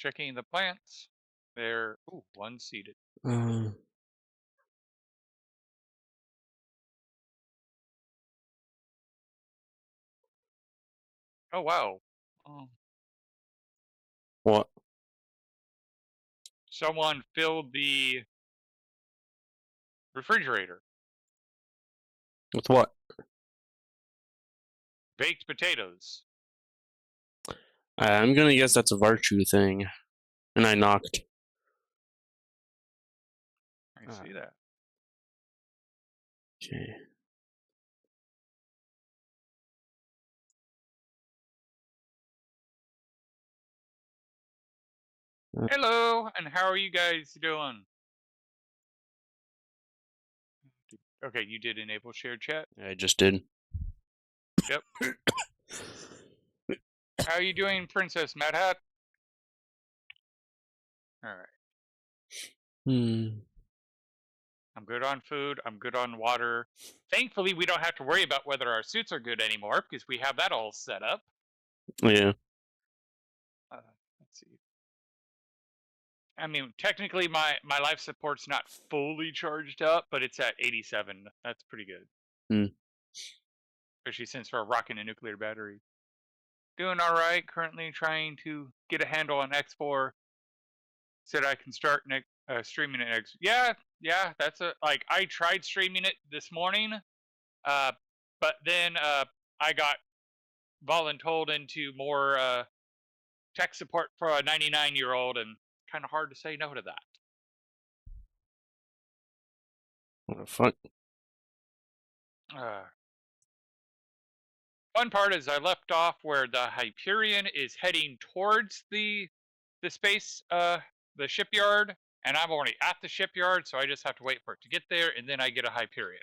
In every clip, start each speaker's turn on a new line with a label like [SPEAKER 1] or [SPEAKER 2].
[SPEAKER 1] checking the plants. They're one seated. Oh wow.
[SPEAKER 2] What?
[SPEAKER 1] Someone filled the refrigerator.
[SPEAKER 2] With what?
[SPEAKER 1] Baked potatoes.
[SPEAKER 2] I'm gonna guess that's a virtue thing. And I knocked.
[SPEAKER 1] I see that.
[SPEAKER 2] Okay.
[SPEAKER 1] Hello, and how are you guys doing? Okay, you did enable shared chat.
[SPEAKER 2] I just did.
[SPEAKER 1] Yep. How are you doing, Princess Mad Hat? All right. I'm good on food. I'm good on water. Thankfully, we don't have to worry about whether our suits are good anymore because we have that all set up.
[SPEAKER 2] Yeah.
[SPEAKER 1] Let's see. I mean, technically, my life support's not fully charged up, but it's at 87. That's pretty good. Especially since we're rocking a nuclear battery. Doing all right. Currently trying to get a handle on X4. Said I can start streaming it next. Yeah. That's I tried streaming it this morning, but then I got voluntold into more tech support for a 99-year-old, and kind of hard to say no to that.
[SPEAKER 2] What the fuck?
[SPEAKER 1] One part is I left off where the Hyperion is heading towards the space, the shipyard, and I'm already at the shipyard, so I just have to wait for it to get there, and then I get a Hyperion.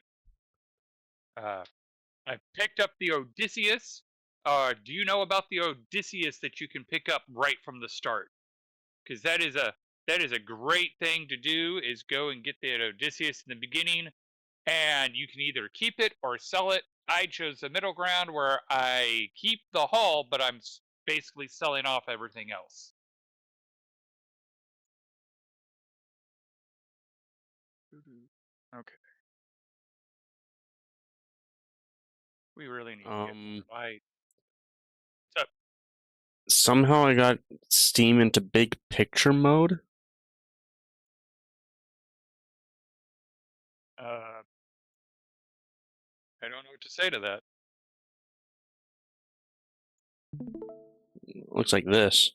[SPEAKER 1] I picked up the Odysseus. Do you know about the Odysseus that you can pick up right from the start? Because that is a great thing to do, is go and get the Odysseus in the beginning, and you can either keep it or sell it. I chose the middle ground where I keep the hull, but I'm basically selling off everything else. Okay. We really need to get more light. What's up?
[SPEAKER 2] Somehow I got Steam into big picture mode.
[SPEAKER 1] I don't know what to say to that.
[SPEAKER 2] Looks like this.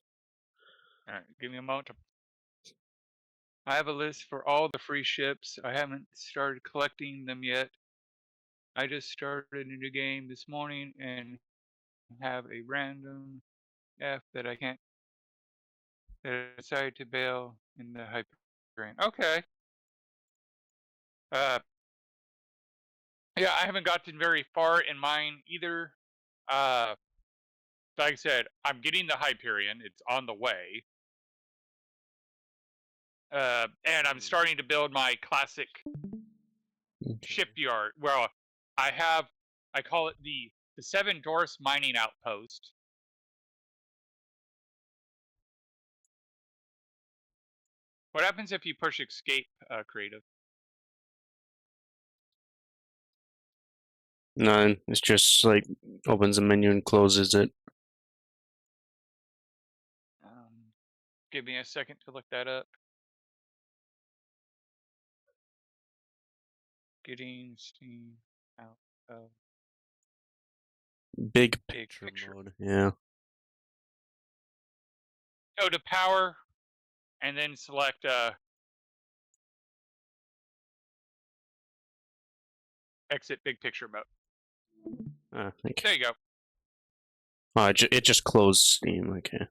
[SPEAKER 1] All right, give me a moment. I have a list for all the free ships. I haven't started collecting them yet. I just started a new game this morning and have a random F that I can't. That I decided to bail in the Hyperion. Okay. Yeah, I haven't gotten very far in mine either. Like I said, I'm getting the Hyperion. It's on the way. And I'm starting to build my classic shipyard. Well, I call it the Seven Dwarfs Mining Outpost. What happens if you push escape, creative?
[SPEAKER 2] None. It's just like opens a menu and closes it.
[SPEAKER 1] Give me a second to look that up. Getting Steam out of
[SPEAKER 2] Big picture mode. Yeah.
[SPEAKER 1] Go to power, and then select exit big picture mode.
[SPEAKER 2] Okay.
[SPEAKER 1] There you go.
[SPEAKER 2] Oh, it just closed Steam. Okay.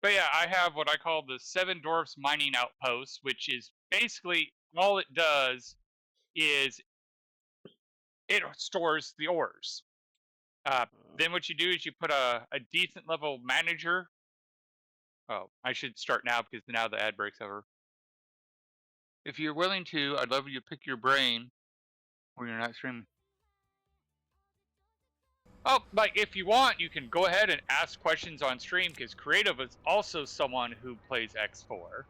[SPEAKER 1] But yeah, I have what I call the Seven Dwarfs Mining Outpost, which is basically all it does is it stores the ores. Then what you do is you put a decent level manager. Oh, I should start now because now the ad breaks over. If you're willing to, I'd love you to pick your brain when you're not streaming. Oh, like if you want, you can go ahead and ask questions on stream because Creative is also someone who plays X4.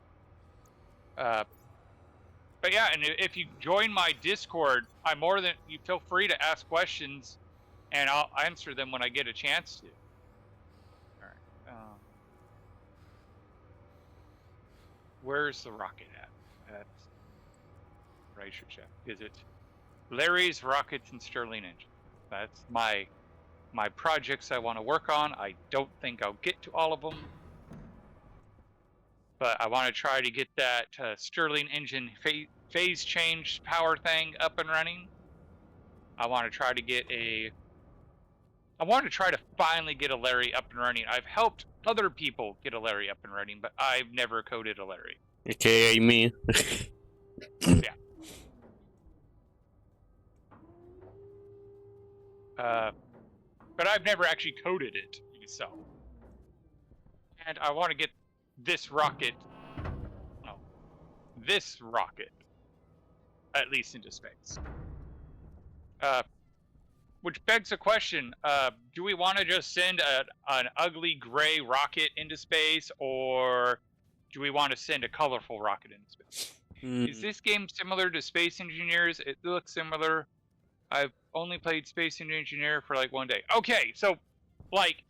[SPEAKER 1] But yeah, and if you join my Discord, you feel free to ask questions, and I'll answer them when I get a chance to. All right. Where's the rocket at? That's where I should check. Is it Larry's Rockets and Sterling Engine? That's my projects I want to work on. I don't think I'll get to all of them, but I want to try to get that Sterling Engine phase change power thing up and running. I want to try to finally get a Larry up and running. I've helped other people get a Larry up and running, but I've never coded a Larry.
[SPEAKER 2] AKA me.
[SPEAKER 1] Yeah. But I've never actually coded it myself. And I want to get this rocket at least into space. Which begs a question, do we want to just send an ugly gray rocket into space, or do we want to send a colorful rocket into space? Is this game similar to Space Engineers? It looks similar. I've only played Space Engineer for like 1 day. Okay, so like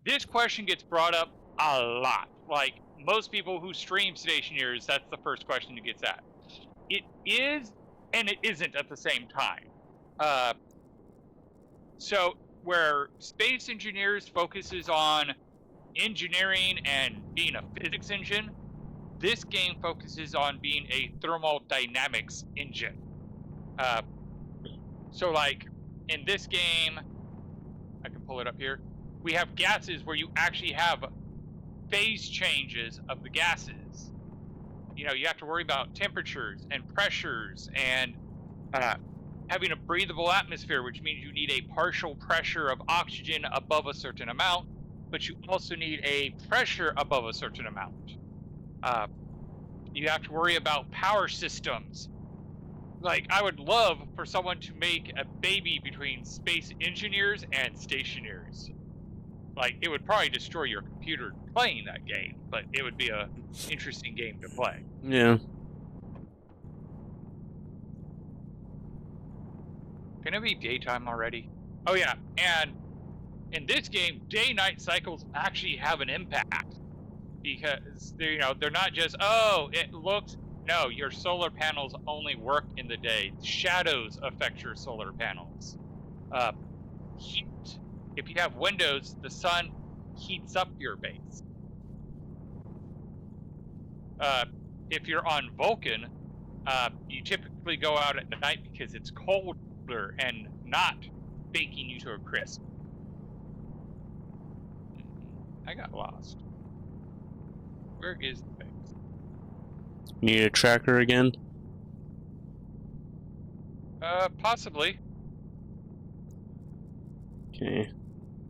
[SPEAKER 1] this question gets brought up a lot. Like most people who stream Stationeers, that's the first question it gets at. It is and it isn't at the same time. So where Space Engineers focuses on engineering and being a physics engine, this game focuses on being a thermodynamics engine. So like in this game, I can pull it up here, we have gases where you actually have phase changes of the gases. You know, you have to worry about temperatures and pressures and having a breathable atmosphere, which means you need a partial pressure of oxygen above a certain amount, but you also need a pressure above a certain amount. You have to worry about power systems. Like, I would love for someone to make a baby between Space Engineers and Stationeers. Like, it would probably destroy your computer playing that game, but it would be a interesting game to play.
[SPEAKER 2] Yeah.
[SPEAKER 1] Can it be daytime already? Oh yeah, and in this game, day-night cycles actually have an impact because they're not just no, your solar panels only work in the day. Shadows affect your solar panels. Heat. If you have windows, the sun heats up your base. If you're on Vulcan, you typically go out at night because it's colder and not baking you to a crisp. I got lost. Where is the base?
[SPEAKER 2] Need a tracker again?
[SPEAKER 1] Possibly.
[SPEAKER 2] Okay.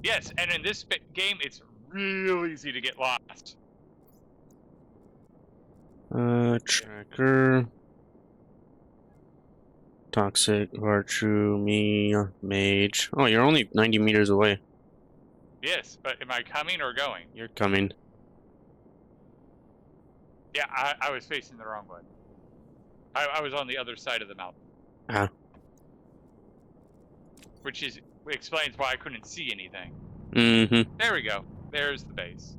[SPEAKER 1] Yes, and in this game, it's real easy to get lost.
[SPEAKER 2] Tracker. Toxic, Virtue, me, Mage. Oh, you're only 90 meters away.
[SPEAKER 1] Yes, but am I coming or going?
[SPEAKER 2] You're coming.
[SPEAKER 1] Yeah, I was facing the wrong way. I was on the other side of the mountain.
[SPEAKER 2] Ah.
[SPEAKER 1] Which explains why I couldn't see anything.
[SPEAKER 2] Mm-hmm.
[SPEAKER 1] There we go. There's the base.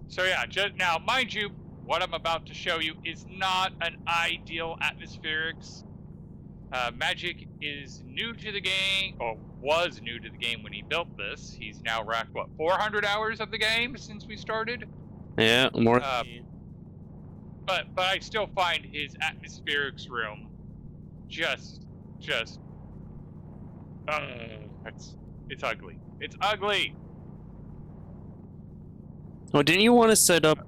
[SPEAKER 1] So yeah, now, mind you, what I'm about to show you is not an ideal atmospherics. Magic is new to the game, or was new to the game when he built this. He's now racked, 400 hours of the game since we started?
[SPEAKER 2] Yeah, more.
[SPEAKER 1] But I still find his atmospherics room just it's ugly. It's ugly.
[SPEAKER 2] Oh, didn't you want to set up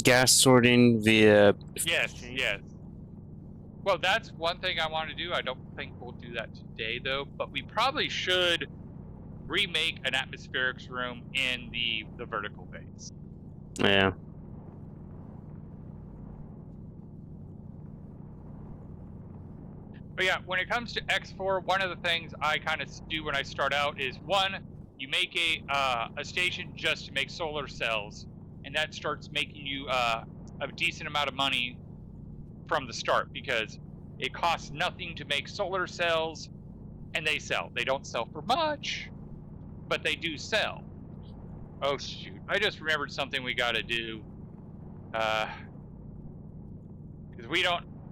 [SPEAKER 2] gas sorting via?
[SPEAKER 1] Yes. Well, that's one thing I want to do. I don't think we'll do that today, though. But we probably should remake an atmospherics room in the vertical base.
[SPEAKER 2] Yeah.
[SPEAKER 1] But yeah, when it comes to X4, one of the things I kind of do when I start out is one, you make a station just to make solar cells, and that starts making you a decent amount of money from the start because it costs nothing to make solar cells, and they sell. They don't sell for much, but they do sell. Oh shoot! I just remembered something we got to do. Because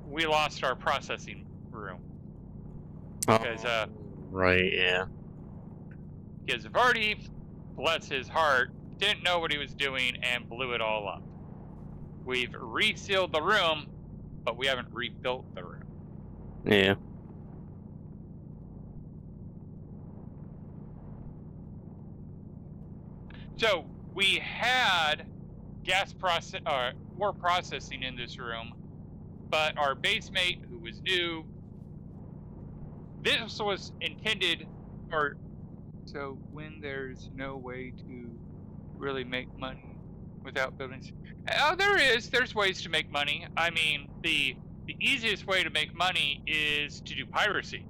[SPEAKER 1] we lost our processing room. Because
[SPEAKER 2] right, yeah.
[SPEAKER 1] Because Vardy, bless his heart, didn't know what he was doing and blew it all up. We've resealed the room, but we haven't rebuilt the room.
[SPEAKER 2] Yeah.
[SPEAKER 1] So we had ore processing in this room, but our base mate, who was new, this was intended for. So when there's no way to really make money without building, oh, there's ways to make money. I mean, the easiest way to make money is to do piracy.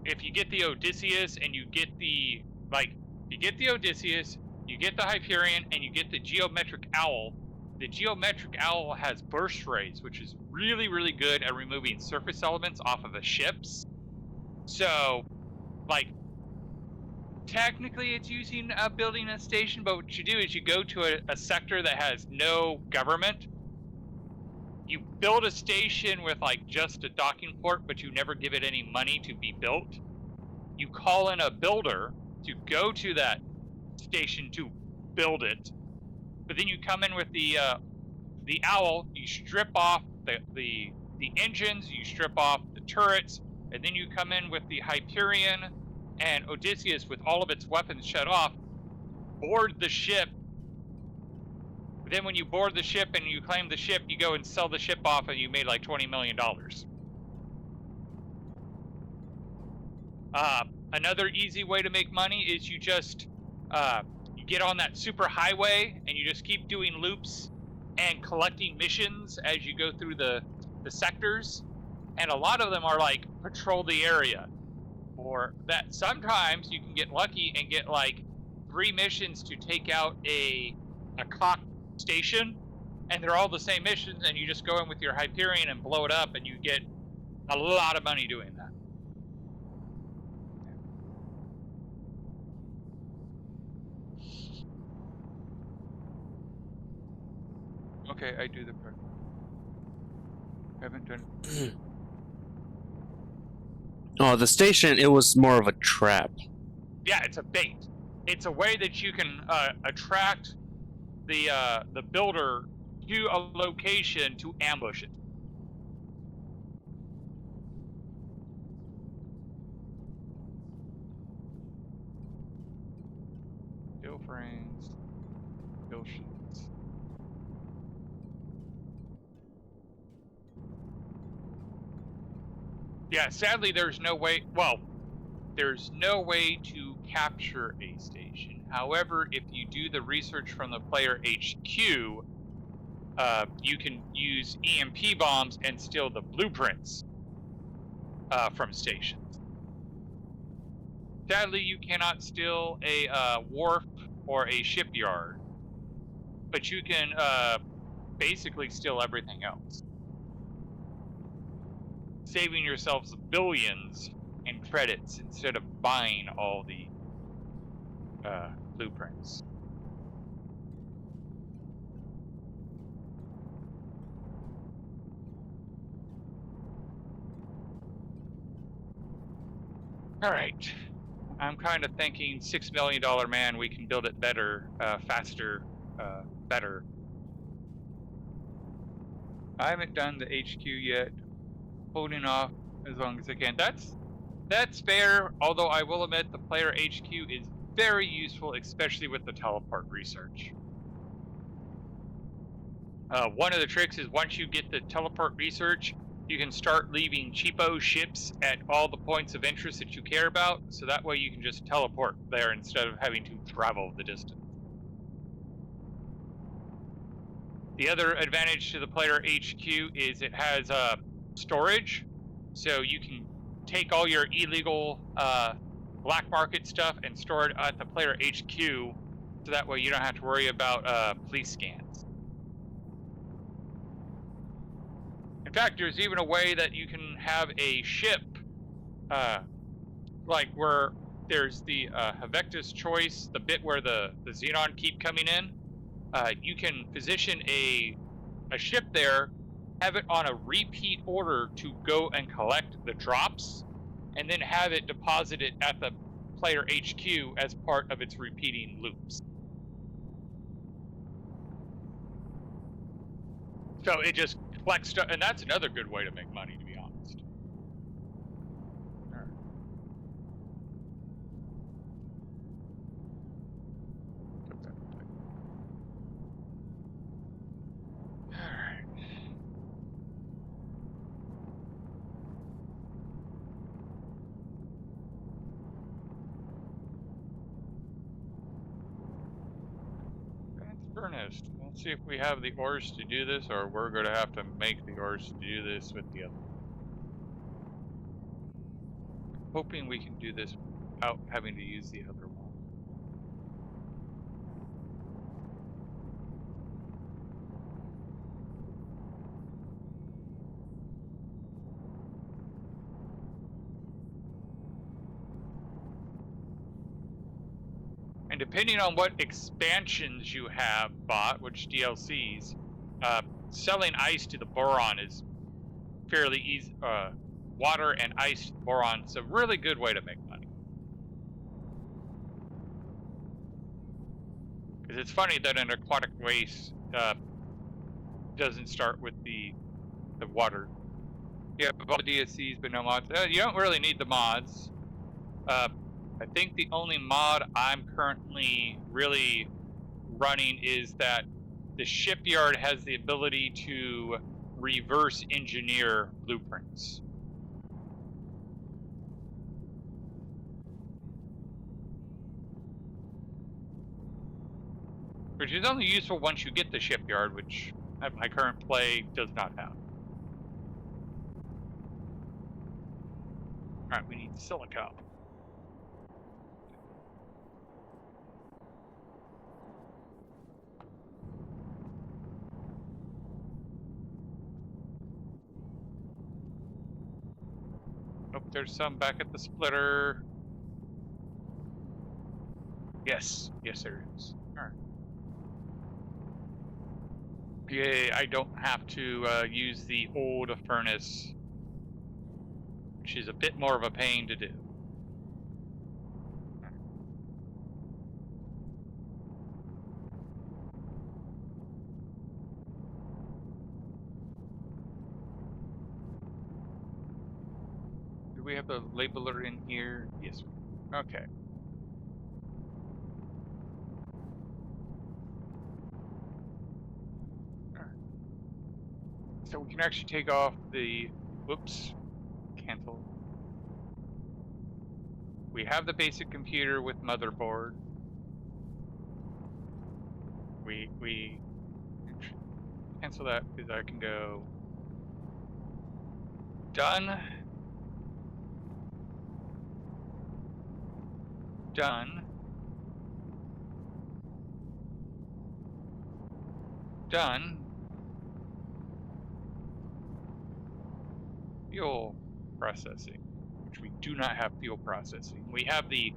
[SPEAKER 1] If you get the Odysseus and you get the Odysseus, you get the Hyperion, and you get the Geometric Owl. The Geometric Owl has burst rays, which is really, really good at removing surface elements off of the ships. So, like, technically it's using building a station, but what you do is you go to a sector that has no government. You build a station with like just a docking port, but you never give it any money to be built. You call in a builder to go to that station to build it, but then you come in with the owl. You strip off the engines, you strip off the turrets, and then you come in with the Hyperion and Odysseus with all of its weapons shut off. Board the ship. Then when you board the ship and you claim the ship, you go and sell the ship off, and you made like $20 million. Another easy way to make money is you just you get on that super highway and you just keep doing loops and collecting missions as you go through the sectors. And a lot of them are like patrol the area, or that sometimes you can get lucky and get like 3 missions to take out a cock station, and they're all the same missions, and you just go in with your Hyperion and blow it up, and you get a lot of money doing that. Okay, I do the part. Haven't done.
[SPEAKER 2] Oh, the station, it was more of a trap.
[SPEAKER 1] Yeah, it's a bait. It's a way that you can attract the builder to a location to ambush it. Steel frames, steel sheets. Yeah, sadly, there's no way. Well, there's no way to capture a station. However, if you do the research from the player HQ, you can use EMP bombs and steal the blueprints from stations. Sadly, you cannot steal a wharf or a shipyard, but you can basically steal everything else, saving yourselves billions in credits instead of buying all the blueprints. All right. I'm kind of thinking $6 million man, we can build it better, faster, better. I haven't done the HQ yet. Holding off as long as I can. That's fair, although I will admit the player HQ is very useful, especially with the teleport research. One of the tricks is once you get the teleport research, you can start leaving cheapo ships at all the points of interest that you care about, so that way you can just teleport there instead of having to travel the distance. The other advantage to the player HQ is it has storage, so you can take all your illegal black market stuff and store it at the player HQ, so that way you don't have to worry about police scans. In fact, there's even a way that you can have a ship, like where there's the Hevectus choice, the bit where the Xenon keep coming in. You can position a ship there, have it on a repeat order to go and collect the drops, and then have it deposited at the player HQ as part of its repeating loops. So it just collects stuff, and that's another good way to make money, to be honest. All right. Furnace. Let's see if we have the ores to do this, or we're going to have to make the ores to do this with the other. Hoping we can do this without having to use the other one. And depending on what expansions you have bought, which DLCs, selling ice to the boron is fairly easy. Water and ice to the boron is a really good way to make money. Because it's funny that an aquatic waste doesn't start with the water. You have all the DLCs, but no mods. You don't really need the mods. I think the only mod I'm currently really running is that the shipyard has the ability to reverse engineer blueprints. Which is only useful once you get the shipyard, which at my current play does not have. Alright, we need silica. Oh, there's some back at the splitter. Yes, yes there is. Alright. Yay, I don't have to use the old furnace, which is a bit more of a pain to do. Do we have the labeler in here? Yes. Okay. So we can actually take off the, whoops, cancel. We have the basic computer with motherboard. We cancel that because I can go done, done, done. Fuel processing, which we do not have fuel processing. We have the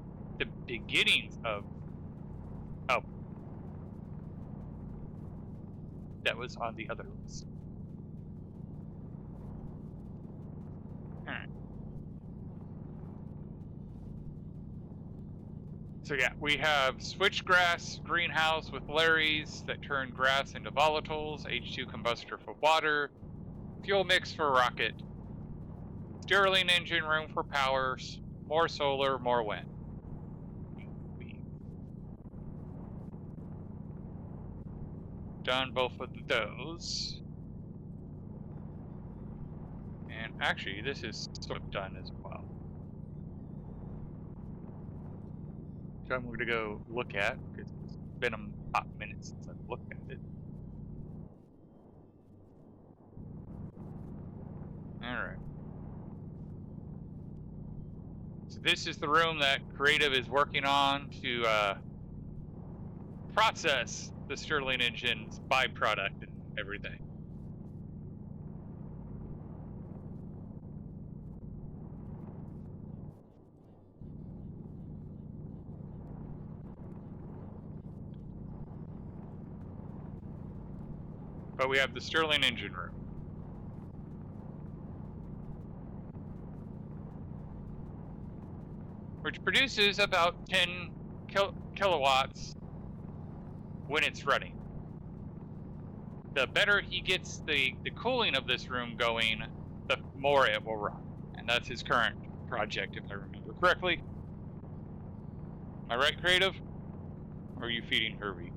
[SPEAKER 1] beginnings of, oh, that was on the other list. Alright. So yeah, we have switchgrass greenhouse with Larry's that turn grass into volatiles, H2 combustor for water, fuel mix for rocket, Stirling engine room for power, more solar, more wind. Done both of those. And actually, this is sort of done as well. So I'm going to go look at, because it's been a hot minute since I've looked at it. Alright. So this is the room that Creative is working on to process the Sterling engine's byproduct and everything. But we have the Sterling engine room, which produces about 10 kilowatts when it's running. The better he gets the cooling of this room going, the more it will run. And that's his current project, if I remember correctly. Am I right, Creative? Or are you feeding Herbie?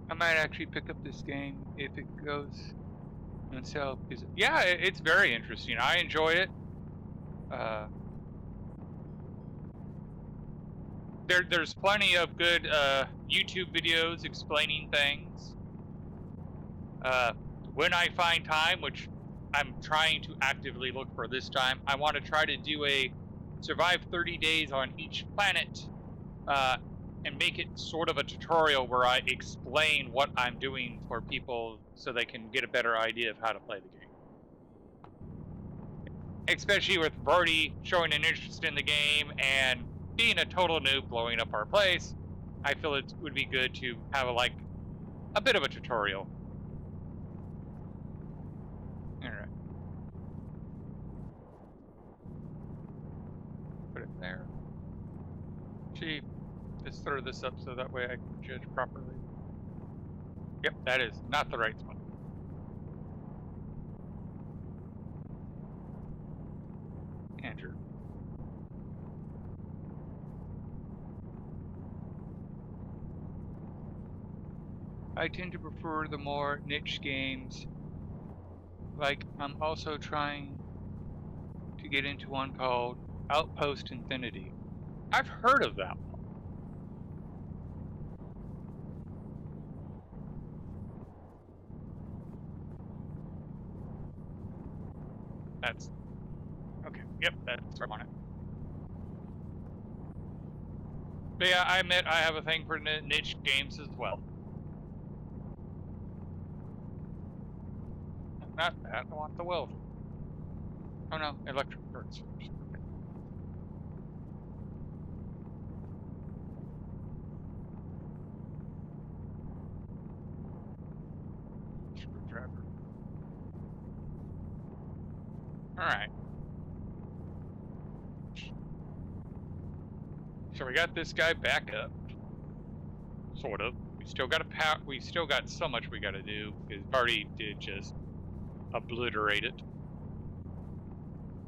[SPEAKER 1] I might actually pick up this game if it goes on sale. Yeah, it's very interesting. I enjoy it. There's plenty of good YouTube videos explaining things. When I find time, which I'm trying to actively look for this time, I want to try to do a survive 30 days on each planet and make it sort of a tutorial where I explain what I'm doing for people so they can get a better idea of how to play the game. Especially with Brody showing an interest in the game and being a total noob blowing up our place, I feel it would be good to have a bit of a tutorial. Alright. Put it there. Gee, let's throw this up so that way I can judge properly. Yep, that is not the right one. Andrew. I tend to prefer the more niche games. Like, I'm also trying to get into one called Outpost Infinity. I've heard of that one. That's okay. Yep, that's where I want it. But yeah, I admit I have a thing for niche games as well. Not that. I want the welder. Oh no, electric currents first. Okay. Screwdriver. Alright. So we got this guy back up. Sort of. We still got we still got so much we gotta do, because Barty did just obliterate it.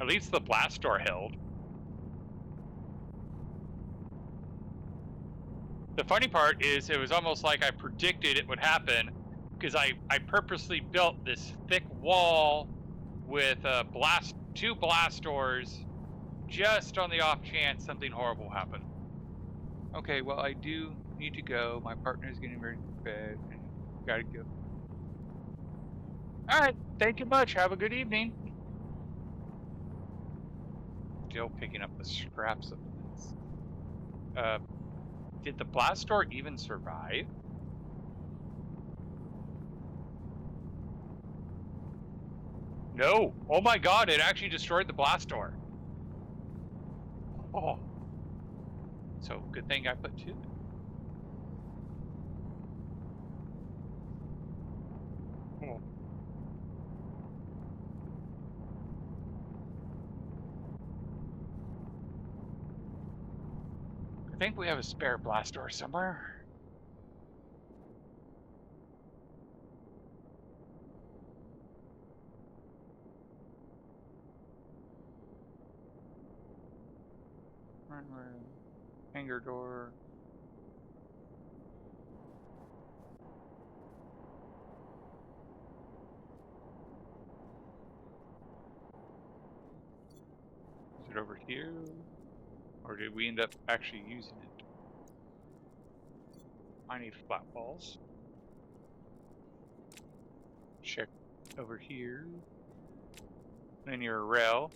[SPEAKER 1] At least the blast door held. The funny part is it was almost like I predicted it would happen, because I purposely built this thick wall with two blast doors just on the off chance something horrible happened. Okay, well, I do need to go. My partner's getting ready for bed and gotta go. Alright, thank you much. Have a good evening. Still picking up the scraps of this. Did the blast door even survive? No. Oh my god, it actually destroyed the blast door. Oh. So, good thing I put two. Oh. I think we have a spare blast door somewhere. Run room. Hangar door. Is it over here? Or did we end up actually using it? I need flat balls. Check over here. Linear rail.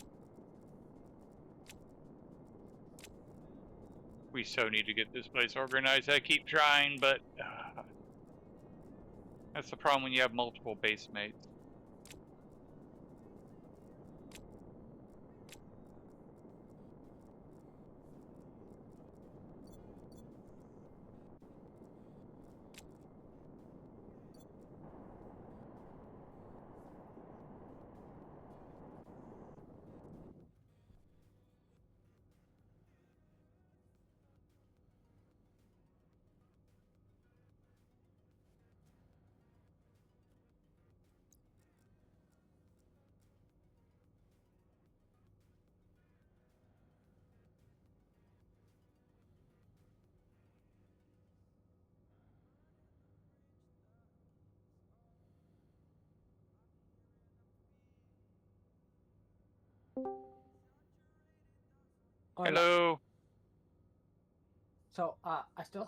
[SPEAKER 1] We so need to get this place organized. I keep trying, but that's the problem when you have multiple base mates.
[SPEAKER 3] Hola.
[SPEAKER 1] Hello.
[SPEAKER 3] So, I still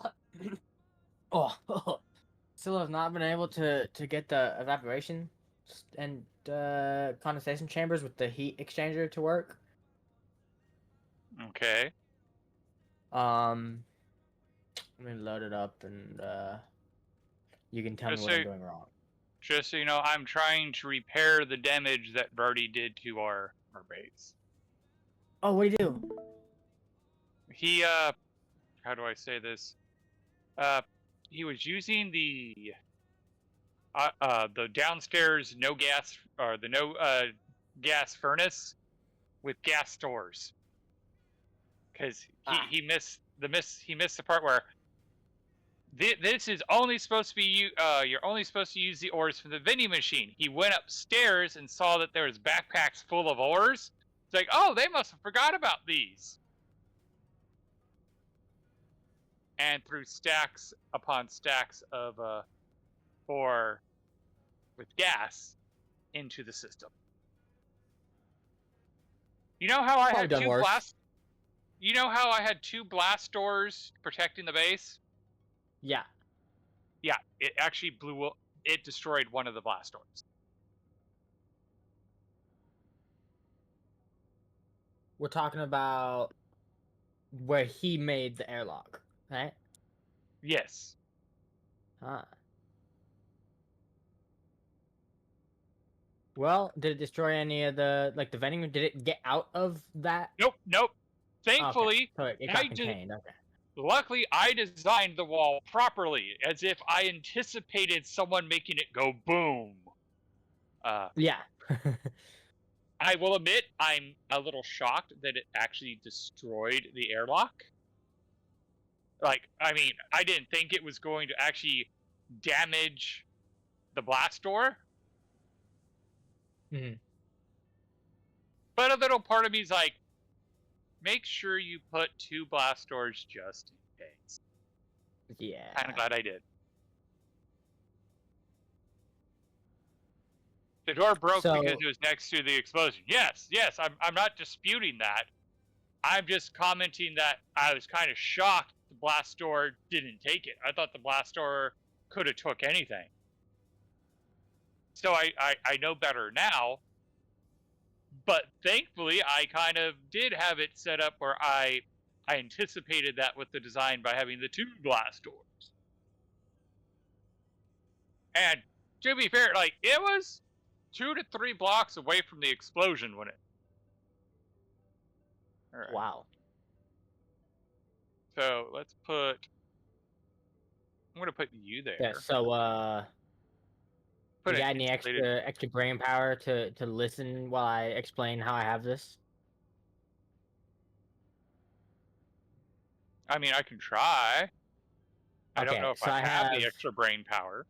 [SPEAKER 3] still have not been able to get the evaporation and condensation chambers with the heat exchanger to work.
[SPEAKER 1] Okay.
[SPEAKER 3] Let me load it up and you can tell me what I'm doing wrong.
[SPEAKER 1] Just so you know, I'm trying to repair the damage that Birdie did to our base.
[SPEAKER 3] Oh, what do you do?
[SPEAKER 1] He how do I say this? He was using the downstairs no gas or the no gas furnace with gas stores. Because he missed the part where this is only supposed to be you're only supposed to use the ores from the vending machine. He went upstairs and saw that there was backpacks full of ores. It's like, oh, they must have forgot about these. And threw stacks upon stacks of ore with gas into the system. You know how I had two blast? You know how I had two blast doors protecting the base?
[SPEAKER 3] Yeah.
[SPEAKER 1] Yeah, it actually blew up. It destroyed one of the blast doors.
[SPEAKER 3] We're talking about where he made the airlock, right?
[SPEAKER 1] Yes.
[SPEAKER 3] Huh. Well, did it destroy any of the the vending? Did it get out of that?
[SPEAKER 1] Nope. Thankfully,
[SPEAKER 3] okay. So it got contained. Okay.
[SPEAKER 1] Luckily, I designed the wall properly, as if I anticipated someone making it go boom.
[SPEAKER 3] Yeah.
[SPEAKER 1] I will admit, I'm a little shocked that it actually destroyed the airlock. Like, I mean, I didn't think it was going to actually damage the blast door.
[SPEAKER 3] Mm-hmm.
[SPEAKER 1] But a little part of me is like, make sure you put two blast doors just in case.
[SPEAKER 3] Yeah.
[SPEAKER 1] Kind of glad I did. The door broke because it was next to the explosion. Yes, I'm not disputing that. I'm just commenting that I was kind of shocked the blast door didn't take it. I thought the blast door could have took anything. So I know better now. But thankfully, I kind of did have it set up where I anticipated that with the design by having the two blast doors. And to be fair, like, it was 2 to 3 blocks away from the explosion when it. Right.
[SPEAKER 3] Wow.
[SPEAKER 1] So let's put. I'm gonna put you there.
[SPEAKER 3] Yeah. So you got any extra brain power to listen while I explain how I have this?
[SPEAKER 1] I mean, I can try. I don't know if I have the extra brain power.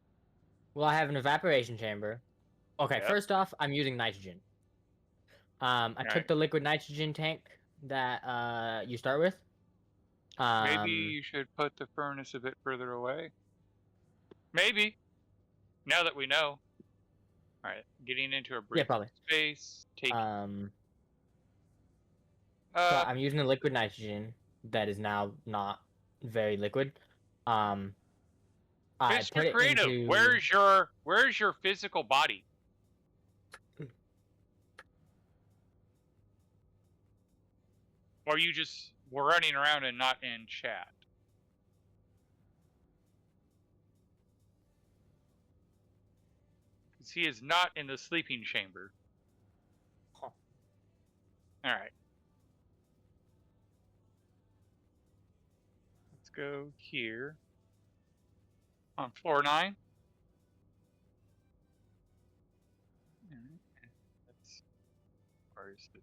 [SPEAKER 3] Well, I have an evaporation chamber. Okay, First off, I'm using nitrogen. I took the liquid nitrogen tank that you start with.
[SPEAKER 1] Maybe you should put the furnace a bit further away. Maybe. Now that we know. All right, getting into a breathable
[SPEAKER 3] probably.
[SPEAKER 1] space. Taking.
[SPEAKER 3] So I'm using the liquid nitrogen that is now not very liquid. I
[SPEAKER 1] Mr.
[SPEAKER 3] put it
[SPEAKER 1] Creative,
[SPEAKER 3] into.
[SPEAKER 1] where's your physical body? Or you just were running around and not in chat? Because he is not in the sleeping chamber.
[SPEAKER 3] Huh.
[SPEAKER 1] All right. Let's go here. On floor 9. Where is it?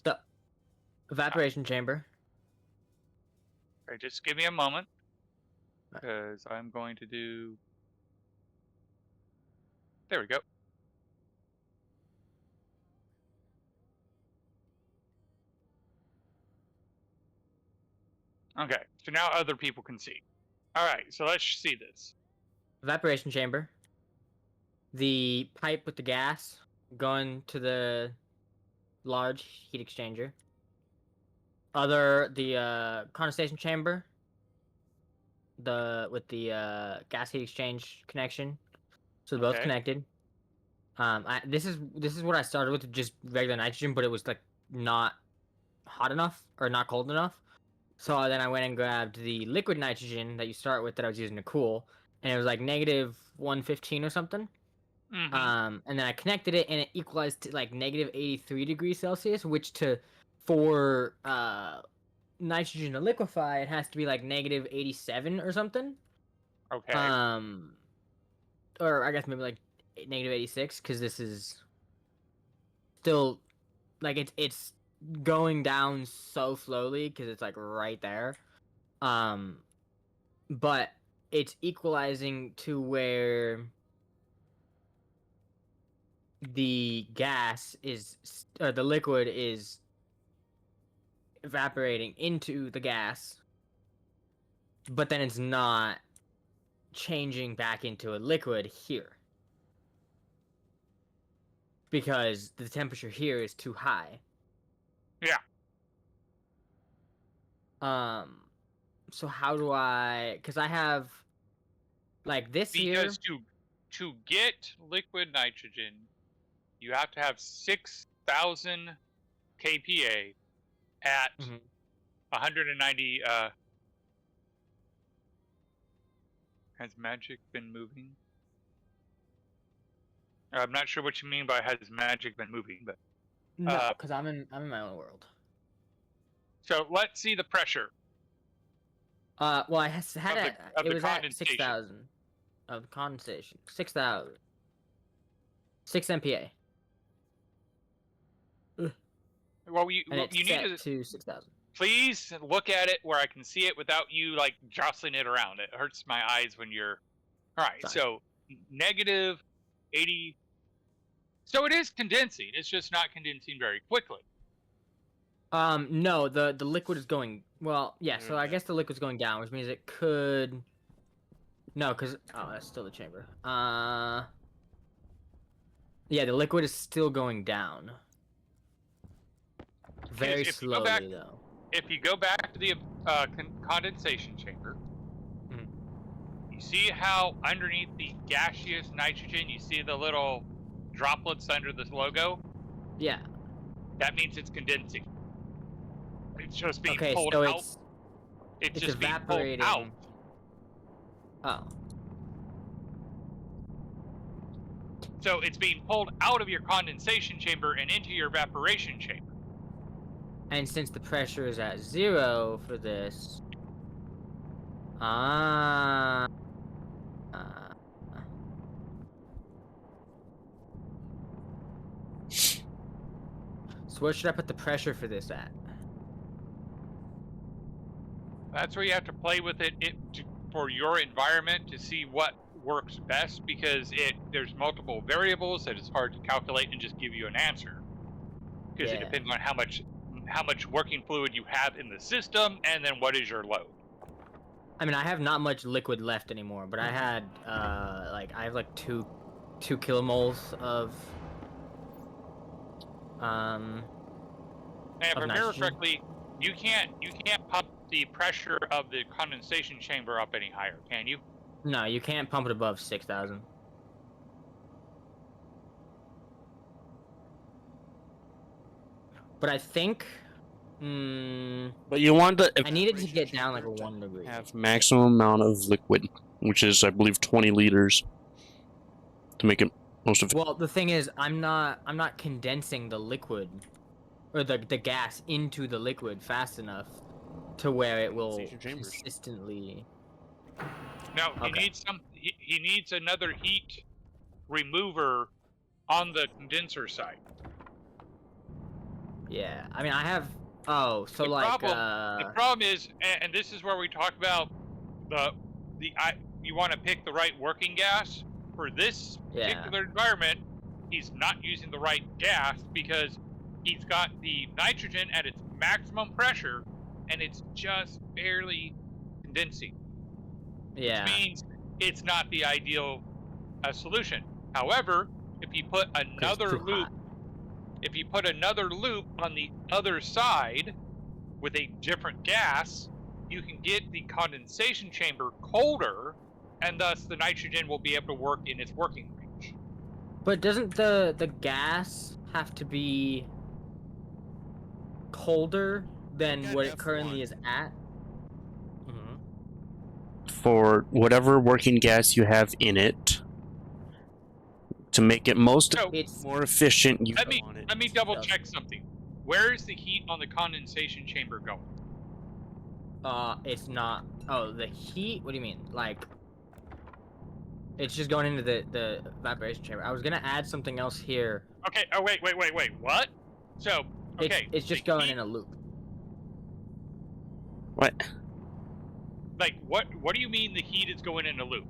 [SPEAKER 3] The evaporation chamber.
[SPEAKER 1] Okay, just give me a moment. Because I'm going to do... There we go. Okay, so now other people can see. All right, so let's see this.
[SPEAKER 3] Evaporation chamber. The pipe with the gas going to the large heat exchanger. The condensation chamber. With the gas heat exchange connection. So they're both connected. This is what I started with, just regular nitrogen, but it was like not hot enough or not cold enough. So then I went and grabbed the liquid nitrogen that you start with that I was using to cool, and it was like -115 or something.
[SPEAKER 1] Mm-hmm.
[SPEAKER 3] And then I connected it, and it equalized to like -83 degrees Celsius, which for nitrogen to liquefy, it has to be like -87 or something.
[SPEAKER 1] Okay.
[SPEAKER 3] Or I guess maybe like -86, because this is still like it's going down so slowly because it's like right there. But it's equalizing to where the gas is, or the liquid is evaporating into the gas, but then it's not changing back into a liquid here because the temperature here is too high.
[SPEAKER 1] Yeah.
[SPEAKER 3] So how do I? Because I have like this here.
[SPEAKER 1] Because to get liquid nitrogen, you have to have 6,000 kPa at 190. Has magic been moving? I'm not sure what you mean by has magic been moving, but
[SPEAKER 3] no, because I'm in my own world.
[SPEAKER 1] So let's see the pressure.
[SPEAKER 3] Well, I had it was at 6,000 of condensation. 6,000. 6 MPa.
[SPEAKER 1] Well, you need
[SPEAKER 3] to 6,000.
[SPEAKER 1] Please look at it where I can see it without you like jostling it around. It hurts my eyes when you're. All right, so -80. So it is condensing. It's just not condensing very quickly.
[SPEAKER 3] No, the liquid is going. Well, yeah. So I guess the liquid's going down, which means it could. No, because that's still the chamber. Yeah, the liquid is still going down. Very slowly, though.
[SPEAKER 1] If you go back to the condensation chamber, you see how underneath the gaseous nitrogen, you see the little droplets under this logo?
[SPEAKER 3] Yeah.
[SPEAKER 1] That means it's condensing. It's just being pulled
[SPEAKER 3] so
[SPEAKER 1] out. It's just
[SPEAKER 3] evaporating.
[SPEAKER 1] Being pulled out.
[SPEAKER 3] Oh.
[SPEAKER 1] So it's being pulled out of your condensation chamber and into your evaporation chamber.
[SPEAKER 3] And since the pressure is at 0 for this... So where should I put the pressure for this at?
[SPEAKER 1] That's where you have to play with it for your environment to see what works best, because there's multiple variables that it's hard to calculate and just give you an answer. because it depends on how much working fluid you have in the system, and then what is your load.
[SPEAKER 3] I mean, I have not much liquid left anymore, but I had I have like two kilomoles of
[SPEAKER 1] And if I remember
[SPEAKER 3] nitrogen.
[SPEAKER 1] correctly, you can't pump the pressure of the condensation chamber up any higher, can you?
[SPEAKER 3] No, you can't pump it above 6,000. But I think.
[SPEAKER 2] But you want to.
[SPEAKER 3] I needed to get down like a 1 degree.
[SPEAKER 2] Have maximum amount of liquid, which is, I believe, 20 liters, to make it most of it.
[SPEAKER 3] Well, the thing is, I'm not condensing the liquid or the gas into the liquid fast enough to where it will consistently.
[SPEAKER 1] No, he needs another heat remover on the condenser side.
[SPEAKER 3] Yeah, I mean, I have. Oh, so
[SPEAKER 1] the problem is, and this is where we talk about you want to pick the right working gas for this particular environment. He's not using the right gas because he's got the nitrogen at its maximum pressure, and it's just barely condensing.
[SPEAKER 3] Yeah.
[SPEAKER 1] Which means it's not the ideal solution. However, if you put another loop. If you put another loop on the other side with a different gas, you can get the condensation chamber colder, and thus the nitrogen will be able to work in its working range.
[SPEAKER 3] But doesn't the gas have to be colder than what it currently is at?
[SPEAKER 2] For whatever working gas you have in it, to make it more efficient,
[SPEAKER 1] let me double check something. Where is the heat on the condensation chamber going?
[SPEAKER 3] It's not. Oh, the heat? What do you mean? Like, it's just going into the evaporation chamber. I was gonna add something else here.
[SPEAKER 1] Okay. Oh wait. What? So okay.
[SPEAKER 3] It's just going in a loop.
[SPEAKER 2] What?
[SPEAKER 1] Like what? What do you mean the heat is going in a loop?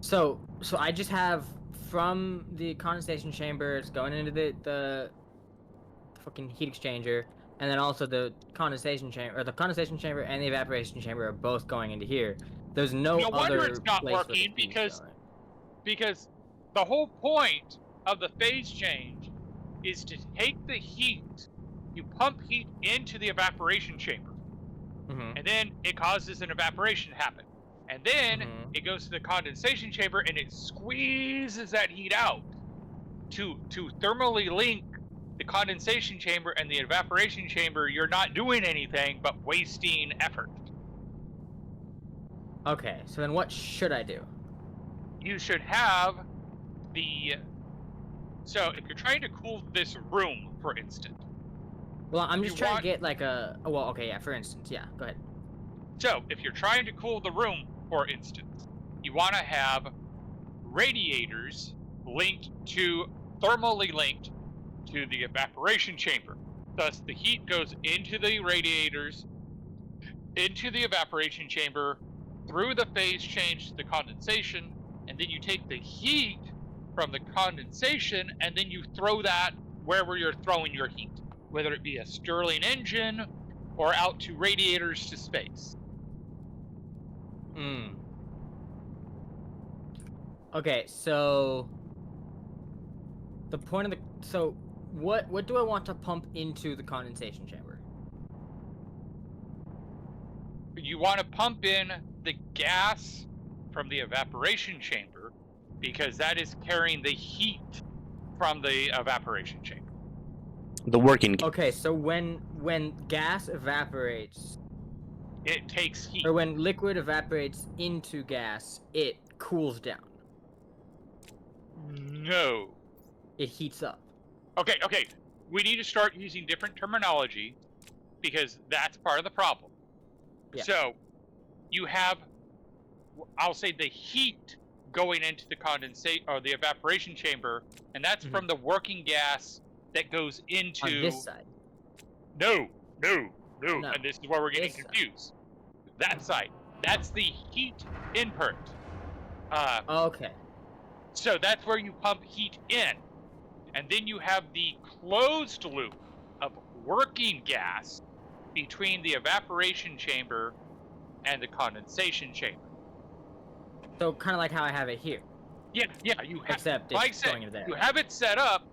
[SPEAKER 3] So I just have. From the condensation chamber, it's going into the fucking heat exchanger, and then also the condensation chamber, or the condensation chamber and the evaporation chamber are both going into here. There's no
[SPEAKER 1] wonder
[SPEAKER 3] other
[SPEAKER 1] it's not
[SPEAKER 3] place
[SPEAKER 1] working because the whole point of the phase change is to take the heat, you pump heat into the evaporation chamber, and then it causes an evaporation to happen. And then it goes to the condensation chamber and it squeezes that heat out to thermally link the condensation chamber and the evaporation chamber. You're not doing anything but wasting effort.
[SPEAKER 3] Okay, so then what should I do?
[SPEAKER 1] You should have so if you're trying to cool this room, for instance.
[SPEAKER 3] Well, I'm just trying to get like for instance, yeah, go ahead.
[SPEAKER 1] So if you're trying to cool the room, for instance, you want to have radiators thermally linked to the evaporation chamber. Thus, the heat goes into the radiators, into the evaporation chamber, through the phase change to the condensation, and then you take the heat from the condensation and then you throw that wherever you're throwing your heat, whether it be a Stirling engine or out to radiators to space.
[SPEAKER 3] Okay, so the point of what do I want to pump into the condensation chamber?
[SPEAKER 1] You want to pump in the gas from the evaporation chamber because that is carrying the heat from the evaporation chamber.
[SPEAKER 2] The working.
[SPEAKER 3] Okay, so when gas evaporates,
[SPEAKER 1] it takes heat.
[SPEAKER 3] Or when liquid evaporates into gas, it cools down.
[SPEAKER 1] No.
[SPEAKER 3] It heats up.
[SPEAKER 1] Okay. We need to start using different terminology because that's part of the problem. Yeah. So, you have, I'll say, the heat going into the condensate or the evaporation chamber, and that's from the working gas that goes into.
[SPEAKER 3] On this side.
[SPEAKER 1] No. And this is where we're getting confused. That side. That's the heat input.
[SPEAKER 3] Okay.
[SPEAKER 1] So that's where you pump heat in. And then you have the closed loop of working gas between the evaporation chamber and the condensation chamber.
[SPEAKER 3] So kind of like how I have it here.
[SPEAKER 1] Yeah, you have.
[SPEAKER 3] Except
[SPEAKER 1] like
[SPEAKER 3] it's going into there.
[SPEAKER 1] You have it set up.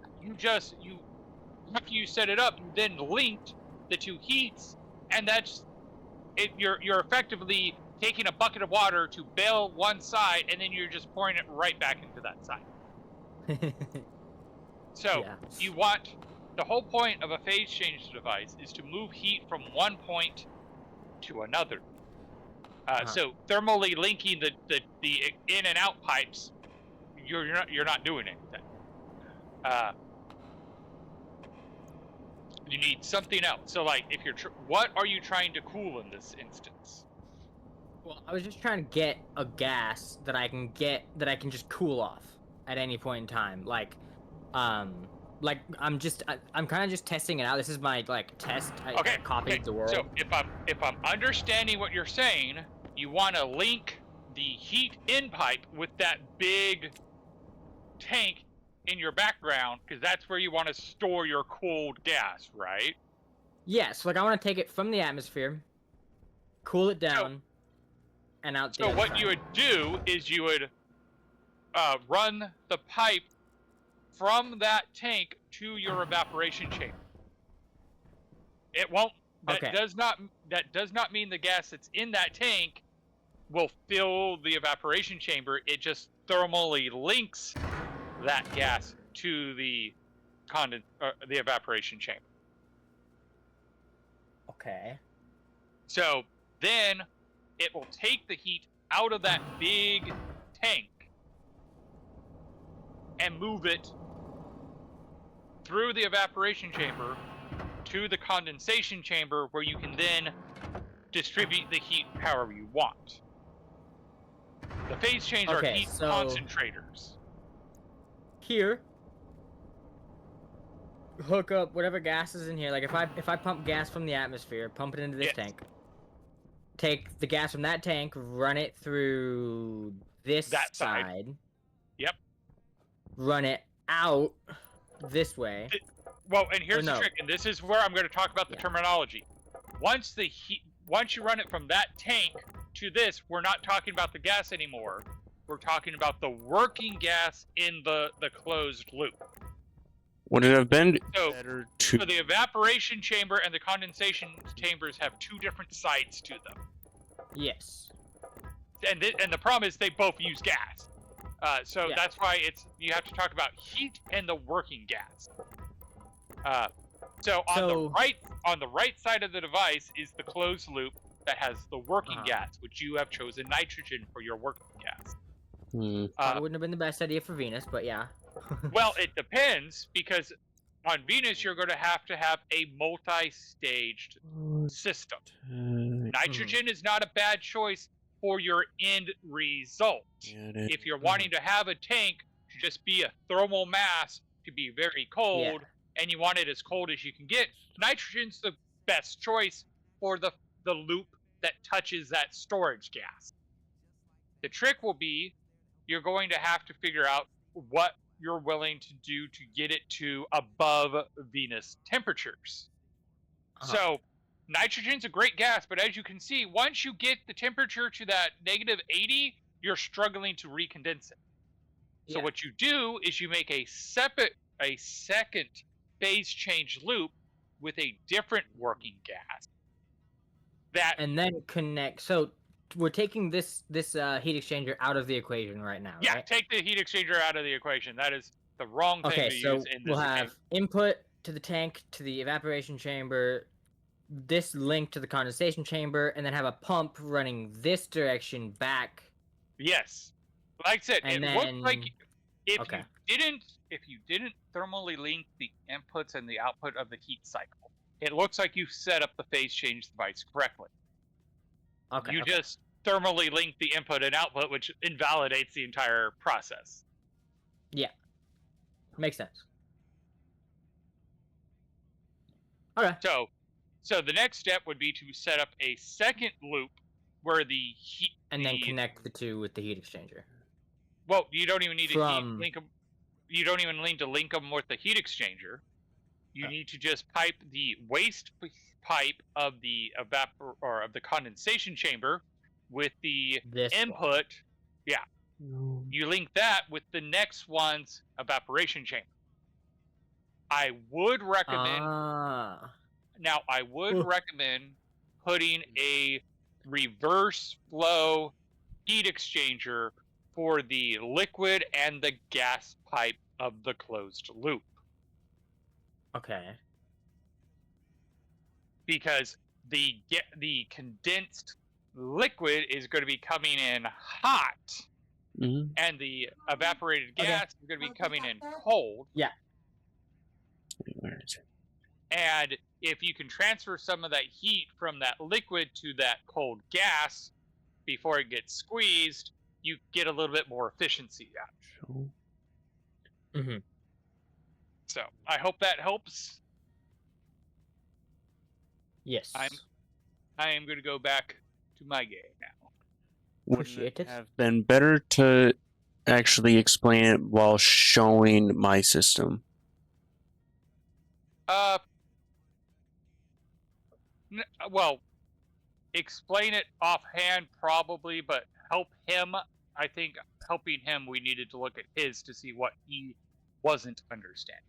[SPEAKER 1] After you set it up, you then linked the two heats, and that's it. You're effectively taking a bucket of water to bail one side, and then you're just pouring it right back into that side. So you want, the whole point of a phase change device is to move heat from one point to another. So thermally linking the in and out pipes, you're not doing anything. You need something else. So like, if you're what are you trying to cool in this instance?
[SPEAKER 3] Well, I was just trying to get a gas that I can just cool off at any point in time. Like I'm kind of just testing it out. This is my test. I copied the world.
[SPEAKER 1] So if I'm understanding what you're saying, you want to link the heat in pipe with that big tank in your background, because that's where you want to store your cooled gas, right?
[SPEAKER 3] Yes, I want to take it from the atmosphere, cool it down, and out.
[SPEAKER 1] So what you would do is you would run the pipe from that tank to your evaporation chamber. It won't. That does not mean the gas that's in that tank will fill the evaporation chamber. It just thermally links that gas to the evaporation chamber.
[SPEAKER 3] Okay.
[SPEAKER 1] So then it will take the heat out of that big tank and move it through the evaporation chamber to the condensation chamber, where you can then distribute the heat however you want. The phase change are heat concentrators.
[SPEAKER 3] Here, hook up whatever gas is in here. Like if I pump gas from the atmosphere, pump it into this tank, take the gas from that tank, run it through this side.
[SPEAKER 1] Yep.
[SPEAKER 3] Run it out this way.
[SPEAKER 1] Well, and here's the trick, and this is where I'm going to talk about the terminology. Once you run it from that tank to this, we're not talking about the gas anymore. We're talking about the working gas in the closed loop.
[SPEAKER 2] Would it have been better to...
[SPEAKER 1] So the evaporation chamber and the condensation chambers have two different sides to them.
[SPEAKER 3] Yes.
[SPEAKER 1] And the problem is they both use gas. That's why you have to talk about heat and the working gas. On the right side of the device is the closed loop that has the working gas, which you have chosen nitrogen for your working gas.
[SPEAKER 3] Probably wouldn't have been the best idea for Venus, but yeah.
[SPEAKER 1] Well, it depends, because on Venus you're going to have a multi-staged system. Nitrogen is not a bad choice for your end result. If you're wanting to have a tank to just be a thermal mass to be very cold, and you want it as cold as you can get, nitrogen's the best choice for the loop that touches that storage gas. The trick will be, you're going to have to figure out what you're willing to do to get it to above Venus temperatures. So nitrogen's a great gas, but as you can see, once you get the temperature to that -80, you're struggling to recondense it. So what you do is you make a second phase change loop with a different working gas.
[SPEAKER 3] And then connect. So we're taking this heat exchanger out of the equation right now.
[SPEAKER 1] Yeah,
[SPEAKER 3] right?
[SPEAKER 1] Take the heat exchanger out of the equation. That is the wrong thing to use in this.
[SPEAKER 3] We'll have input to the tank, to the evaporation chamber, this link to the condensation chamber, and then have a pump running this direction back.
[SPEAKER 1] Yes. Like I said, looked like if you didn't thermally link the inputs and the output of the heat cycle, it looks like you set up the phase change device correctly. You just thermally link the input and output, which invalidates the entire process.
[SPEAKER 3] Yeah. Makes sense. Okay.
[SPEAKER 1] So the next step would be to set up a second loop where the heat...
[SPEAKER 3] And then connect the two with the heat exchanger.
[SPEAKER 1] Well, you don't even need a heat link. you don't even need to link them with the heat exchanger. You need to just pipe the waste pipe of the of the condensation chamber with the input. Yeah. You link that with the next one's evaporation chamber. I would recommend now I would recommend putting a reverse flow heat exchanger for the liquid and the gas pipe of the closed loop.
[SPEAKER 3] Okay.
[SPEAKER 1] Because the condensed liquid is going to be coming in hot, and the evaporated gas is going to be coming in cold.
[SPEAKER 3] Yeah.
[SPEAKER 2] Where is it?
[SPEAKER 1] And if you can transfer some of that heat from that liquid to that cold gas before it gets squeezed, you get a little bit more efficiency out.
[SPEAKER 3] Mm-hmm.
[SPEAKER 1] So I hope that helps.
[SPEAKER 3] Yes.
[SPEAKER 1] I am going to go back to my game now.
[SPEAKER 2] Wouldn't it have been better to actually explain it while showing my system?
[SPEAKER 1] Well, explain it offhand probably, but help him. I think helping him, we needed to look at his to see what he wasn't understanding.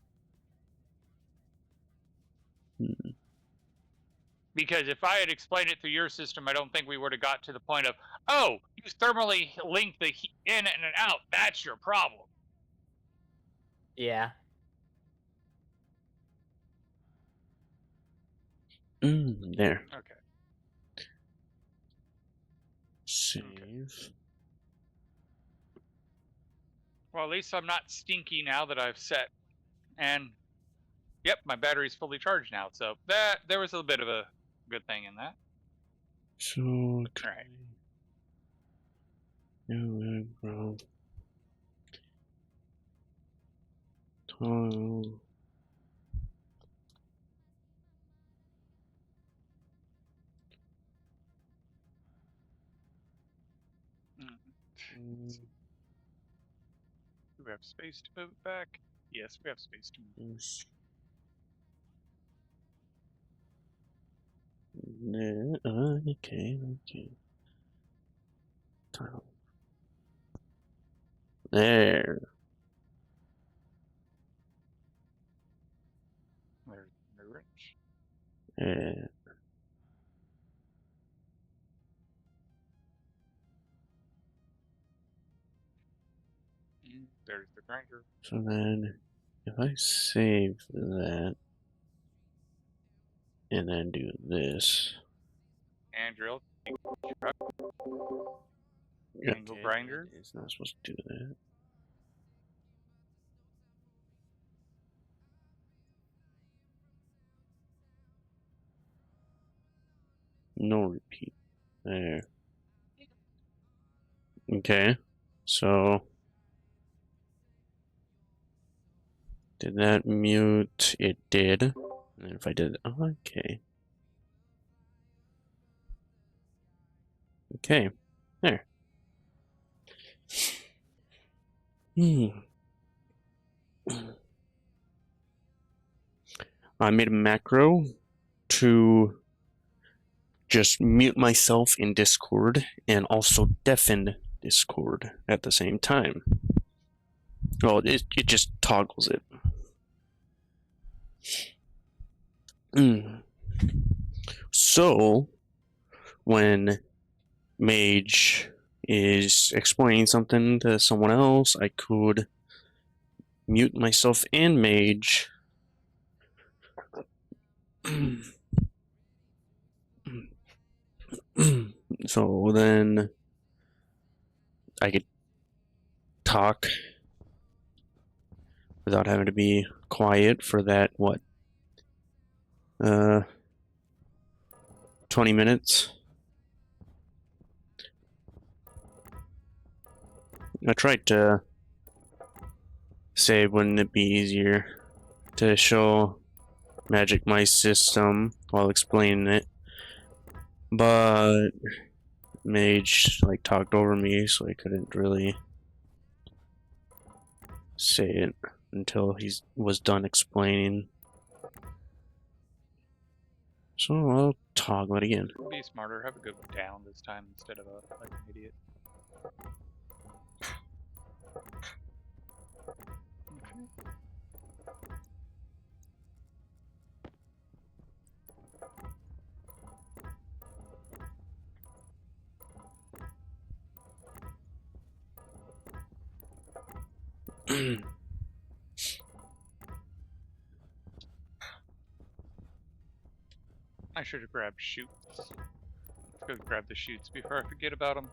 [SPEAKER 1] Because if I had explained it through your system, I don't think we would have got to the point of, oh, you thermally link the heat in and out. That's your problem.
[SPEAKER 3] Yeah.
[SPEAKER 2] There.
[SPEAKER 1] Okay.
[SPEAKER 2] Save.
[SPEAKER 1] Okay. Well, at least I'm not stinky now that I've set. And, yep, my battery's fully charged now. So there was a bit of a good thing in that.
[SPEAKER 2] So, okay.
[SPEAKER 1] Right. Do we have space to move it back? Yes, we have space to move it.
[SPEAKER 2] Okay. There.
[SPEAKER 1] There's the wrench.
[SPEAKER 2] Yeah.
[SPEAKER 1] There's the grinder.
[SPEAKER 2] So then, if I save that, and then do this.
[SPEAKER 1] And drill.
[SPEAKER 2] Okay.
[SPEAKER 1] Angle grinder.
[SPEAKER 2] It's not supposed to do that. No repeat. There. Okay. So did that mute? It did. And if I did, okay. Okay. There. I made a macro to just mute myself in Discord and also deafen Discord at the same time. Well, it just toggles it. So, when Mage is explaining something to someone else, I could mute myself and Mage. So then I could talk without having to be quiet for that, 20 minutes. I tried to say, wouldn't it be easier to show Magic my system while explaining it, but Mage talked over me, so I couldn't really say it until he was done explaining. So I'll toggle it again.
[SPEAKER 1] Be smarter. Have a good down this time instead of like an idiot.
[SPEAKER 2] Okay.
[SPEAKER 1] I should have grabbed shoots. Let's go grab the shoots before I forget about them.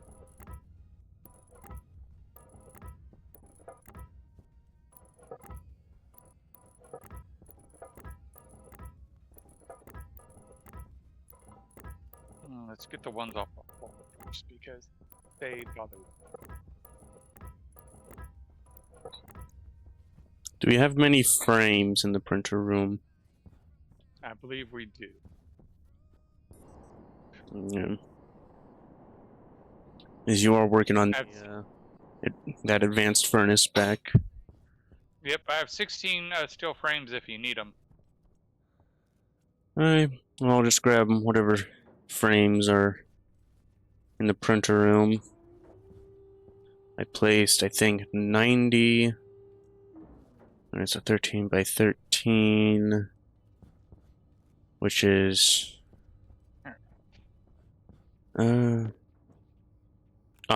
[SPEAKER 1] Let's get the ones off the floor first because they bother me.
[SPEAKER 2] Do we have many frames in the printer room?
[SPEAKER 1] I believe we do.
[SPEAKER 2] Yeah. As you are working on that advanced furnace back.
[SPEAKER 1] Yep, I have 16 steel frames if you need them.
[SPEAKER 2] Alright, I'll just grab whatever frames are in the printer room. I placed, I think, 90. And it's a 13 by 13, which is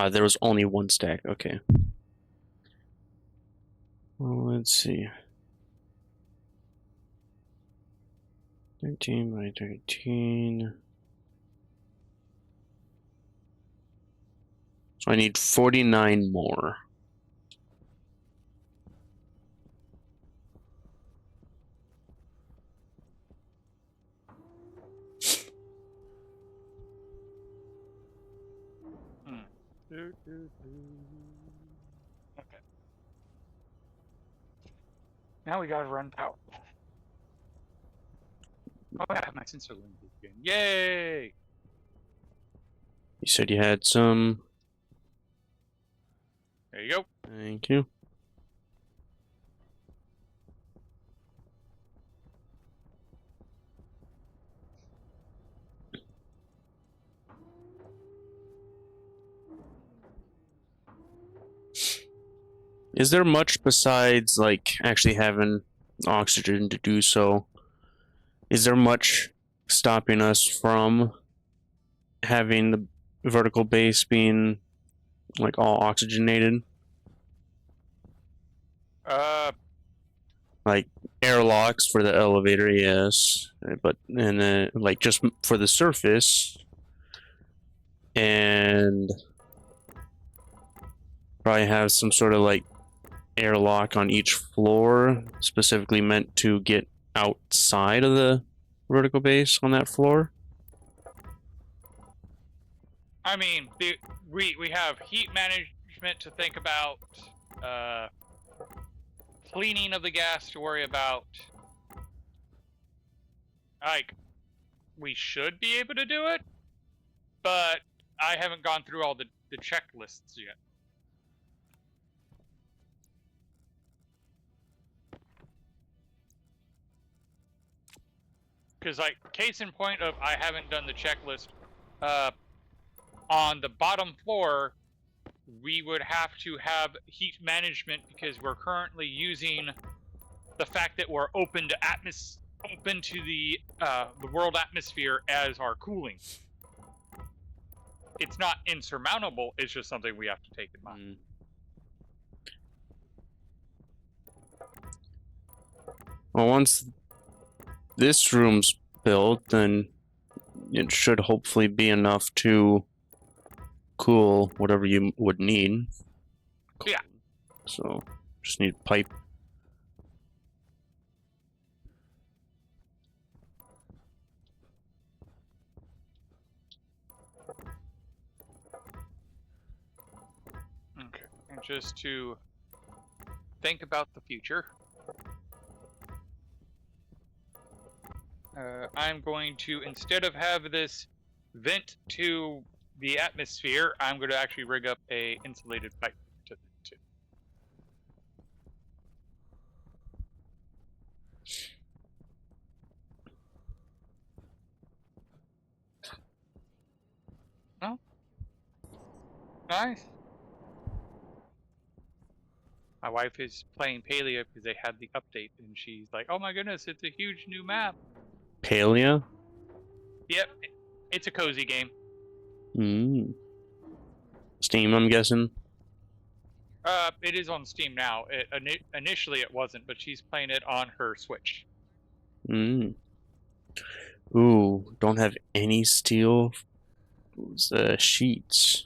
[SPEAKER 2] there was only one stack. Okay. Well, let's see. 13 by 13. So I need 49 more.
[SPEAKER 1] Okay. Now we gotta run power. Oh, I have my sensor link again. Yay!
[SPEAKER 2] You said you had some.
[SPEAKER 1] There you go.
[SPEAKER 2] Thank you. Is there much besides, like, actually having oxygen to do so? Is there much stopping us from having the vertical base being, like, all oxygenated? Like, airlocks for the elevator, yes. But, and then, like, just for the surface. And probably have some sort of, like, airlock on each floor, specifically meant to get outside of the vertical base on that floor.
[SPEAKER 1] I mean, we have heat management to think about, cleaning of the gas to worry about. Like, we should be able to do it, but I haven't gone through all the checklists yet. Because, like, case in point of I haven't done the checklist, on the bottom floor, we would have to have heat management because we're currently using the fact that we're open to the world atmosphere as our cooling. It's not insurmountable, it's just something we have to take in mind.
[SPEAKER 2] Well, once this room's built, then it should hopefully be enough to cool whatever you would need.
[SPEAKER 1] Yeah.
[SPEAKER 2] So, just need pipe.
[SPEAKER 1] Okay, and just to think about the future, I'm going to, instead of have this vent to the atmosphere, I'm going to actually rig up a insulated pipe to it too. Nice. My wife is playing Palia because they had the update, and she's like, "Oh my goodness, it's a huge new map."
[SPEAKER 2] Palia?
[SPEAKER 1] Yep, it's a cozy game.
[SPEAKER 2] Steam, I'm guessing.
[SPEAKER 1] It is on Steam now. Initially it wasn't, but she's playing it on her Switch.
[SPEAKER 2] Ooh, don't have any steel sheets.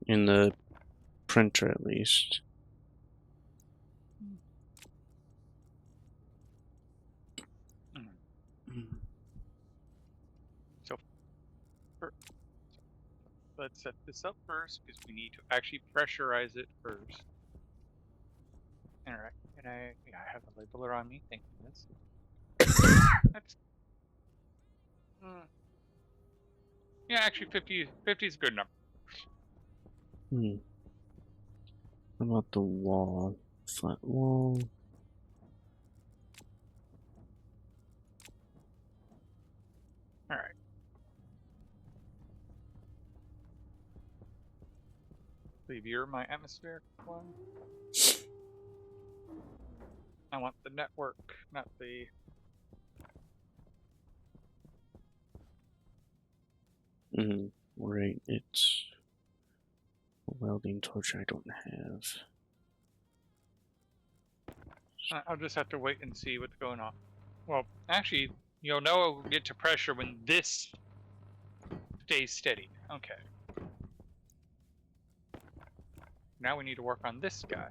[SPEAKER 2] In the printer, at least.
[SPEAKER 1] So, let's set this up first because we need to actually pressurize it first. All right, and I have a labeler on me. Thank goodness. That's yeah, actually 50 is a good number.
[SPEAKER 2] What about the wall? Flat wall.
[SPEAKER 1] All right. Leave you're my atmospheric one. I want the network, not the.
[SPEAKER 2] Right, it's a welding torch I don't have.
[SPEAKER 1] I'll just have to wait and see what's going on. Well, actually, you'll know it will get to pressure when this stays steady. Okay. Now we need to work on this guy.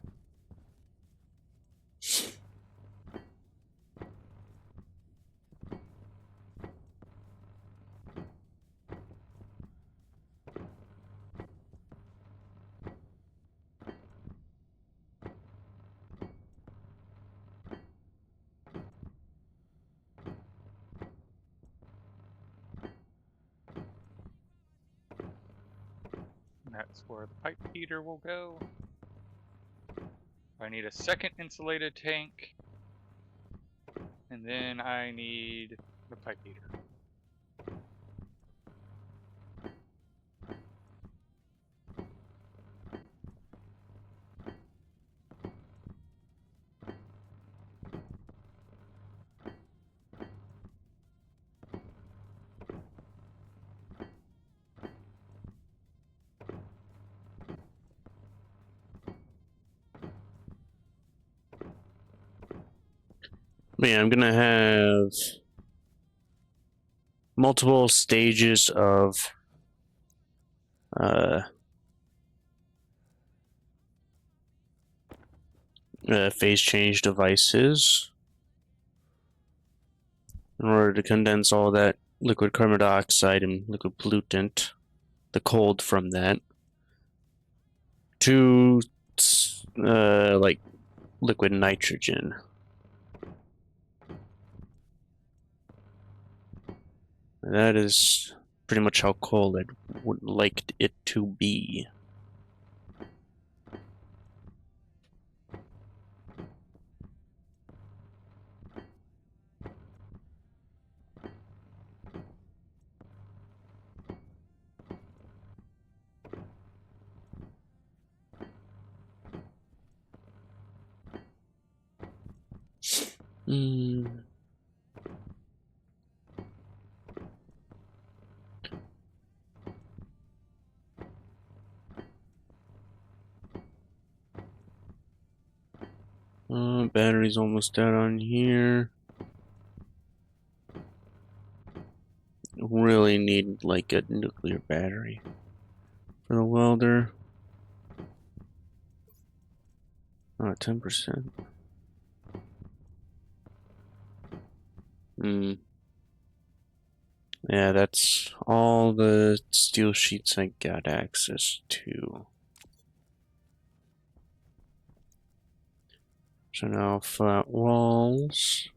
[SPEAKER 1] And that's where the pipe heater will go. I need a second insulated tank. And then I need the pipe heater.
[SPEAKER 2] Man, I'm gonna have multiple stages of phase change devices in order to condense all that liquid carbon dioxide and liquid pollutant, the cold from that, to like liquid nitrogen. That is pretty much how cold I would like it to be. Battery's almost dead on here. Really need like a nuclear battery for the welder. 10%. Yeah, that's all the steel sheets I got access to. So now flat walls.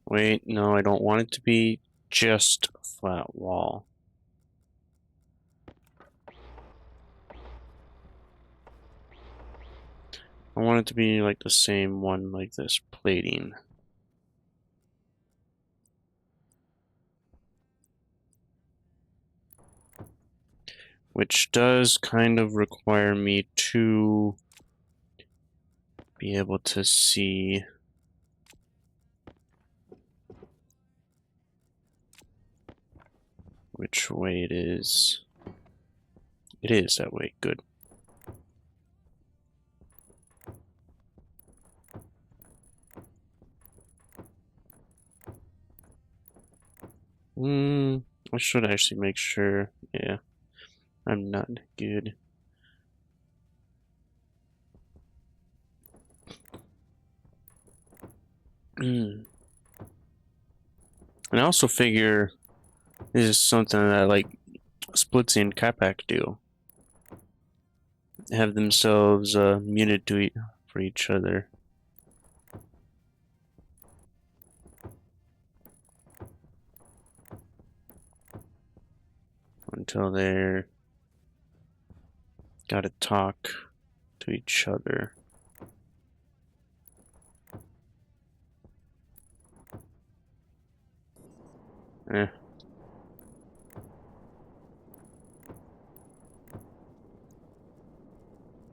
[SPEAKER 2] Wait, no, I don't want it to be just flat wall. I want it to be like the same one, like this plating. Which does kind of require me to be able to see which way it is. It is that way, good. I should actually make sure. Yeah, I'm not good. And I also figure this is something that like Splitsy and Capac do. Have themselves muted to for each other. Until they're gotta talk to each other. Eh.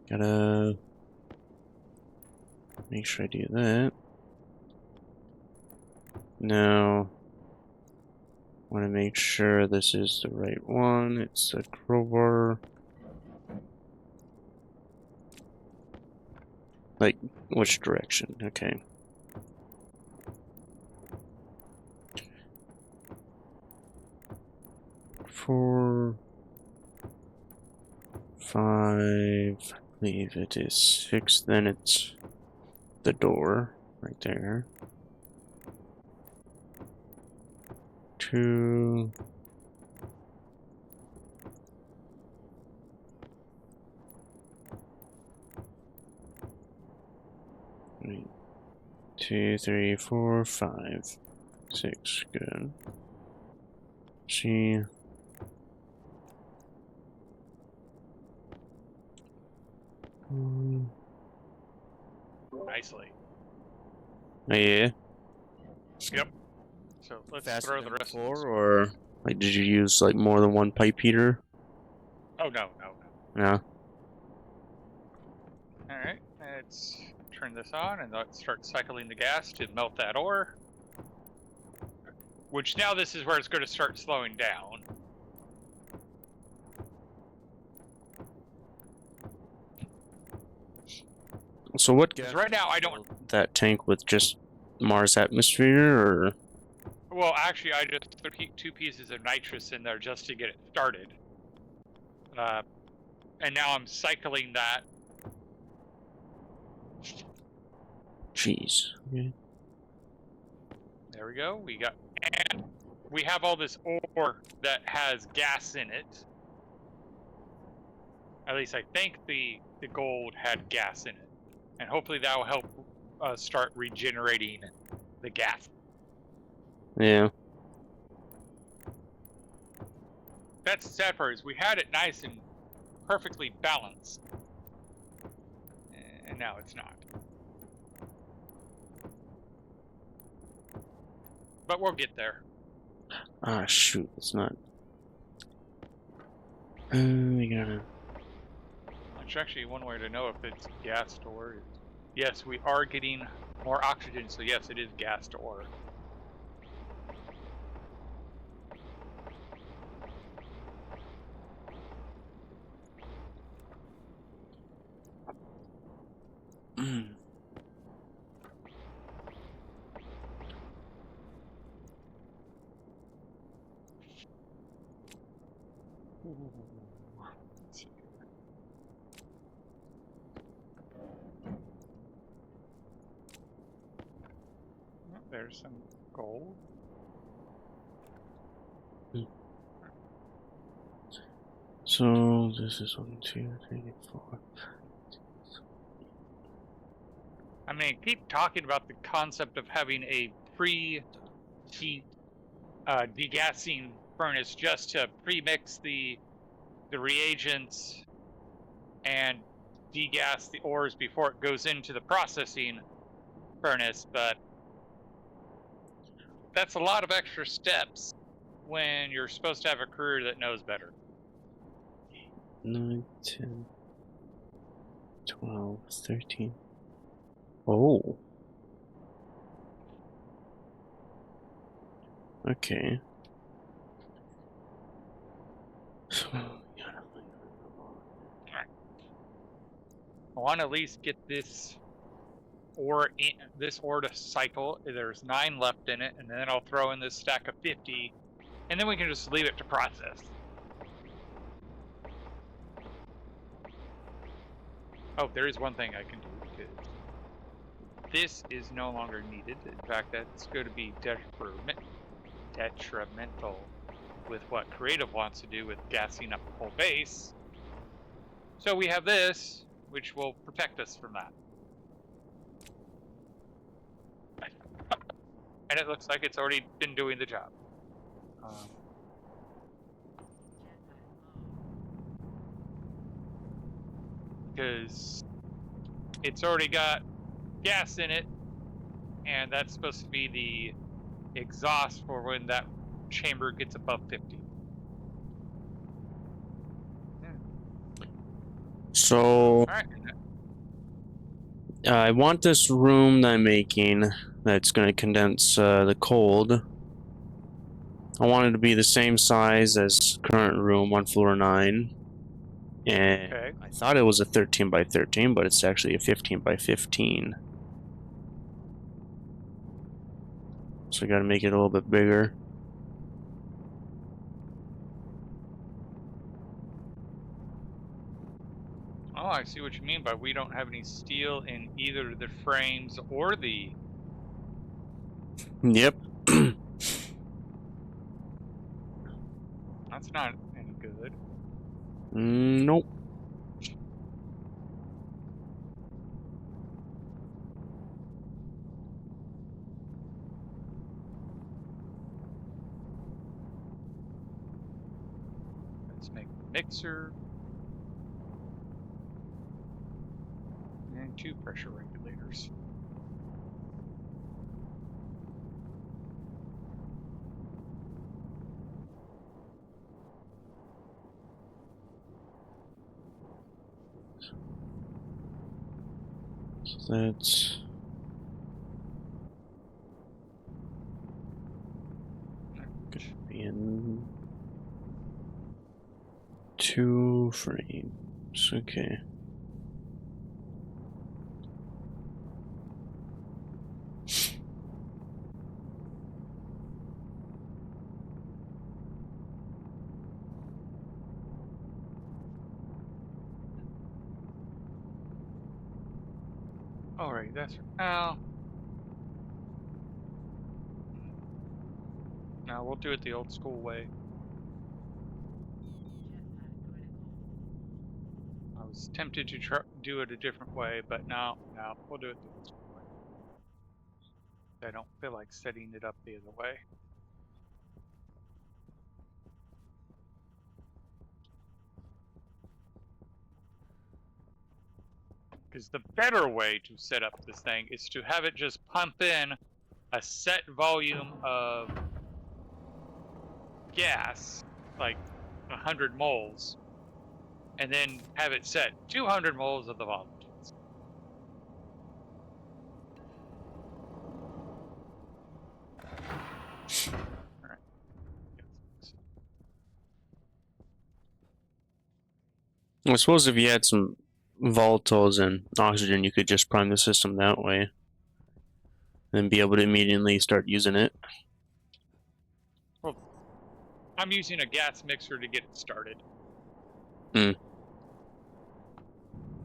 [SPEAKER 2] Gotta make sure I do that. Now, want to make sure this is the right one. It's a crowbar. Like, which direction? Okay. Four, 5, I believe it is 6, then it's the door right there. 2, 2, 3, 4, 5, 6, good. See.
[SPEAKER 1] Nicely.
[SPEAKER 2] Oh, yeah.
[SPEAKER 1] Yep. So let's throw the rest
[SPEAKER 2] before,
[SPEAKER 1] of this.
[SPEAKER 2] or like, did you use like more than one pipe heater?
[SPEAKER 1] Oh no.
[SPEAKER 2] No.
[SPEAKER 1] All right. Let's turn this on and let's start cycling the gas to melt that ore. Which now this is where it's going to start slowing down.
[SPEAKER 2] So what?
[SPEAKER 1] Because right now I don't.
[SPEAKER 2] That tank with just Mars atmosphere, or?
[SPEAKER 1] Well, actually, I just put 2 pieces of nitrous in there just to get it started. And now I'm cycling that.
[SPEAKER 2] Jeez. Okay.
[SPEAKER 1] There we go. And we have all this ore that has gas in it. At least I think the gold had gas in it. And hopefully that will help start regenerating the gas.
[SPEAKER 2] Yeah.
[SPEAKER 1] That's the sad part, is we had it nice and perfectly balanced. And now it's not. But we'll get there.
[SPEAKER 2] Ah, shoot, it's not. We gotta.
[SPEAKER 1] That's actually one way to know if it's gas stored. Yes, we are getting more oxygen, so yes, it is gas stored. There's some gold.
[SPEAKER 2] So this is 1, 2, 3, 4.
[SPEAKER 1] I mean, keep talking about the concept of having a pre-heat degassing furnace just to pre-mix the reagents and degas the ores before it goes into the processing furnace, but that's a lot of extra steps when you're supposed to have a crew that knows better.
[SPEAKER 2] 9, 10, 12, 13. Oh. Okay. So,
[SPEAKER 1] I want to at least get this ore to cycle. There's 9 left in it, and then I'll throw in this stack of 50, and then we can just leave it to process. Oh, there is one thing I can do, because this is no longer needed. In fact, that's going to be detrimental with what Creative wants to do with gassing up the whole base. So we have this, which will protect us from that. And it looks like it's already been doing the job. Because it's already got gas in it, and that's supposed to be the exhaust for when that chamber gets above 50.
[SPEAKER 2] So,
[SPEAKER 1] All right.
[SPEAKER 2] I want this room that I'm making that's going to condense the cold. I want it to be the same size as current room on floor 9. And
[SPEAKER 1] Okay.
[SPEAKER 2] I thought it was a 13 by 13, but it's actually a 15 by 15. So I got to make it a little bit bigger.
[SPEAKER 1] Oh, I see what you mean by we don't have any steel in either the frames or the...
[SPEAKER 2] Yep.
[SPEAKER 1] That's not any good.
[SPEAKER 2] Nope.
[SPEAKER 1] Let's make a mixer. And 2 pressure regulators.
[SPEAKER 2] So that's... Could be in 2 frames. Okay.
[SPEAKER 1] Alright, that's now. Now we'll do it the old school way. I was tempted to do it a different way, but no, we'll do it the old school way. I don't feel like setting it up the other way. Because the better way to set up this thing is to have it just pump in a set volume of gas, like 100 moles, and then have it set 200 moles of the volume. All right.
[SPEAKER 2] I suppose if you had some volatiles and oxygen, you could just prime the system that way. And be able to immediately start using it.
[SPEAKER 1] Well, I'm using a gas mixer to get it started.
[SPEAKER 2] Hmm.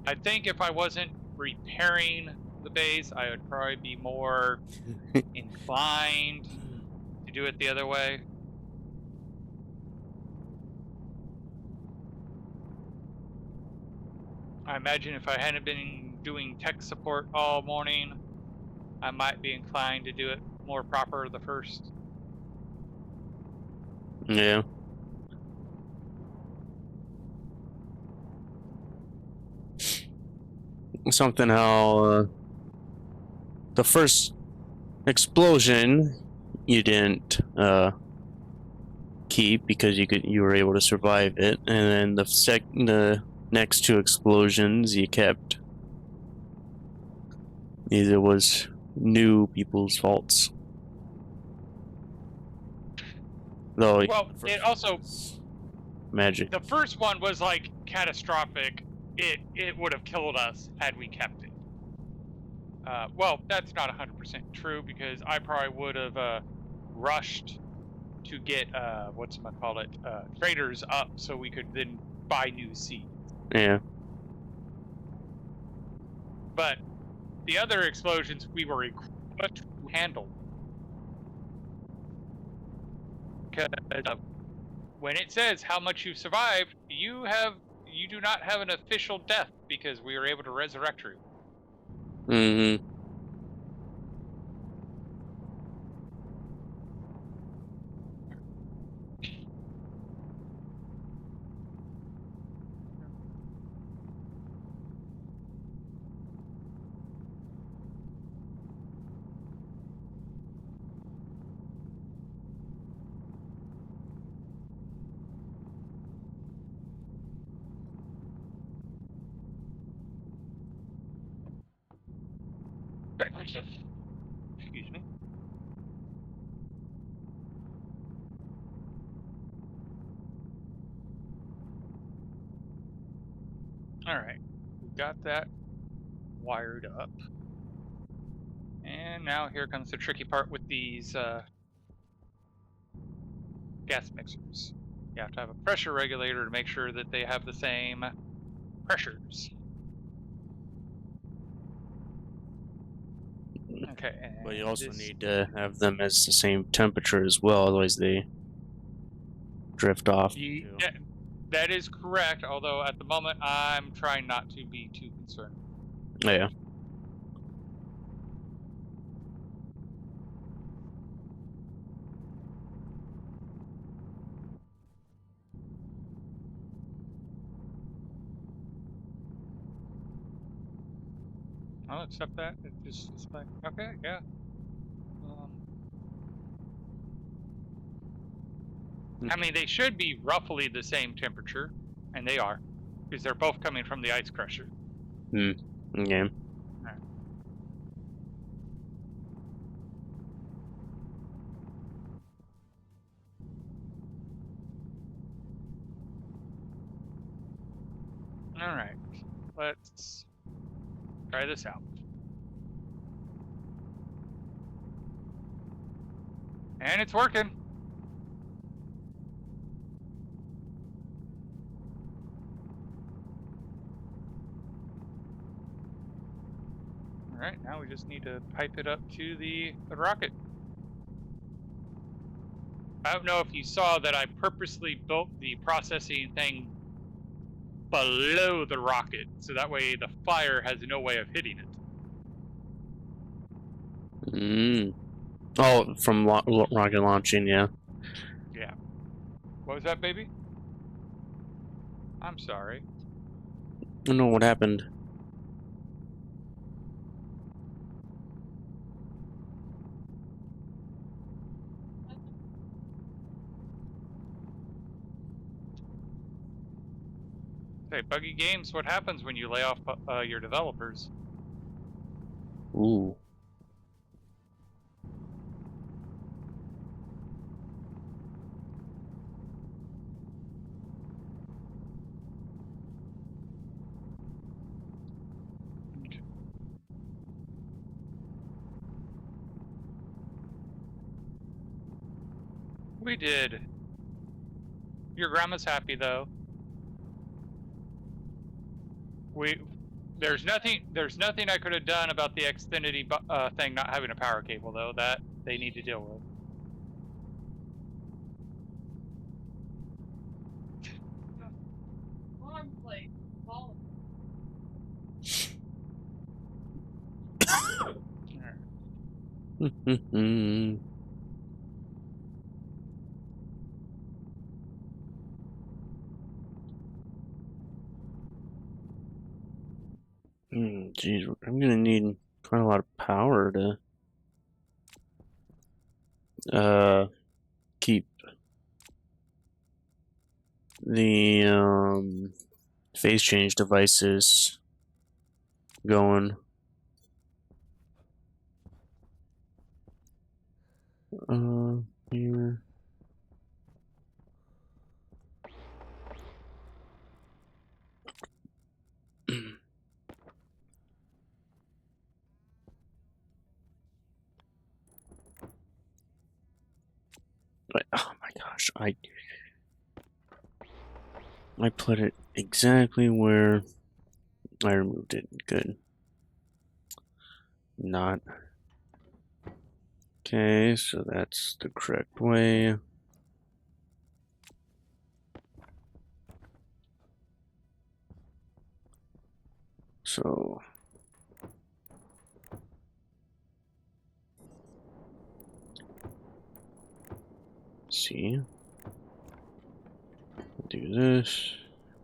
[SPEAKER 1] I think if I wasn't repairing the base, I would probably be more inclined to do it the other way. I imagine if I hadn't been doing tech support all morning, I might be inclined to do it more proper the first.
[SPEAKER 2] Yeah. something how the first explosion you didn't keep because you were able to survive it, and then the next two explosions you kept. Either was new people's faults. Though
[SPEAKER 1] well, it also
[SPEAKER 2] magic.
[SPEAKER 1] The first one was like catastrophic. It would have killed us had we kept it. Well, that's not 100% true because I probably would have rushed to get traders up so we could then buy new seeds.
[SPEAKER 2] Yeah.
[SPEAKER 1] But the other explosions we were equipped to handle. Because when it says how much you've survived, you do not have an official death because we were able to resurrect you.
[SPEAKER 2] Mm-hmm.
[SPEAKER 1] Excuse me. All right, we got that wired up. And now here comes the tricky part with these gas mixers. You have to have a pressure regulator to make sure that they have the same pressures. Okay,
[SPEAKER 2] But you also need to have them as the same temperature as well, otherwise they drift off.
[SPEAKER 1] That is correct, although at the moment I'm trying not to be too concerned.
[SPEAKER 2] Yeah.
[SPEAKER 1] I'll accept that. It's like, okay, yeah. I mean, they should be roughly the same temperature, and they are, because they're both coming from the ice crusher.
[SPEAKER 2] Yeah.
[SPEAKER 1] All right, let's try this out. And it's working. All right, now we just need to pipe it up to the rocket. I don't know if you saw that I purposely built the processing thing below the rocket, so that way the fire has no way of hitting it.
[SPEAKER 2] Oh, from rocket launching, yeah.
[SPEAKER 1] Yeah. What was that, baby? I'm sorry.
[SPEAKER 2] I don't know what happened.
[SPEAKER 1] Hey, Buggy Games, what happens when you lay off your developers?
[SPEAKER 2] Ooh.
[SPEAKER 1] We did. Your grandma's happy though. There's nothing I could have done about the Xfinity thing not having a power cable though. That they need to deal with.
[SPEAKER 2] Geez, I'm gonna need quite a lot of power to keep the phase change devices going. Here. But, oh my gosh, I put it exactly where I removed it. Good. Not. Okay, so that's the correct way. So see, do this.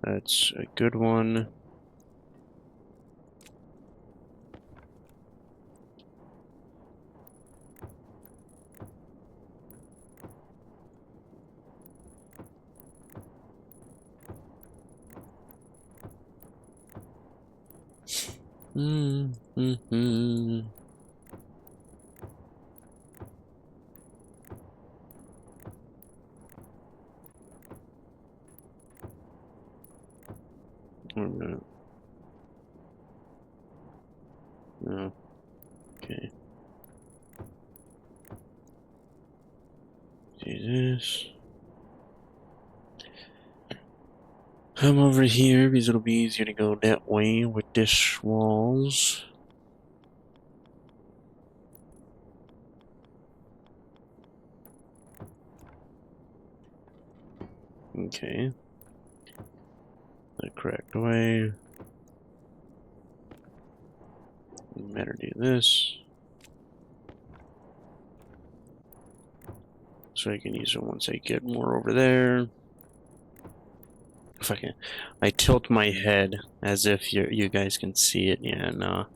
[SPEAKER 2] That's a good one. Mm-hmm. No. No. Okay. Do this. Come over here because it'll be easier to go that way with this walls. Okay. The correct way. Better do this. So I can use it once I get more over there. If I tilt my head as if you guys can see it. Yeah, no.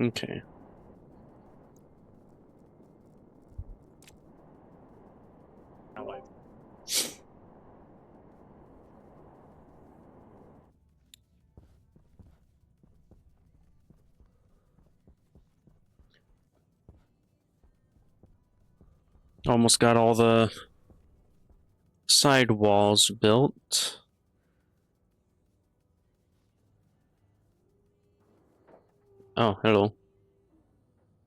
[SPEAKER 2] Okay.
[SPEAKER 1] I like.
[SPEAKER 2] Almost got all the side walls built. Oh, hello.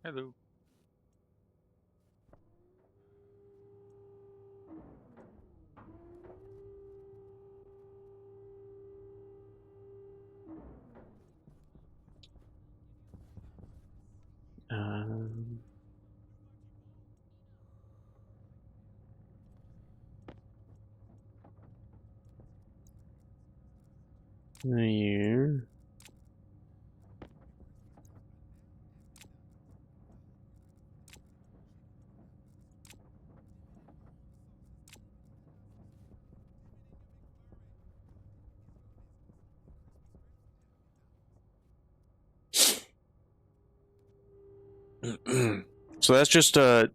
[SPEAKER 1] Hello.
[SPEAKER 2] Here. So that's just a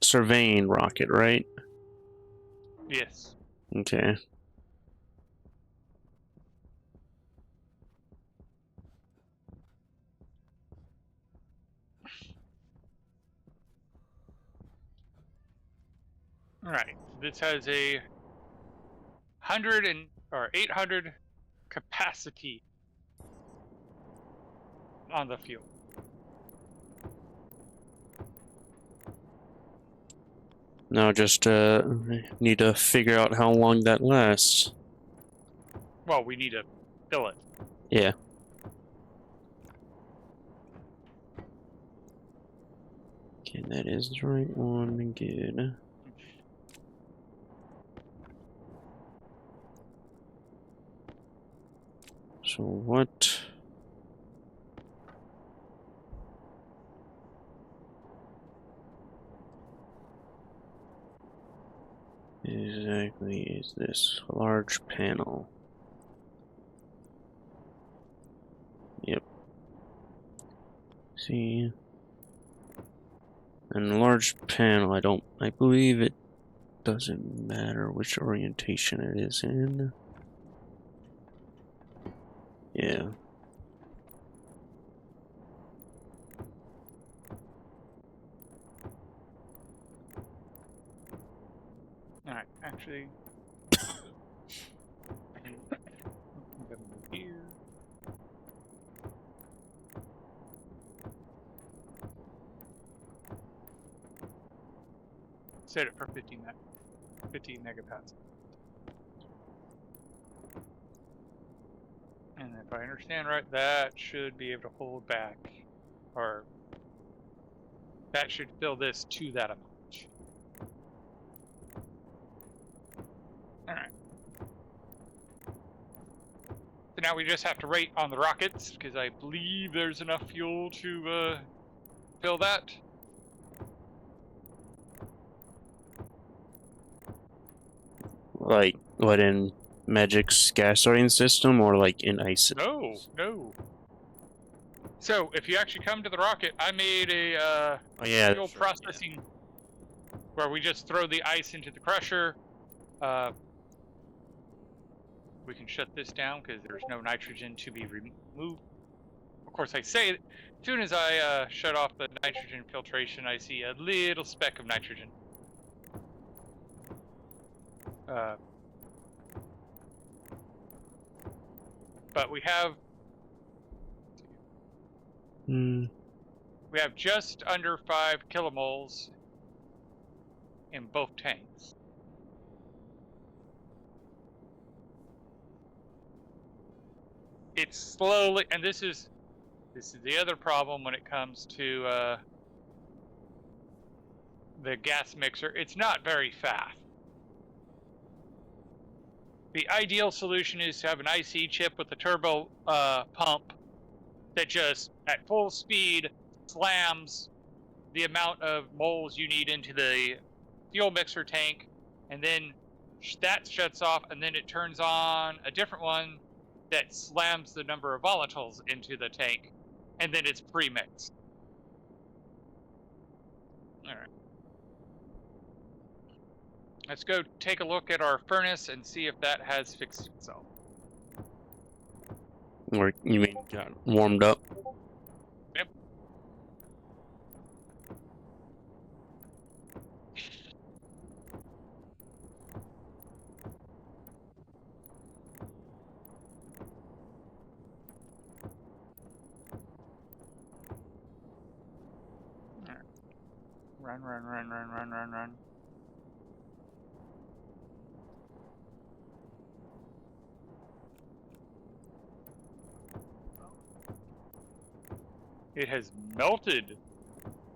[SPEAKER 2] surveying rocket, right?
[SPEAKER 1] Yes.
[SPEAKER 2] Okay.
[SPEAKER 1] All right. This has a 800 capacity on the fuel.
[SPEAKER 2] Now just need to figure out how long that lasts.
[SPEAKER 1] Well, we need to fill it.
[SPEAKER 2] Yeah. Okay, that is the right one. Good. So what? exactly is this large panel? Yep. See, and the large panel, I believe it doesn't matter which orientation it is in. Yeah.
[SPEAKER 1] Alright, actually. Here. Set it for 50 megapascals. And if I understand right, that should be able to hold back, or that should fill this to that amount. Alright. So now we just have to wait on the rockets, because I believe there's enough fuel to fill that.
[SPEAKER 2] Like, what, in Magic's gas sorting system, or like in ice?
[SPEAKER 1] No. So, if you actually come to the rocket, I made a fuel processing where we just throw the ice into the crusher. We can shut this down because there's no nitrogen to be removed. Of course, I say it, as soon as I shut off the nitrogen filtration, I see a little speck of nitrogen. But we have we have just under 5 kilomoles in both tanks. It's slowly, and this is the other problem when it comes to the gas mixer. It's not very fast. The ideal solution is to have an IC chip with a turbo pump that just, at full speed, slams the amount of moles you need into the fuel mixer tank, and then that shuts off, and then it turns on a different one that slams the number of volatiles into the tank, and then it's pre-mixed. All right. Let's go take a look at our furnace and see if that has fixed itself.
[SPEAKER 2] Or you mean got warmed up?
[SPEAKER 1] Yep. Run. It has melted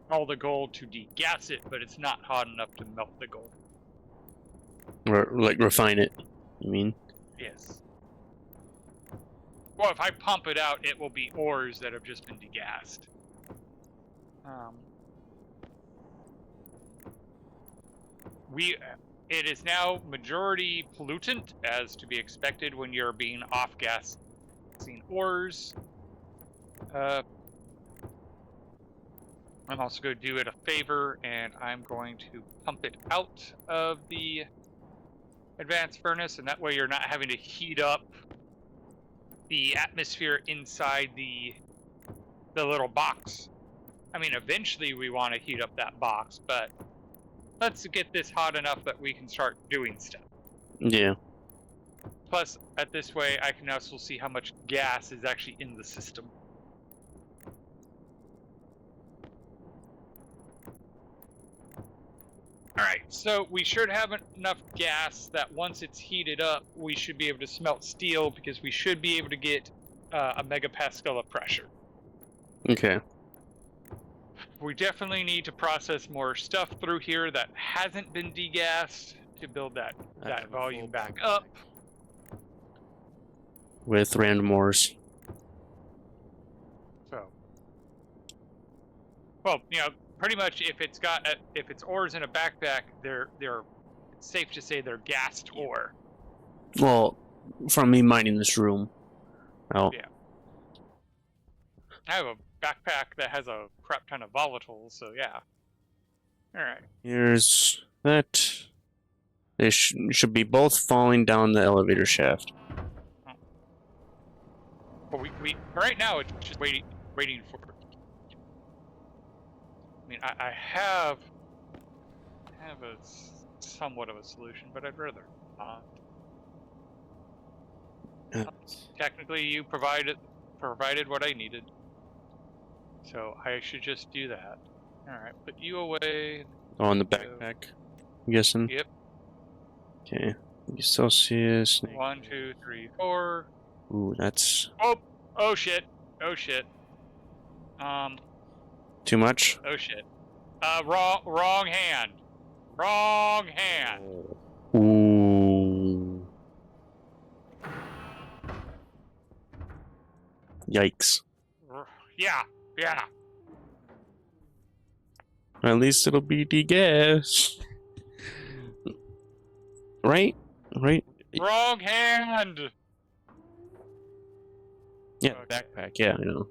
[SPEAKER 1] all the gold to degas it, but it's not hot enough to melt the gold.
[SPEAKER 2] Or like refine it, you mean?
[SPEAKER 1] Yes. Well, if I pump it out, it will be ores that have just been degassed. It is now majority pollutant, as to be expected when you're being off-gassing ores. I'm also going to do it a favor, and I'm going to pump it out of the advanced furnace, and that way you're not having to heat up the atmosphere inside the little box. I mean, eventually we want to heat up that box, but let's get this hot enough that we can start doing stuff.
[SPEAKER 2] Yeah.
[SPEAKER 1] Plus, at this way, I can also see how much gas is actually in the system. Alright, so we should have enough gas that once it's heated up, we should be able to smelt steel, because we should be able to get a megapascal of pressure.
[SPEAKER 2] Okay.
[SPEAKER 1] We definitely need to process more stuff through here that hasn't been degassed to build that volume back up.
[SPEAKER 2] With random ores.
[SPEAKER 1] So, well, you know, pretty much if it's ores in a backpack, they're safe to say they're gassed ore.
[SPEAKER 2] Well, from me mining this room. Oh.
[SPEAKER 1] Yeah. I have a backpack that has a crap ton of volatiles, so yeah. Alright.
[SPEAKER 2] Here's that. They should be both falling down the elevator shaft.
[SPEAKER 1] But we right now it's just waiting for. I mean, I have a somewhat of a solution, but I'd rather not. Technically, you provided what I needed, so I should just do that. All right, put you away.
[SPEAKER 2] On the backpack, I'm guessing.
[SPEAKER 1] Yep.
[SPEAKER 2] Okay. Celsius.
[SPEAKER 1] 1, 2, 3, 4.
[SPEAKER 2] Ooh, that's.
[SPEAKER 1] Oh shit! Oh shit!
[SPEAKER 2] Too much.
[SPEAKER 1] Oh shit! Wrong hand. Wrong hand.
[SPEAKER 2] Ooh. Yikes.
[SPEAKER 1] Yeah.
[SPEAKER 2] At least it'll be degas. Right?
[SPEAKER 1] Wrong hand.
[SPEAKER 2] Yeah,
[SPEAKER 1] Okay.
[SPEAKER 2] backpack. Yeah, I know.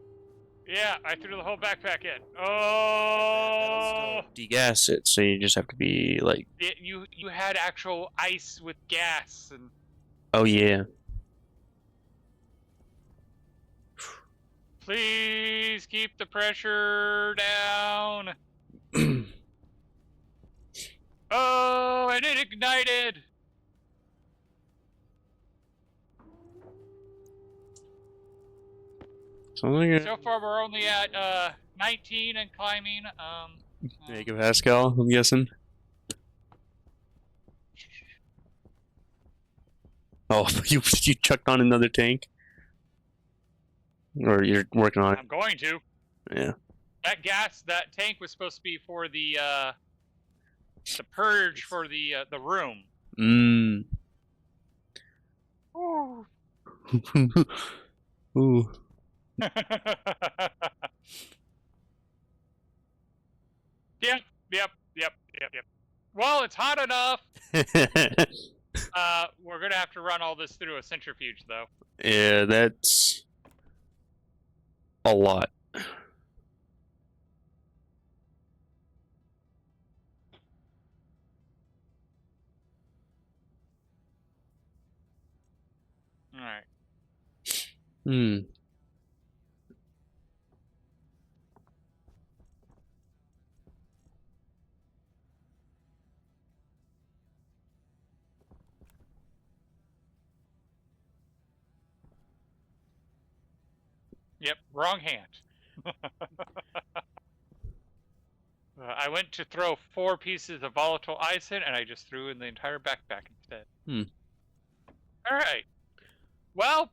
[SPEAKER 1] Yeah, I threw the whole backpack in. Oh!
[SPEAKER 2] Degas it, so you just have to be like.
[SPEAKER 1] You had actual ice with gas and.
[SPEAKER 2] Oh yeah.
[SPEAKER 1] Please keep the pressure down. Oh, and it ignited. So far, we're only at 19 and climbing.
[SPEAKER 2] Megapascal, I'm guessing. Oh, you chucked on another tank, or you're working on it?
[SPEAKER 1] I'm going to.
[SPEAKER 2] Yeah.
[SPEAKER 1] That tank was supposed to be for the purge for the room.
[SPEAKER 2] Mmm.
[SPEAKER 1] Ooh.
[SPEAKER 2] Ooh.
[SPEAKER 1] Yep. Well, it's hot enough. We're gonna have to run all this through a centrifuge, though.
[SPEAKER 2] Yeah, that's a lot.
[SPEAKER 1] All right.
[SPEAKER 2] Hmm.
[SPEAKER 1] Yep, wrong hand. I went to throw 4 pieces of volatile ice in, and I just threw in the entire backpack instead. All right. Well,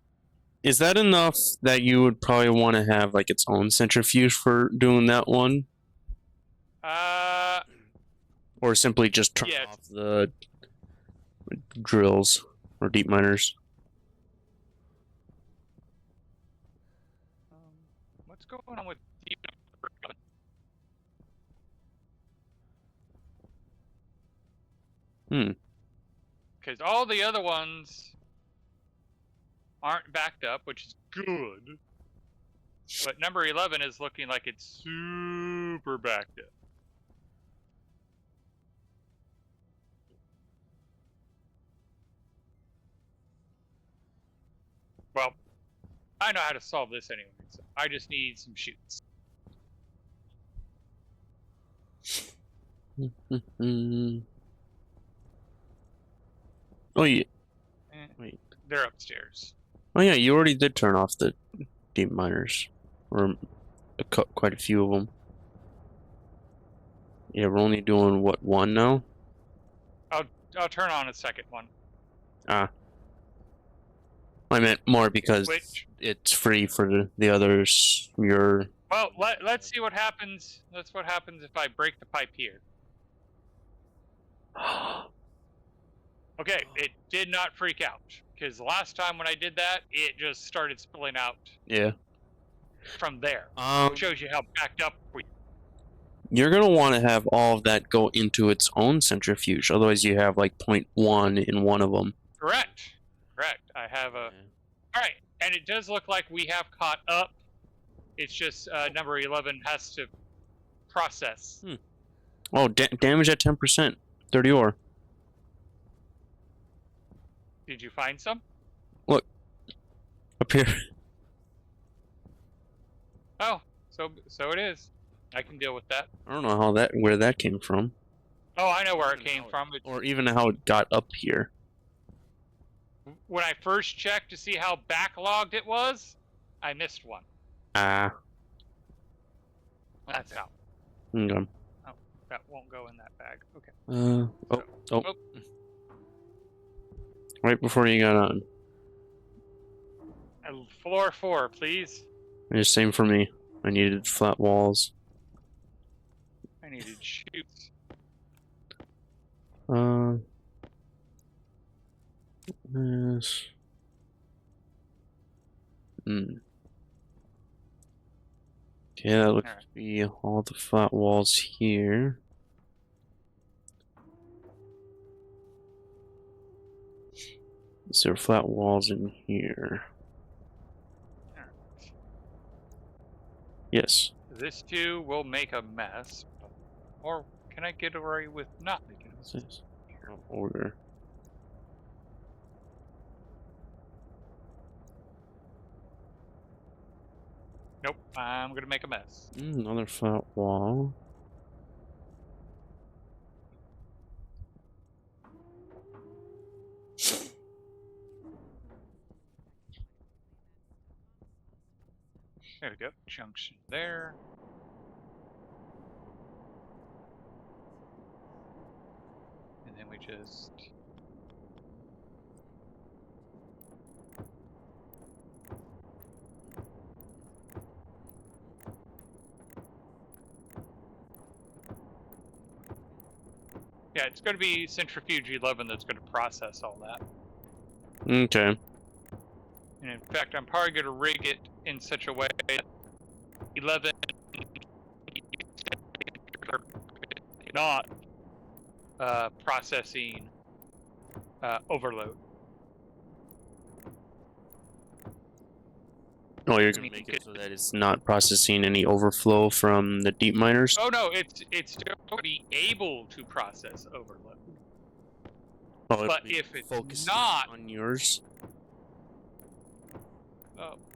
[SPEAKER 2] is that enough that you would probably want to have like its own centrifuge for doing that one? Or simply just turn off the drills or deep miners?
[SPEAKER 1] What's going on with deep? Because all the other ones aren't backed up, which is good. But number 11 is looking like it's super backed up. Well, I know how to solve this anyway, so I just need some chutes.
[SPEAKER 2] Oh yeah. Wait.
[SPEAKER 1] They're upstairs.
[SPEAKER 2] Oh yeah, you already did turn off the deep miners, or quite a few of them. Yeah, we're only doing what, one now?
[SPEAKER 1] I'll turn on a second one.
[SPEAKER 2] Ah. I meant more because it's free for the others.
[SPEAKER 1] Well, let's see what happens. That's what happens if I break the pipe here. Okay, it did not freak out, because the last time when I did that, it just started spilling out.
[SPEAKER 2] Yeah.
[SPEAKER 1] From there. It shows you how backed up we.
[SPEAKER 2] You're going to want to have all of that go into its own centrifuge. Otherwise, you have like 0.1 in one of them.
[SPEAKER 1] Correct. Correct. I have a... All right. And it does look like we have caught up. It's just number 11 has to process.
[SPEAKER 2] Oh, damage at 10%. 30 ore.
[SPEAKER 1] Did you find some?
[SPEAKER 2] Look. Up here.
[SPEAKER 1] Oh, so it is. I can deal with that.
[SPEAKER 2] I don't know where that came from.
[SPEAKER 1] Oh, I know where it came from.
[SPEAKER 2] Or even how it got up here.
[SPEAKER 1] When I first checked to see how backlogged it was, I missed one.
[SPEAKER 2] Ah.
[SPEAKER 1] That's how.
[SPEAKER 2] Okay.
[SPEAKER 1] Oh, that won't go in that bag. Okay.
[SPEAKER 2] Oh. Right before you got on.
[SPEAKER 1] Floor 4, please.
[SPEAKER 2] It's same for me. I needed flat walls.
[SPEAKER 1] I needed chutes.
[SPEAKER 2] Yes. Okay, that looks to be all the flat walls here. Is there flat walls in here? Yes.
[SPEAKER 1] This too will make a mess. Or can I get away with not making a mess?
[SPEAKER 2] Order.
[SPEAKER 1] Nope, I'm gonna make a mess.
[SPEAKER 2] Another flat wall.
[SPEAKER 1] There we go. Junction there. And then we just... Yeah, it's going to be Centrifuge 11 that's going to process all that.
[SPEAKER 2] Okay.
[SPEAKER 1] And in fact, I'm probably going to rig it in such a way that 11 not processing overload.
[SPEAKER 2] Oh, you're going to make it so that it's not processing any overflow from the deep miners?
[SPEAKER 1] Oh no, it's still going to be able to process overload.
[SPEAKER 2] Oh,
[SPEAKER 1] but if it's not
[SPEAKER 2] on yours,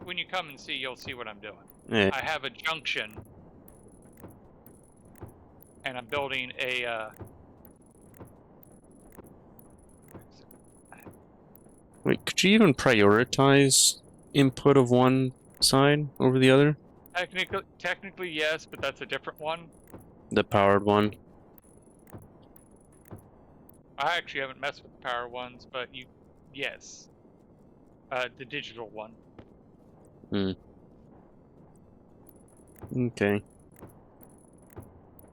[SPEAKER 1] when you come and see, you'll see what I'm doing.
[SPEAKER 2] Yeah.
[SPEAKER 1] I have a junction, and I'm building a.
[SPEAKER 2] Wait, could you even prioritize input of one side over the other?
[SPEAKER 1] Technically, yes, but that's a different one.
[SPEAKER 2] The powered one.
[SPEAKER 1] I actually haven't messed with the power ones, but yes. The digital one.
[SPEAKER 2] Okay.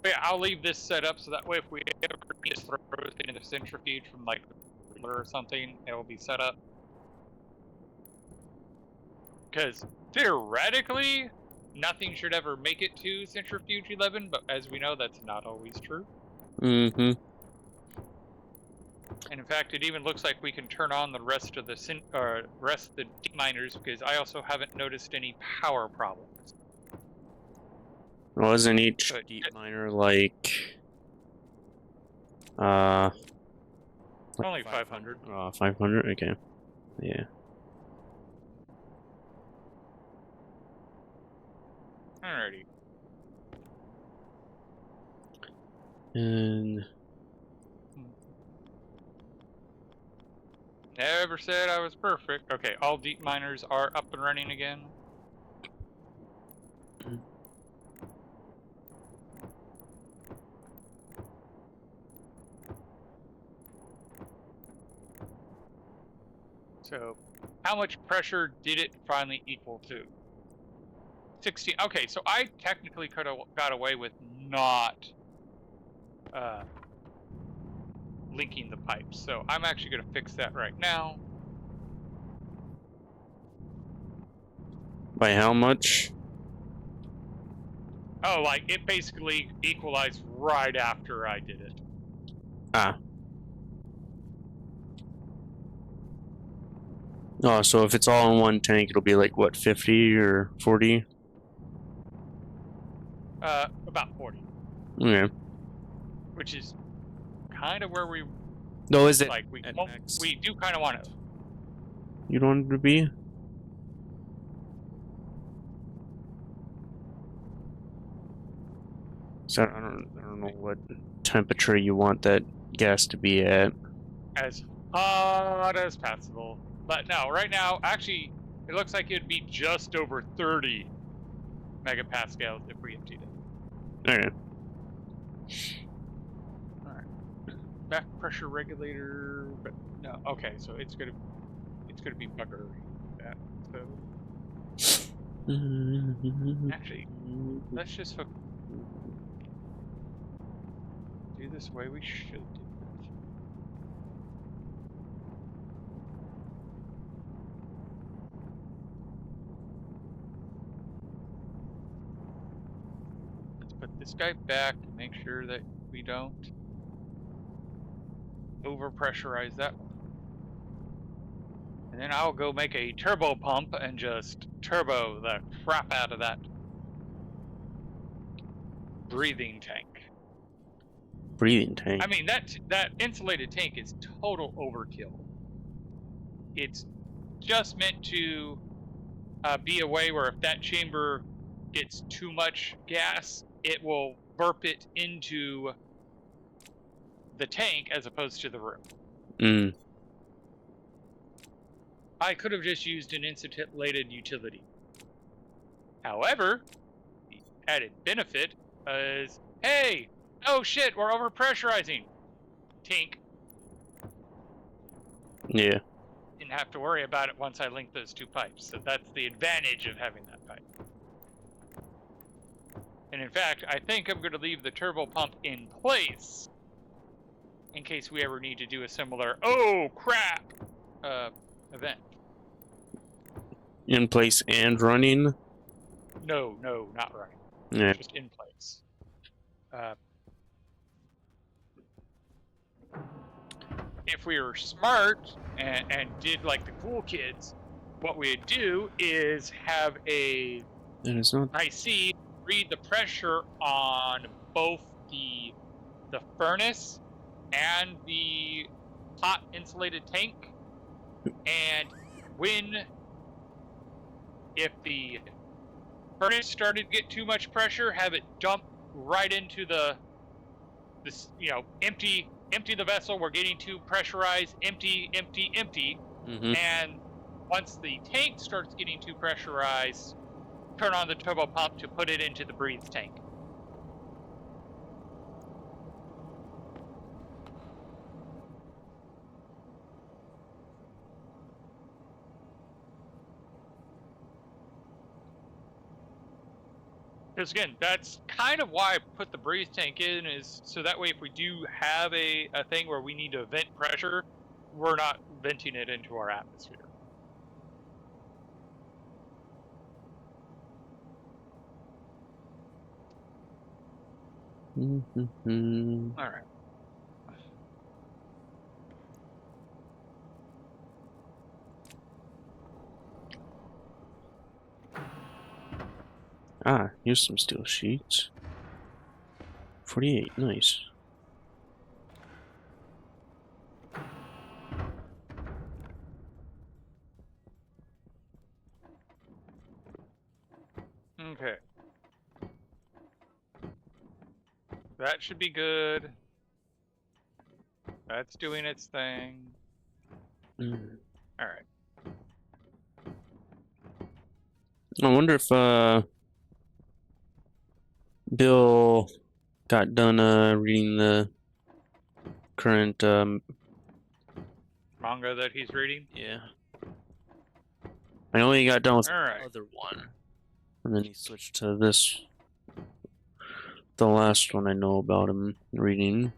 [SPEAKER 1] But yeah, I'll leave this set up so that way if we ever just throw it in the centrifuge from like or something, it will be set up. Because theoretically, nothing should ever make it to Centrifuge 11, but as we know, that's not always true.
[SPEAKER 2] Mm-hmm.
[SPEAKER 1] And in fact, it even looks like we can turn on the rest of the deep miners, because I also haven't noticed any power problems.
[SPEAKER 2] Wasn't each deep miner like
[SPEAKER 1] only 500.
[SPEAKER 2] 500? Okay. Yeah.
[SPEAKER 1] Alrighty.
[SPEAKER 2] And
[SPEAKER 1] never said I was perfect. Okay, all deep miners are up and running again. So, how much pressure did it finally equal to? 16. Okay, so I technically could have got away with not linking the pipes. So I'm actually going to fix that right now.
[SPEAKER 2] By how much?
[SPEAKER 1] Oh, like it basically equalized right after I did it.
[SPEAKER 2] Ah. Oh, so if it's all in one tank, it'll be like, what, 50 or 40?
[SPEAKER 1] About 40.
[SPEAKER 2] Okay.
[SPEAKER 1] Which is kind of where we...
[SPEAKER 2] No, is it?
[SPEAKER 1] Like, we do kind of want to...
[SPEAKER 2] You don't want it to be? So I don't know what temperature you want that gas to be at.
[SPEAKER 1] As hot as possible. But no, right now, actually, it looks like it'd be just over 30 megapascals if we emptied it.
[SPEAKER 2] Okay.
[SPEAKER 1] Alright. Back pressure regulator, but no, okay, so it's gonna be bugger that, so... Actually, let's just hook... do this the way we should do it. Let's put this guy back to make sure that we don't over-pressurize that one. And then I'll go make a turbo pump and just turbo the crap out of that breathing tank.
[SPEAKER 2] Breathing tank?
[SPEAKER 1] I mean, that insulated tank is total overkill. It's just meant to be a way where if that chamber gets too much gas, it will burp it into the tank as opposed to the room.
[SPEAKER 2] Mm.
[SPEAKER 1] I could have just used an insulated utility. However, the added benefit is, hey, oh shit, we're overpressurizing. Tink.
[SPEAKER 2] Yeah.
[SPEAKER 1] Didn't have to worry about it once I linked those two pipes. So that's the advantage of having that pipe. And in fact, I think I'm going to leave the turbo pump in place in case we ever need to do a similar, oh crap, event.
[SPEAKER 2] In place and running?
[SPEAKER 1] No, not running.
[SPEAKER 2] Yeah.
[SPEAKER 1] Just in place. If we were smart and did like the cool kids, what we'd do is have a IC read the pressure on both the furnace and the hot insulated tank, and if the furnace started to get too much pressure, have it dump right into this, empty the vessel, we're getting too pressurized, empty.
[SPEAKER 2] Mm-hmm.
[SPEAKER 1] And once the tank starts getting too pressurized, turn on the turbo pump to put it into the breathe tank. Because again, that's kind of why I put the breathe tank in, is so that way if we do have a thing where we need to vent pressure, we're not venting it into our atmosphere.
[SPEAKER 2] Mm-hmm.
[SPEAKER 1] All right.
[SPEAKER 2] Ah, here's some steel sheets. 48, nice.
[SPEAKER 1] Okay. That should be good. That's doing its thing.
[SPEAKER 2] Mm.
[SPEAKER 1] All right.
[SPEAKER 2] I wonder if Bill got done reading the current
[SPEAKER 1] Manga that he's reading?
[SPEAKER 2] Yeah. I know he got done with
[SPEAKER 1] All right.
[SPEAKER 2] the other one. And then he switched to this. The last one I know about him reading.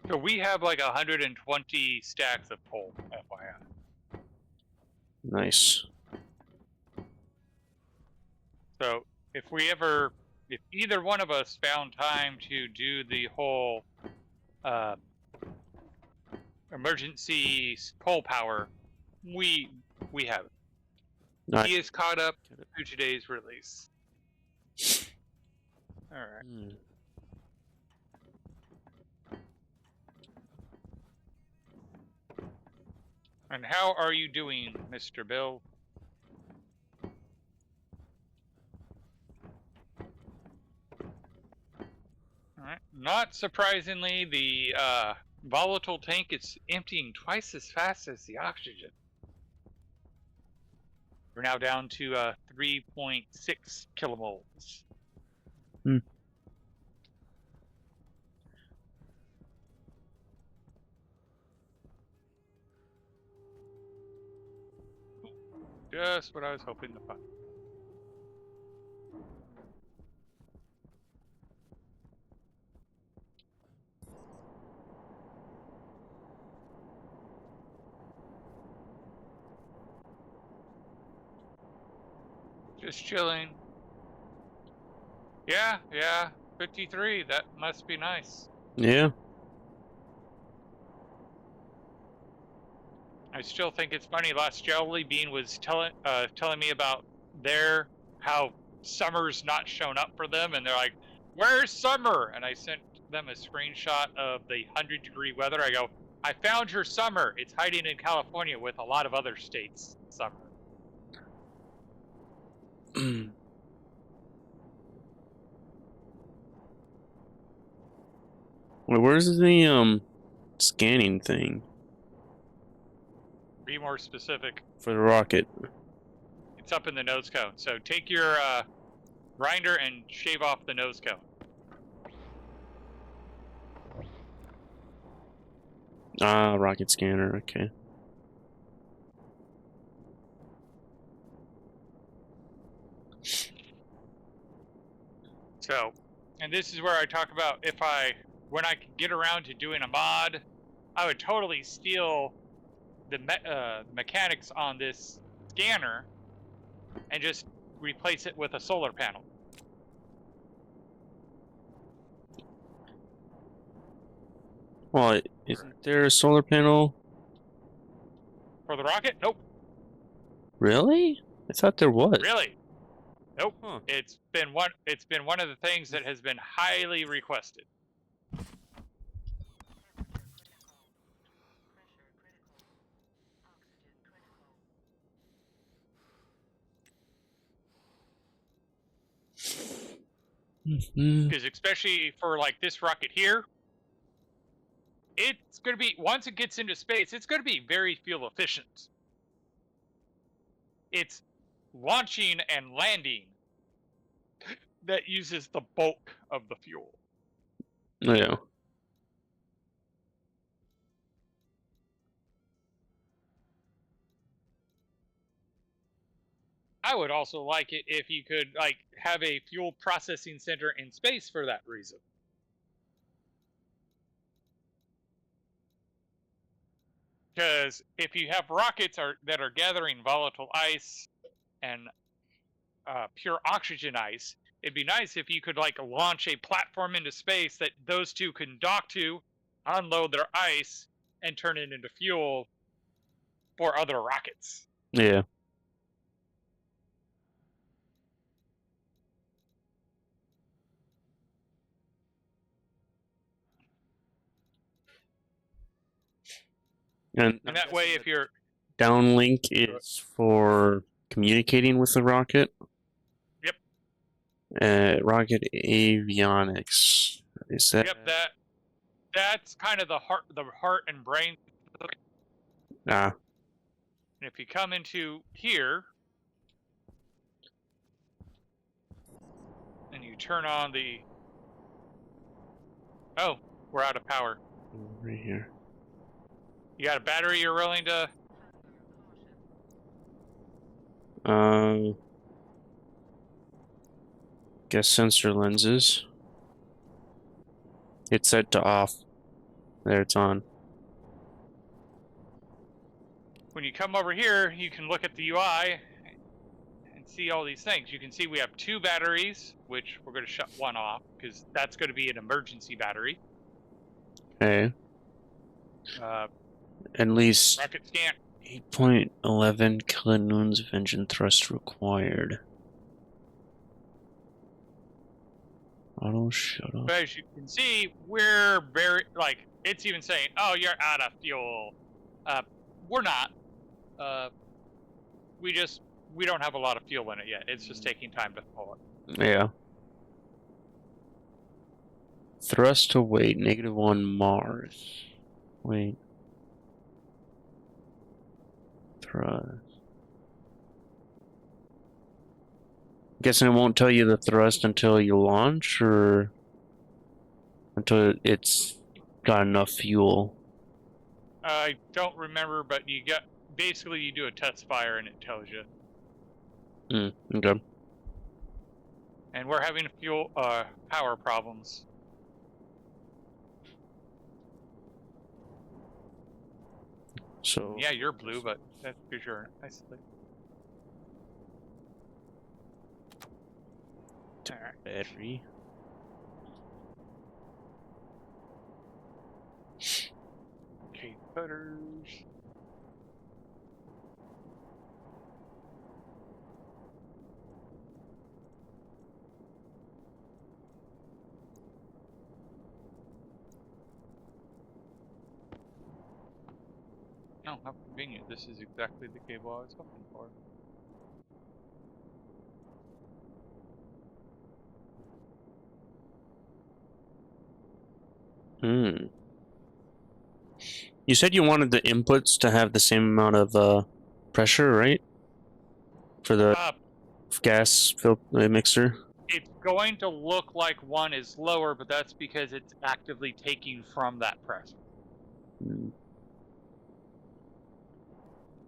[SPEAKER 1] So we have like 120 stacks of coal, FYI.
[SPEAKER 2] Nice.
[SPEAKER 1] So if either one of us found time to do the whole emergency coal power, we have it. He is caught up to today's release. All right. And how are you doing, Mr. Bill? All right. Not surprisingly, the volatile tank is emptying twice as fast as the oxygen. We're now down to 3.6 kilomoles. Just what I was hoping to find. Just chilling. Yeah, 53. That must be nice.
[SPEAKER 2] Yeah.
[SPEAKER 1] I still think it's funny. Last Jelly Bean was telling me about how summer's not shown up for them, and they're like, "Where's summer?" And I sent them a screenshot of the 100-degree weather. I go, "I found your summer. It's hiding in California with a lot of other states' summer."
[SPEAKER 2] Wait, where's the scanning thing?
[SPEAKER 1] Be more specific.
[SPEAKER 2] For the rocket.
[SPEAKER 1] It's up in the nose cone. So take your grinder and shave off the nose cone.
[SPEAKER 2] Ah, rocket scanner, okay.
[SPEAKER 1] So, and this is where I talk about when I could get around to doing a mod, I would totally steal the mechanics on this scanner and just replace it with a solar panel.
[SPEAKER 2] Well, isn't there a solar panel?
[SPEAKER 1] For the rocket? Nope.
[SPEAKER 2] Really? I thought there was.
[SPEAKER 1] Really? Nope.
[SPEAKER 2] Huh.
[SPEAKER 1] It's been one of the things that has been highly requested. Because especially for like this rocket here, it's going to be, once it gets into space, it's going to be very fuel efficient. It's launching and landing that uses the bulk of the fuel.
[SPEAKER 2] Yeah.
[SPEAKER 1] I would also like it if you could like have a fuel processing center in space for that reason. Because if you have rockets that are gathering volatile ice and pure oxygen ice, it'd be nice if you could like launch a platform into space that those two can dock to, unload their ice, and turn it into fuel for other rockets.
[SPEAKER 2] Yeah. And
[SPEAKER 1] that way, if you're
[SPEAKER 2] downlink is for communicating with the rocket.
[SPEAKER 1] Yep.
[SPEAKER 2] Rocket avionics. Is that?
[SPEAKER 1] Yep. That's kind of the heart and brain.
[SPEAKER 2] Ah.
[SPEAKER 1] And if you come into here and you turn on the... Oh, we're out of power.
[SPEAKER 2] Right here.
[SPEAKER 1] You got a battery you're willing to...
[SPEAKER 2] Guess sensor lenses. It's set to off. There, it's on.
[SPEAKER 1] When you come over here, you can look at the UI and see all these things. You can see we have 2 batteries, which we're going to shut one off because that's going to be an emergency battery.
[SPEAKER 2] Okay. At least
[SPEAKER 1] rocket scan.
[SPEAKER 2] 8.11 kilonewtons of engine thrust required. Auto shut off.
[SPEAKER 1] But as you can see, we're very, like, it's even saying, oh, you're out of fuel. We're not. We don't have a lot of fuel in it yet. It's just taking time to fill it.
[SPEAKER 2] Yeah. Thrust to weight, -1 Mars. Wait. Thrust. Guessing it won't tell you the thrust until you launch, or until it's got enough fuel?
[SPEAKER 1] I don't remember, but basically you do a test fire and it tells you.
[SPEAKER 2] Okay.
[SPEAKER 1] And we're having power problems.
[SPEAKER 2] So
[SPEAKER 1] yeah, you're blue, but that's because you're isolated.
[SPEAKER 2] Battery.
[SPEAKER 1] Okay, cutters. Oh, how convenient. This is exactly the cable I was hoping for.
[SPEAKER 2] You said you wanted the inputs to have the same amount of pressure, right? For the gas mixer?
[SPEAKER 1] It's going to look like one is lower, but that's because it's actively taking from that pressure.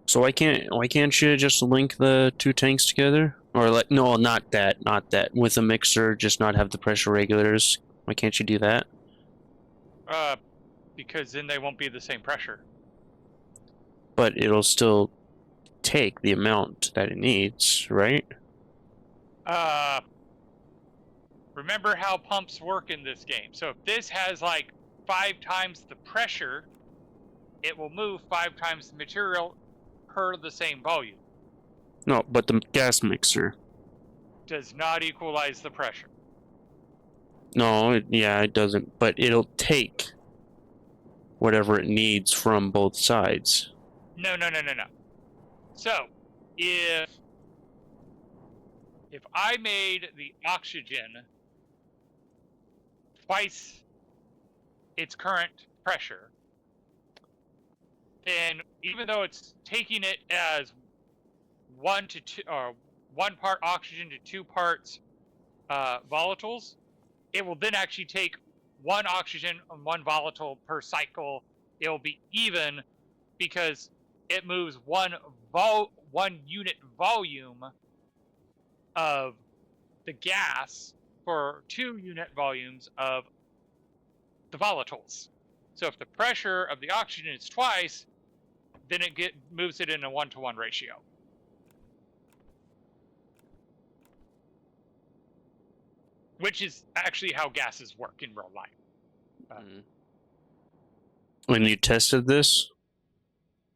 [SPEAKER 2] So why can't you just link the 2 tanks together? Or like, no, not that. With a mixer, just not have the pressure regulators. Why can't you do that?
[SPEAKER 1] Because then they won't be the same pressure.
[SPEAKER 2] But it'll still take the amount that it needs, right?
[SPEAKER 1] Remember how pumps work in this game. So if this has like 5 times the pressure, it will move 5 times the material per the same volume.
[SPEAKER 2] No, but the gas mixer
[SPEAKER 1] does not equalize the pressure.
[SPEAKER 2] No, it doesn't. But it'll take whatever it needs from both sides.
[SPEAKER 1] No. So, if I made the oxygen twice its current pressure, then even though it's taking it as 1 part oxygen to 2 parts volatiles, it will then actually take 1 oxygen and 1 volatile per cycle. It will be even because it moves 1 unit volume of the gas for 2 unit volumes of the volatiles. So if the pressure of the oxygen is twice, then it moves it in a 1-to-1 ratio. Which is actually how gases work in real life.
[SPEAKER 2] When you tested this?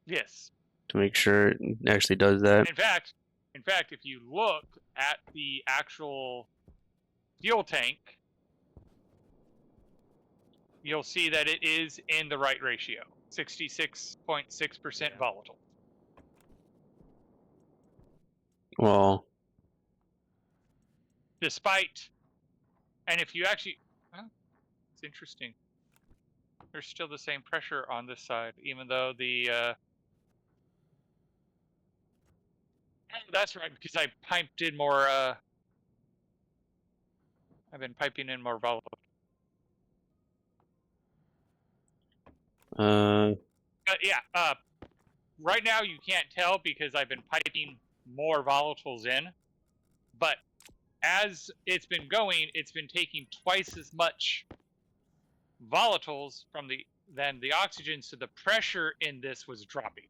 [SPEAKER 1] Yes.
[SPEAKER 2] To make sure it actually does that?
[SPEAKER 1] In fact, if you look at the actual fuel tank, you'll see that it is in the right ratio. 66.6% volatile.
[SPEAKER 2] Well,
[SPEAKER 1] despite, and if you actually, it's interesting. There's still the same pressure on this side, even though the, that's right, because I piped in more, I've been piping in more volatile. Right now you can't tell because I've been piping more volatiles in, but as it's been going, it's been taking twice as much volatiles than the oxygen, so the pressure in this was dropping.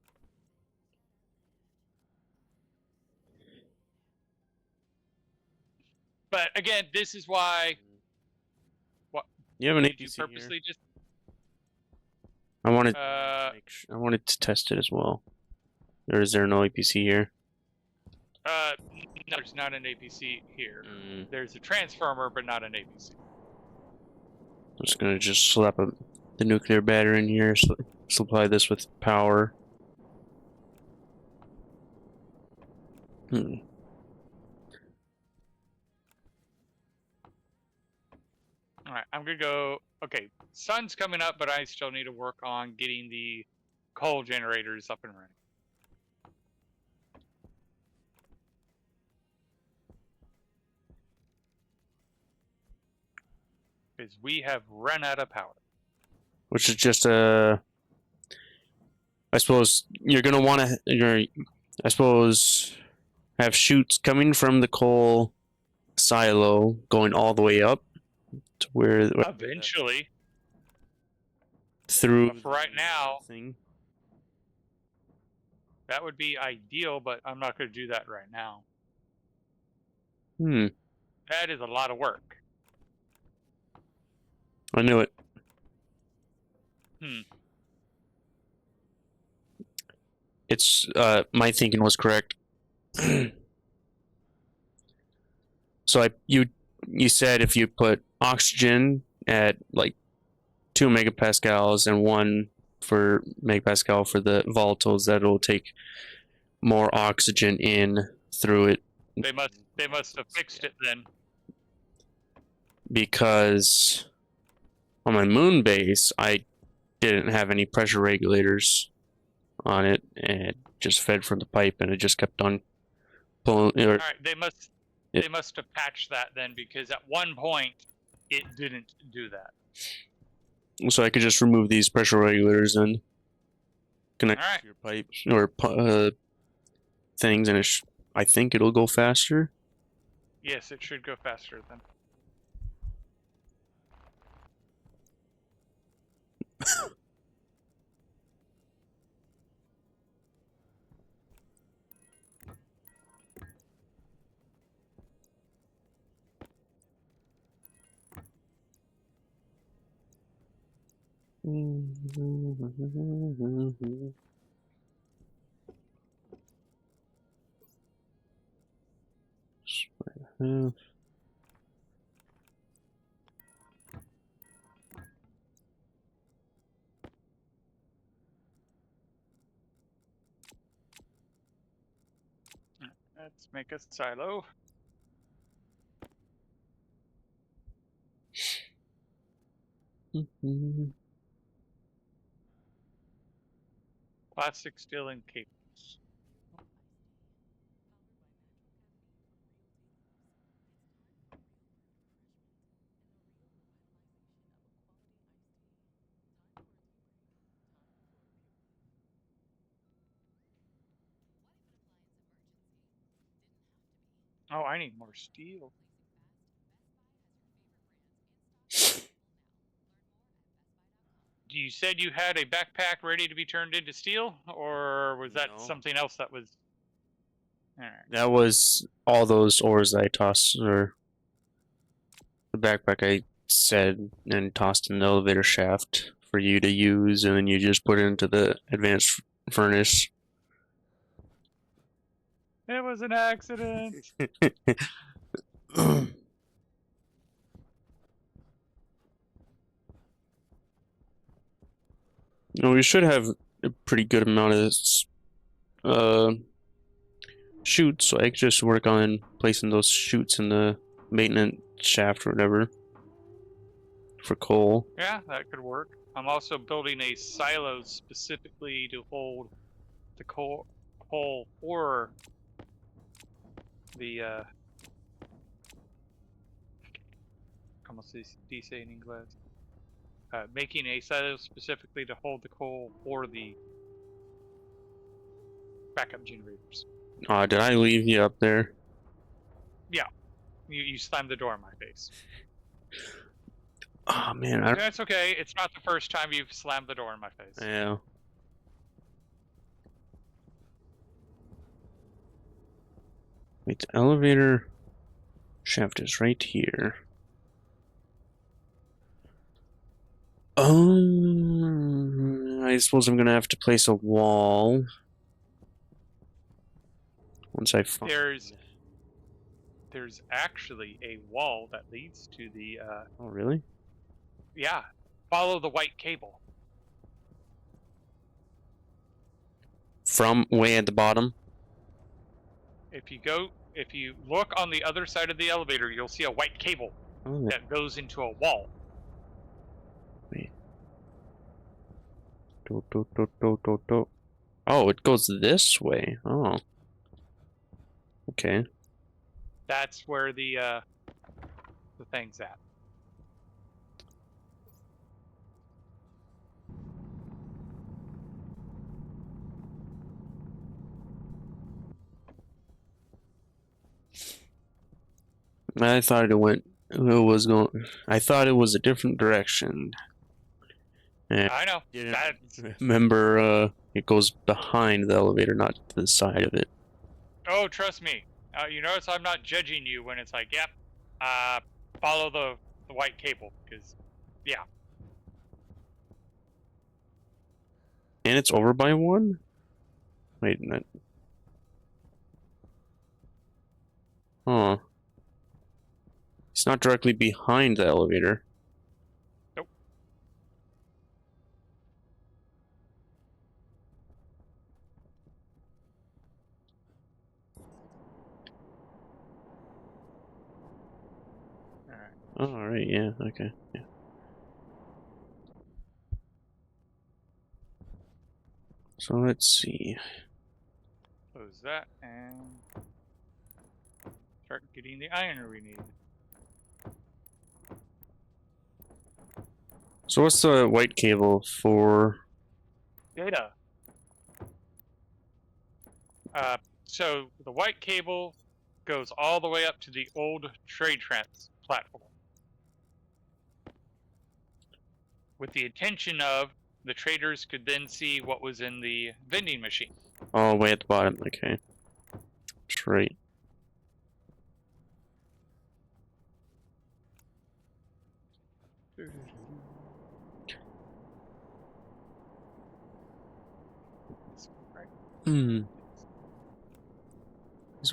[SPEAKER 1] But again, this is why. What?
[SPEAKER 2] You have an
[SPEAKER 1] Did you
[SPEAKER 2] APC
[SPEAKER 1] purposely
[SPEAKER 2] here?
[SPEAKER 1] just?
[SPEAKER 2] I wanted.
[SPEAKER 1] Uh,
[SPEAKER 2] I wanted to test it as well. Or is there no APC here?
[SPEAKER 1] no, there's not an APC here.
[SPEAKER 2] Mm.
[SPEAKER 1] There's a transformer, but not an APC.
[SPEAKER 2] I'm just gonna slap the nuclear battery in here, so supply this with power.
[SPEAKER 1] Alright, I'm gonna go. Okay, sun's coming up, but I still need to work on getting the coal generators up and running. Because we have run out of power.
[SPEAKER 2] Which is just I suppose you're gonna want to. I suppose have chutes coming from the coal silo going all the way up to where
[SPEAKER 1] Eventually.
[SPEAKER 2] Through.
[SPEAKER 1] But for right now,
[SPEAKER 2] thing.
[SPEAKER 1] that would be ideal, but I'm not going to do that right now. That is a lot of work.
[SPEAKER 2] I knew it. It's my thinking was correct. So you said if you put oxygen at like 2 megapascals and 1 for megapascal for the volatiles, that'll take more oxygen in through it.
[SPEAKER 1] They must have fixed it then.
[SPEAKER 2] Because on my moon base, I didn't have any pressure regulators on it, and it just fed from the pipe, and it just kept on pulling.
[SPEAKER 1] All right, they must have patched that then, because at one point it didn't do that.
[SPEAKER 2] So I could just remove these pressure regulators and connect to your pipes or things, and I think it'll go faster.
[SPEAKER 1] Yes, it should go faster then. Let's make a silo. Plastic, steel, and cables. Oh, I need more steel. You said you had a backpack ready to be turned into steel, or was that something else that was? All right.
[SPEAKER 2] That was all those ores that I tossed, or the backpack I said and tossed in the elevator shaft for you to use, and then you just put it into the advanced furnace.
[SPEAKER 1] It was an accident.
[SPEAKER 2] We should have a pretty good amount of chutes, so I could just work on placing those chutes in the maintenance shaft or whatever for coal.
[SPEAKER 1] Yeah, that could work. I'm also building a silo specifically to hold the coal or the como se dice en inglés? Making a silo specifically to hold the coal or the backup generators.
[SPEAKER 2] Did I leave you up there?
[SPEAKER 1] Yeah, you slammed the door in my face.
[SPEAKER 2] Oh man,
[SPEAKER 1] that's okay. It's not the first time you've slammed the door in my face.
[SPEAKER 2] Yeah. Wait, the elevator. Shaft is right here. I suppose I'm gonna have to place a wall. Once I find...
[SPEAKER 1] There's actually a wall that leads to the
[SPEAKER 2] Oh, really?
[SPEAKER 1] Yeah. Follow the white cable.
[SPEAKER 2] From way at the bottom?
[SPEAKER 1] If you look on the other side of the elevator, you'll see a white cable that goes into a wall.
[SPEAKER 2] Wait. Oh, it goes this way. Oh. Okay.
[SPEAKER 1] That's where the thing's at.
[SPEAKER 2] I thought I thought it was a different direction. And
[SPEAKER 1] I know.
[SPEAKER 2] Remember, it goes behind the elevator, not to the side of it.
[SPEAKER 1] Oh, trust me. You notice I'm not judging you when it's like, yep, follow the white cable, because, yeah.
[SPEAKER 2] And it's over by one? Wait, not... Huh. It's not directly behind the elevator.
[SPEAKER 1] Nope.
[SPEAKER 2] Alright, yeah, okay, yeah. So let's see.
[SPEAKER 1] Close that and start getting the iron we need.
[SPEAKER 2] So what's the white cable for?
[SPEAKER 1] Data. So the white cable goes all the way up to the old trade trans platform, with the intention of the traders could then see what was in the vending machine.
[SPEAKER 2] Oh, way at the bottom, okay. That's right. Because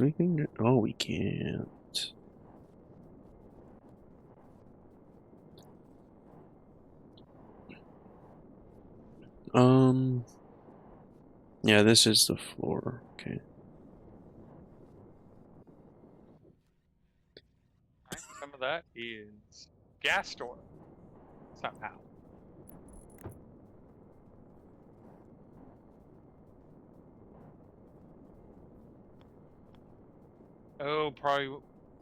[SPEAKER 2] we can... Oh, we can't. Yeah, this is the floor. Okay.
[SPEAKER 1] Right, some of that is gas store, somehow. Oh, probably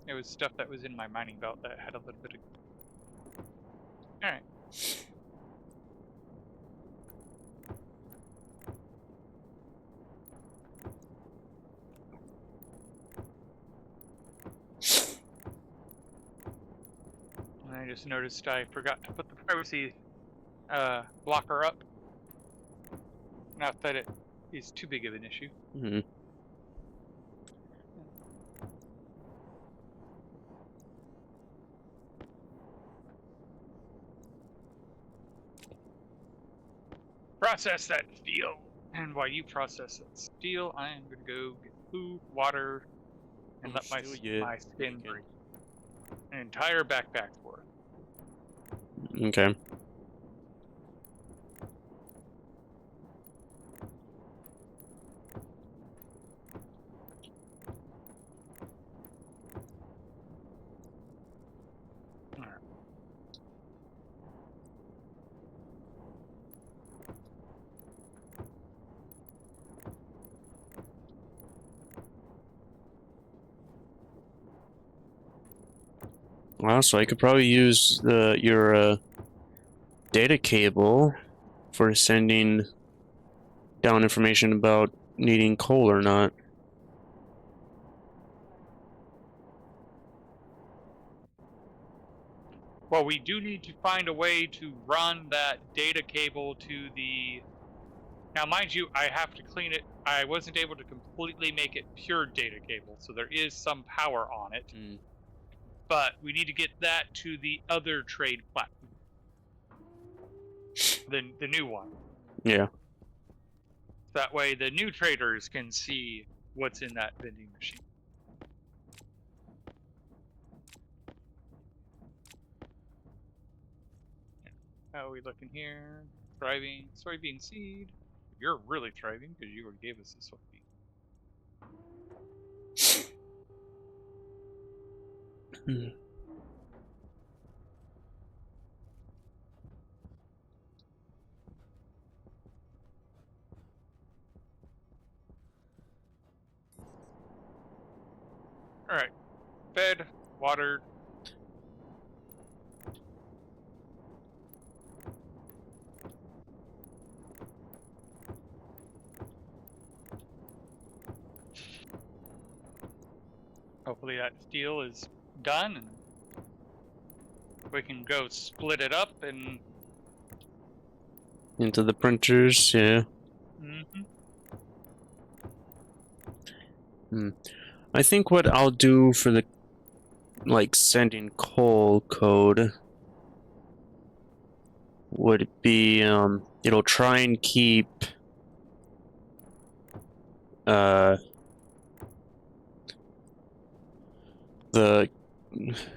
[SPEAKER 1] it was stuff that was in my mining belt that had a little bit of... Alright. I just noticed I forgot to put the privacy blocker up. Not that it is too big of an issue.
[SPEAKER 2] Mm-hmm.
[SPEAKER 1] Process that steel. And while you process that steel, I am going to go get food, water, and let my skin breathe. An entire backpack's worth.
[SPEAKER 2] Okay. Well, so I could probably use your data cable for sending down information about needing coal or not.
[SPEAKER 1] Well, we do need to find a way to run that data cable to the... Now, mind you, I have to clean it. I wasn't able to completely make it pure data cable, so there is some power on it. but we need to get that to the other trade platform. The new one.
[SPEAKER 2] Yeah.
[SPEAKER 1] That way the new traders can see what's in that vending machine. How are we looking here? Thriving. Soybean seed. You're really thriving because you already gave us the soybean. Alright. Fed, watered. Hopefully that steel is done and we can go split it up and
[SPEAKER 2] into the printers, yeah. I think what I'll do for the sending coal code would be it'll try and keep the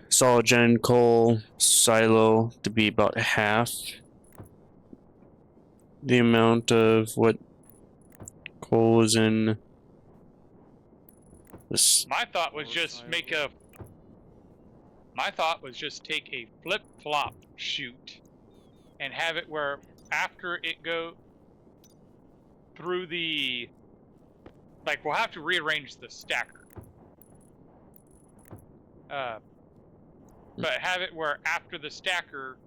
[SPEAKER 2] solid gen coal silo to be about half the amount of what coal is in this.
[SPEAKER 1] my thought was just take a flip-flop chute and have it where after it go through the we'll have to rearrange the stacker. But have it where after the stacker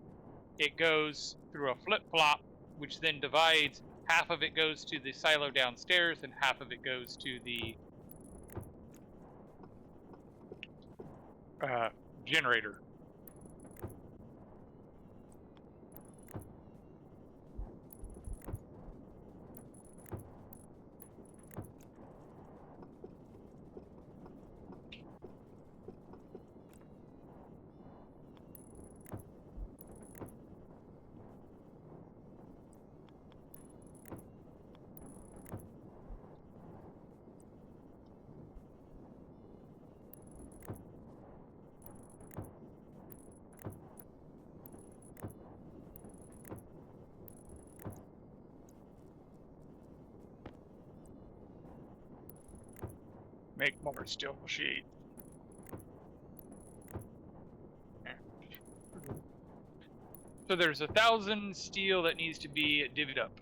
[SPEAKER 1] it goes through a flip-flop, which then divides. Half of it goes to the silo downstairs and half of it goes to the generator. Make more steel sheet. So there's 1,000 steel that needs to be divvied up.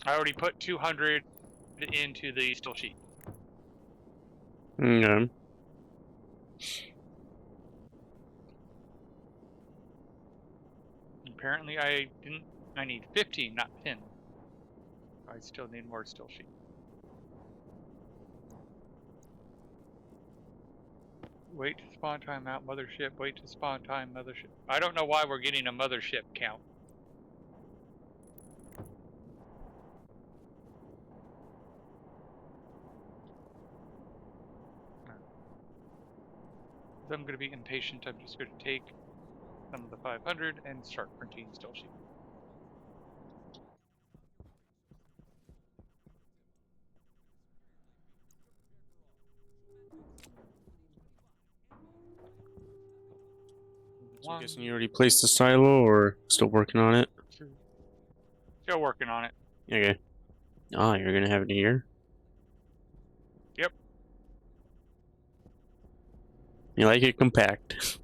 [SPEAKER 1] I already put 200 into the steel sheet.
[SPEAKER 2] Okay.
[SPEAKER 1] Apparently I didn't. I need 15, not 10. I still need more steel sheet. Wait to spawn time out mothership. Wait to spawn time mothership. I don't know why we're getting a mothership count. I'm going to be impatient. I'm just going to take some of the 500 and start printing steel sheet.
[SPEAKER 2] So I'm guessing you already placed the silo or still working on it?
[SPEAKER 1] Still working on it.
[SPEAKER 2] Okay. Ah, you're gonna have it here?
[SPEAKER 1] Yep.
[SPEAKER 2] You like it compact.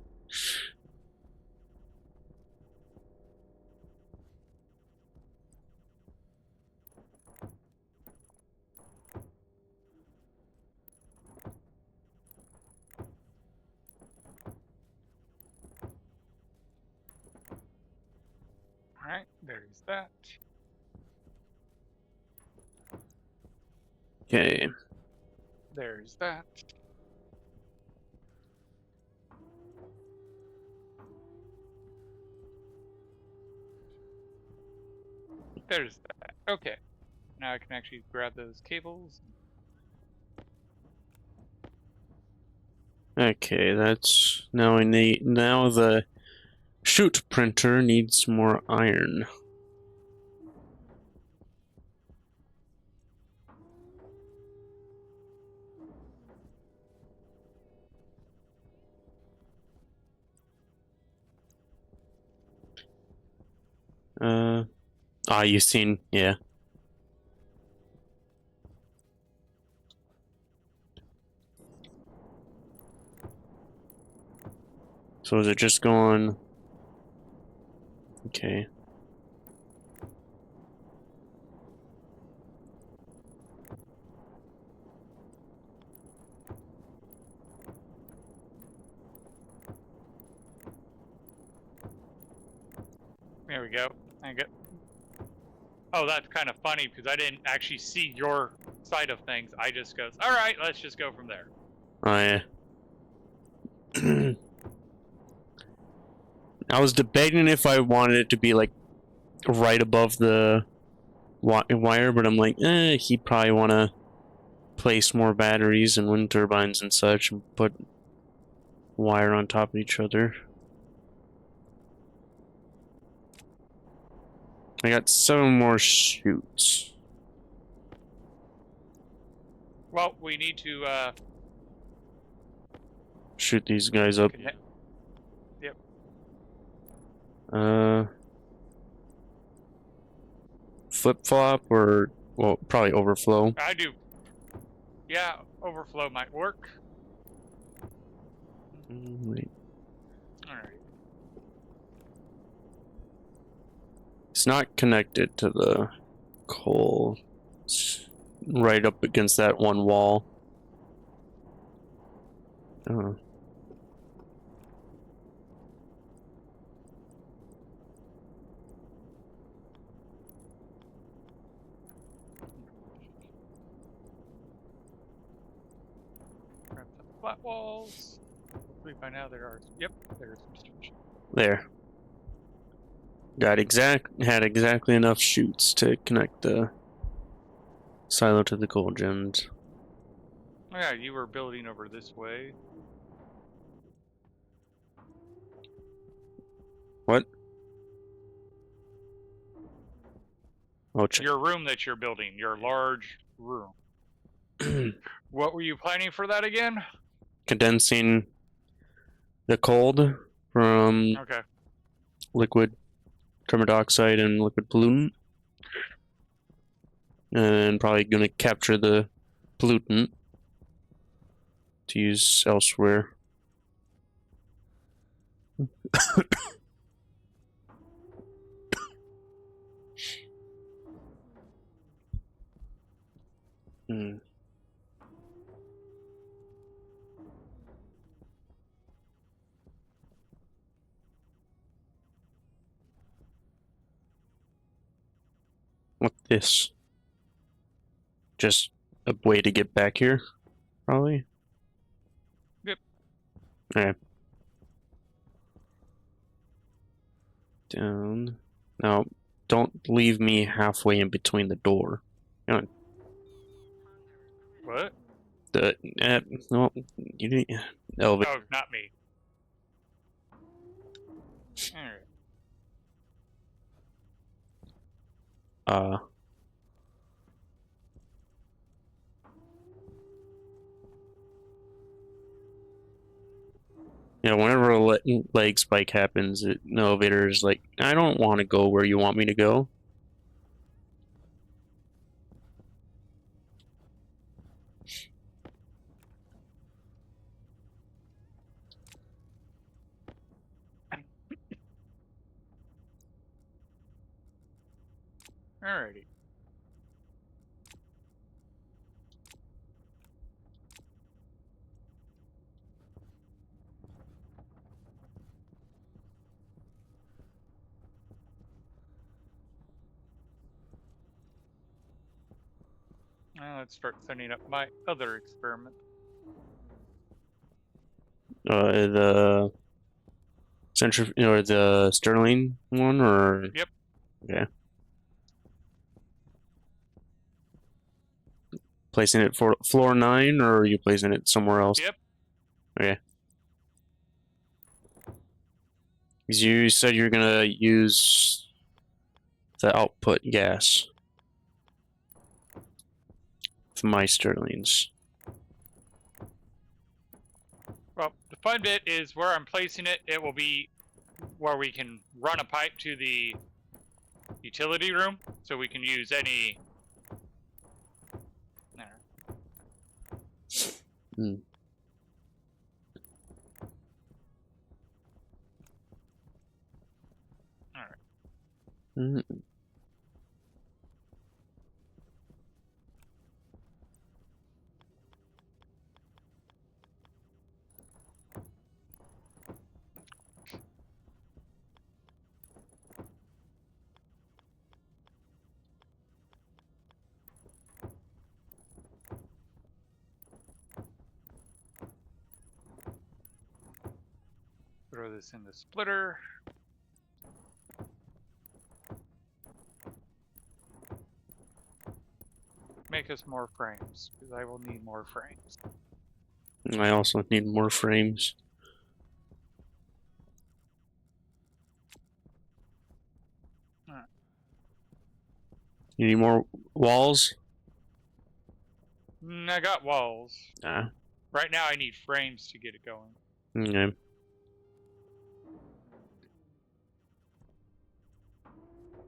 [SPEAKER 1] Alright, there's that.
[SPEAKER 2] Okay.
[SPEAKER 1] There's that. There's that. Okay. Now I can actually grab those cables.
[SPEAKER 2] Okay, that's now now the shoot printer needs more iron. You've seen, yeah. So is it just going? Okay.
[SPEAKER 1] There we go. Oh, that's kind of funny because I didn't actually see your side of things. I just goes, all right, let's just go from there.
[SPEAKER 2] Oh yeah. I was debating if I wanted it to be like right above the wire, but I'm like, he'd probably want to place more batteries and wind turbines and such and put wire on top of each other. I got 7 more chutes.
[SPEAKER 1] Well, we need to
[SPEAKER 2] Shoot these guys up.
[SPEAKER 1] Yep.
[SPEAKER 2] Flip-flop or, well, probably overflow.
[SPEAKER 1] I do. Yeah, overflow might work.
[SPEAKER 2] Wait.
[SPEAKER 1] Alright.
[SPEAKER 2] It's not connected to the coal. It's right up against that one wall. Oh.
[SPEAKER 1] Grab some flat walls. Hopefully by now there are. Yep, there's some storage.
[SPEAKER 2] There. Had exactly enough chutes to connect the silo to the coal gens.
[SPEAKER 1] Oh yeah, you were building over this way.
[SPEAKER 2] What? Oh,
[SPEAKER 1] your room that you're building, your large room. What were you planning for that again?
[SPEAKER 2] Condensing the cold from liquid carbon dioxide and liquid pollutant. And probably going to capture the pollutant to use elsewhere. What's this? Just a way to get back here, probably?
[SPEAKER 1] Yep.
[SPEAKER 2] Okay. Down. Now, don't leave me halfway in between the door. Come on.
[SPEAKER 1] What?
[SPEAKER 2] No, you didn't. Elevator.
[SPEAKER 1] Oh, not me. Alright.
[SPEAKER 2] Yeah, whenever a leg spike happens, the elevator is like, I don't want to go where you want me to go.
[SPEAKER 1] Alrighty. Now let's start setting up my other experiment.
[SPEAKER 2] The or the Sterling one, or?
[SPEAKER 1] Yep.
[SPEAKER 2] Okay. Placing it for floor 9, or are you placing it somewhere else?
[SPEAKER 1] Yep.
[SPEAKER 2] Okay. You said you're gonna use the output gas for my sterlings.
[SPEAKER 1] Well, the fun bit is where I'm placing it. It will be where we can run a pipe to the utility room, so we can use any.
[SPEAKER 2] Hmm.
[SPEAKER 1] All right.
[SPEAKER 2] Mm.
[SPEAKER 1] Throw this in the splitter. Make us more frames, because I will need more frames.
[SPEAKER 2] I also need more frames.
[SPEAKER 1] Right.
[SPEAKER 2] You need more walls?
[SPEAKER 1] I got walls.
[SPEAKER 2] Ah.
[SPEAKER 1] Right now I need frames to get it going.
[SPEAKER 2] Okay.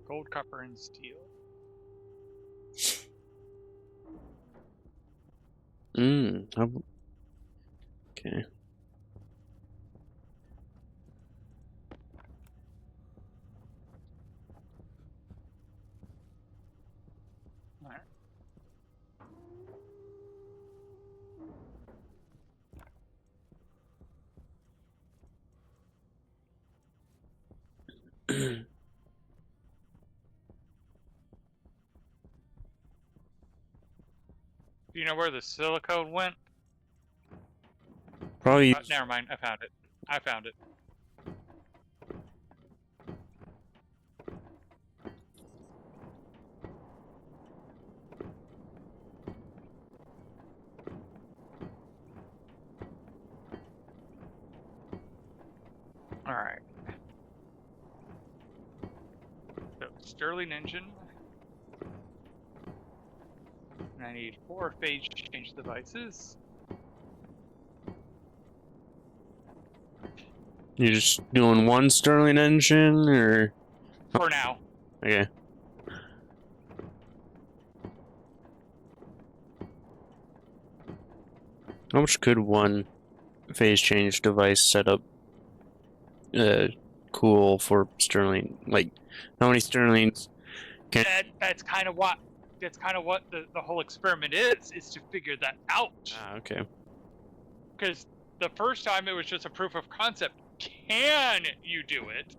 [SPEAKER 1] Gold, copper, and steel.
[SPEAKER 2] Okay.
[SPEAKER 1] All right. Do you know where the silicone went?
[SPEAKER 2] Probably.
[SPEAKER 1] Never mind. I found it. I found it. All right. So Sterling engine. And I need 4 phase change devices.
[SPEAKER 2] You're just doing one Sterling engine, or?
[SPEAKER 1] For now.
[SPEAKER 2] Okay. How much could one phase change device setup cool for Sterling? Like, how many Sterlings can?
[SPEAKER 1] That's kind of what the whole experiment is to figure that out.
[SPEAKER 2] Ah, okay.
[SPEAKER 1] Because the first time it was just a proof of concept. Can you do it?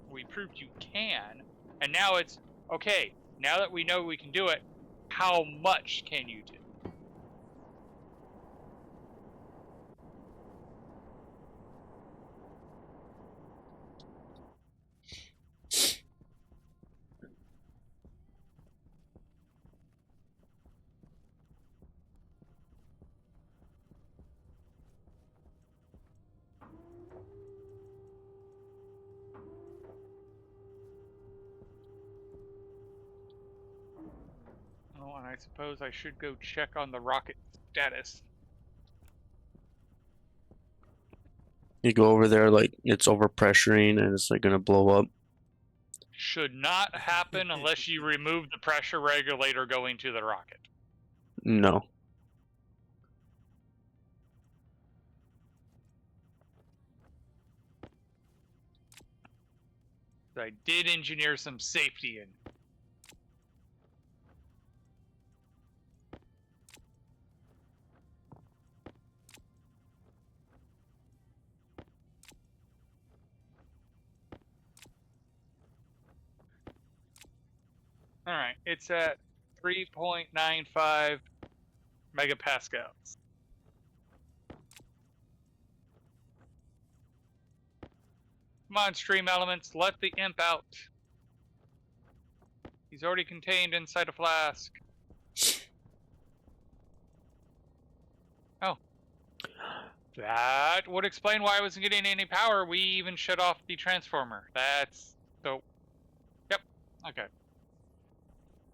[SPEAKER 1] We proved you can, and now it's okay. Now that we know we can do it, how much can you do? Oh, and I suppose I should go check on the rocket status.
[SPEAKER 2] You go over there, like, it's overpressuring and it's like gonna blow up.
[SPEAKER 1] Should not happen unless you remove the pressure regulator going to the rocket.
[SPEAKER 2] No.
[SPEAKER 1] I did engineer some safety in. Alright, it's at 3.95 megapascals. Come on, stream elements, let the imp out. He's already contained inside a flask. Oh. That would explain why I wasn't getting any power. We even shut off the transformer. That's so. Yep. Okay.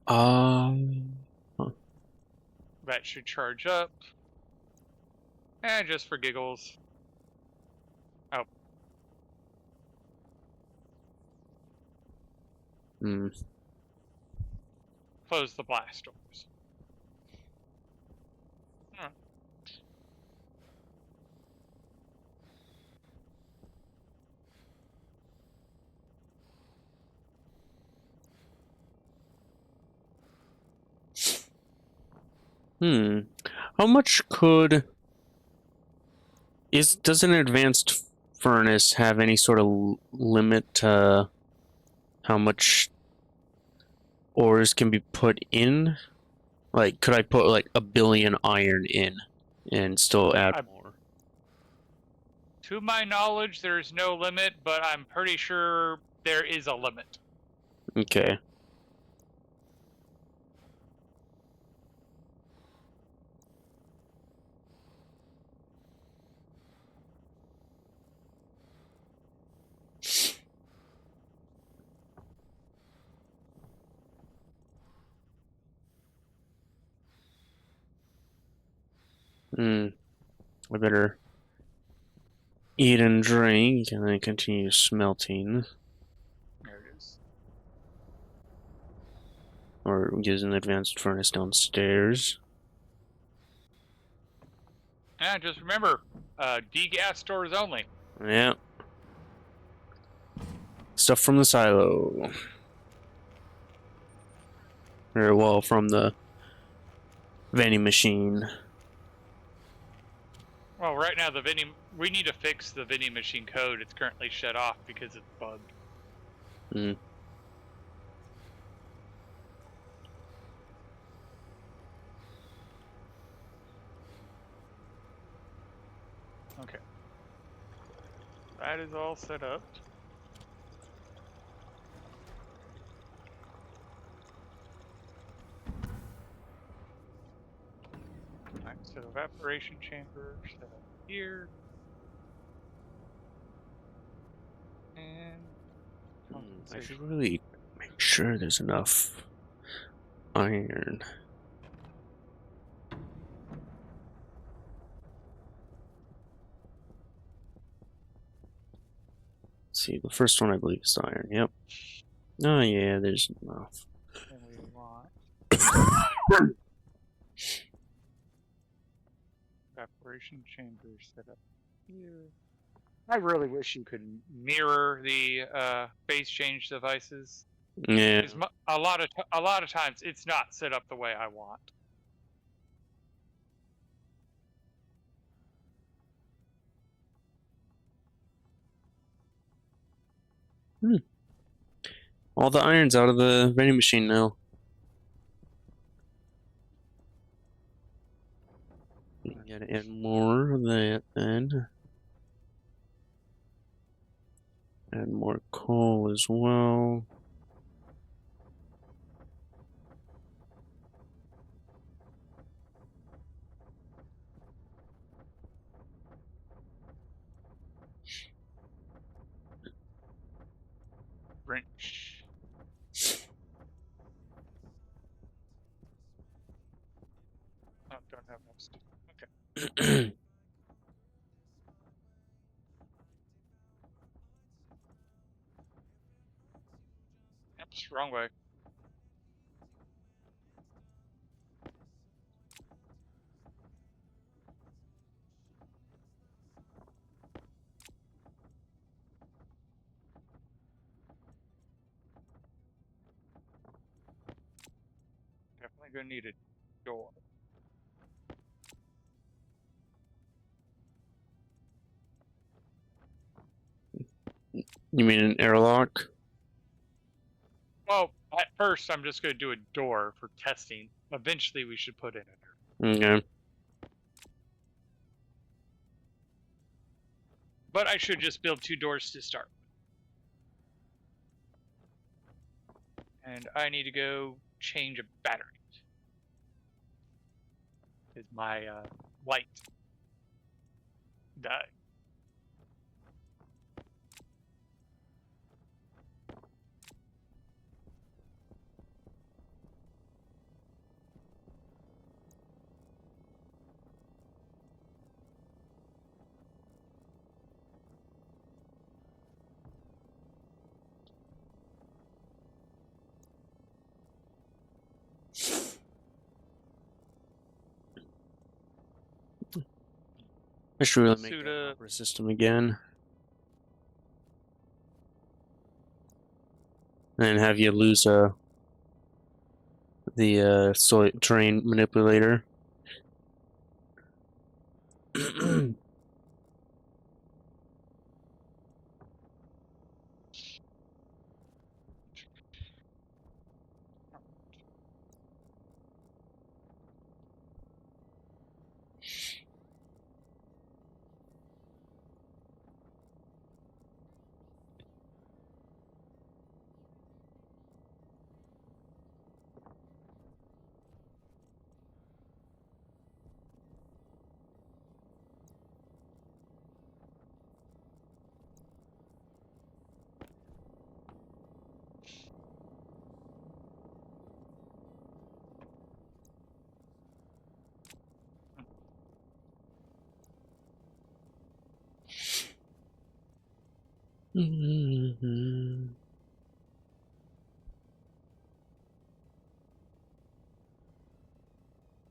[SPEAKER 2] Huh.
[SPEAKER 1] That should charge up. Just for giggles. Oh.
[SPEAKER 2] Hmm.
[SPEAKER 1] Close the blast doors.
[SPEAKER 2] How much does an advanced furnace have any sort of limit to how much ores can be put in? Like, could I put like 1,000,000,000 iron in and still add more?
[SPEAKER 1] To my knowledge, there's no limit, but I'm pretty sure there is a limit.
[SPEAKER 2] Okay. I better eat and drink and then continue smelting.
[SPEAKER 1] There it is.
[SPEAKER 2] Or use an advanced furnace downstairs.
[SPEAKER 1] Yeah, just remember, degas stores only.
[SPEAKER 2] Yeah. Stuff from the silo. Or, well, from the vending machine.
[SPEAKER 1] Well, right now we need to fix the vending machine code. It's currently shut off because it's bugged. Okay. That is all set up. Alright, so evaporation chamber set up here. And
[SPEAKER 2] I should really make sure there's enough iron. Let's see, the first one I believe is iron. Yep. Oh yeah, there's enough.
[SPEAKER 1] And we want evaporation chamber set up here. I really wish you could mirror the phase change devices.
[SPEAKER 2] Yeah.
[SPEAKER 1] A lot of times it's not set up the way I want.
[SPEAKER 2] All the iron's out of the vending machine now. You gotta add more of that then. Add more coal as well.
[SPEAKER 1] Wrench. Oh, don't have enough stuff. Okay. Oops, wrong way. Definitely gonna need a door.
[SPEAKER 2] You mean an airlock?
[SPEAKER 1] Well, at first I'm just gonna do a door for testing. Eventually we should put in a door.
[SPEAKER 2] Okay.
[SPEAKER 1] But I should just build 2 doors to start. And I need to go change a battery. Because my light Die.
[SPEAKER 2] I should really make
[SPEAKER 1] Suit
[SPEAKER 2] that
[SPEAKER 1] up.
[SPEAKER 2] opera system again. And have you lose the soil terrain manipulator.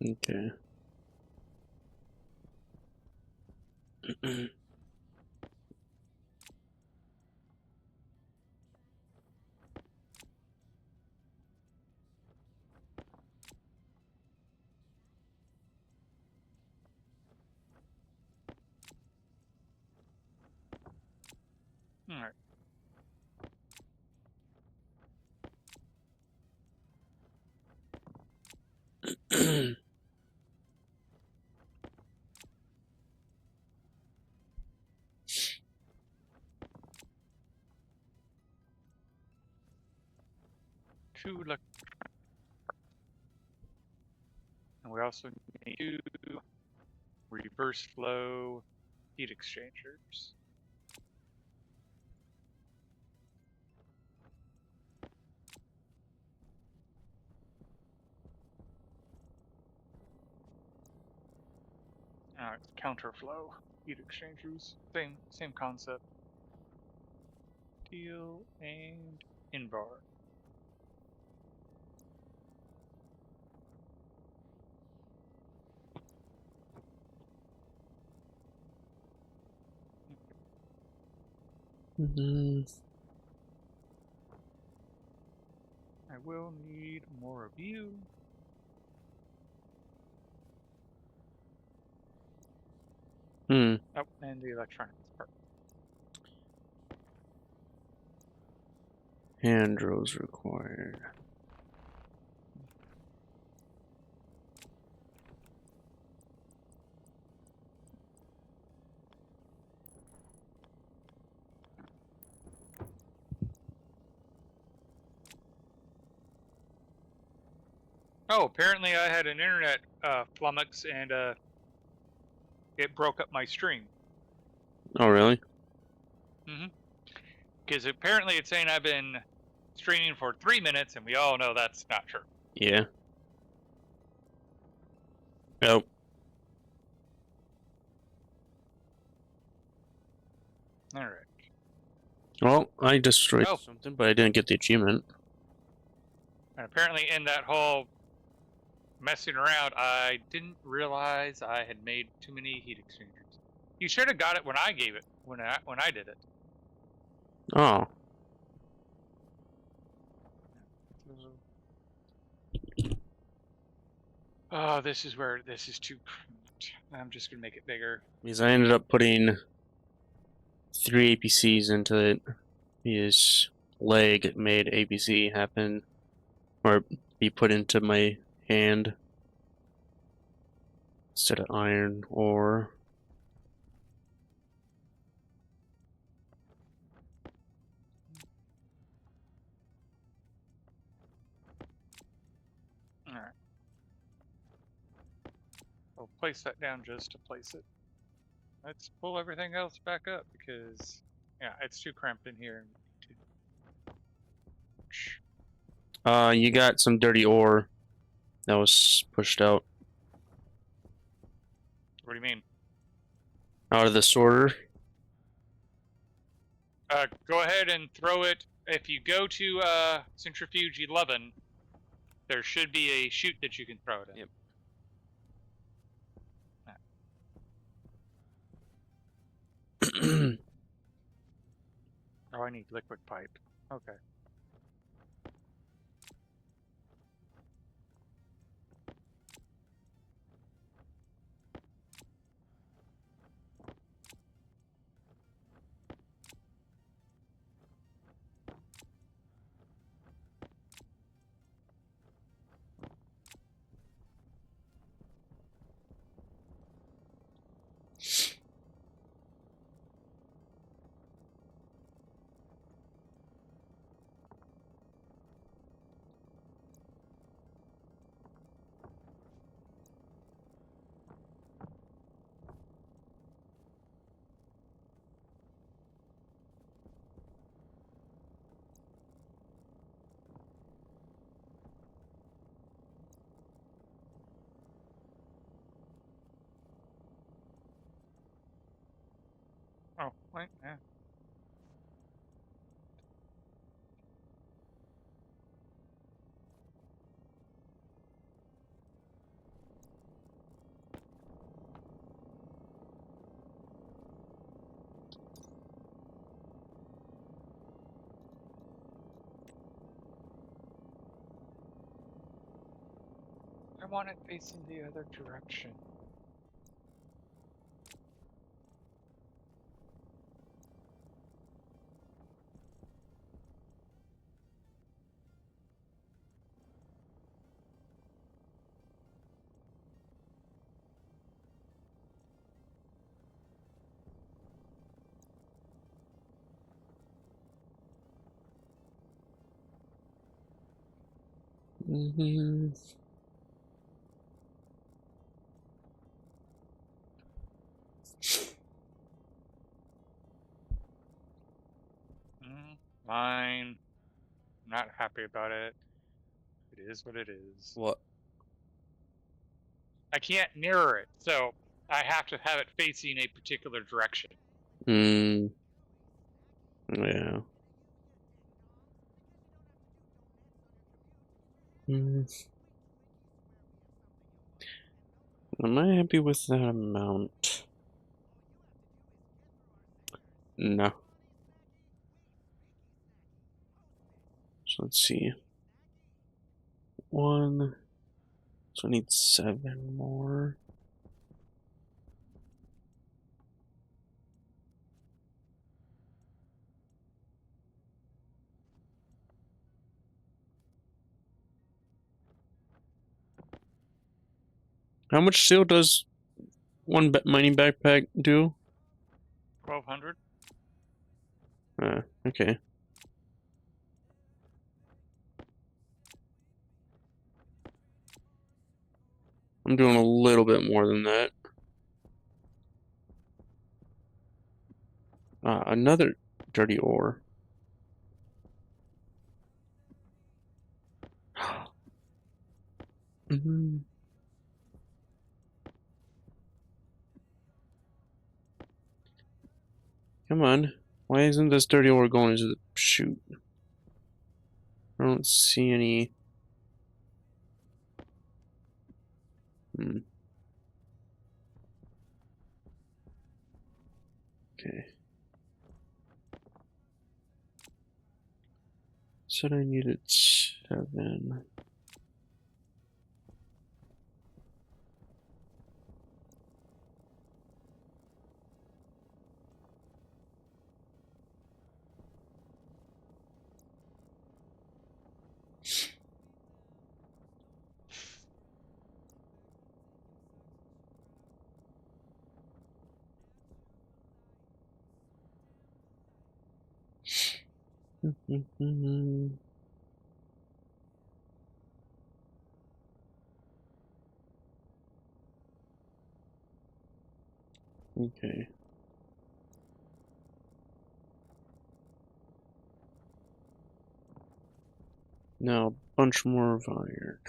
[SPEAKER 2] Okay.
[SPEAKER 1] All right. Two luck. And we also need two reverse flow heat exchangers. It's counterflow heat exchangers. Same concept. Steel and inbar. I will need more of you. Oh, and the electronics part.
[SPEAKER 2] Hand rows required.
[SPEAKER 1] Oh, apparently I had an internet flummox and it broke up my stream.
[SPEAKER 2] Oh, really?
[SPEAKER 1] Because apparently it's saying I've been streaming for 3 minutes, and we all know that's not true.
[SPEAKER 2] Yeah. Nope.
[SPEAKER 1] All right.
[SPEAKER 2] Well, I destroyed something, but I didn't get the achievement.
[SPEAKER 1] And apparently in that whole messing around, I didn't realize I had made too many heat exchangers. You should have got it when I gave it, when I did it.
[SPEAKER 2] Oh.
[SPEAKER 1] Oh, this is too. I'm just gonna make it bigger.
[SPEAKER 2] Because I ended up putting 3 APCs into it. His leg made APC happen, or be put into my hand instead of iron ore.
[SPEAKER 1] All right. I'll place that down just to place it. let's pull everything else back up because, yeah, it's too cramped in here.
[SPEAKER 2] You got some dirty ore that was pushed out.
[SPEAKER 1] What do you mean?
[SPEAKER 2] Out of the sorter.
[SPEAKER 1] Go ahead and throw it. If you go to Centrifuge 11, there should be a chute that you can throw it in.
[SPEAKER 2] Yep.
[SPEAKER 1] Oh, I need liquid pipe. Okay. Oh, wait, yeah. I want it facing the other direction.
[SPEAKER 2] Mm-hmm.
[SPEAKER 1] Mine. I'm not happy about it. It is what it is.
[SPEAKER 2] What?
[SPEAKER 1] I can't mirror it, so I have to have it facing a particular direction.
[SPEAKER 2] Mm. Yeah. Mm. Am I happy with that amount? No. So let's see. 1. So I need 7 more. How much steel does one mining backpack do?
[SPEAKER 1] 1200.
[SPEAKER 2] Okay. I'm doing a little bit more than that. Another dirty ore. Mm-hmm. Come on. Why isn't this dirty ore going into the chute? I don't see any. Okay. Said I needed 7. Okay. Now, a bunch more of iron.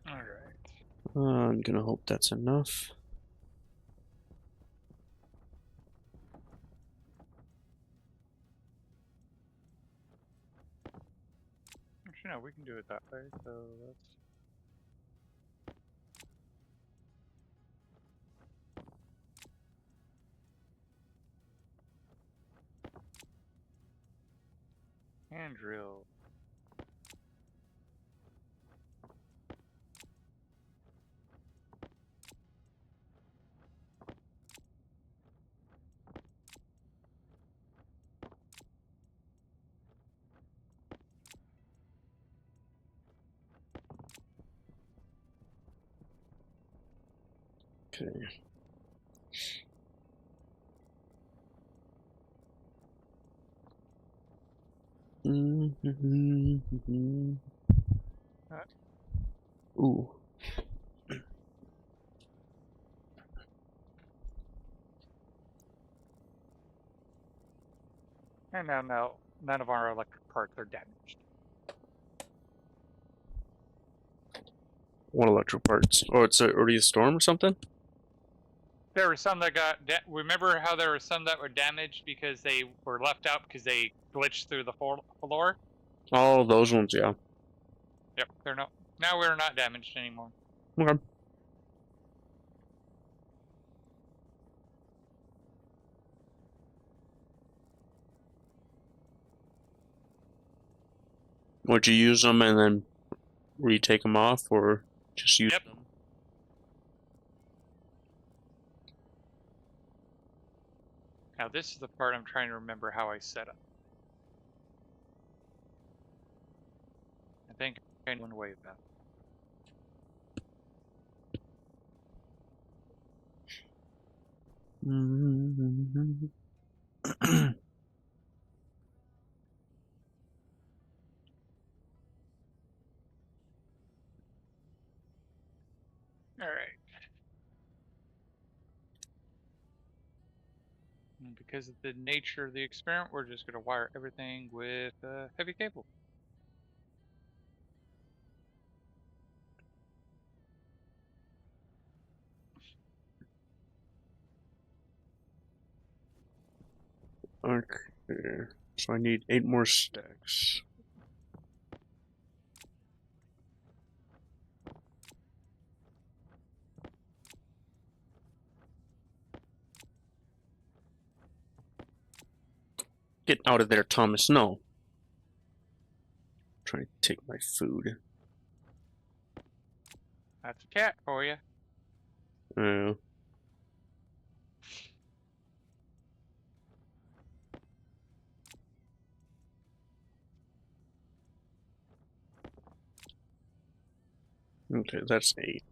[SPEAKER 1] All right.
[SPEAKER 2] I'm gonna hope that's enough.
[SPEAKER 1] Actually, no, we can do it that way. So let's. Hand drill.
[SPEAKER 2] Okay. Ooh.
[SPEAKER 1] And now, none of our electric parts are damaged.
[SPEAKER 2] What electric parts? Oh, it's already a storm or something?
[SPEAKER 1] There were some that got. Remember how there were some that were damaged because they were left out because they glitched through the floor?
[SPEAKER 2] Oh, those ones, yeah.
[SPEAKER 1] Yep, they're not. Now we're not damaged anymore.
[SPEAKER 2] Okay. Would you use them and then retake them off, or just use them?
[SPEAKER 1] Now this is the part I'm trying to remember how I set up. I think I went away with that. All right. And because of the nature of the experiment, we're just going to wire everything with heavy cable.
[SPEAKER 2] Okay. So I need 8 more stacks. Get out of there, Thomas. No. Trying to take my food.
[SPEAKER 1] That's a cat for you.
[SPEAKER 2] Uh, okay, that's 8.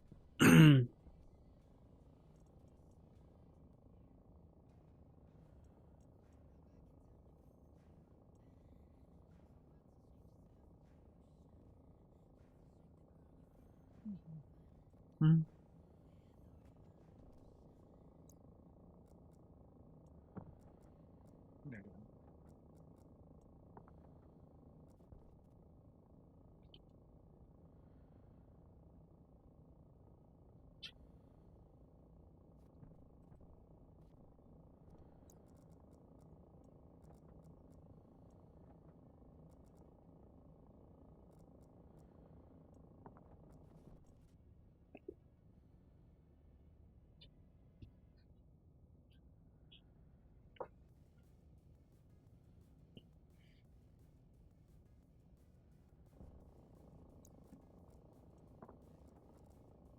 [SPEAKER 2] Hmm.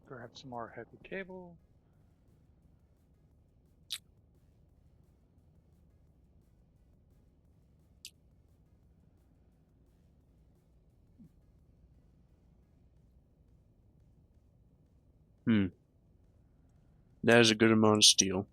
[SPEAKER 1] Grab some more heavy cable.
[SPEAKER 2] That is a good amount of steel.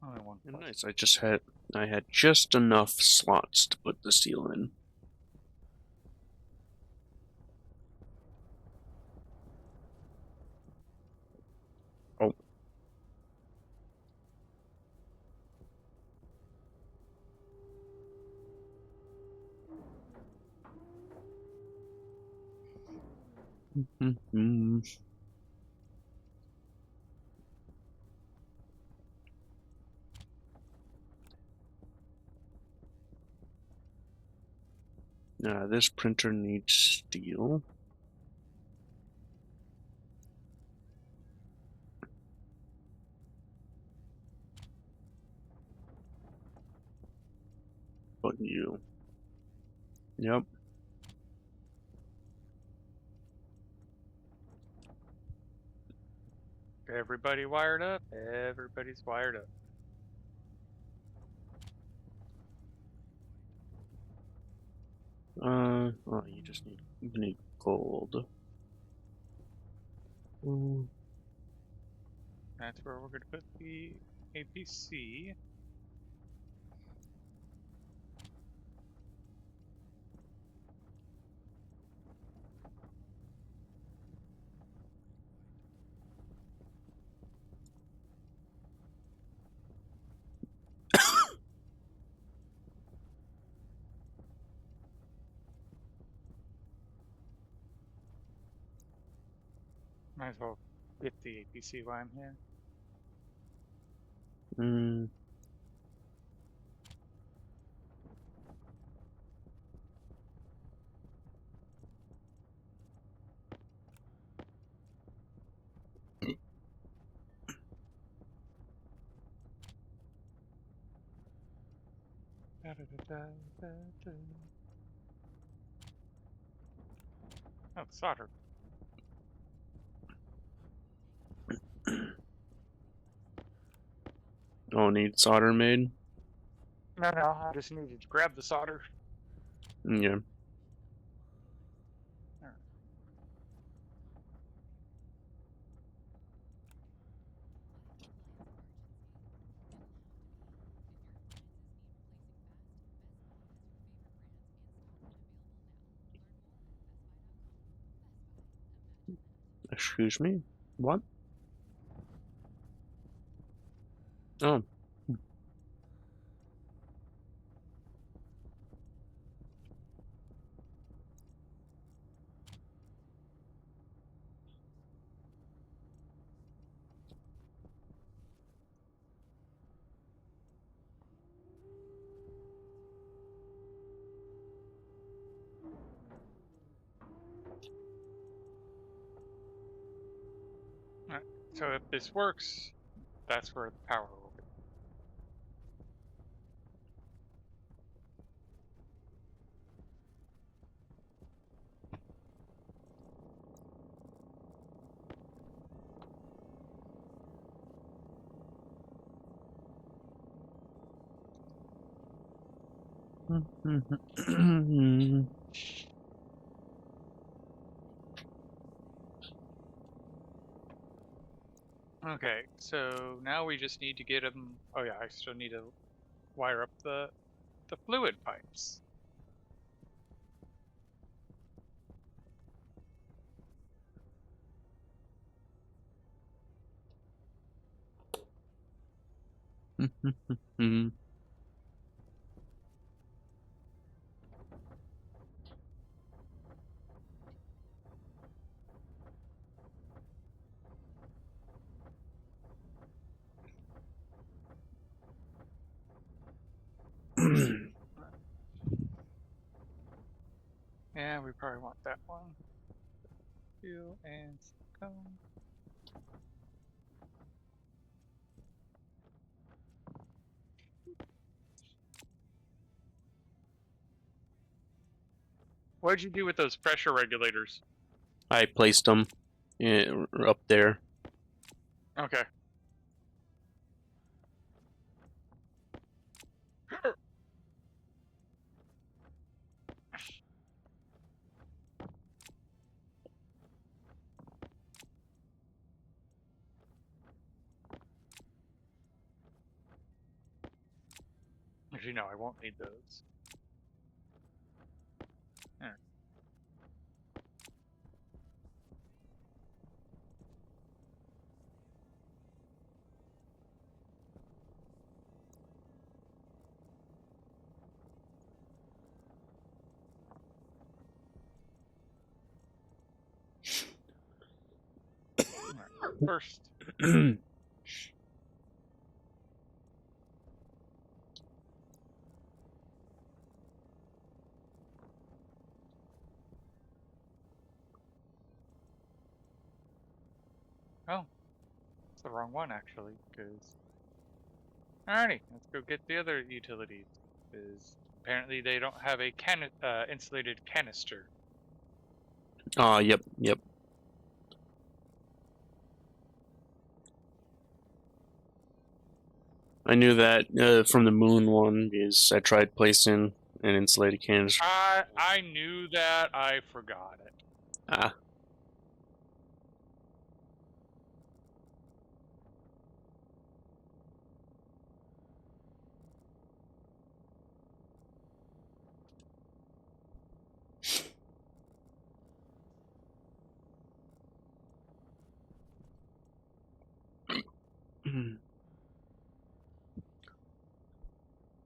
[SPEAKER 1] Only one.
[SPEAKER 2] Nice. I had just enough slots to put the steel in. Oh. This printer needs steel. But you. Yep.
[SPEAKER 1] Everybody wired up. Everybody's wired up.
[SPEAKER 2] Oh, you just need gold.
[SPEAKER 1] That's where we're going to put the APC. Might as well get the APC while I'm here. Da, da, da, da, da. Oh, solder.
[SPEAKER 2] Oh, need solder made?
[SPEAKER 1] No, I just needed to grab the solder.
[SPEAKER 2] Yeah.
[SPEAKER 1] All right.
[SPEAKER 2] Excuse me? What? Oh.
[SPEAKER 1] All right. So if this works, that's where the power will be. Okay, so now we just need to get them. Oh yeah, I still need to wire up the fluid pipes. Yeah, we probably want that one. Steel and silicone. What did you do with those pressure regulators?
[SPEAKER 2] I placed them up there.
[SPEAKER 1] Okay. Actually, no, I won't need those. There. Right. First. Oh, it's the wrong one actually, because. Alrighty, let's go get the other utilities. Because apparently they don't have a insulated canister.
[SPEAKER 2] Yep. I knew that from the moon one because I tried placing an insulated canister.
[SPEAKER 1] I knew that. I forgot it.
[SPEAKER 2] Ah.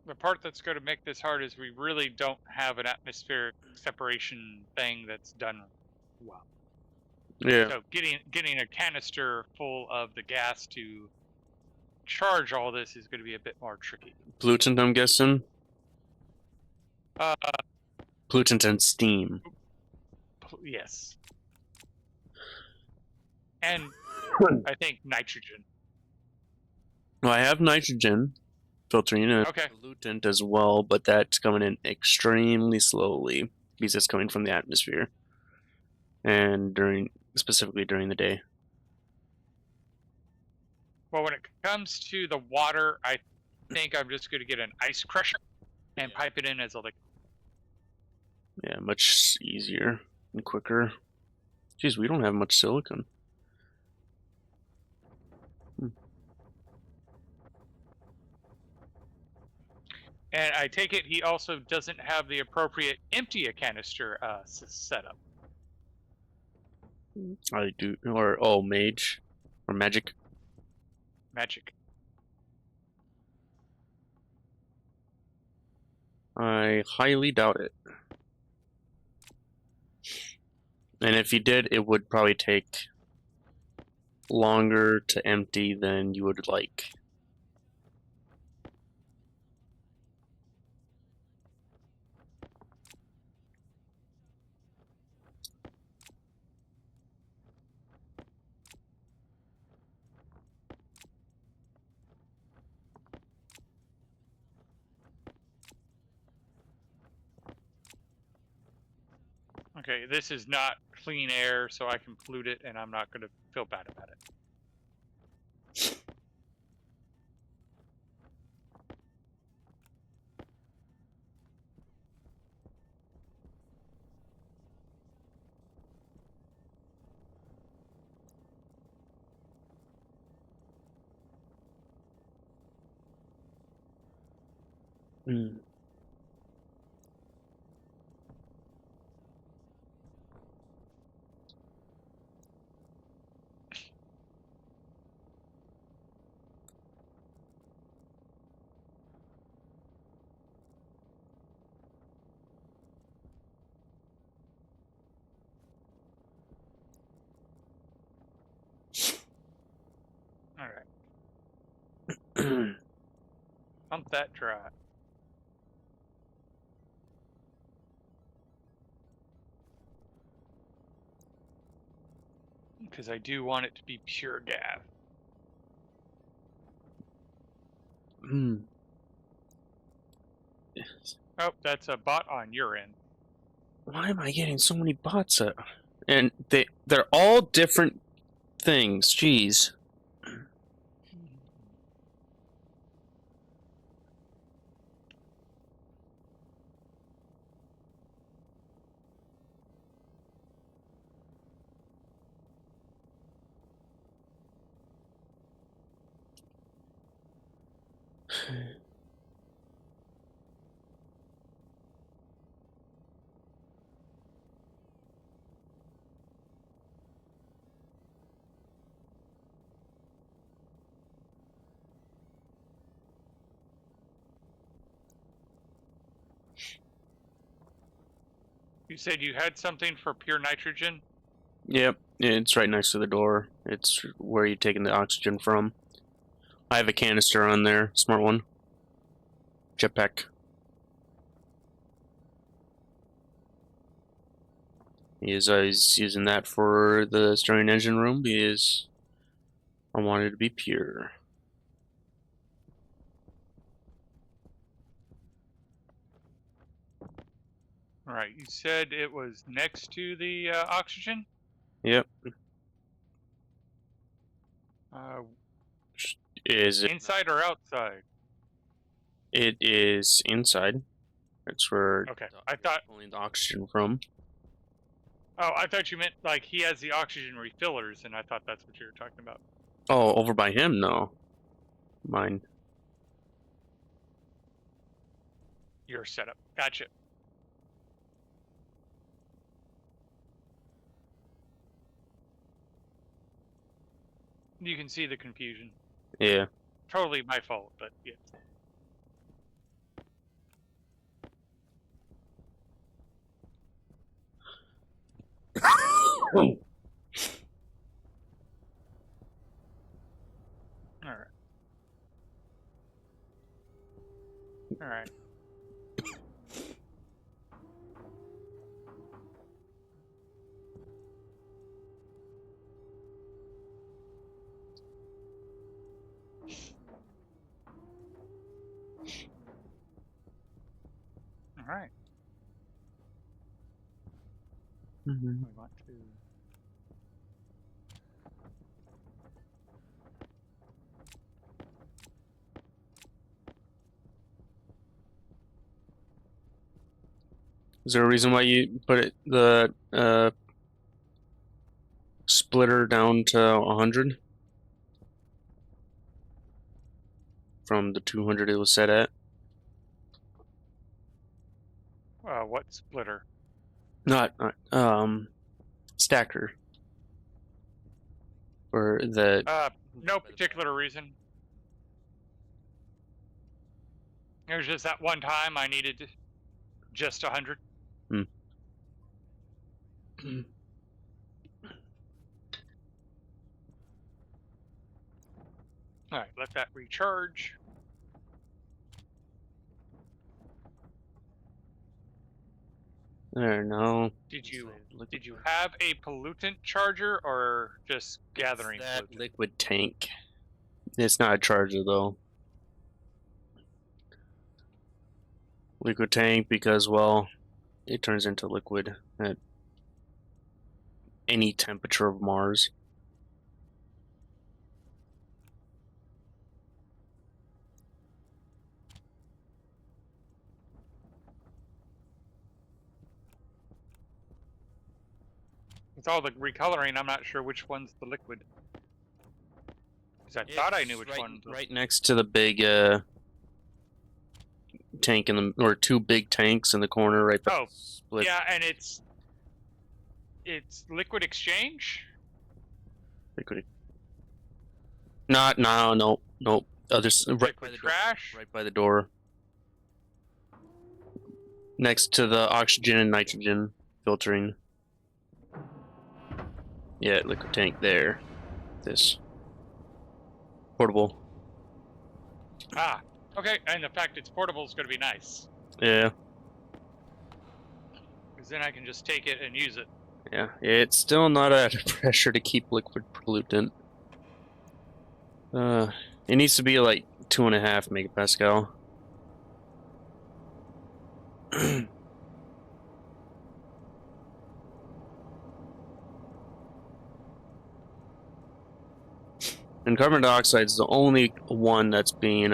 [SPEAKER 1] The part that's going to make this hard is we really don't have an atmospheric separation thing that's done well.
[SPEAKER 2] Yeah.
[SPEAKER 1] So getting a canister full of the gas to charge all this is going to be a bit more tricky.
[SPEAKER 2] Pollutant, I'm guessing. Pollutant and steam.
[SPEAKER 1] Yes. And I think nitrogen.
[SPEAKER 2] Well, I have nitrogen filtering and
[SPEAKER 1] Okay.
[SPEAKER 2] pollutant as well, but that's coming in extremely slowly because it's coming from the atmosphere and specifically during the day.
[SPEAKER 1] Well, when it comes to the water, I think I'm just going to get an ice crusher and pipe it in as a liquid.
[SPEAKER 2] Yeah, much easier and quicker. Jeez, we don't have much silicon.
[SPEAKER 1] And I take it he also doesn't have the appropriate empty a canister setup.
[SPEAKER 2] I do, or mage, or magic.
[SPEAKER 1] Magic.
[SPEAKER 2] I highly doubt it. And if you did, it would probably take longer to empty than you would like.
[SPEAKER 1] Okay, this is not clean air, so I can pollute it, and I'm not going to feel bad about it.
[SPEAKER 2] Mm.
[SPEAKER 1] All right. Pump that dry. Because I do want it to be pure gas.
[SPEAKER 2] Hmm.
[SPEAKER 1] Oh, that's a bot on your end.
[SPEAKER 2] Why am I getting so many bots? And they're all different things. Jeez.
[SPEAKER 1] You said you had something for pure nitrogen?
[SPEAKER 2] Yep, it's right next to the door. It's where you're taking the oxygen from. I have a canister on there, smart one. Jetpack. Because I was using that for the stirring engine room because I wanted it to be pure.
[SPEAKER 1] All right, you said it was next to the oxygen?
[SPEAKER 2] Yep. Is it?
[SPEAKER 1] Inside or outside?
[SPEAKER 2] It is inside. That's where
[SPEAKER 1] Okay, I thought...
[SPEAKER 2] pulling the oxygen from.
[SPEAKER 1] Oh, I thought you meant like he has the oxygen refillers, and I thought that's what you were talking about.
[SPEAKER 2] Oh, over by him? No. Mine.
[SPEAKER 1] Your setup. Gotcha. You can see the confusion.
[SPEAKER 2] Yeah.
[SPEAKER 1] Totally my fault, but yeah.
[SPEAKER 2] Oh.
[SPEAKER 1] All right. All right. All right.
[SPEAKER 2] Mm-hmm.
[SPEAKER 1] I want to...
[SPEAKER 2] Is there a reason why you put the splitter down to 100 from the 200 it was set at?
[SPEAKER 1] what splitter?
[SPEAKER 2] Not stacker. Or the
[SPEAKER 1] No particular reason. It was just that one time I needed just 100.
[SPEAKER 2] Hmm.
[SPEAKER 1] All right, let that recharge.
[SPEAKER 2] There, no.
[SPEAKER 1] Did you have a pollutant charger or just gathering
[SPEAKER 2] that
[SPEAKER 1] pollutant?
[SPEAKER 2] liquid tank? It's not a charger though. Liquid tank because, well, it turns into liquid at any temperature of Mars.
[SPEAKER 1] With all the recoloring, I'm not sure which one's the liquid. Because I thought I knew which one.
[SPEAKER 2] Right next to the big tank in the, or two big tanks in the corner, right there.
[SPEAKER 1] Oh, split. Yeah, and it's liquid exchange.
[SPEAKER 2] Liquid. No. Other right by the
[SPEAKER 1] trash.
[SPEAKER 2] Door, right by the door. Next to the oxygen and nitrogen filtering. Yeah, liquid tank there. This portable.
[SPEAKER 1] Ah, okay. And the fact it's portable is going to be nice.
[SPEAKER 2] Yeah.
[SPEAKER 1] Because then I can just take it and use it.
[SPEAKER 2] Yeah, it's still not at pressure to keep liquid pollutant. It needs to be like 2.5 megapascal. And carbon dioxide is the only one that's being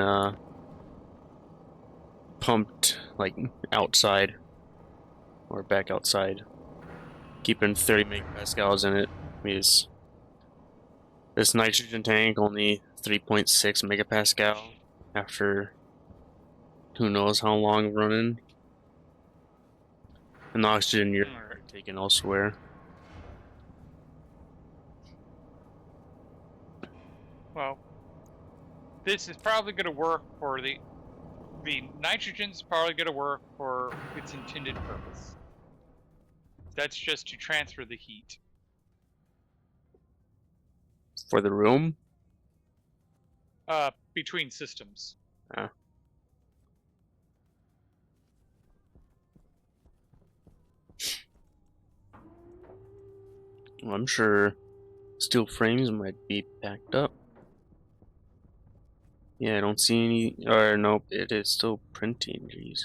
[SPEAKER 2] pumped like outside or back outside. Keeping 30 megapascals in it is this nitrogen tank only 3.6 megapascal after who knows how long running. And the oxygen you're taking elsewhere.
[SPEAKER 1] Well, this is probably going to work for the nitrogen's probably going to work for its intended purpose. That's just to transfer the heat.
[SPEAKER 2] For the room?
[SPEAKER 1] Between systems.
[SPEAKER 2] Ah. Well, I'm sure steel frames might be backed up. Yeah, I don't see any. Or nope, it is still printing. Jeez.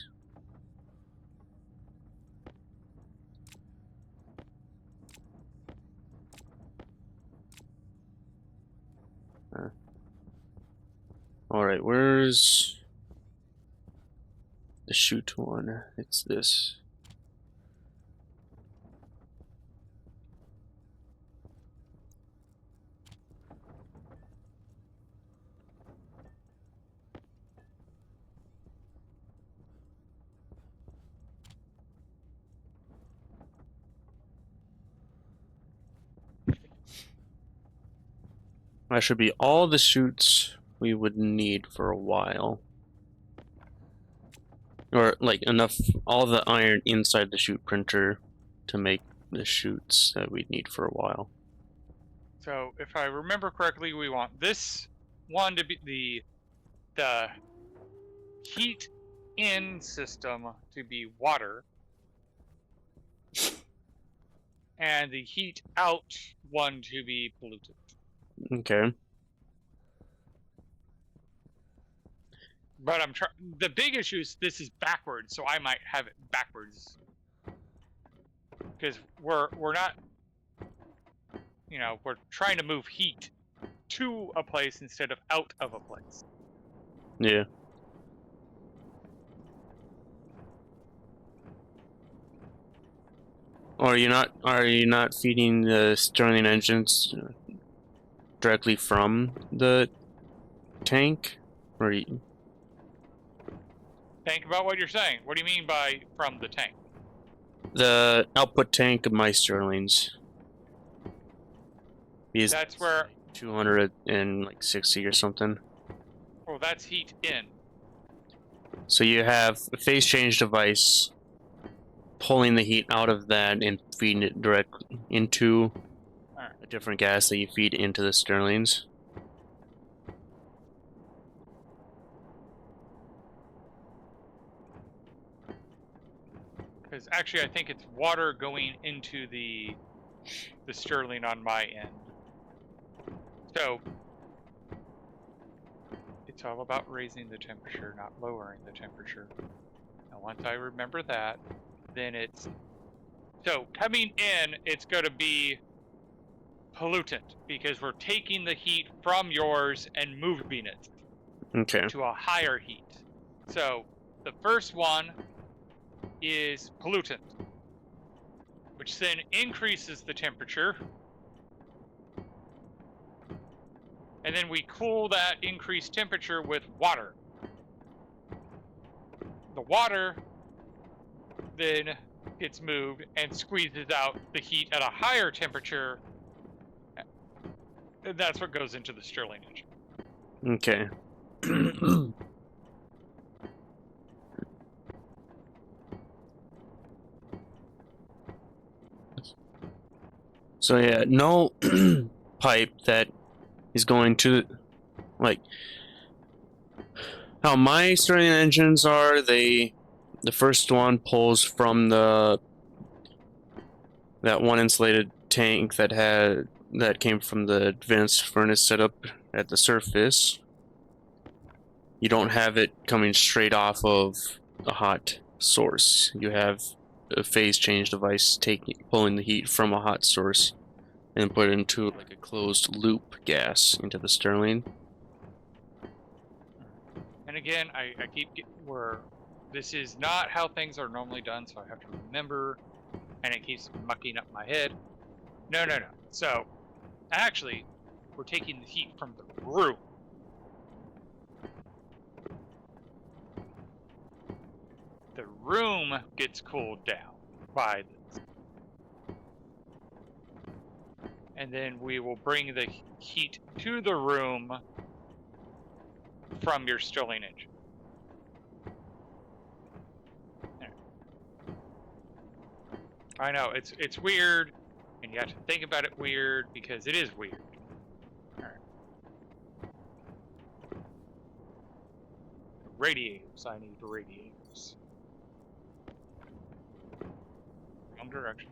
[SPEAKER 2] All right, where's the chute one? It's this. That should be all the chutes we would need for a while. Or, like, enough, all the iron inside the chute printer to make the chutes that we'd need for a while.
[SPEAKER 1] So, if I remember correctly, we want this one to be the heat in system to be water, and the heat out one to be polluted.
[SPEAKER 2] Okay.
[SPEAKER 1] But the big issue is this is backwards, so I might have it backwards. Because we're not, you know, we're trying to move heat to a place instead of out of a place.
[SPEAKER 2] Yeah. Or are you not feeding the Stirling engines directly from the tank? Or
[SPEAKER 1] Think about what you're saying. What do you mean by from the tank?
[SPEAKER 2] the output tank of my Stirlings.
[SPEAKER 1] That's where
[SPEAKER 2] 260 or something.
[SPEAKER 1] Oh, that's heat in.
[SPEAKER 2] So you have a phase change device pulling the heat out of that and feeding it directly into a different gas that you feed into the Stirlings.
[SPEAKER 1] Because actually, I think it's water going into the Stirling on my end. So it's all about raising the temperature, not lowering the temperature. And once I remember that, then it's so coming in. It's going to be pollutant because we're taking the heat from yours and moving it to a higher heat. So the first one is pollutant, which then increases the temperature, and then we cool that increased temperature with water. The water then gets moved and squeezes out the heat at a higher temperature, and that's what goes into the Stirling engine.
[SPEAKER 2] Okay. So yeah, no pipe that is going to, like, how my Stirling engines are, the first one pulls from the that one insulated tank that came from the advanced furnace setup at the surface. You don't have it coming straight off of a hot source. You have a phase change device pulling the heat from a hot source and put it into like a closed loop gas into the Stirling.
[SPEAKER 1] And again, I keep getting where this is not how things are normally done, so I have to remember, and it keeps mucking up my head. No. So, actually, we're taking the heat from the room. The room gets cooled down by this. And then we will bring the heat to the room from your Stirling engine. There. I know, it's weird, and you have to think about it weird, because it is weird. Alright. Radiators, I need radiators. Wrong direction.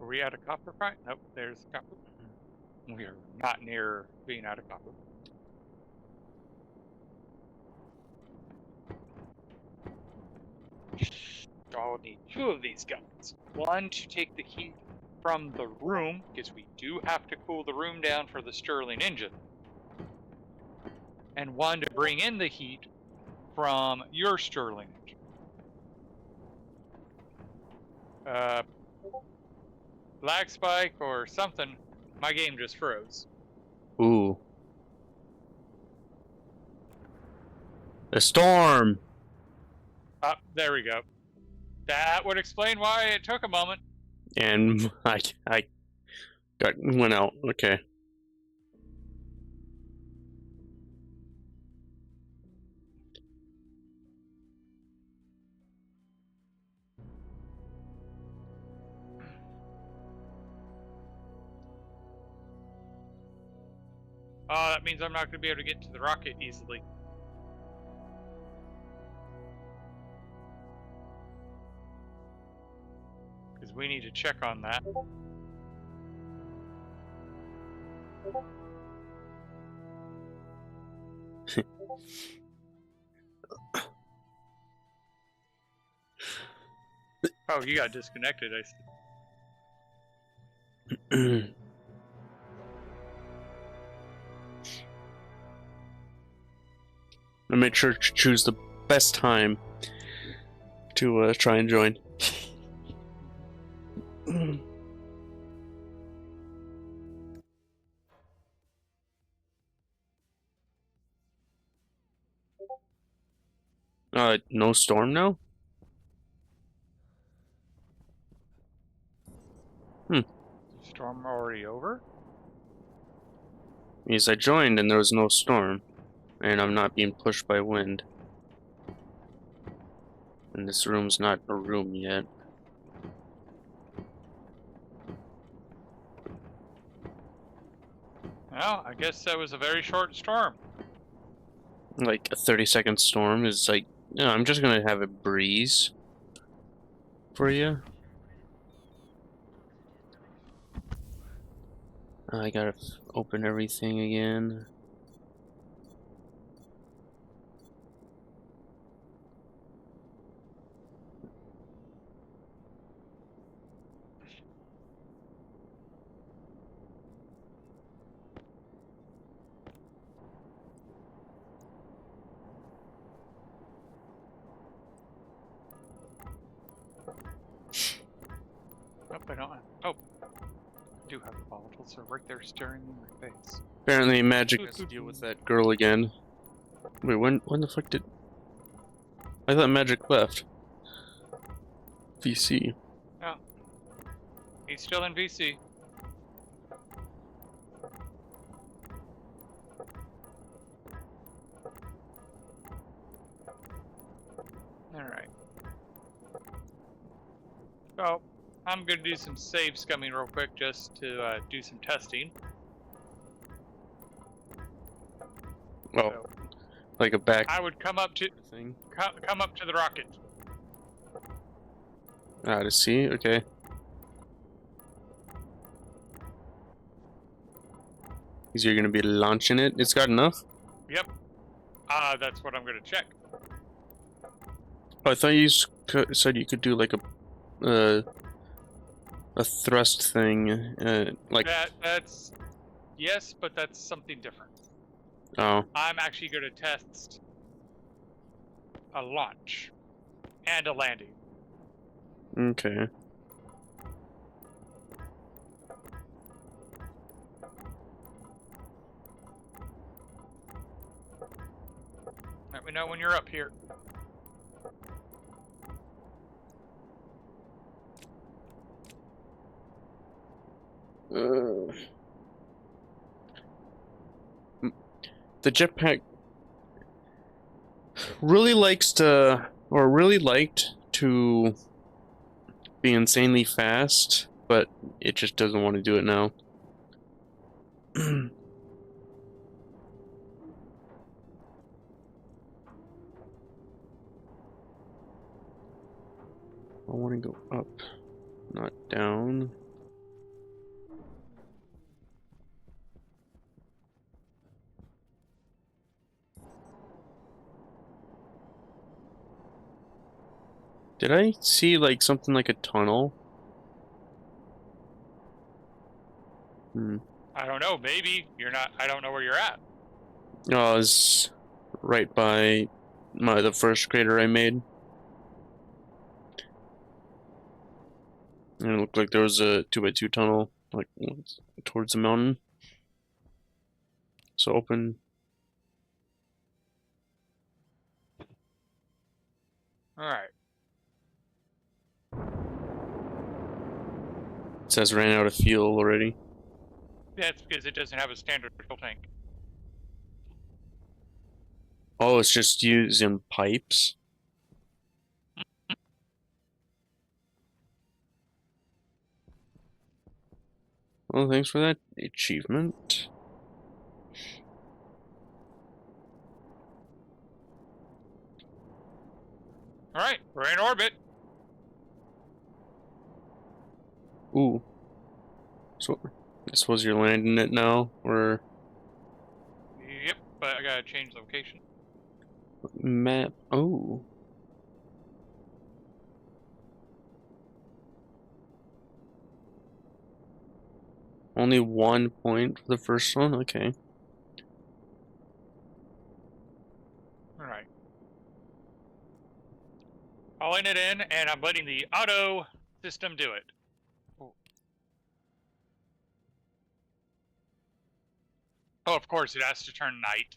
[SPEAKER 1] Are we out of copper? Right? Nope, there's copper. We are not near being out of copper. I'll need 2 of these guns. One to take the heat from the room, because we do have to cool the room down for the Stirling engine. And one to bring in the heat from your Stirling engine. Lag spike or something. My game just froze.
[SPEAKER 2] Ooh. A storm!
[SPEAKER 1] There we go. That would explain why it took a moment.
[SPEAKER 2] And I went out. Okay.
[SPEAKER 1] Oh, that means I'm not going to be able to get to the rocket easily. Because we need to check on that. Oh, you got disconnected, I see.
[SPEAKER 2] I made sure to choose the best time to try and join. No storm now?
[SPEAKER 1] Storm already over?
[SPEAKER 2] Means I joined and there was no storm. And I'm not being pushed by wind. And this room's not a room yet.
[SPEAKER 1] Well, I guess that was a very short storm.
[SPEAKER 2] Like a 30-second storm is like, you know, I'm just gonna have a breeze for you. I gotta open everything again.
[SPEAKER 1] Nope, I don't. Oh, I do have the volatiles. They're right there staring in my face.
[SPEAKER 2] Apparently Magic has to deal with that girl again. Wait, when the fuck did... I thought Magic left. VC.
[SPEAKER 1] Oh. He's still in VC. So I'm gonna do some save scumming real quick just to do some testing.
[SPEAKER 2] Oh, so, like a back.
[SPEAKER 1] I would come up to
[SPEAKER 2] thing.
[SPEAKER 1] Come up to the rocket.
[SPEAKER 2] To see. Okay. Because you're gonna be launching it. It's got enough.
[SPEAKER 1] Yep. That's what I'm gonna check.
[SPEAKER 2] Oh, I thought you said you could do like a thrust thing, like
[SPEAKER 1] that's yes, but that's something different.
[SPEAKER 2] Oh.
[SPEAKER 1] I'm actually going to test a launch and a landing.
[SPEAKER 2] Okay.
[SPEAKER 1] Let me know when you're up here.
[SPEAKER 2] The jetpack really likes to, or really liked to be insanely fast, but it just doesn't want to do it now. I want to go up, not down. Did I see like something like a tunnel?
[SPEAKER 1] I don't know, maybe. You're not, I don't know where you're at.
[SPEAKER 2] Oh, I was right by the first crater I made. And it looked like there was a 2x2 tunnel, like towards the mountain. So open.
[SPEAKER 1] Alright.
[SPEAKER 2] It says ran out of fuel already.
[SPEAKER 1] That's because it doesn't have a standard fuel tank.
[SPEAKER 2] Oh, it's just using pipes. Well, thanks for that achievement.
[SPEAKER 1] Alright, we're in orbit.
[SPEAKER 2] Ooh. So, I suppose you're landing it now, or...
[SPEAKER 1] Yep, but I gotta change location.
[SPEAKER 2] Map. Oh. Only 1 point for the first one? Okay.
[SPEAKER 1] Alright. Calling it in, and I'm letting the auto system do it. Oh, of course, it has to turn night.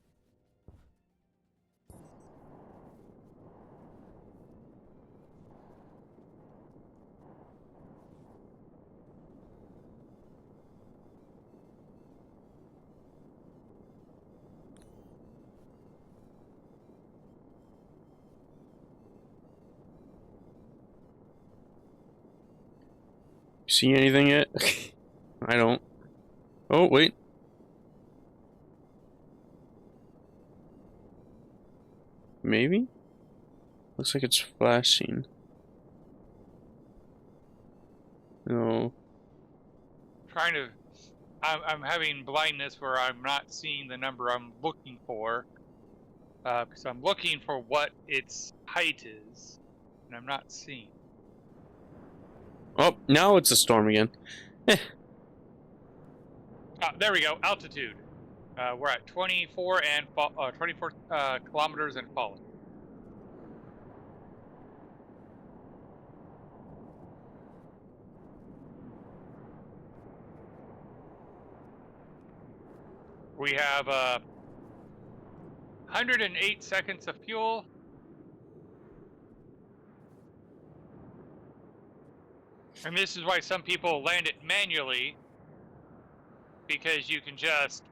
[SPEAKER 2] See anything yet? I don't. Oh, wait. Maybe? Looks like it's flashing. No.
[SPEAKER 1] Trying to... I'm having blindness where I'm not seeing the number I'm looking for. Because I'm looking for what its height is. And I'm not seeing.
[SPEAKER 2] Oh, now it's a storm again.
[SPEAKER 1] There we go. Altitude. We're at 24 kilometers and falling. We have 108 seconds of fuel. And this is why some people land it manually. Because you can just...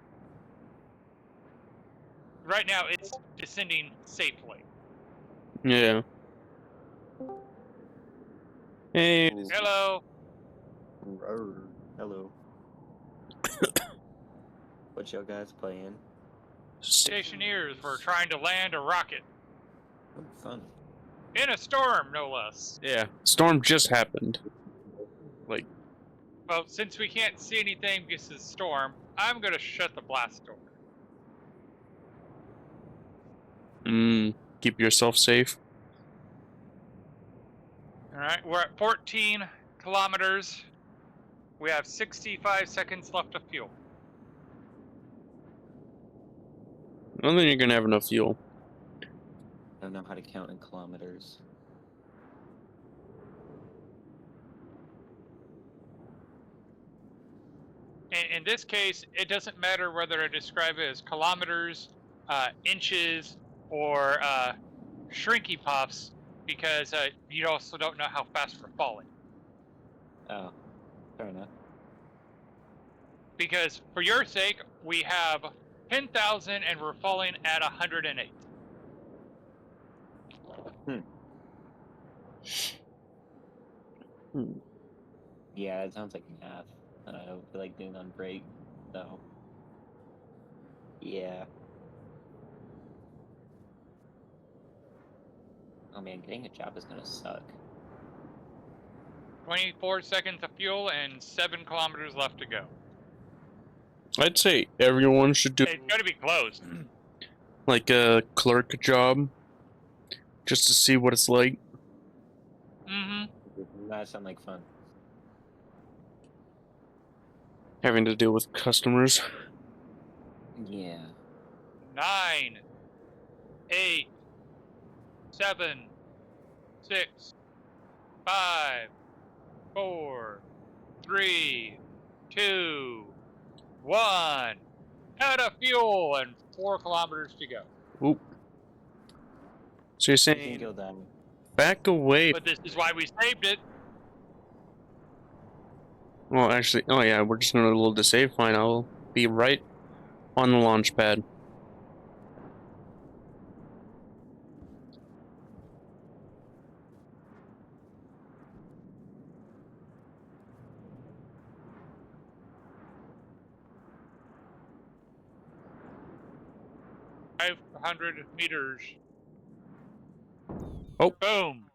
[SPEAKER 1] Right now, it's descending safely.
[SPEAKER 2] Yeah. Hey.
[SPEAKER 1] Hello.
[SPEAKER 4] Hello. What y'all guys playing?
[SPEAKER 1] Stationeers. We're trying to land a rocket.
[SPEAKER 4] Oh, fun.
[SPEAKER 1] In a storm, no less.
[SPEAKER 2] Yeah, storm just happened. Like,
[SPEAKER 1] well, since we can't see anything because of the storm, I'm gonna shut the blast door.
[SPEAKER 2] Keep yourself safe.
[SPEAKER 1] All right, we're at 14 kilometers. We have 65 seconds left of fuel.
[SPEAKER 2] I don't think you're gonna have enough fuel.
[SPEAKER 4] I don't know how to count in kilometers.
[SPEAKER 1] In this case, it doesn't matter whether I describe it as kilometers, inches, or shrinky puffs, because you also don't know how fast we're falling.
[SPEAKER 4] Oh, fair enough.
[SPEAKER 1] Because for your sake, we have 10,000 and we're falling at 108.
[SPEAKER 4] Yeah, it sounds like math. And I don't feel like doing on break, so. Yeah. Oh man, getting a job is gonna suck.
[SPEAKER 1] 24 seconds of fuel and 7 kilometers left to go.
[SPEAKER 2] I'd say everyone should do
[SPEAKER 1] It's gonna be closed.
[SPEAKER 2] like a clerk job, just to see what it's like.
[SPEAKER 4] That sounds like fun.
[SPEAKER 2] Having to deal with customers.
[SPEAKER 4] Yeah.
[SPEAKER 1] 9, 8, 7, 6, 5, 4, 3, 2, 1. Out of fuel and 4 kilometers to go.
[SPEAKER 2] Oop. So you're
[SPEAKER 4] You can
[SPEAKER 2] saying
[SPEAKER 4] go down.
[SPEAKER 2] back away?
[SPEAKER 1] But this is why we saved it.
[SPEAKER 2] Well, actually, oh yeah, we're just gonna load the save. Fine, I'll be right on the launch pad.
[SPEAKER 1] Five 500 meters.
[SPEAKER 2] Oh.
[SPEAKER 1] Boom.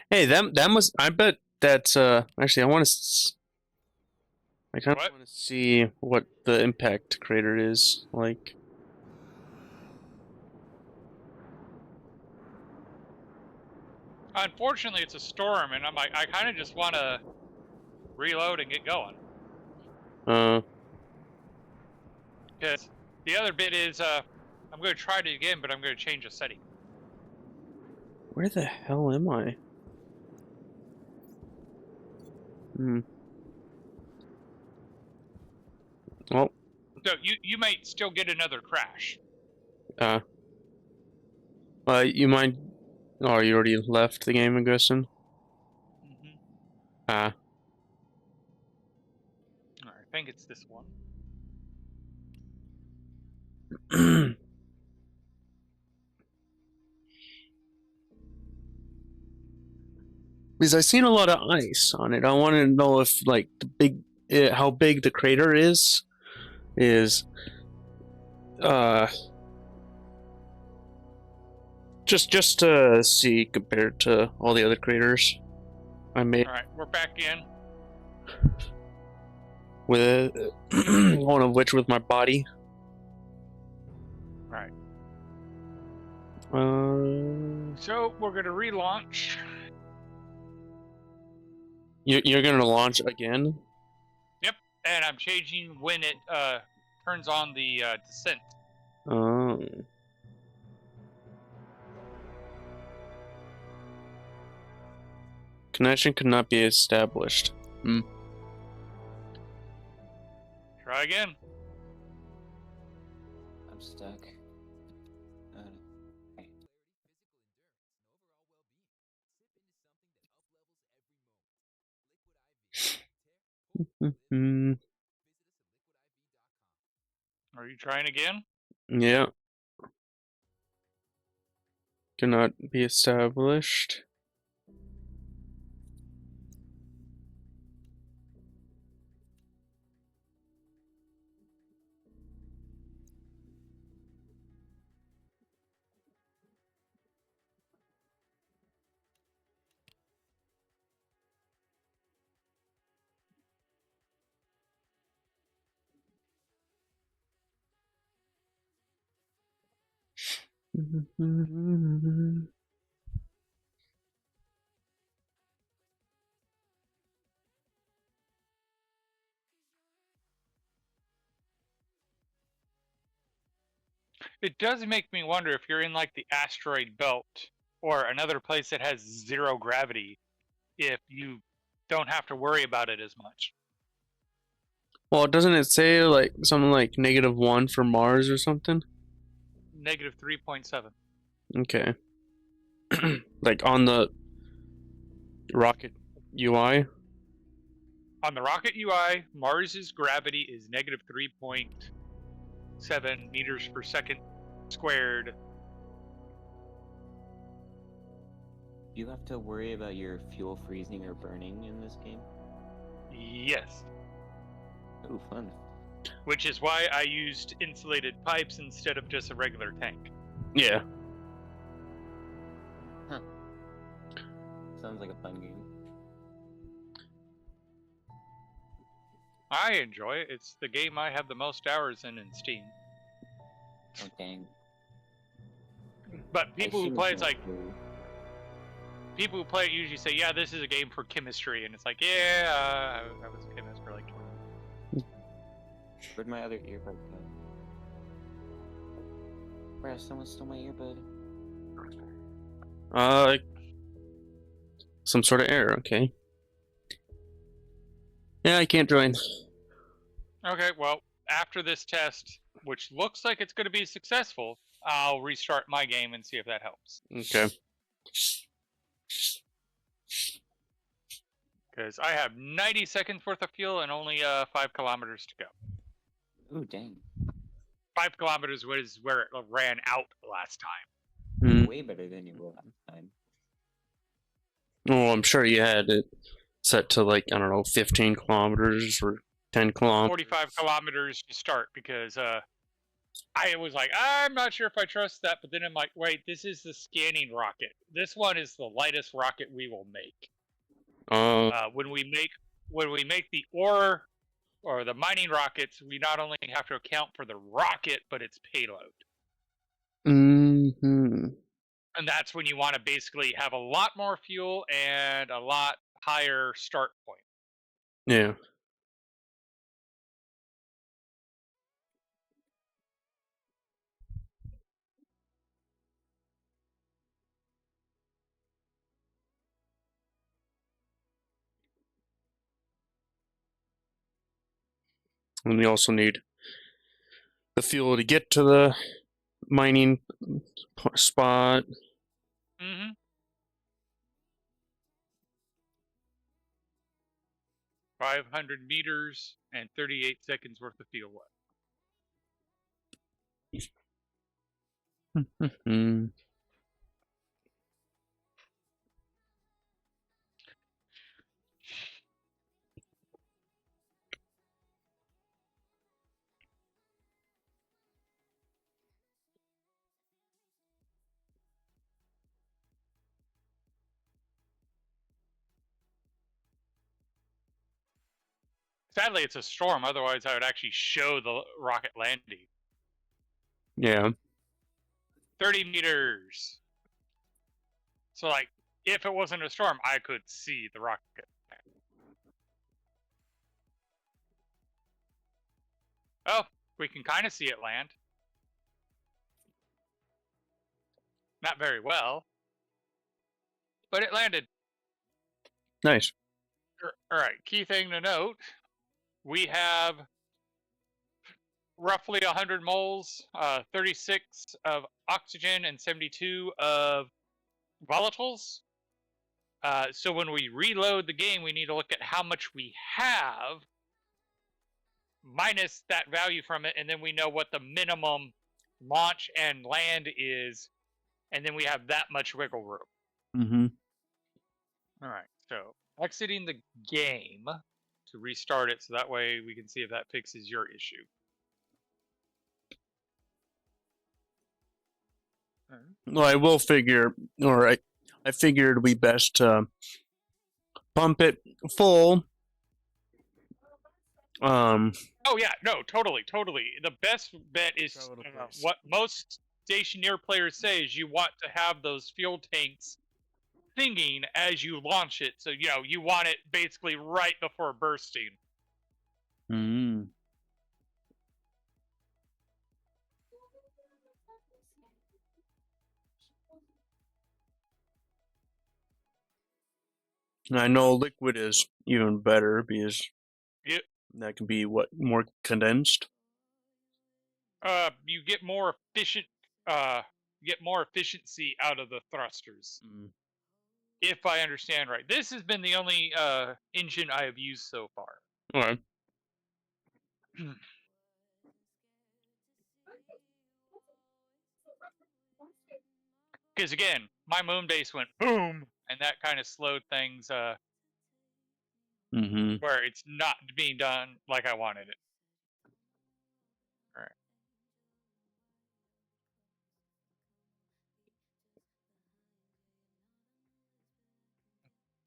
[SPEAKER 2] Hey, that must. I bet that's Actually, I want to. I kind of want to see what the impact crater is like.
[SPEAKER 1] Unfortunately, it's a storm, and I kind of just want to reload and get going. Because the other bit is, I'm going to try it again, but I'm going to change a setting.
[SPEAKER 2] Where the hell am I? Well.
[SPEAKER 1] So you might still get another crash.
[SPEAKER 2] You mind? Oh, you already left the game, I'm guessing.
[SPEAKER 1] I think it's this one.
[SPEAKER 2] Because I've seen a lot of ice on it. I want to know if, like, how big the crater is just to see compared to all the other craters I made.
[SPEAKER 1] All right, we're back in.
[SPEAKER 2] With one of which with my body.
[SPEAKER 1] Right. So we're gonna relaunch.
[SPEAKER 2] You're gonna launch again?
[SPEAKER 1] Yep, and I'm changing when it turns on the descent.
[SPEAKER 2] Oh. Connection could not be established.
[SPEAKER 1] Try again.
[SPEAKER 4] I'm stuck.
[SPEAKER 1] Are you trying again?
[SPEAKER 2] Yeah. cannot be established.
[SPEAKER 1] It does make me wonder if you're in like the asteroid belt or another place that has 0 gravity, if you don't have to worry about it as much.
[SPEAKER 2] Well, doesn't it say like something like -1 for Mars or something?
[SPEAKER 1] Negative 3.7.
[SPEAKER 2] Okay. Like on the rocket UI?
[SPEAKER 1] On the rocket UI, Mars's gravity is negative 3.7 meters per second squared.
[SPEAKER 4] You have to worry about your fuel freezing or burning in this game?
[SPEAKER 1] Yes.
[SPEAKER 4] Oh, fun.
[SPEAKER 1] Which is why I used insulated pipes instead of just a regular tank.
[SPEAKER 2] Yeah.
[SPEAKER 4] Huh. Sounds like a fun game.
[SPEAKER 1] I enjoy it. It's the game I have the most hours in Steam.
[SPEAKER 4] Oh, dang.
[SPEAKER 1] But people who play it's like,
[SPEAKER 4] Cool.
[SPEAKER 1] people who play it usually say, yeah, this is a game for chemistry. And it's like, yeah, I was a chemist for like 20 years.
[SPEAKER 4] Where'd my other earbud go? Bruh, someone stole my earbud.
[SPEAKER 2] Some sort of error, okay. Yeah, I can't join.
[SPEAKER 1] Okay, well, after this test, which looks like it's going to be successful, I'll restart my game and see if that helps.
[SPEAKER 2] Okay.
[SPEAKER 1] Because I have 90 seconds worth of fuel and only 5 kilometers to go.
[SPEAKER 4] Ooh, dang.
[SPEAKER 1] 5 kilometers was where it ran out last time.
[SPEAKER 4] Way better than you will last time.
[SPEAKER 2] Oh, I'm sure you had it set to like, I don't know, 15 kilometers or 10 kilometers.
[SPEAKER 1] 45 kilometers to start because I was like, I'm not sure if I trust that, but then I'm like, wait, this is the scanning rocket. This one is the lightest rocket we will make. When we make the ore or the mining rockets, we not only have to account for the rocket, but its payload.
[SPEAKER 2] Mm-hmm.
[SPEAKER 1] And that's when you want to basically have a lot more fuel and a lot higher start point.
[SPEAKER 2] Yeah. And we also need the fuel to get to the mining spot.
[SPEAKER 1] Mm-hmm. $500 meters and 38 seconds worth of fuel left.
[SPEAKER 2] Mm-hmm.
[SPEAKER 1] Sadly, it's a storm. Otherwise, I would actually show the rocket landing.
[SPEAKER 2] Yeah.
[SPEAKER 1] 30 meters. So, like, if it wasn't a storm, I could see the rocket. Oh, we can kind of see it land. Not very well, but it landed.
[SPEAKER 2] Nice.
[SPEAKER 1] All right, key thing to note, we have roughly 100 moles, 36 of oxygen and 72 of volatiles. So when we reload the game, we need to look at how much we have minus that value from it, and then we know what the minimum launch and land is, and then we have that much wiggle room.
[SPEAKER 2] Mm-hmm.
[SPEAKER 1] All right, so exiting the game to restart it, so that way we can see if that fixes your issue.
[SPEAKER 2] Well, I will figure, or I figured it'd be best to pump it full.
[SPEAKER 1] Oh yeah, no, totally. The best bet is what most Stationeer players say is you want to have those fuel tanks singing as you launch it, so you want it basically right before bursting.
[SPEAKER 2] Mm. I know liquid is even better because that can be more condensed.
[SPEAKER 1] You get more efficient. Get more efficiency out of the thrusters.
[SPEAKER 2] Mm.
[SPEAKER 1] If I understand right, this has been the only engine I have used so far.
[SPEAKER 2] All right.
[SPEAKER 1] Because again, my moon base went boom, and that kind of slowed things.
[SPEAKER 2] Mm-hmm.
[SPEAKER 1] Where it's not being done like I wanted it. All right.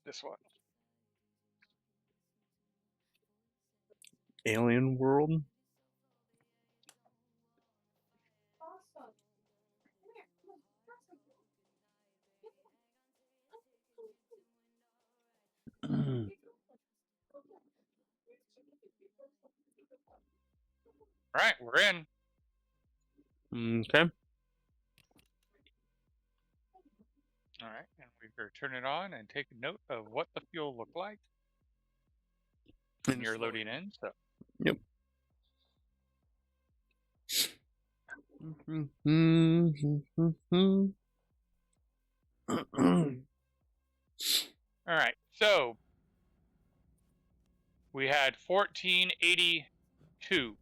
[SPEAKER 1] This one.
[SPEAKER 2] Alien world. Mm.
[SPEAKER 1] All right, we're in.
[SPEAKER 2] Okay.
[SPEAKER 1] All right, and we're going to turn it on and take note of what the fuel looked like. And you're loading in, so.
[SPEAKER 2] Yep. Mm-hmm.
[SPEAKER 1] All right, so we had 1482.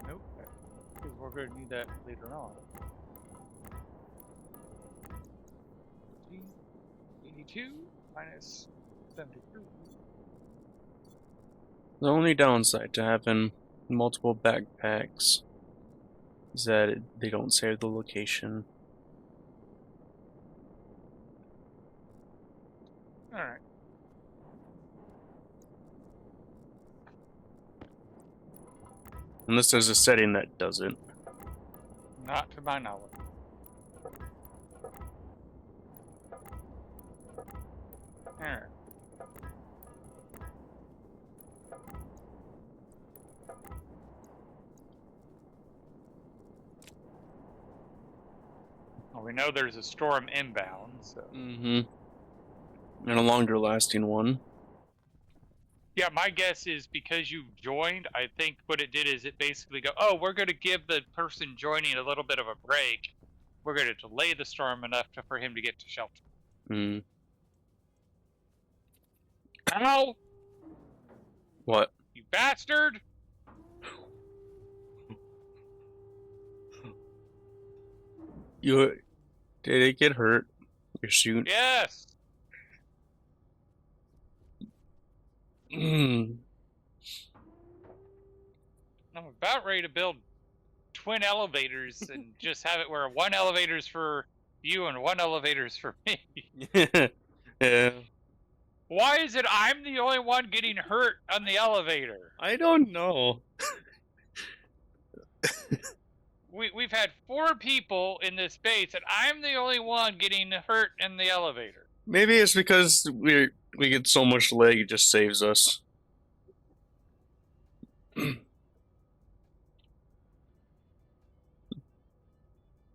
[SPEAKER 1] Nope, because we're going to need that later on. 82 minus 73.
[SPEAKER 2] The only downside to having multiple backpacks is that they don't save the location.
[SPEAKER 1] All right.
[SPEAKER 2] Unless there's a setting that doesn't.
[SPEAKER 1] Not to my knowledge. All right. Well, we know there's a storm inbound, so.
[SPEAKER 2] Mm-hmm. And a longer lasting one.
[SPEAKER 1] Yeah, my guess is because you joined, I think what it did is it basically go, oh, we're going to give the person joining a little bit of a break. We're going to delay the storm enough for him to get to shelter.
[SPEAKER 2] Mm.
[SPEAKER 1] Ow!
[SPEAKER 2] What?
[SPEAKER 1] You bastard!
[SPEAKER 2] Did it get hurt? Your suit?
[SPEAKER 1] Yes!
[SPEAKER 2] Mm.
[SPEAKER 1] I'm about ready to build twin elevators and just have it where one elevator's for you and one elevator's for me.
[SPEAKER 2] Yeah.
[SPEAKER 1] Why is it I'm the only one getting hurt on the elevator?
[SPEAKER 2] I don't know.
[SPEAKER 1] We've had 4 people in this base, and I'm the only one getting hurt in the elevator.
[SPEAKER 2] Maybe it's because we get so much leg, it just saves us. And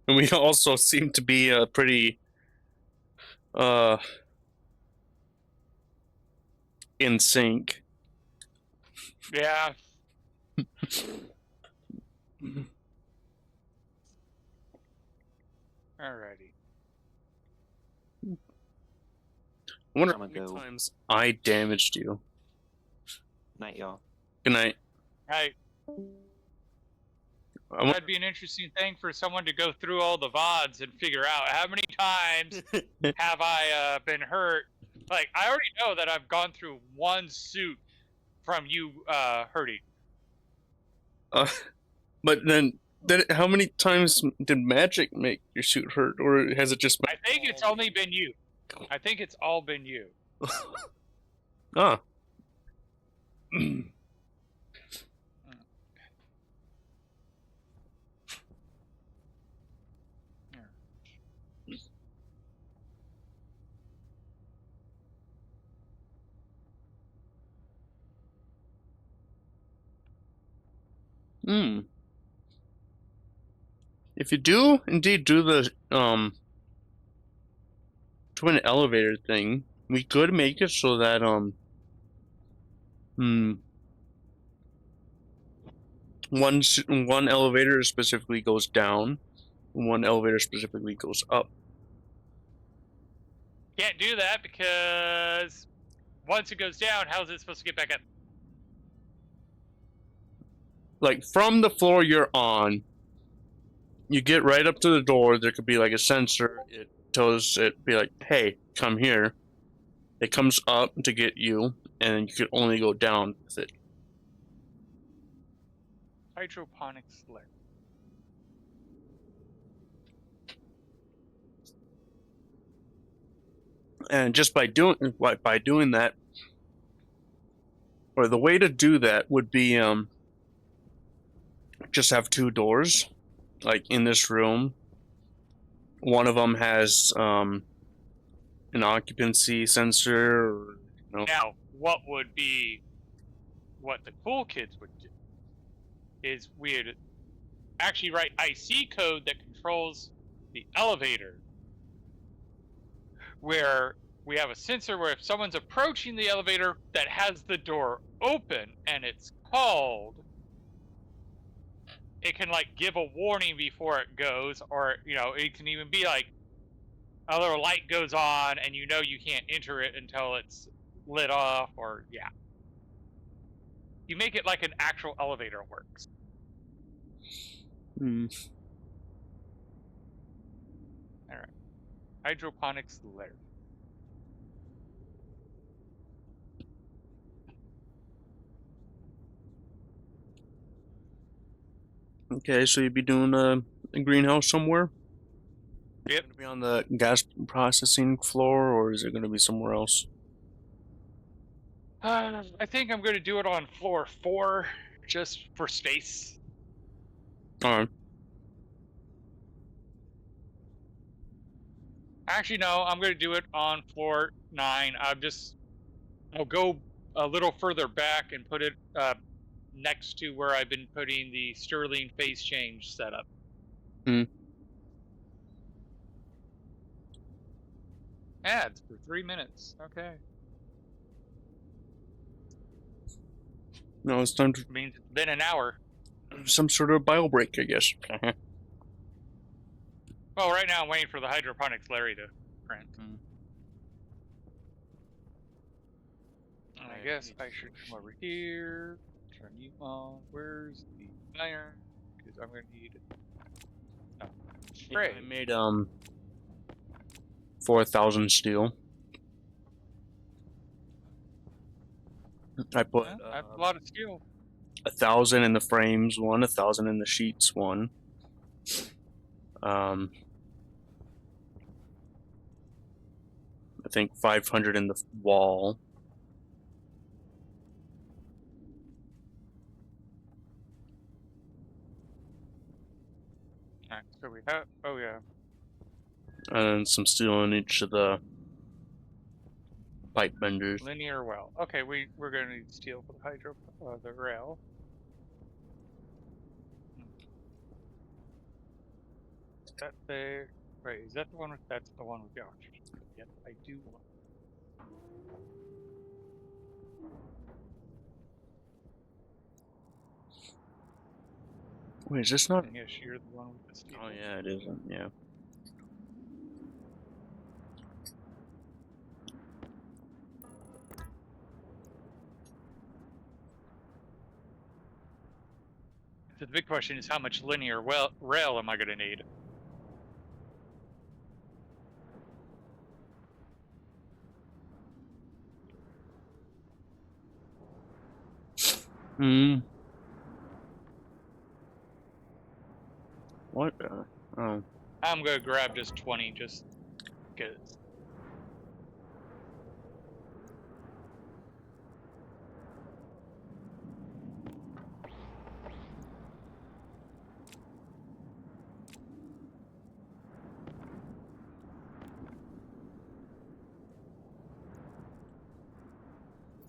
[SPEAKER 2] we also seem to be pretty in sync.
[SPEAKER 1] Yeah. Alrighty.
[SPEAKER 2] I wonder
[SPEAKER 4] I'ma
[SPEAKER 2] how many
[SPEAKER 4] go.
[SPEAKER 2] times I damaged you.
[SPEAKER 4] Night, y'all.
[SPEAKER 2] Good night.
[SPEAKER 1] Right. That'd be an interesting thing for someone to go through all the VODs and figure out how many times have I been hurt. Like, I already know that I've gone through one suit from you hurting.
[SPEAKER 2] But then how many times did magic make your suit hurt, or has it just been...
[SPEAKER 1] I think it's only been you. I think it's all been you.
[SPEAKER 2] Ah. If you do indeed do the twin elevator thing, we could make it so that one elevator specifically goes down, one elevator specifically goes up.
[SPEAKER 1] Can't do that because once it goes down, how's it supposed to get back up?
[SPEAKER 2] Like, from the floor you're on, you get right up to the door, there could be like a sensor, it tells it, be like, hey, come here. It comes up to get you, and you could only go down with it.
[SPEAKER 1] Hydroponics layer.
[SPEAKER 2] And just by doing that, or the way to do that would be just have two doors, like in this room. One of them has an occupancy sensor. Or, you know.
[SPEAKER 1] Now, what the cool kids would do is we'd actually write IC code that controls the elevator, where we have a sensor where if someone's approaching the elevator that has the door open and it's called, it can like give a warning before it goes, or it can even be like a little light goes on and you can't enter it until it's lit off, or you make it like an actual elevator works. All right. Hydroponics layer.
[SPEAKER 2] Okay, so you'd be doing a greenhouse somewhere?
[SPEAKER 1] Yep.
[SPEAKER 2] Going to be on the gas processing floor, or is it going to be somewhere else?
[SPEAKER 1] I think I'm going to do it on floor 4, just for space.
[SPEAKER 2] Alright.
[SPEAKER 1] Actually, no, I'm going to do it on floor 9. I'll go a little further back and put it next to where I've been putting the Sterling phase change setup. Ads for 3 minutes. Okay.
[SPEAKER 2] No, it's time to...
[SPEAKER 1] It means it's been an hour.
[SPEAKER 2] Some sort of bio break, I guess.
[SPEAKER 1] Well, right now I'm waiting for the hydroponics Larry to print. I guess I should come over here, turn you on. Where's the iron? Because I'm going to need it. Oh, spray.
[SPEAKER 2] I made 4,000 steel. I put
[SPEAKER 1] That's a lot of steel.
[SPEAKER 2] 1,000 in the frames one, 1,000 in the sheets one. I think 500 in the wall.
[SPEAKER 1] Alright, so we have, oh yeah.
[SPEAKER 2] And some steel in each of the pipe benders.
[SPEAKER 1] Linear well. Okay, we're gonna need steel for the rail. Is that there? Wait, is that the one that's the one with the oxygen? Yep, I do want.
[SPEAKER 2] Wait, is this not?
[SPEAKER 1] Yes, you're the one with the steel.
[SPEAKER 2] Oh yeah, it isn't. Yeah.
[SPEAKER 1] So the big question is, how much linear rail am I going to need?
[SPEAKER 2] What? Oh.
[SPEAKER 1] I'm going to grab just 20, just because.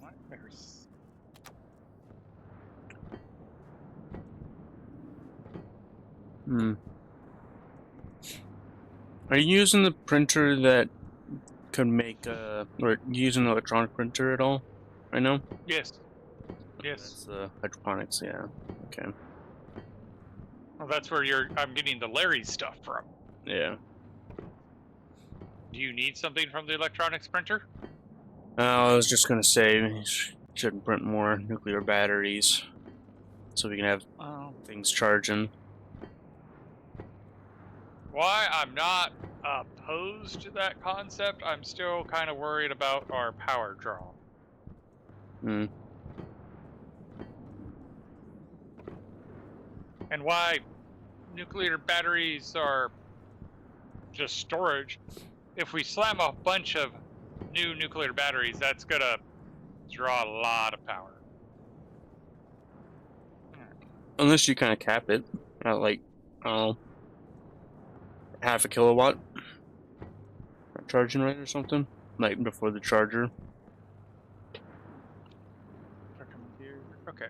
[SPEAKER 1] What? There's...
[SPEAKER 2] Are you using the printer that could make or using an electronic printer at all right now?
[SPEAKER 1] Yes. Yes.
[SPEAKER 2] That's the hydroponics, yeah. Okay.
[SPEAKER 1] Well, that's where I'm getting the Larry stuff from.
[SPEAKER 2] Yeah.
[SPEAKER 1] Do you need something from the electronics printer?
[SPEAKER 2] I was just gonna say, we should print more nuclear batteries so we can have things charging.
[SPEAKER 1] Why I'm not opposed to that concept, I'm still kind of worried about our power draw. And why nuclear batteries are just storage. If we slam a bunch of new nuclear batteries, that's gonna draw a lot of power.
[SPEAKER 2] Unless you kind of cap it at like, I don't know, half a kilowatt charging rate or something, like before the charger.
[SPEAKER 1] Okay,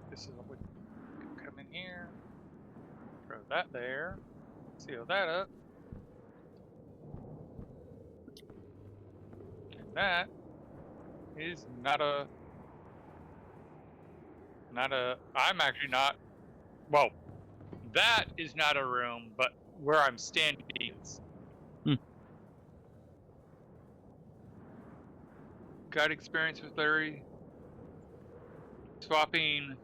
[SPEAKER 1] this is what we come in here, throw that there, seal that up, and that is I'm actually not, well, that is not a room, but where I'm standing is. Got experience with Larry swapping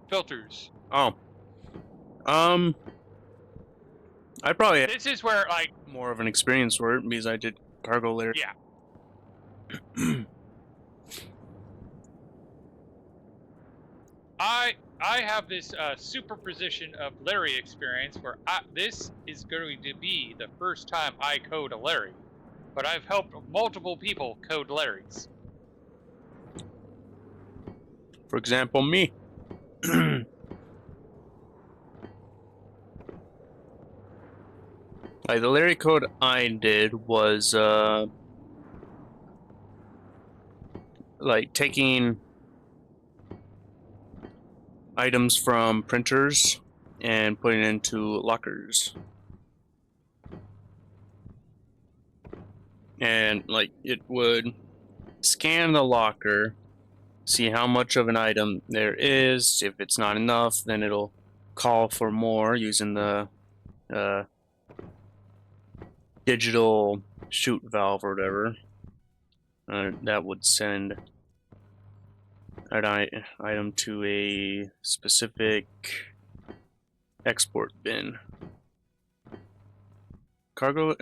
[SPEAKER 1] filters.
[SPEAKER 2] Oh. I probably have
[SPEAKER 1] This is where, like,
[SPEAKER 2] more of an experience for it because I did cargo Larry.
[SPEAKER 1] Yeah. I have this superposition of Larry experience where this is going to be the first time I code a Larry, but I've helped multiple people code Larrys.
[SPEAKER 2] For example, me. Like the Larry code I did was like taking items from printers and putting it into lockers. And like it would scan the locker, see how much of an item there is. If it's not enough, then it'll call for more using the digital chute valve or whatever. That would send an item to a specific export bin. Cargo,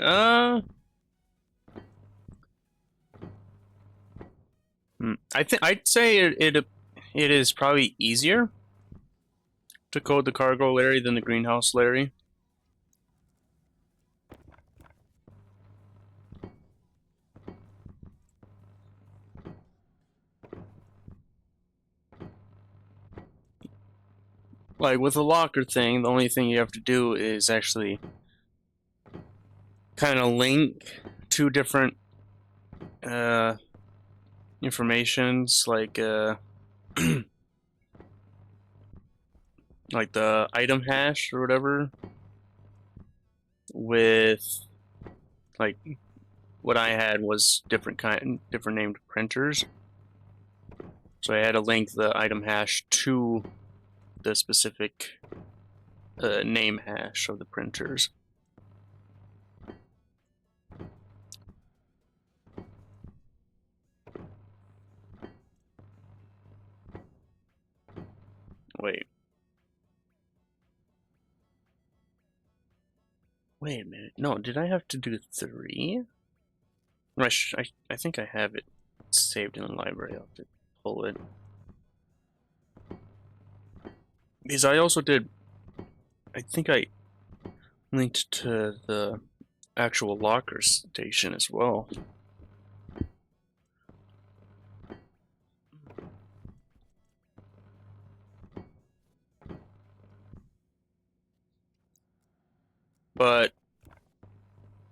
[SPEAKER 2] I'd say it is probably easier to code the cargo Larry than the greenhouse Larry. Like with the locker thing, the only thing you have to do is actually kind of link two different informations, like like the item hash or whatever, with like what I had was different named printers. So I had to link the item hash to the specific name hash of the printers. Wait. Wait a minute. No, did I have to do 3? I think I have it saved in the library. I'll have to pull it. Because I also did... I think I linked to the actual locker station as well. But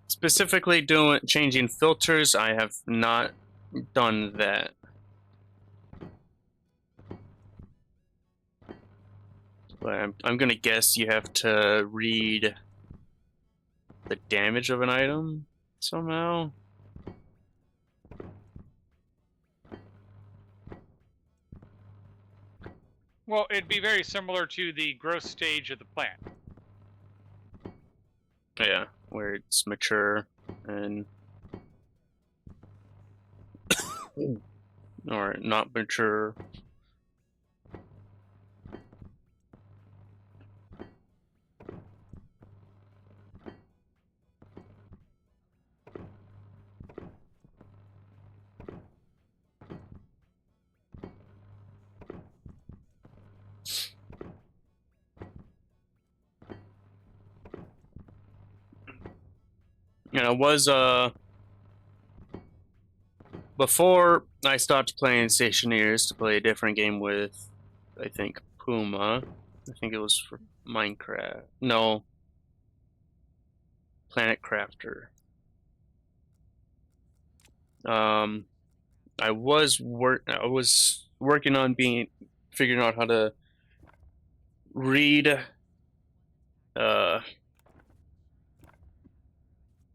[SPEAKER 2] specifically changing filters, I have not done that. But I'm gonna guess you have to read the damage of an item somehow.
[SPEAKER 1] Well, it'd be very similar to the growth stage of the plant.
[SPEAKER 2] Yeah, where it's mature and or not mature. And it was before I stopped playing Stationeers to play a different game with, I think, Puma. I think it was for Minecraft. No. Planet Crafter. I was working on figuring out how to read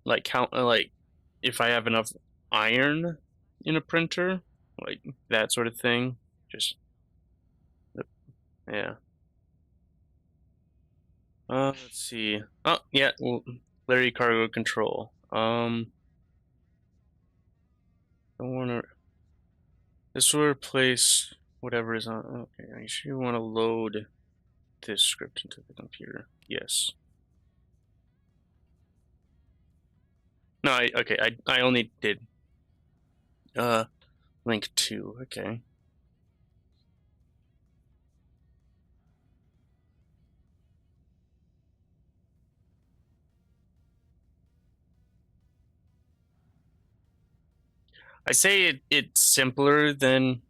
[SPEAKER 2] like if I have enough iron in a printer, like that sort of thing. Just yeah. Let's see. Oh yeah, well, Larry Cargo Control. I want to. This will replace whatever is on. Okay, I sure want to load this script into the computer. Yes. No, I only did link 2. Okay. I say it's simpler than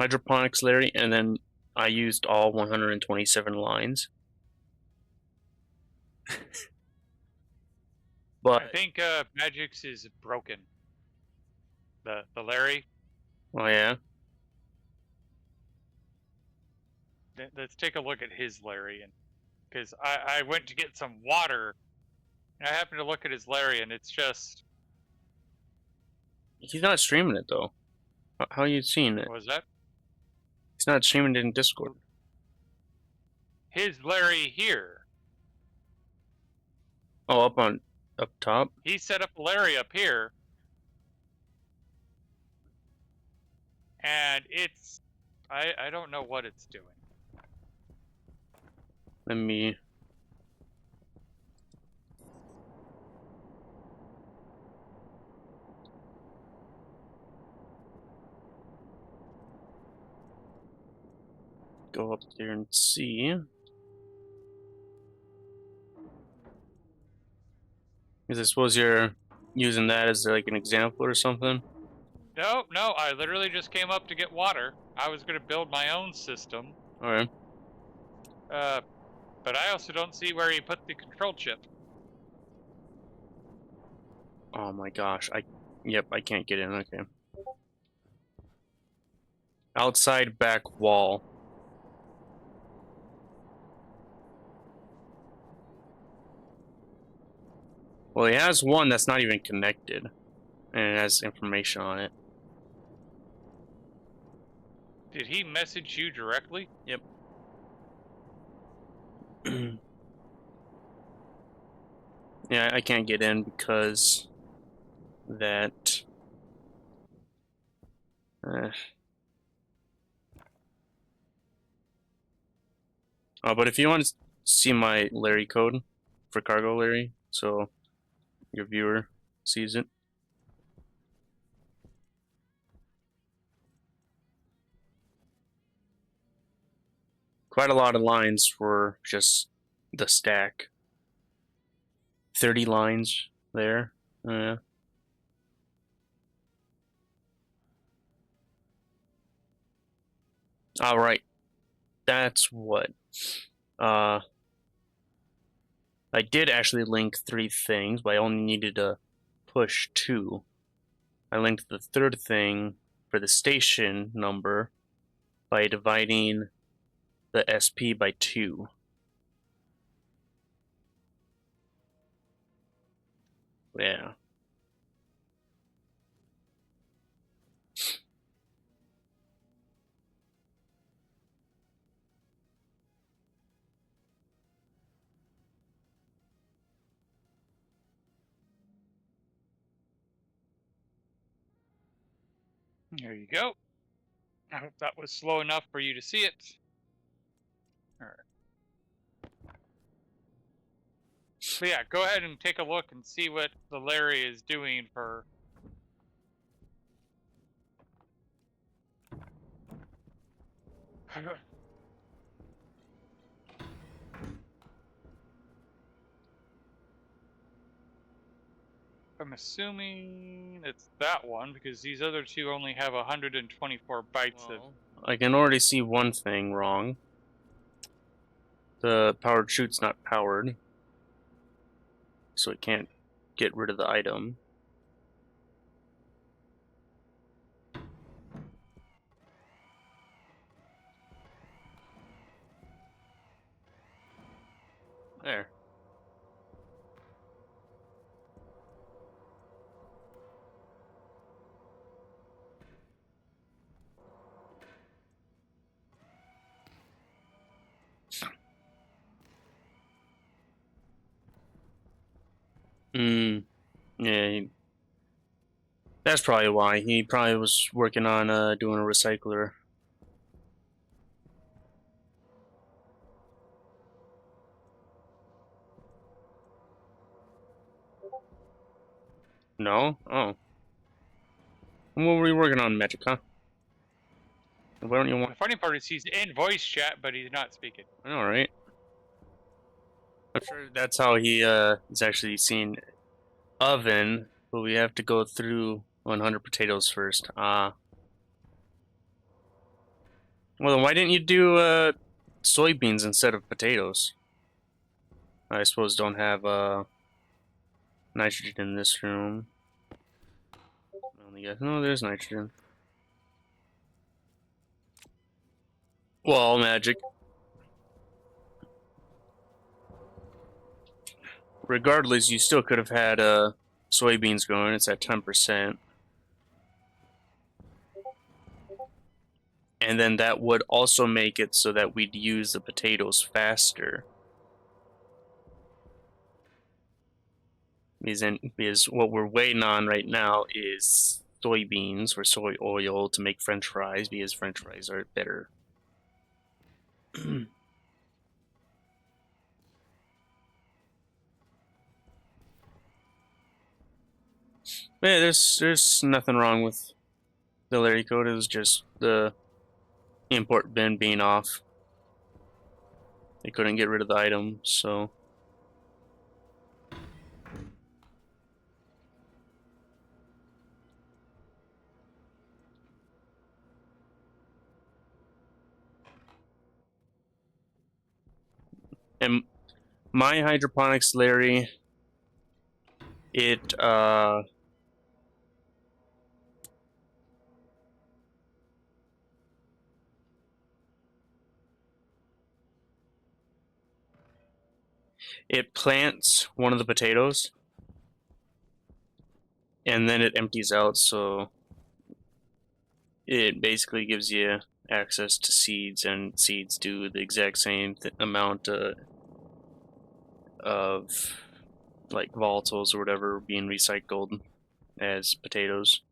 [SPEAKER 2] hydroponics, Larry, and then I used all 127 lines. But
[SPEAKER 1] I think Magic's is broken. The Larry.
[SPEAKER 2] Oh yeah.
[SPEAKER 1] Let's take a look at his Larry, and because I went to get some water, and I happened to look at his Larry, and it's just.
[SPEAKER 2] He's not streaming it though. How are you seeing it?
[SPEAKER 1] What was that?
[SPEAKER 2] He's not streaming it in Discord.
[SPEAKER 1] His Larry here.
[SPEAKER 2] Oh, up top.
[SPEAKER 1] He set up a Larry up here, and it's. I don't know what it's doing.
[SPEAKER 2] Let me. Go up there and see. Because I suppose you're using that as like an example or something.
[SPEAKER 1] No, I literally just came up to get water. I was going to build my own system.
[SPEAKER 2] Alright.
[SPEAKER 1] But I also don't see where he put the control chip.
[SPEAKER 2] Oh my gosh. Yep, I can't get in. Okay. Outside back wall. Well, he has one that's not even connected. And it has information on it.
[SPEAKER 1] Did he message you directly?
[SPEAKER 2] Yep. Yeah, I can't get in because that. But if you want to see my Larry code for cargo Larry, so your viewer sees it. Quite a lot of lines for just the stack. 30 lines there. Alright. That's what. I did actually link 3 things, but I only needed to push 2. I linked the third thing for the station number by dividing the SP by 2. Yeah.
[SPEAKER 1] There you go. I hope that was slow enough for you to see it. All right. So yeah, go ahead and take a look and see what the Larry is doing for. I'm assuming it's that one because these other two only have 124 bytes of.
[SPEAKER 2] I can already see one thing wrong. The powered chute's not powered, so it can't get rid of the item. There. Yeah, that's probably why. He probably was working on doing a recycler. No? Oh. What were we working on, Magic, huh? Why don't you want...
[SPEAKER 1] The funny part is he's in voice chat, but he's not speaking.
[SPEAKER 2] Alright. I'm sure that's how he is actually seeing oven, but we have to go through 100 potatoes first. Well, then why didn't you do soybeans instead of potatoes? I suppose don't have nitrogen in this room. No, there's nitrogen. Well, magic. Regardless, you still could have had soybeans going. It's at 10%. And then that would also make it so that we'd use the potatoes faster. Because what we're waiting on right now is soybeans or soy oil to make French fries, because French fries are better. Yeah, there's nothing wrong with the Larry code. It was just the import bin being off. They couldn't get rid of the item, so. And my hydroponics Larry, it it plants one of the potatoes and then it empties out, so it basically gives you access to seeds, and seeds do the exact same amount of like volatiles or whatever being recycled as potatoes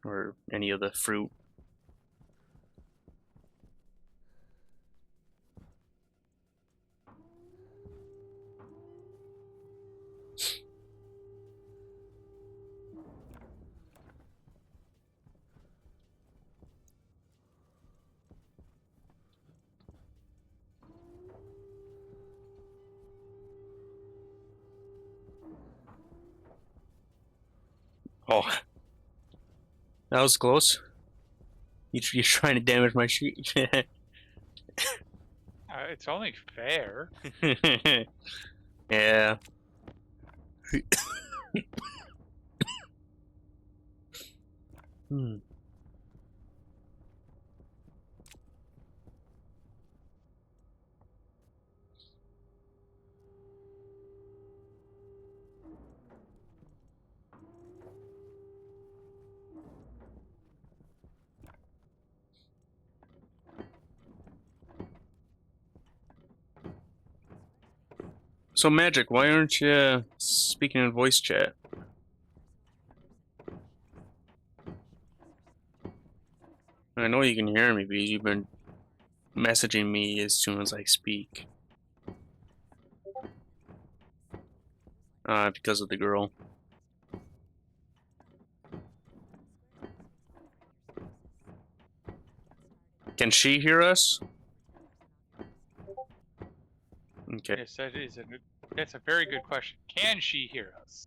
[SPEAKER 2] or any of the fruit. Oh, that was close. You're trying to damage my sheet.
[SPEAKER 1] It's only fair.
[SPEAKER 2] Yeah. Hmm. So, Magic, why aren't you speaking in voice chat? I know you can hear me, but you've been messaging me as soon as I speak. Because of the girl. Can she hear us? Okay.
[SPEAKER 1] Yes, that's a very good question. Can she hear us?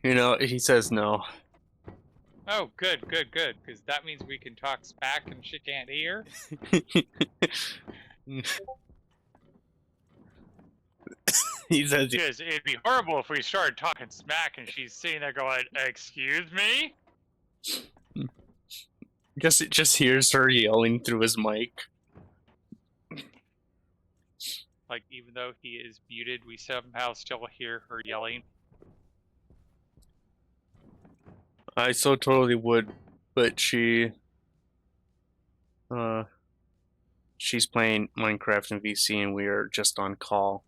[SPEAKER 2] You know, he says no.
[SPEAKER 1] Oh, good, because that means we can talk smack and she can't hear.
[SPEAKER 2] He says
[SPEAKER 1] Because it'd be horrible if we started talking smack and she's sitting there going, "Excuse me?"
[SPEAKER 2] guess it just hears her yelling through his mic.
[SPEAKER 1] Like, even though he is muted, we somehow still hear her yelling.
[SPEAKER 2] I so totally would, but she's playing Minecraft in VC and we are just on call.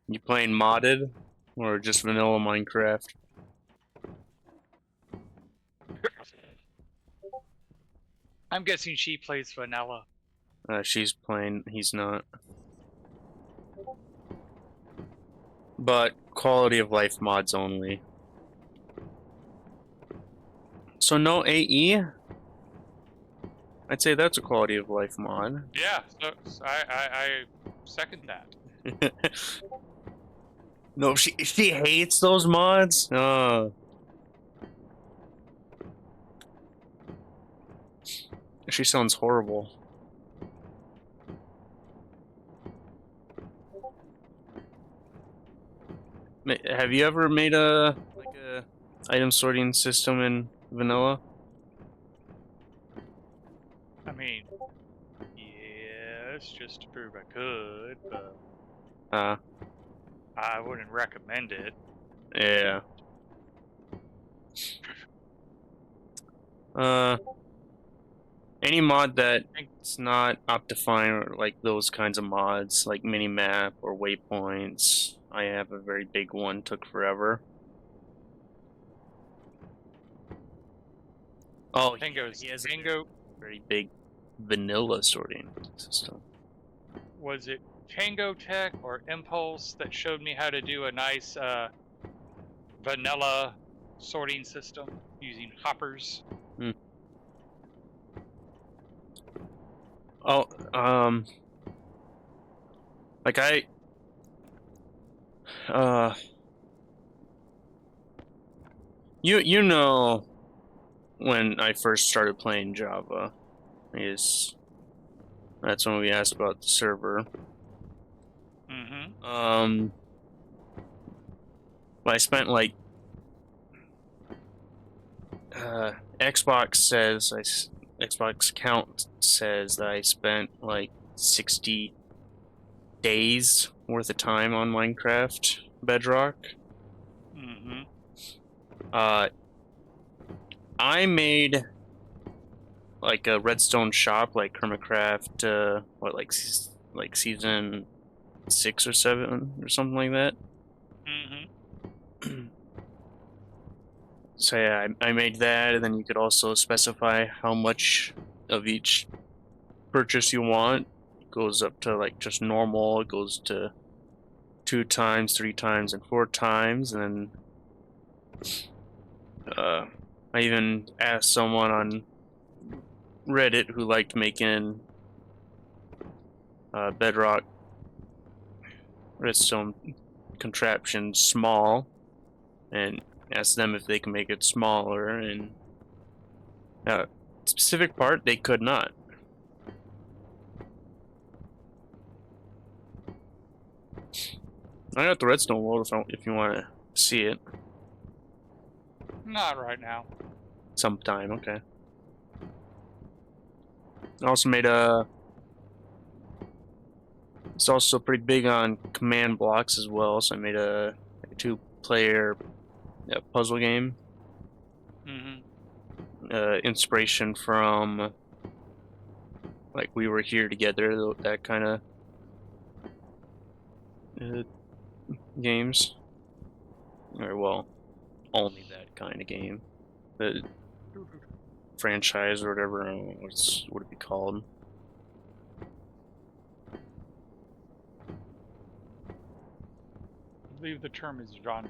[SPEAKER 2] You playing modded or just vanilla Minecraft?
[SPEAKER 1] I'm guessing she plays vanilla.
[SPEAKER 2] She's playing, he's not. But quality of life mods only. So no AE? I'd say that's a quality of life mod.
[SPEAKER 1] Yeah, so I second that.
[SPEAKER 2] No, she hates those mods. She sounds horrible. Have you ever made a item sorting system in vanilla?
[SPEAKER 1] I mean, yes, just to prove I could, but I wouldn't recommend it.
[SPEAKER 2] Yeah. Any mod that's not Optifine or like those kinds of mods, like minimap or waypoints. I have a very big one, took forever. Oh, he has a very big vanilla sorting system.
[SPEAKER 1] Was it Tango Tech or Impulse that showed me how to do a nice vanilla sorting system using hoppers?
[SPEAKER 2] Oh, like you know, when I first started playing Java, that's when we asked about the server.
[SPEAKER 1] Mm-hmm.
[SPEAKER 2] I spent like Xbox account says that I spent like 60 days worth of time on Minecraft Bedrock.
[SPEAKER 1] Mm-hmm.
[SPEAKER 2] I made like a redstone shop, like Hermitcraft, like season 6 or 7 or something like that.
[SPEAKER 1] Mm-hmm.
[SPEAKER 2] So yeah, I made that, and then you could also specify how much of each purchase you want. It goes up to like just normal, it goes to 2 times, 3 times, and 4 times, and then I even asked someone on Reddit who liked making bedrock redstone contraptions small, and asked them if they can make it smaller, and specific part they could not. I got the redstone world if you want to see it.
[SPEAKER 1] Not right now.
[SPEAKER 2] Sometime, okay. I also made a... It's also pretty big on command blocks as well, so I made a 2-player puzzle game. Inspiration from like We Were Here Together, that kind of games. Or well, only that kind of game. The franchise or whatever, I don't know what it'd be called.
[SPEAKER 1] I believe the term is genre.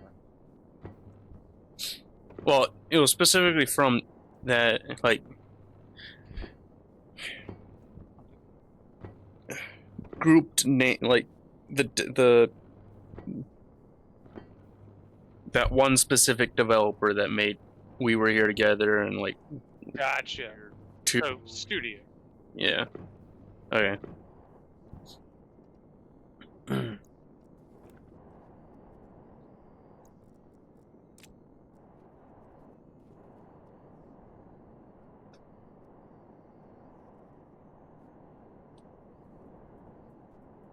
[SPEAKER 2] Well, it was specifically from that, like, grouped name, like the that one specific developer that made We Were Here Together and like.
[SPEAKER 1] Gotcha. So studio.
[SPEAKER 2] Yeah. Okay.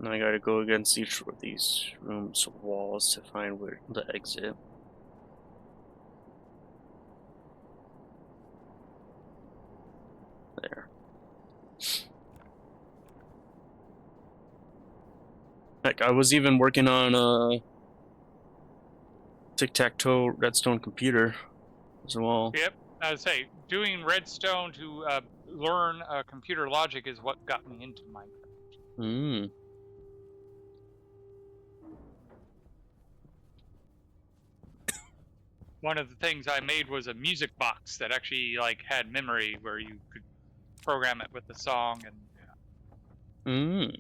[SPEAKER 2] Now I gotta go against each of these rooms' walls to find where the exit. There. Heck, I was even working on a tic-tac-toe redstone computer as well.
[SPEAKER 1] Yep. I would say doing redstone to learn computer logic is what got me into Minecraft. One of the things I made was a music box that actually like had memory where you could program it with the song and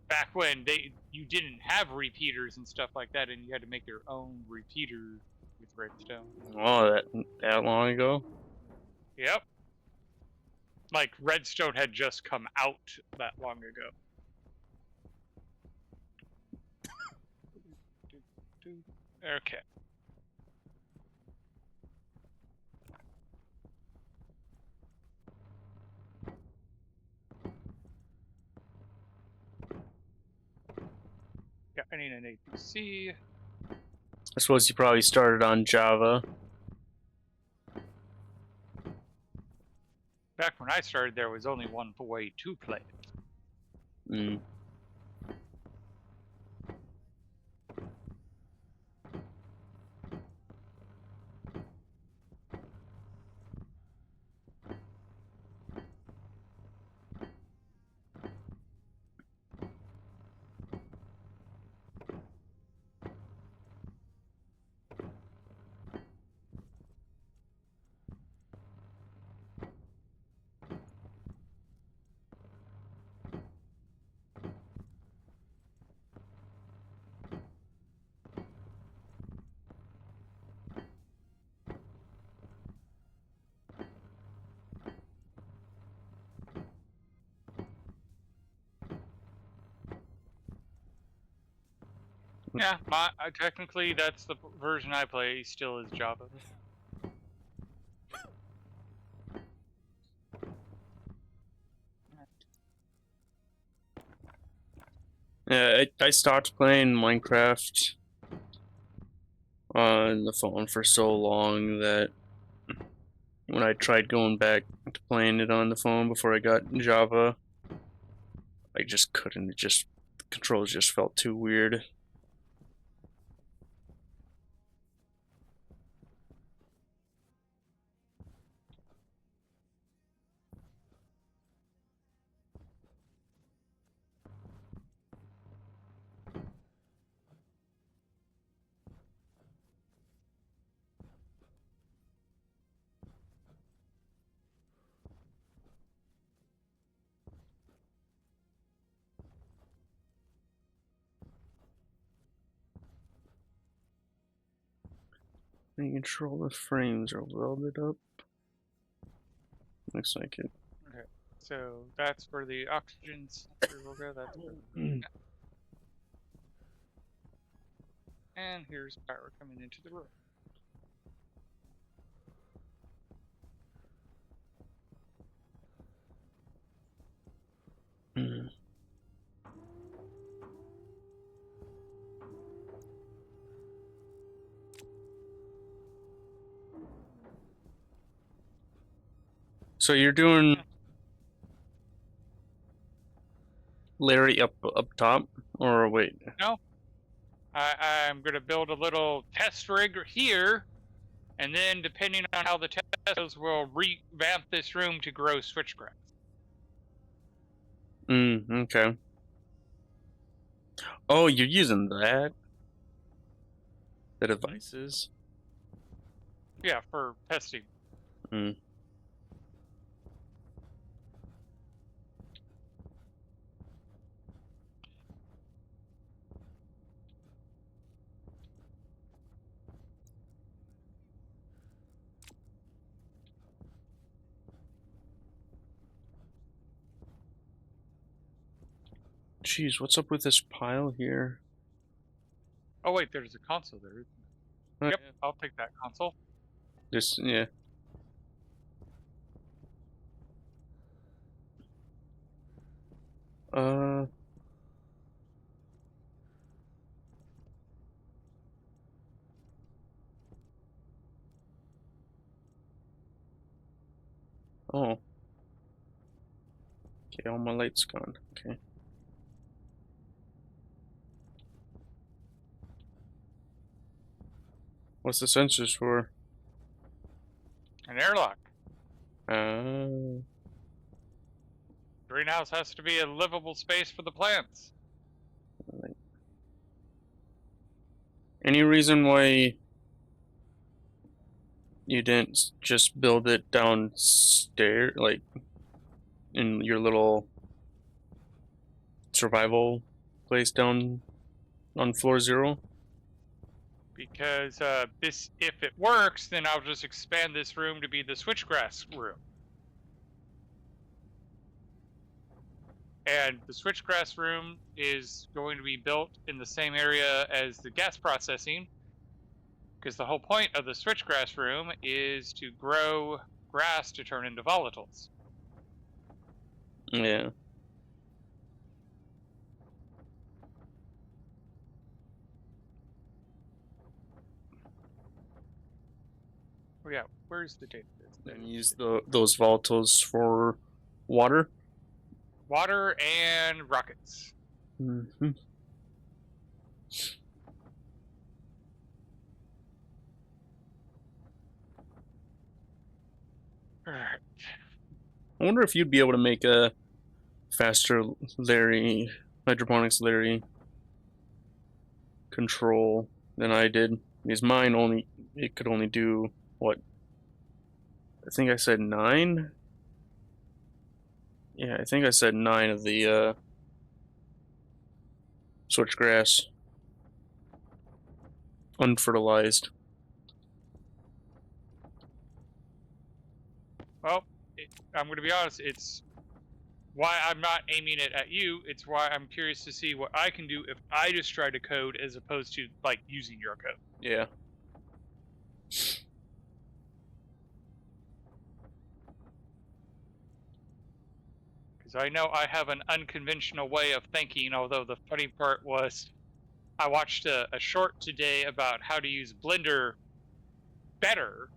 [SPEAKER 1] back when you didn't have repeaters and stuff like that, and you had to make your own repeater with redstone.
[SPEAKER 2] Oh, that long ago?
[SPEAKER 1] Yep. Like redstone had just come out that long ago. Okay. Yeah, I need an APC.
[SPEAKER 2] I suppose you probably started on Java.
[SPEAKER 1] Back when I started, there was only one way to play it. Yeah, technically that's the version I play. Still is Java.
[SPEAKER 2] Yeah, I stopped playing Minecraft on the phone for so long that when I tried going back to playing it on the phone before I got Java, I just couldn't. The controls just felt too weird. Making sure all the frames are welded up. Looks like it.
[SPEAKER 1] Okay, so that's for the oxygen sensor. We'll go. That's for and here's power coming into the room.
[SPEAKER 2] So you're doing Larry up top, or wait?
[SPEAKER 1] No, I'm gonna build a little test rig here, and then depending on how the test goes, we'll revamp this room to grow switchgrass.
[SPEAKER 2] Okay. Oh, you're using that? The devices?
[SPEAKER 1] Yeah, for testing.
[SPEAKER 2] Jeez, what's up with this pile here?
[SPEAKER 1] Oh wait, there's a console there.
[SPEAKER 2] Oh,
[SPEAKER 1] Yep,
[SPEAKER 2] yeah.
[SPEAKER 1] I'll take that console.
[SPEAKER 2] This, yeah. Oh. Okay, all my lights gone. Okay. What's the sensors for?
[SPEAKER 1] An airlock.
[SPEAKER 2] Oh.
[SPEAKER 1] Greenhouse has to be a livable space for the plants.
[SPEAKER 2] Right. Any reason why you didn't just build it downstairs, like in your little survival place down on floor 0?
[SPEAKER 1] Because this, if it works, then I'll just expand this room to be the switchgrass room. And the switchgrass room is going to be built in the same area as the gas processing, because the whole point of the switchgrass room is to grow grass to turn into volatiles.
[SPEAKER 2] Yeah.
[SPEAKER 1] Oh yeah, where's the data?
[SPEAKER 2] And use those volatiles for water?
[SPEAKER 1] Water and rockets.
[SPEAKER 2] Mm-hmm.
[SPEAKER 1] Alright.
[SPEAKER 2] I wonder if you'd be able to make a faster Larry, hydroponics Larry control than I did. Because mine it could only do, what? I think I said 9? Yeah, I think I said 9 of the switchgrass unfertilized.
[SPEAKER 1] Well, I'm going to be honest, it's why I'm not aiming it at you. It's why I'm curious to see what I can do if I just try to code as opposed to, like, using your code.
[SPEAKER 2] Yeah.
[SPEAKER 1] Because I know I have an unconventional way of thinking, although the funny part was I watched a short today about how to use Blender better,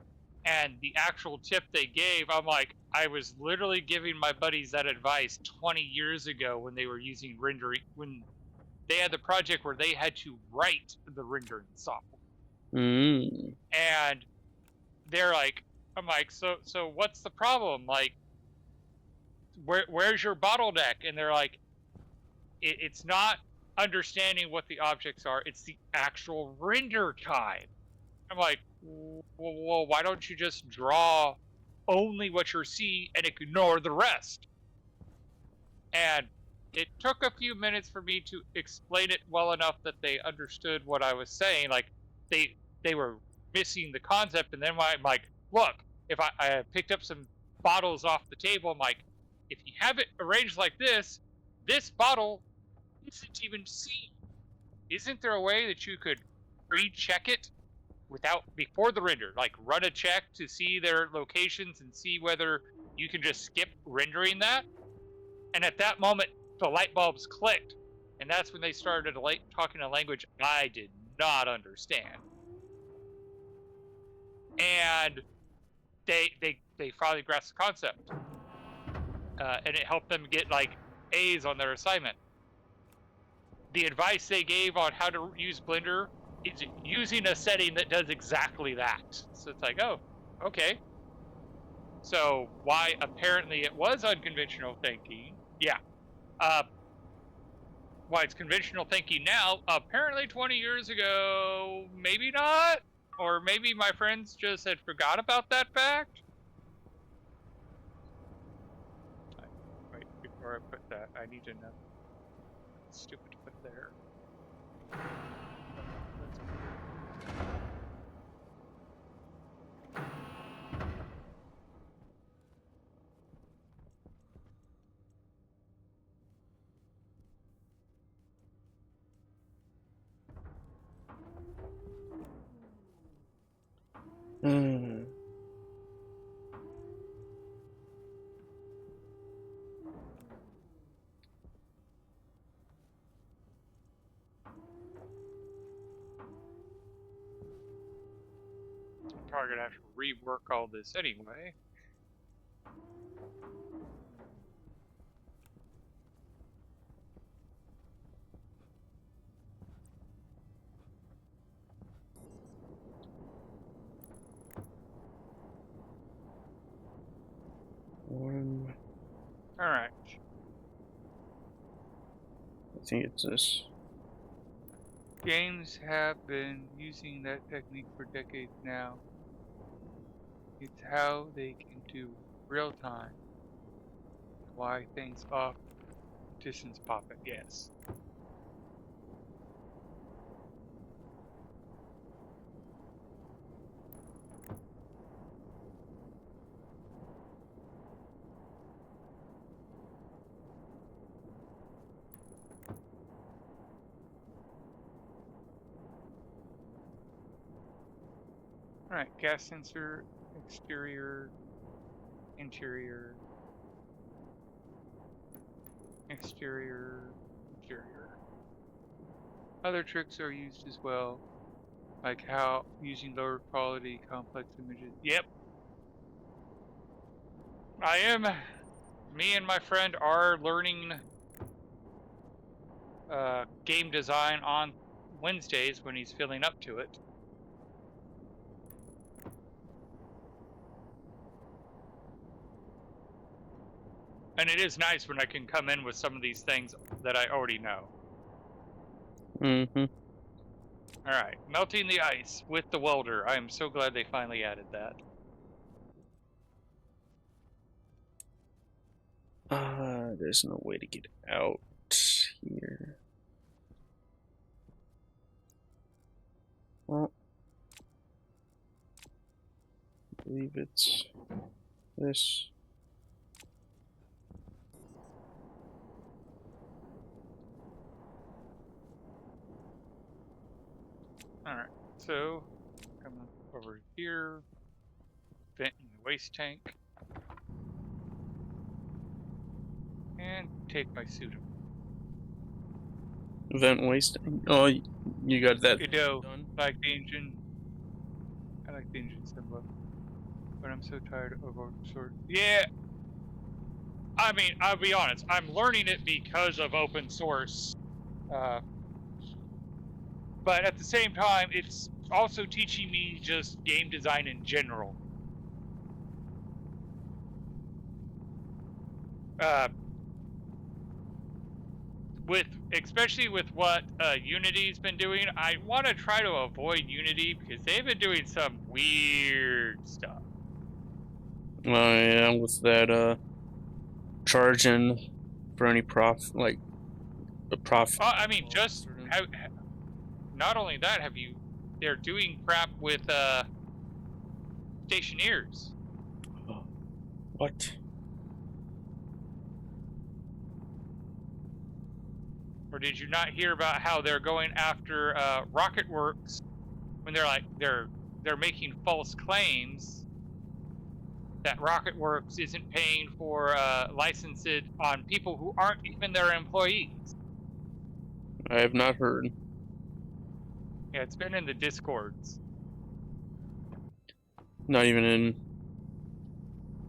[SPEAKER 1] and the actual tip they gave, I'm like, I was literally giving my buddies that advice 20 years ago when they were using rendering, when they had the project where they had to write the rendering software. And they're like, I'm like, so what's the problem? Like, where's your bottleneck? And they're like, it's not understanding what the objects are, it's the actual render time. I'm like, well, why don't you just draw only what you see and ignore the rest? And it took a few minutes for me to explain it well enough that they understood what I was saying. Like, they were missing the concept. And then I'm like, look, if I picked up some bottles off the table, I'm like, if you have it arranged like this bottle isn't even seen. Isn't there a way that you could pre-check it before the render? Like run a check to see their locations and see whether you can just skip rendering that? And at that moment, the light bulbs clicked. And that's when they started talking a language I did not understand. And they finally grasped the concept. And it helped them get like A's on their assignment. The advice they gave on how to use Blender is using a setting that does exactly that. So it's like, oh, okay. So why apparently it was unconventional thinking. Yeah. Why it's conventional thinking now, apparently 20 years ago, maybe not. Or maybe my friends just had forgot about that fact. Wait, before I put that, I need to know. It's stupid to put there. Probably gonna have to rework all this anyway. All right.
[SPEAKER 2] I think it's this.
[SPEAKER 1] Games have been using that technique for decades now. It's how they can do real time. Why things off distance pop it, yes. Alright, gas sensor, exterior, interior, exterior, interior. Other tricks are used as well, like how using lower quality complex images. Yep. Me and my friend are learning game design on Wednesdays when he's feeling up to it. And it is nice when I can come in with some of these things that I already know.
[SPEAKER 2] Mm-hmm.
[SPEAKER 1] Alright, melting the ice with the welder. I am so glad they finally added that.
[SPEAKER 2] There's no way to get out here. Well, I believe it's this.
[SPEAKER 1] Alright, so come over here, vent in the waste tank, and take my suit off.
[SPEAKER 2] Vent waste. Oh, you got that
[SPEAKER 1] done.
[SPEAKER 2] done?
[SPEAKER 1] Like the engine. I like the engine symbol. But I'm so tired of open source. Yeah! I mean, I'll be honest, I'm learning it because of open source. But at the same time, it's also teaching me just game design in general. Especially with what Unity's been doing, I want to try to avoid Unity because they've been doing some weird stuff.
[SPEAKER 2] Oh yeah, with that charging for any profit,
[SPEAKER 1] I mean, just not only that, have you they're doing crap with Stationeers.
[SPEAKER 2] What?
[SPEAKER 1] Or did you not hear about how they're going after Rocketworks when they're making false claims that Rocketworks isn't paying for licenses on people who aren't even their employees?
[SPEAKER 2] I have not heard.
[SPEAKER 1] Yeah, it's been in the Discords.
[SPEAKER 2] Not even in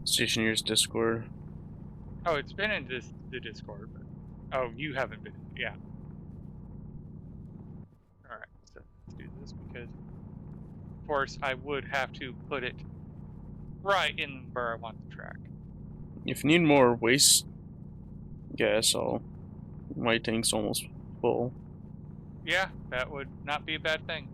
[SPEAKER 2] Stationeers Discord.
[SPEAKER 1] Oh, it's been in the Discord, but oh, you haven't been. Yeah. All right, so let's do this because, of course, I would have to put it right in where I want the track.
[SPEAKER 2] If you need more waste gas, my tank's almost full.
[SPEAKER 1] Yeah, that would not be a bad thing.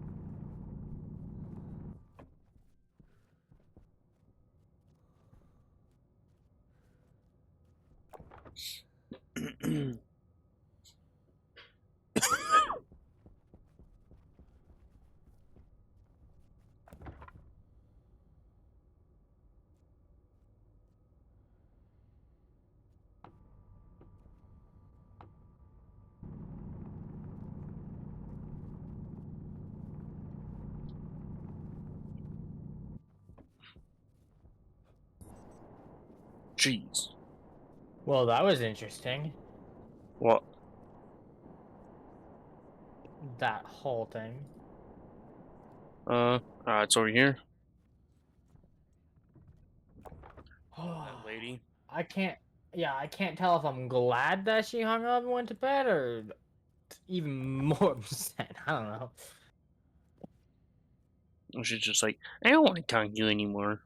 [SPEAKER 2] Jeez.
[SPEAKER 3] Well, that was interesting.
[SPEAKER 2] What?
[SPEAKER 3] That whole thing.
[SPEAKER 2] It's over here.
[SPEAKER 3] Oh,
[SPEAKER 2] That lady.
[SPEAKER 3] I can't. Yeah, I can't tell if I'm glad that she hung up and went to bed, or even more upset. I don't know.
[SPEAKER 2] She's just like, I don't want to talk to you anymore.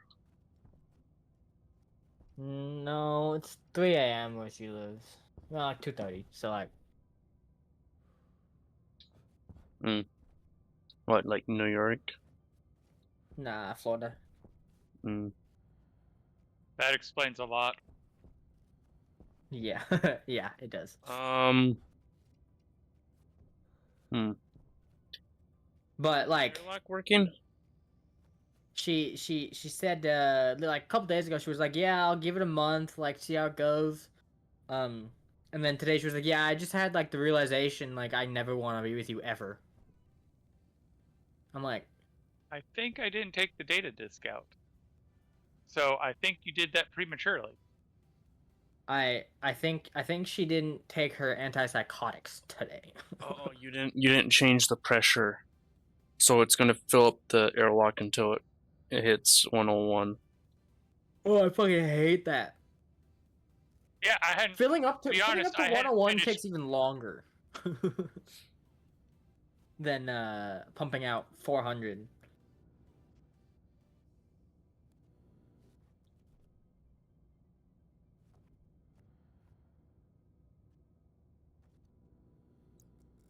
[SPEAKER 3] No, it's 3 a.m. where she lives. Well, like 2:30. So like.
[SPEAKER 2] What, like New York?
[SPEAKER 3] Nah, Florida.
[SPEAKER 1] That explains a lot.
[SPEAKER 3] Yeah, yeah, it does. But like,
[SPEAKER 2] Airlock working?
[SPEAKER 3] she said like a couple days ago she was like, yeah, I'll give it a month, like see how it goes. And then today she was like, yeah, I just had like the realization like I never want to be with you ever. I'm like,
[SPEAKER 1] I think I didn't take the data disc out. So I think you did that prematurely.
[SPEAKER 3] I think she didn't take her antipsychotics today.
[SPEAKER 2] Oh, you didn't change the pressure. So it's gonna fill up the airlock until it hits 101.
[SPEAKER 3] Oh, I fucking hate that.
[SPEAKER 1] Yeah, I hadn't.
[SPEAKER 3] Filling up to
[SPEAKER 1] be honest, I hadn't
[SPEAKER 3] 101
[SPEAKER 1] finished-
[SPEAKER 3] takes even longer than pumping out 400.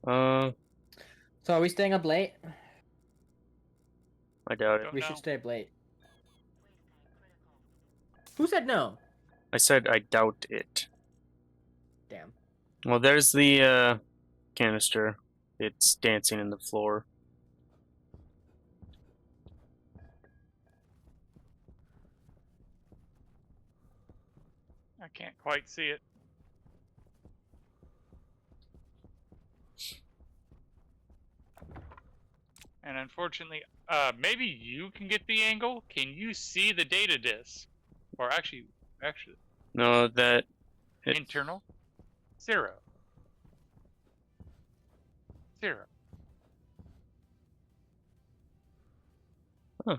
[SPEAKER 3] So are we staying up late?
[SPEAKER 2] I doubt it.
[SPEAKER 1] Don't
[SPEAKER 3] We
[SPEAKER 1] know.
[SPEAKER 3] should stay up late. Who said no?
[SPEAKER 2] I said I doubt it.
[SPEAKER 3] Damn.
[SPEAKER 2] Well, there's the canister. It's dancing in the floor.
[SPEAKER 1] I can't quite see it. And unfortunately, maybe you can get the angle. Can you see the data disk? Or actually,
[SPEAKER 2] No, that
[SPEAKER 1] internal? 0. 0.
[SPEAKER 2] Huh.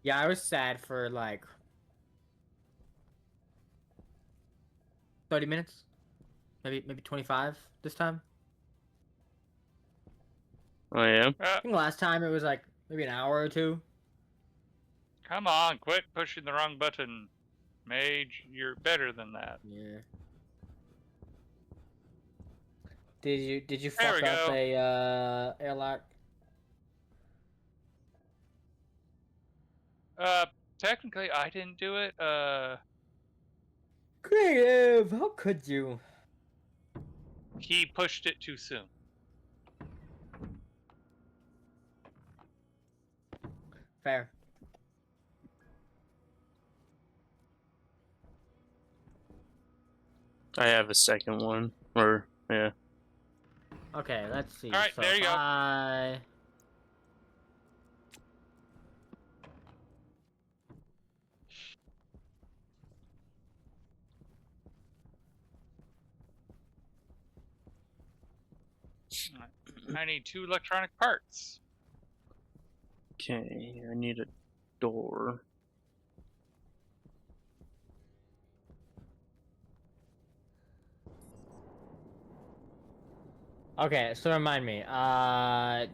[SPEAKER 3] Yeah, I was sad for like 30 minutes. Maybe 25 this time.
[SPEAKER 2] I am.
[SPEAKER 3] I think last time it was like maybe an hour or two.
[SPEAKER 1] Come on, quit pushing the wrong button. Mage, you're better than that.
[SPEAKER 3] Yeah. Did you
[SPEAKER 1] There
[SPEAKER 3] fuck
[SPEAKER 1] we
[SPEAKER 3] up
[SPEAKER 1] go.
[SPEAKER 3] a airlock?
[SPEAKER 1] Technically, I didn't do it.
[SPEAKER 3] Kev, how could you?
[SPEAKER 1] He pushed it too soon.
[SPEAKER 3] Fair.
[SPEAKER 2] I have a second one. Or, yeah.
[SPEAKER 3] Okay, let's see.
[SPEAKER 1] All right,
[SPEAKER 3] so
[SPEAKER 1] there you go.
[SPEAKER 3] I
[SPEAKER 1] I need 2 electronic parts.
[SPEAKER 2] Okay, I need a door.
[SPEAKER 3] Okay, so remind me.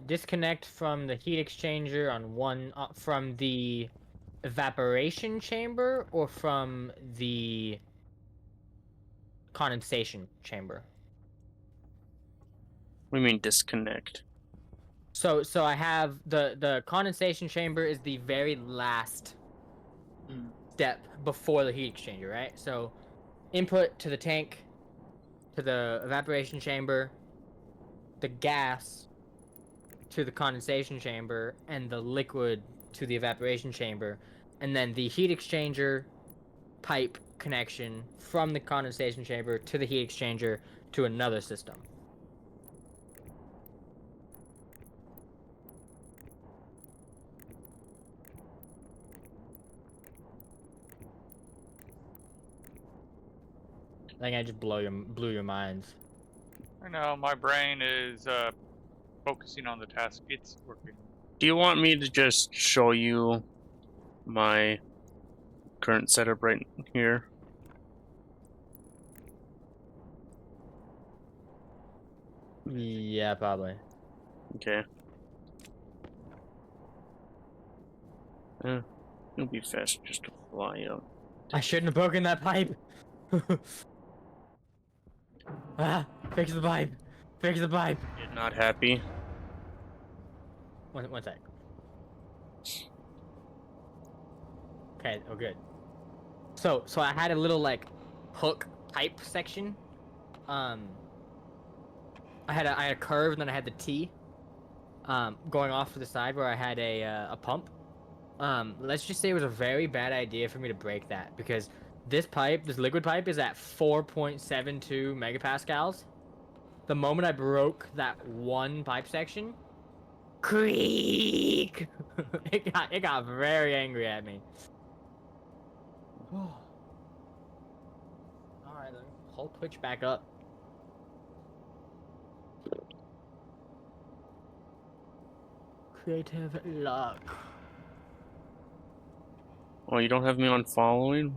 [SPEAKER 3] Disconnect from the heat exchanger on one from the evaporation chamber or from the condensation chamber.
[SPEAKER 2] What do you mean disconnect?
[SPEAKER 3] So I have the condensation chamber is the very last step before the heat exchanger, right? So input to the tank, to the evaporation chamber, the gas to the condensation chamber, and the liquid to the evaporation chamber, and then the heat exchanger pipe connection from the condensation chamber to the heat exchanger to another system. I think I just blew your minds.
[SPEAKER 1] I know my brain is focusing on the task. It's working.
[SPEAKER 2] Do you want me to just show you my current setup right here?
[SPEAKER 3] Yeah, probably.
[SPEAKER 2] Okay. It'll be fast just to fly up.
[SPEAKER 3] I shouldn't have broken that pipe. Fix the pipe. Fix the pipe.
[SPEAKER 2] You're not happy?
[SPEAKER 3] One sec. Okay, oh good. So I had a little like hook pipe section. I had a curve and then I had the T going off to the side where I had a pump. Let's just say it was a very bad idea for me to break that because this liquid pipe is at 4.72 megapascals. The moment I broke that one pipe section, creak! it got very angry at me. Alright, then hold Twitch back up. Creative luck.
[SPEAKER 2] Oh, you don't have me on following?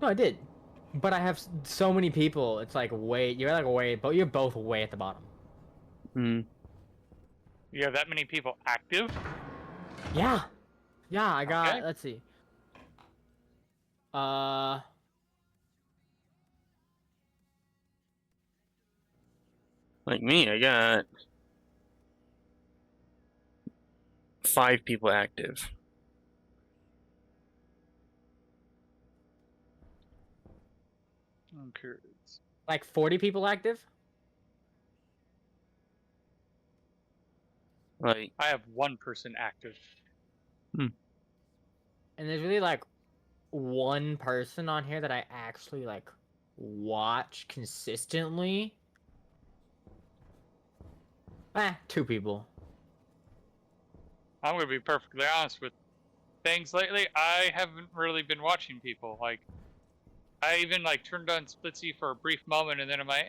[SPEAKER 3] No, I did. But I have so many people, it's like but you're both way at the bottom.
[SPEAKER 2] Hmm.
[SPEAKER 1] You have that many people active?
[SPEAKER 3] Yeah. Yeah, I got,
[SPEAKER 1] Okay.
[SPEAKER 3] let's see.
[SPEAKER 2] Like me, I got 5 people active.
[SPEAKER 1] I'm curious.
[SPEAKER 3] Like 40 people active?
[SPEAKER 2] Like,
[SPEAKER 1] I have 1 person active.
[SPEAKER 3] And there's really like one person on here that I actually like watch consistently. 2 people.
[SPEAKER 1] I'm gonna be perfectly honest with things lately. I haven't really been watching people. Like, I even like turned on Splitsy for a brief moment, and then I'm like,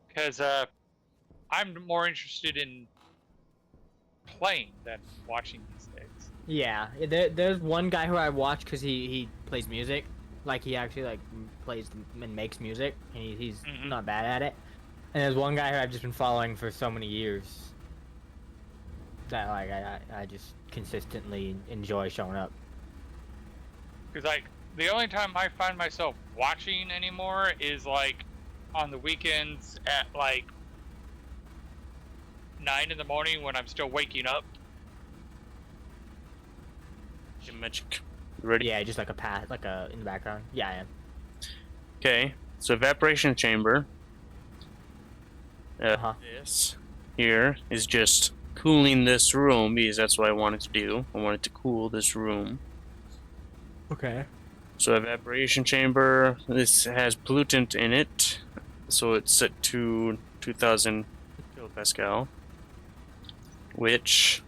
[SPEAKER 1] because I'm more interested in playing than watching these days.
[SPEAKER 3] Yeah, there's one guy who I watch because he plays music. Like, he actually like plays and makes music, and he's not bad at it. And there's one guy who I've just been following for so many years that like I just consistently enjoy showing up.
[SPEAKER 1] Because like the only time I find myself watching anymore is like on the weekends at like 9 in the morning when I'm still waking up.
[SPEAKER 2] Magic. Ready?
[SPEAKER 3] Yeah, just like a path, like a in the background. Yeah, I am.
[SPEAKER 2] Okay, so evaporation chamber. This here is just cooling this room because that's what I wanted to do. I wanted to cool this room.
[SPEAKER 3] Okay.
[SPEAKER 2] So evaporation chamber, this has pollutant in it, so it's set to 2000 kilopascal, which...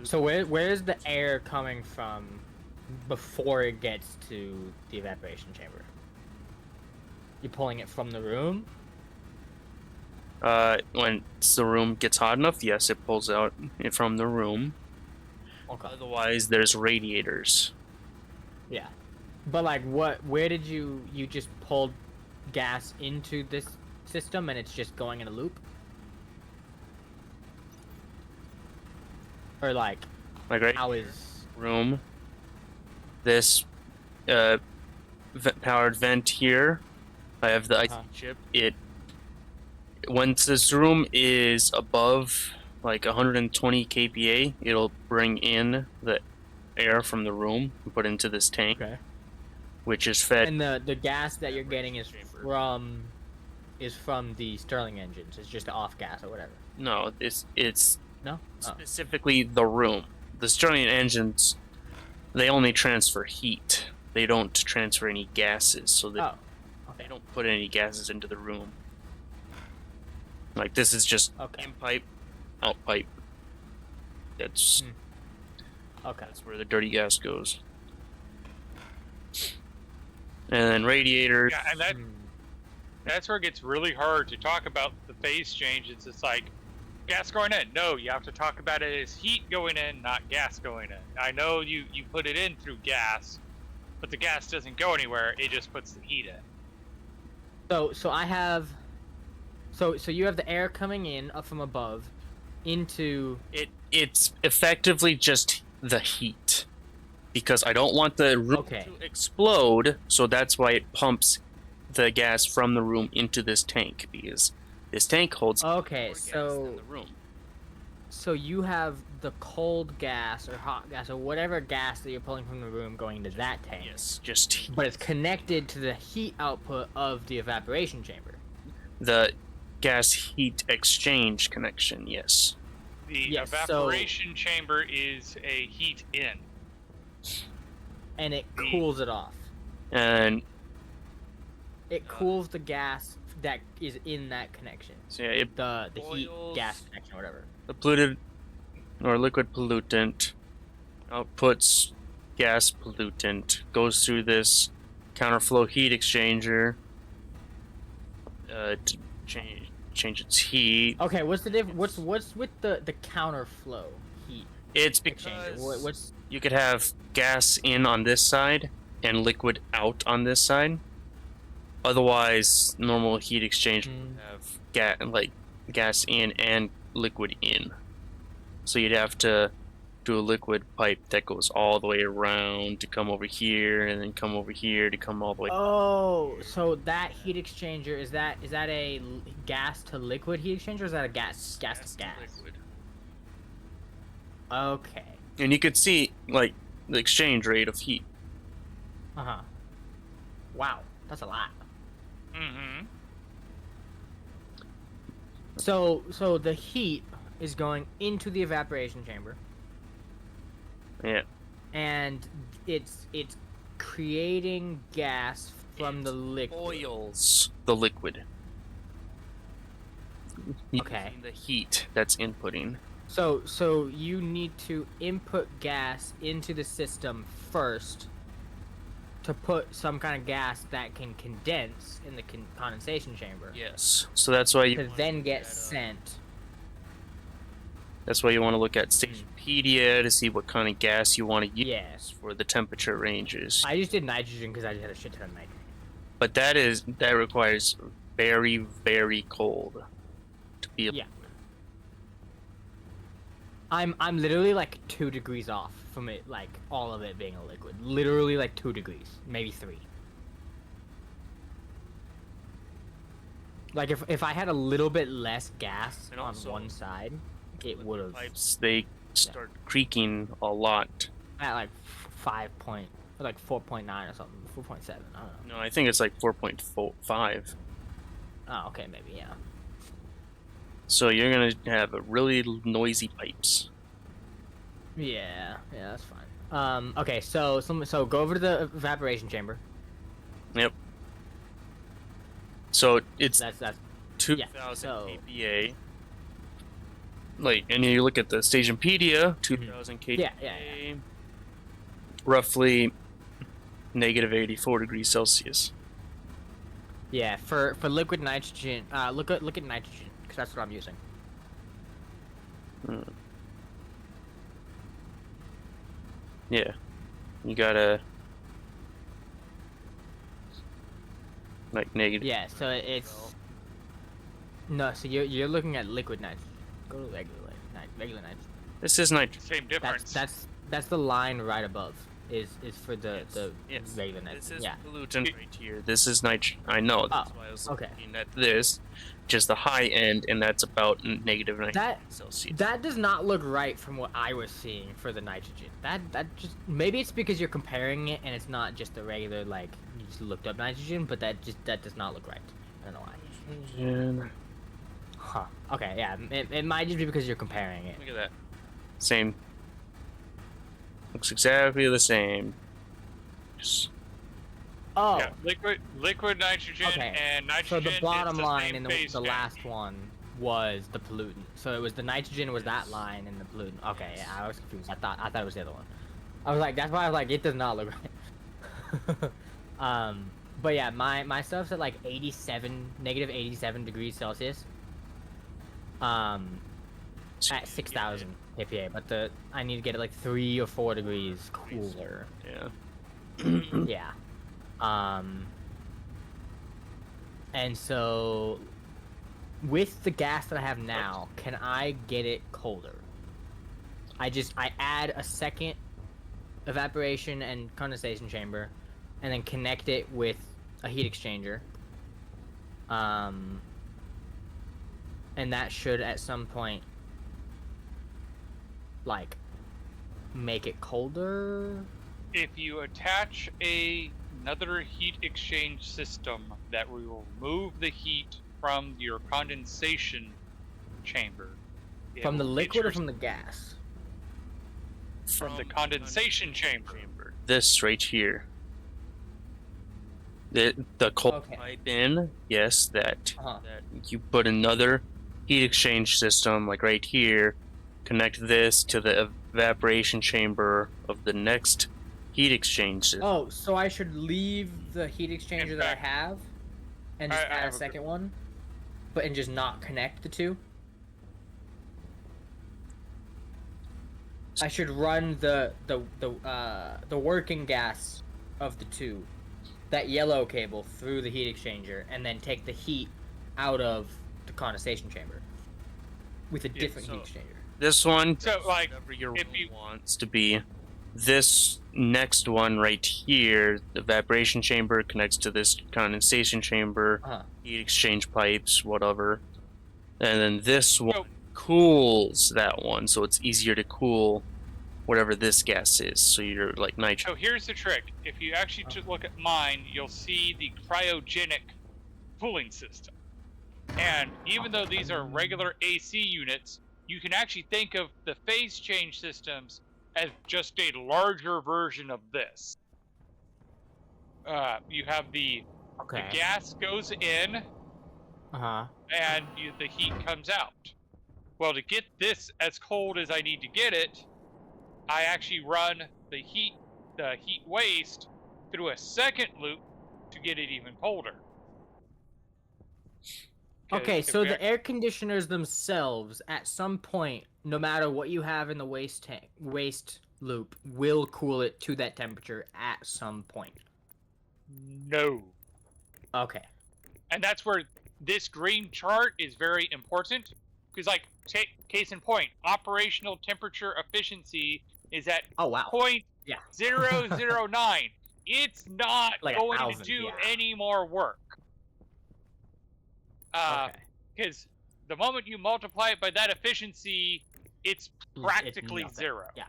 [SPEAKER 3] So where's the air coming from before it gets to the evaporation chamber? You're pulling it from the room?
[SPEAKER 2] When the room gets hot enough, yes, it pulls out from the room.
[SPEAKER 3] Okay.
[SPEAKER 2] Otherwise, there's radiators.
[SPEAKER 3] Yeah. But like where did you just pulled gas into this system and it's just going in a loop? Or like
[SPEAKER 2] Right
[SPEAKER 3] how is
[SPEAKER 2] room. This powered vent here. I have the IC chip. Once this room is above like 120 kPa, it'll bring in the air from the room and put into this tank, which is fed.
[SPEAKER 3] And the gas that you're getting is from the Stirling engines. It's just off gas or whatever.
[SPEAKER 2] No, it's
[SPEAKER 3] no
[SPEAKER 2] specifically the room. The Stirling engines, they only transfer heat. They don't transfer any gases, so they don't put any gases into the room. Like this is just in pipe, out pipe. That's that's where the dirty gas goes. And then radiators.
[SPEAKER 1] Yeah, and that's where it gets really hard to talk about the phase change. It's just like gas going in. No, you have to talk about it as heat going in, not gas going in. I know you put it in through gas, but the gas doesn't go anywhere. It just puts the heat in.
[SPEAKER 3] So I have. So you have the air coming in up from above, into
[SPEAKER 2] it. It's effectively just the heat, because I don't want the room to explode. So that's why it pumps the gas from the room into this tank, because this tank holds more gas than the room.
[SPEAKER 3] So you have the cold gas or hot gas or whatever gas that you're pulling from the room going into that tank.
[SPEAKER 2] Yes, just heat.
[SPEAKER 3] But it's connected to the heat output of the evaporation chamber.
[SPEAKER 2] The gas heat exchange connection, yes.
[SPEAKER 1] The evaporation chamber is a heat in.
[SPEAKER 3] And it cools it off.
[SPEAKER 2] And
[SPEAKER 3] it cools the gas that is in that connection.
[SPEAKER 2] So yeah,
[SPEAKER 3] the heat gas connection or whatever.
[SPEAKER 2] The polluted or liquid pollutant outputs gas pollutant, goes through this counterflow heat exchanger to change its heat.
[SPEAKER 3] Okay, what's the difference? What's with the counterflow heat?
[SPEAKER 2] It's because you could have gas in on this side and liquid out on this side. Otherwise, normal heat exchange would have gas in and liquid in. So you'd have to do a liquid pipe that goes all the way around to come over here and then come over here to come all the way.
[SPEAKER 3] Oh, so that heat exchanger is that a gas to liquid heat exchanger or is that a gas to gas?
[SPEAKER 2] Liquid.
[SPEAKER 3] Okay.
[SPEAKER 2] And you could see like the exchange rate of heat.
[SPEAKER 3] Wow, that's a lot.
[SPEAKER 1] Mm-hmm.
[SPEAKER 3] So the heat is going into the evaporation chamber.
[SPEAKER 2] Yeah.
[SPEAKER 3] And it's creating gas from the liquid.
[SPEAKER 2] Oils the liquid.
[SPEAKER 3] Okay.
[SPEAKER 2] The heat that's inputting.
[SPEAKER 3] So you need to input gas into the system first to put some kind of gas that can condense in the condensation chamber.
[SPEAKER 2] Yes. So that's why you
[SPEAKER 3] to then get sent.
[SPEAKER 2] That's why you want to look at Stationepedia to see what kind of gas you want to use for the temperature ranges.
[SPEAKER 3] I just did nitrogen because I just had a shit ton of nitrogen.
[SPEAKER 2] But that requires very, very cold to be able.
[SPEAKER 3] Yeah. I'm literally like 2 degrees off from it, like all of it being a liquid. Literally like 2 degrees, maybe 3. Like if I had a little bit less gas on one side, it would have.
[SPEAKER 2] Pipes they start creaking a lot.
[SPEAKER 3] At like 5.5 Or like 4.9 or something, 4.7. I don't know.
[SPEAKER 2] No, I think it's like 4.5.
[SPEAKER 3] Oh, okay, maybe yeah.
[SPEAKER 2] So you're gonna have a really noisy pipes.
[SPEAKER 3] Yeah, that's fine. Okay, so go over to the evaporation chamber.
[SPEAKER 2] Yep. So it's
[SPEAKER 3] That's
[SPEAKER 2] 2,000
[SPEAKER 3] so...
[SPEAKER 2] kPa. Like, and you look at the Stationpedia, 2,000 kPa.
[SPEAKER 3] Yeah.
[SPEAKER 2] Roughly negative 84 degrees Celsius.
[SPEAKER 3] Yeah, for liquid nitrogen, look at nitrogen, because that's what I'm using.
[SPEAKER 2] Yeah, you gotta like negative.
[SPEAKER 3] Yeah, so it's no. So you're looking at liquid nitrogen. Go to regular nitrogen.
[SPEAKER 2] This is nitrogen.
[SPEAKER 1] Same difference.
[SPEAKER 3] That's the line right above. Is for the
[SPEAKER 2] Yes.
[SPEAKER 3] regular nitrogen.
[SPEAKER 2] This is
[SPEAKER 3] yeah.
[SPEAKER 2] pollutant right here. This is nitrogen. I know. That's why I was
[SPEAKER 3] okay.
[SPEAKER 2] looking at this, just the high end, and that's about negative 90 Celsius.
[SPEAKER 3] That does not look right from what I was seeing for the nitrogen. That just maybe it's because you're comparing it and it's not just the regular like you just looked up nitrogen, but that does not look right. I don't know why.
[SPEAKER 2] Nitrogen.
[SPEAKER 3] Huh. Okay. Yeah. It might just be because you're comparing it.
[SPEAKER 2] Look at that. Same. Looks exactly the same. Just...
[SPEAKER 3] Oh.
[SPEAKER 1] Yeah, liquid nitrogen and nitrogen.
[SPEAKER 3] So the bottom line in the
[SPEAKER 1] phase
[SPEAKER 3] last one was the pollutant. So it was the nitrogen was that line and the pollutant. Okay, yeah, I was confused. I thought it was the other one. I was like, that's why I was like, it does not look right. But yeah, my stuff's at like negative 87 degrees Celsius. At 6,000 kPa, but I need to get it like 3 or 4 degrees cooler.
[SPEAKER 2] Yeah.
[SPEAKER 3] Yeah. And so with the gas that I have now, can I get it colder? I add a second evaporation and condensation chamber and then connect it with a heat exchanger. And that should at some point like make it colder.
[SPEAKER 1] If you attach another heat exchange system that will remove the heat from your condensation chamber.
[SPEAKER 3] From the liquid or from the gas?
[SPEAKER 1] From the condensation chamber.
[SPEAKER 2] This right here. The cold pipe in, yes, that you put another heat exchange system like right here, connect this to the evaporation chamber of the next heat exchange system.
[SPEAKER 3] Oh, so I should leave the heat exchanger that I have and just add a second one, and just not connect the two? I should run the working gas of the two, that yellow cable, through the heat exchanger, and then take the heat out of the condensation chamber with a different heat exchanger.
[SPEAKER 2] This one,
[SPEAKER 1] so like,
[SPEAKER 2] whatever your rule wants to be. This next one right here, the evaporation chamber connects to this condensation chamber, heat exchange pipes, whatever. And then this one cools that one, so it's easier to cool whatever this gas is. So you're like nitrogen.
[SPEAKER 1] So here's the trick. If you actually look at mine, you'll see the cryogenic cooling system. And even though these are regular AC units, you can actually think of the phase change systems as just a larger version of this. You have the gas goes in, and the heat comes out. Well, to get this as cold as I need to get it, I actually run the heat waste through a second loop to get it even colder.
[SPEAKER 3] Okay, so the air conditioners themselves, at some point, no matter what you have in the waste loop, will cool it to that temperature at some point.
[SPEAKER 1] No.
[SPEAKER 3] Okay.
[SPEAKER 1] And that's where this green chart is very important, because, like, case in point, operational temperature efficiency is at 0.009. It's not
[SPEAKER 3] like
[SPEAKER 1] going to do any more work. Because the moment you multiply it by that efficiency, it's practically zero.
[SPEAKER 3] Yeah.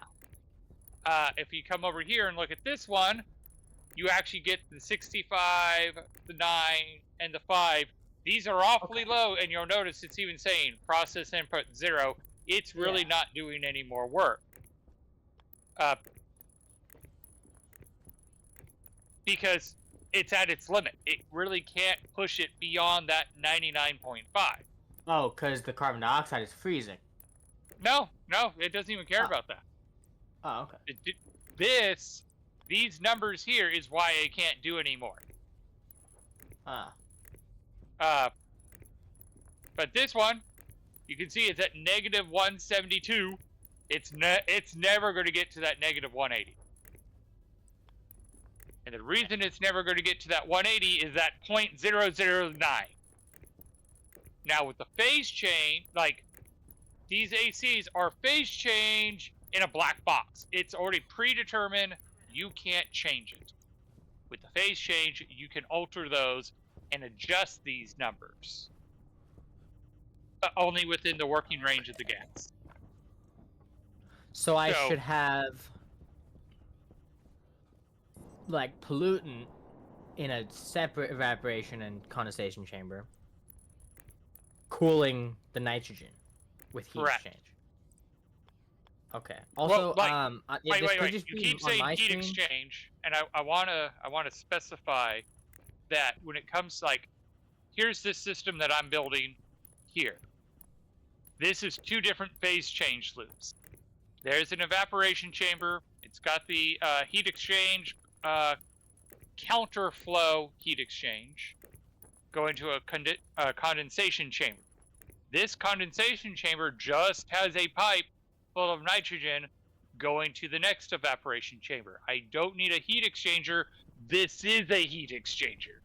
[SPEAKER 1] If you come over here and look at this one, you actually get the 65, the 9, and the 5. These are awfully low, and you'll notice it's even saying process input 0. It's really not doing any more work. Because it's at its limit. It really can't push it beyond that 99.5.
[SPEAKER 3] Oh, because the carbon dioxide is freezing.
[SPEAKER 1] No, it doesn't even care about that.
[SPEAKER 3] Oh, okay.
[SPEAKER 1] These numbers here is why it can't do anymore. But this one, you can see it's at negative 172. It's never going to get to that negative 180. And the reason it's never going to get to that 180 is that 0.009. Now with the phase change, like these ACs are phase change in a black box. It's already predetermined. You can't change it. With the phase change, you can alter those and adjust these numbers. But only within the working range of the gas.
[SPEAKER 3] So I should have like pollutant in a separate evaporation and condensation chamber, cooling the nitrogen with heat exchange. Okay. Also,
[SPEAKER 1] wait. You keep saying heat exchange, and I wanna specify that when it comes like, here's this system that I'm building here. This is 2 different phase change loops. There's an evaporation chamber. It's got the heat exchange, counterflow heat exchange, going to a condensation chamber. This condensation chamber just has a pipe full of nitrogen going to the next evaporation chamber. I don't need a heat exchanger. This is a heat exchanger.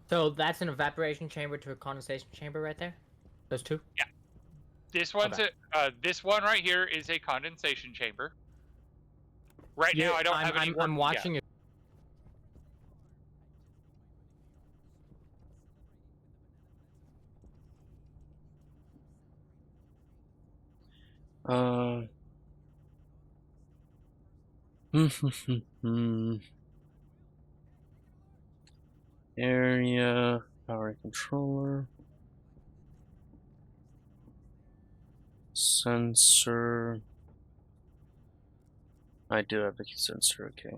[SPEAKER 3] So that's an evaporation chamber to a condensation chamber right there? Those 2?
[SPEAKER 1] Yeah. This one's this one right here is a condensation chamber. Right now I don't have any.
[SPEAKER 3] I'm watching it.
[SPEAKER 2] Area, power controller, sensor. I do have a sensor, okay.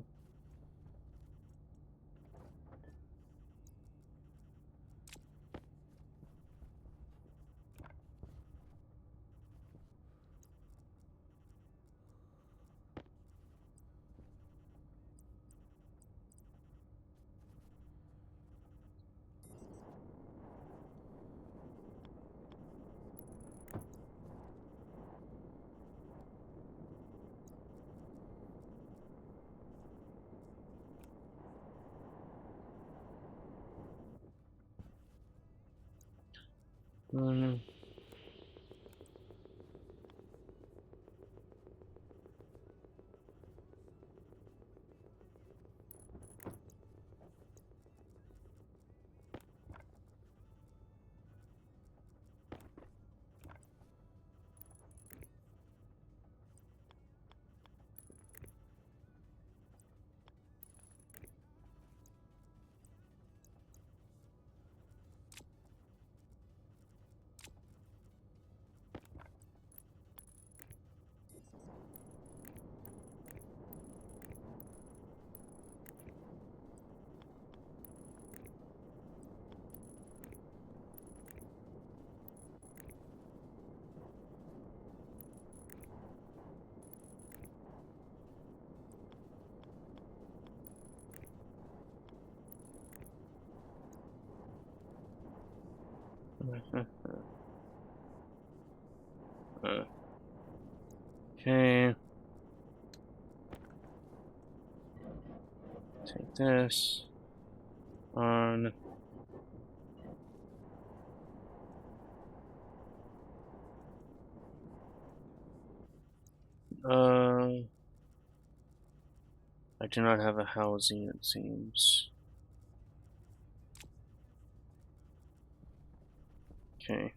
[SPEAKER 2] Okay. Take this on. I do not have a housing, it seems. Okay.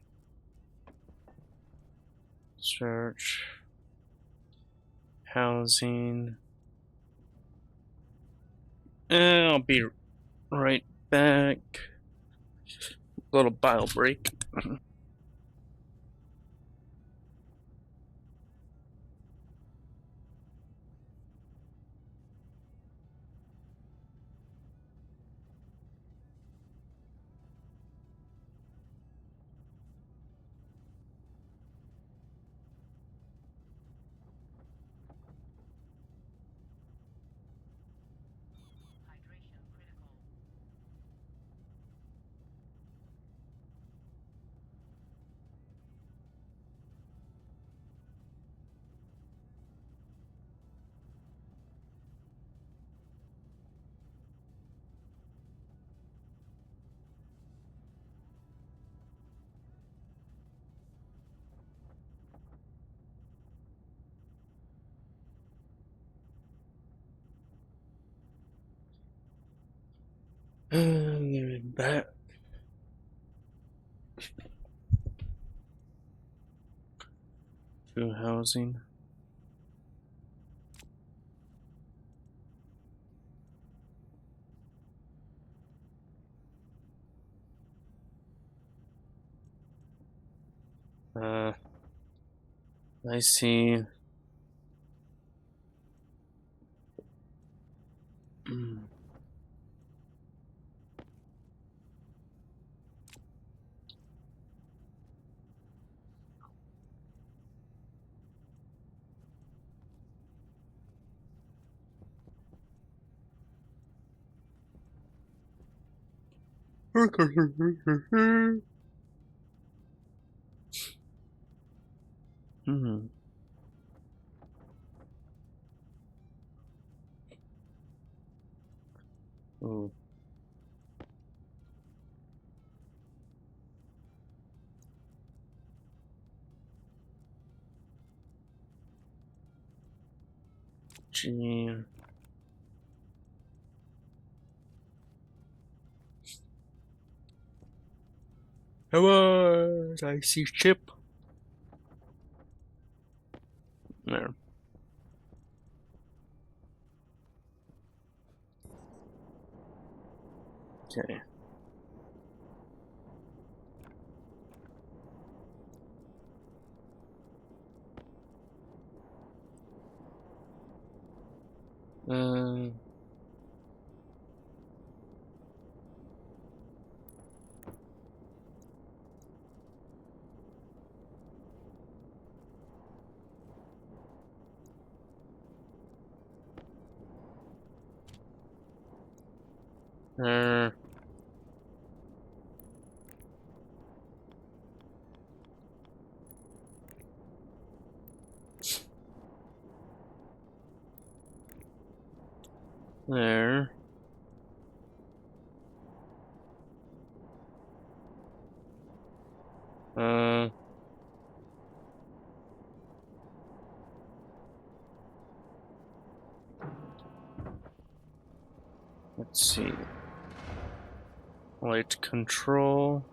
[SPEAKER 2] Search housing. And I'll be right back. Little bile break. And back. To housing. I see. Hmm. Oh. Gee. Hello, I see ship. There. Okay. Uh, there. There. Uh, let's see. Light control.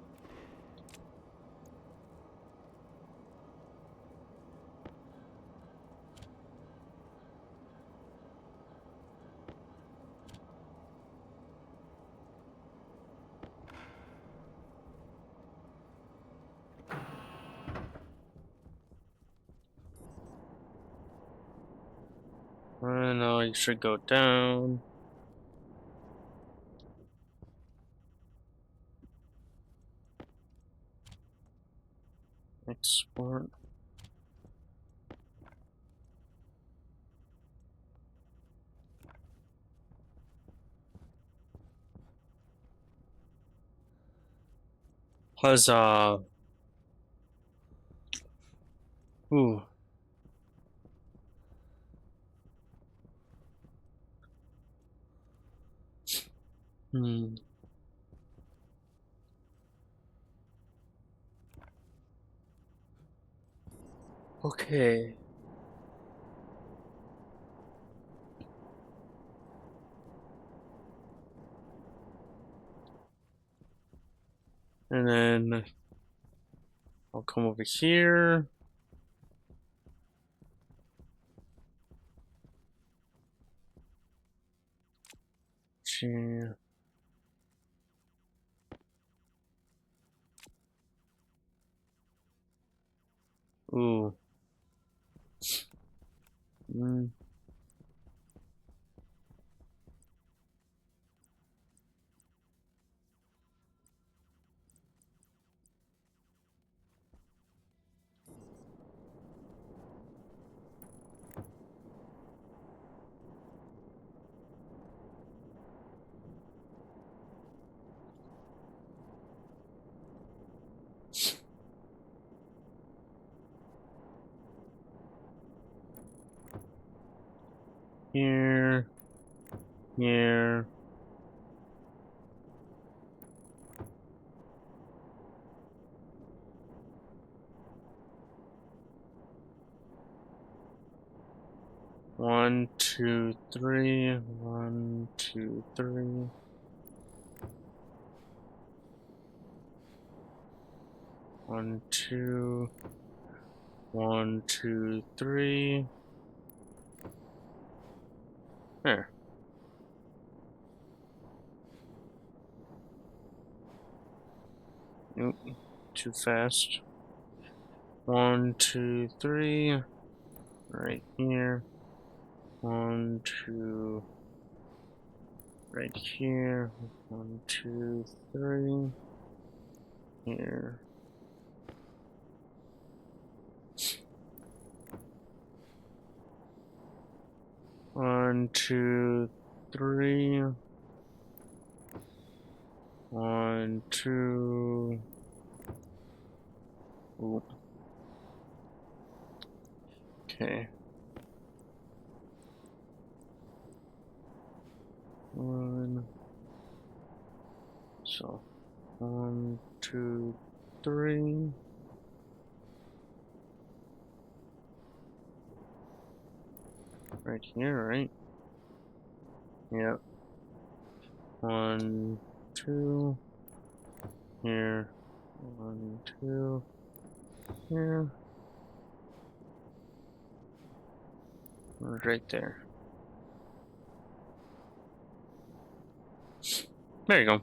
[SPEAKER 2] No, you should go down. Export. Huzzah. Ooh. Hmm. Okay. And then I'll come over here. see. Ooh. Mm. Here. Here. One, two, three. 1, 2, 3. One, two. 1, 2, 3. There. Nope. Too fast. 1, 2, 3. Right here. 1, 2. Right here. 1, 2, 3. Here. One, two, three. 1, 2. Ooh. Okay. 1. So 1, 2, 3. Right here, right? Yep. 1, 2. Here. 1, 2. Here. Right there. There you go.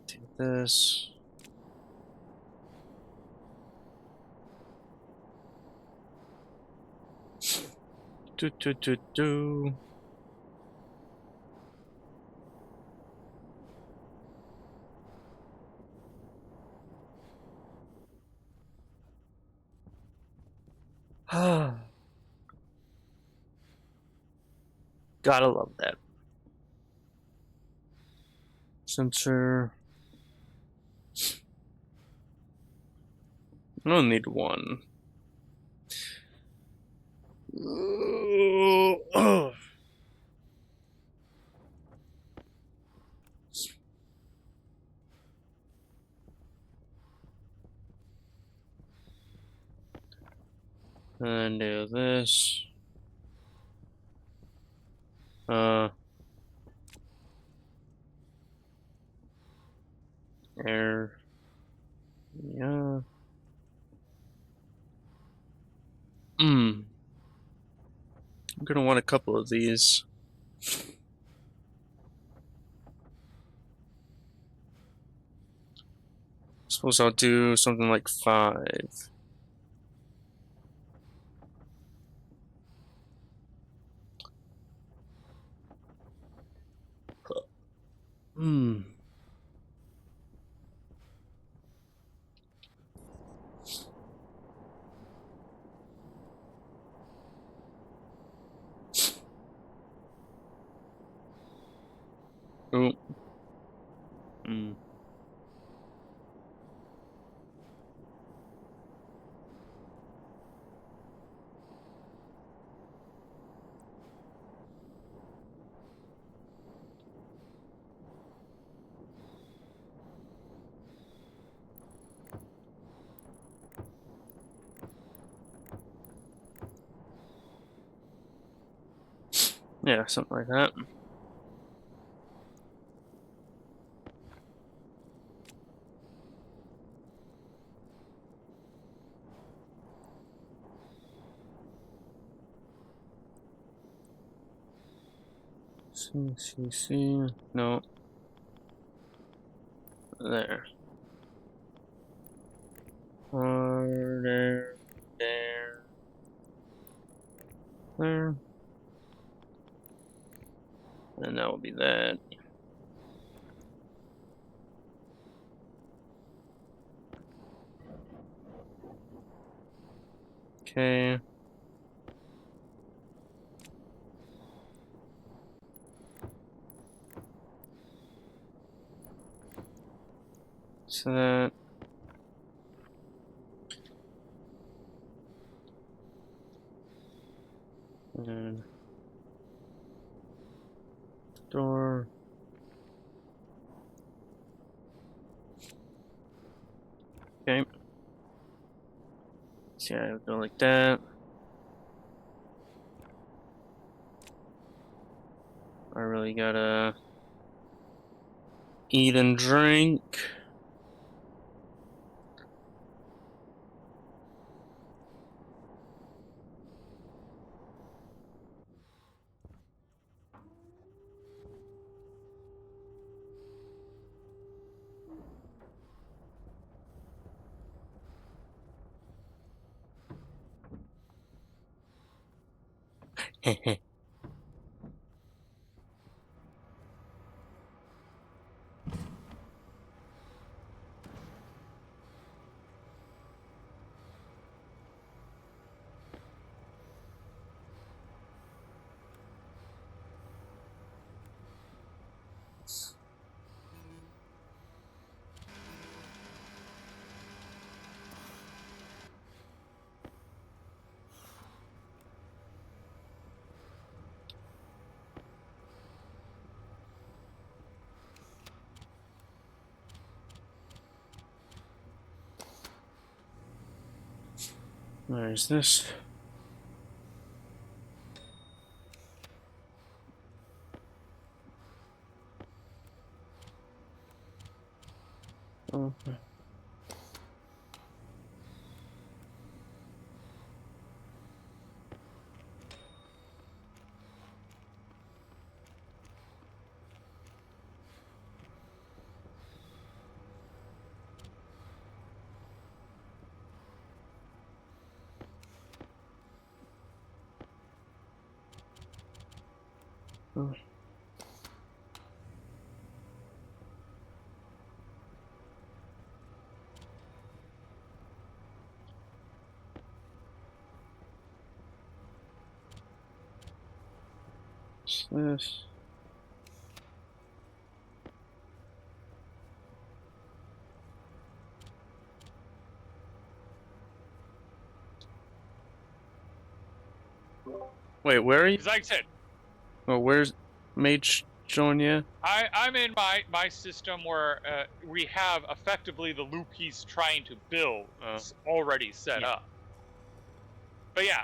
[SPEAKER 2] Take this. Do. Gotta love that. Sensor. I don't need one. And do this. Air. Yeah. I'm gonna want a couple of these. Suppose I'll do something like 5. Oh. Yeah, something like that. See. No. There. There. There. And that will be that. Okay. So that. And door. Okay. See, I would go like that. I really gotta eat and drink. Where's this? Okay. Oh. What's this? Wait, where are you?
[SPEAKER 1] Because like I said,
[SPEAKER 2] Oh, where's Mage showing you?
[SPEAKER 1] I'm in my system where we have effectively the loop he's trying to build already set up. But yeah,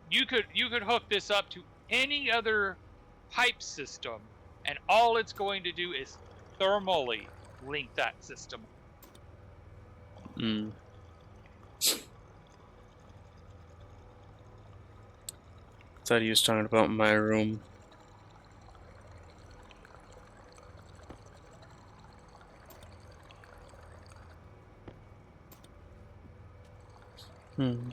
[SPEAKER 1] you could hook this up to any other pipe system, and all it's going to do is thermally link that system.
[SPEAKER 2] Hmm. Thought he was talking about my room. Hmm.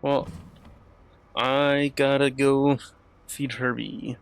[SPEAKER 2] Well, I gotta go feed Herbie.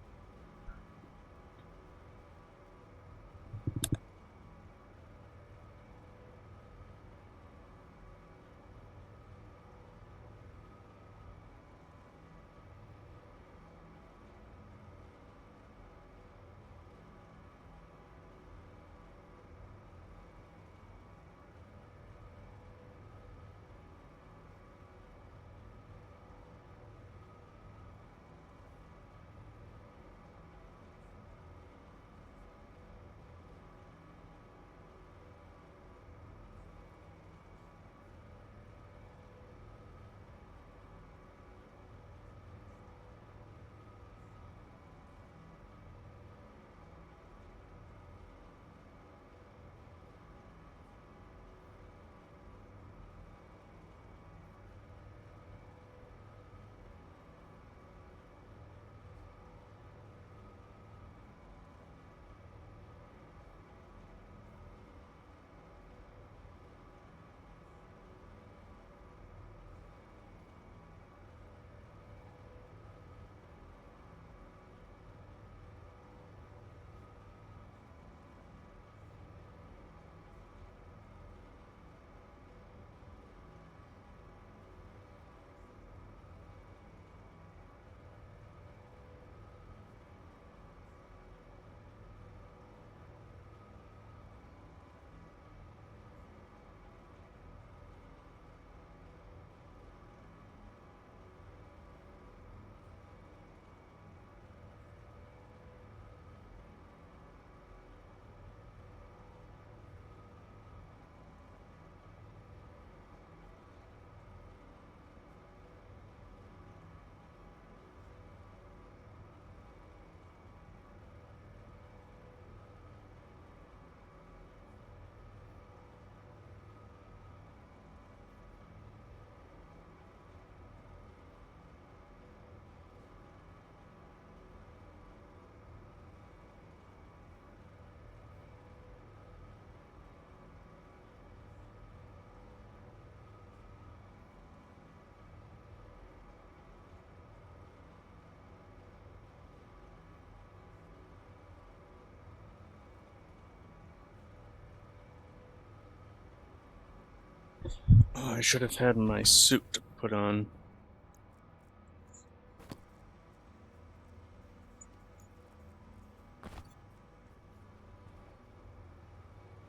[SPEAKER 2] Oh, I should have had my suit put on.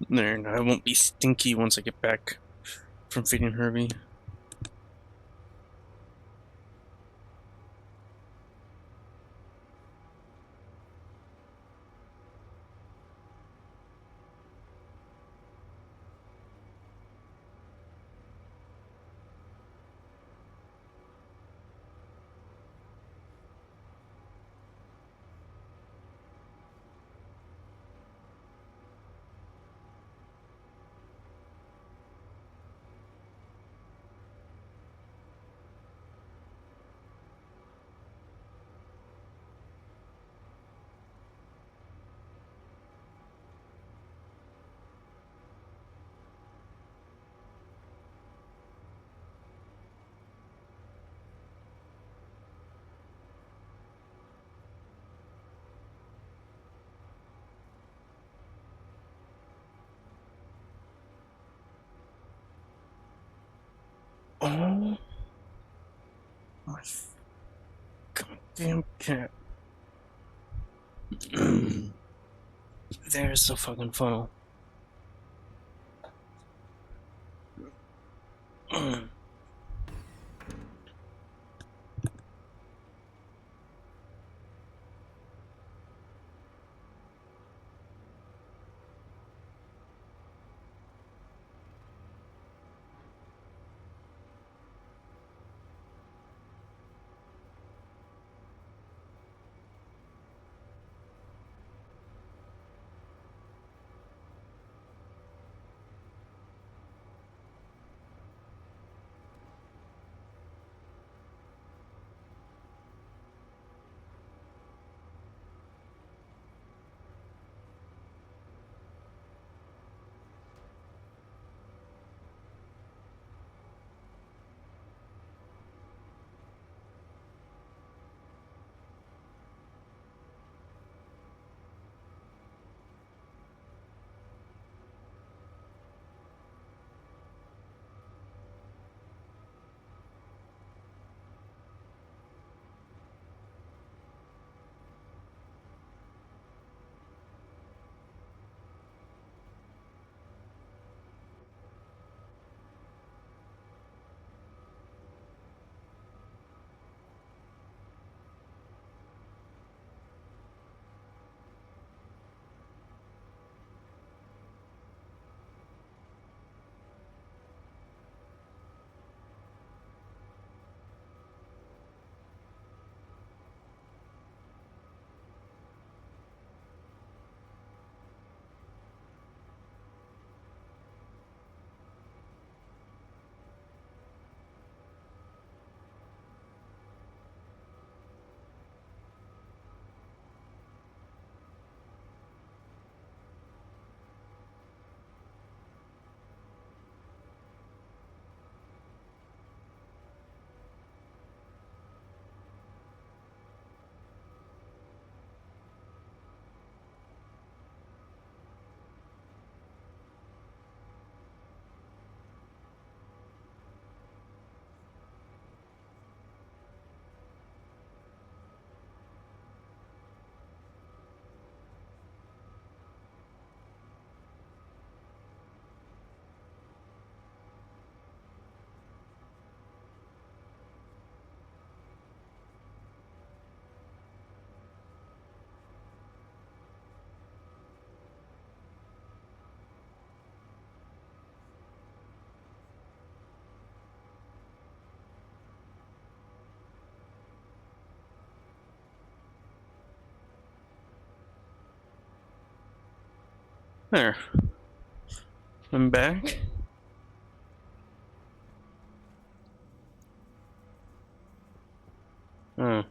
[SPEAKER 2] There, I won't be stinky once I get back from feeding Herbie. Oh my goddamn cat. There's the fucking funnel. There. I'm back. Oh.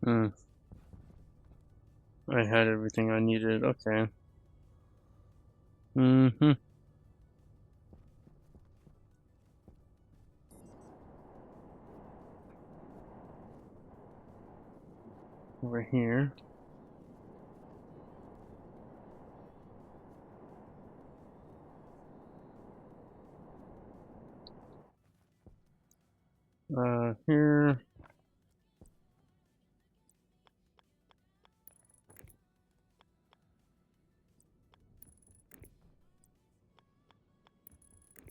[SPEAKER 2] Hmm. I had everything I needed. Okay. Mm-hmm. Over here. Here.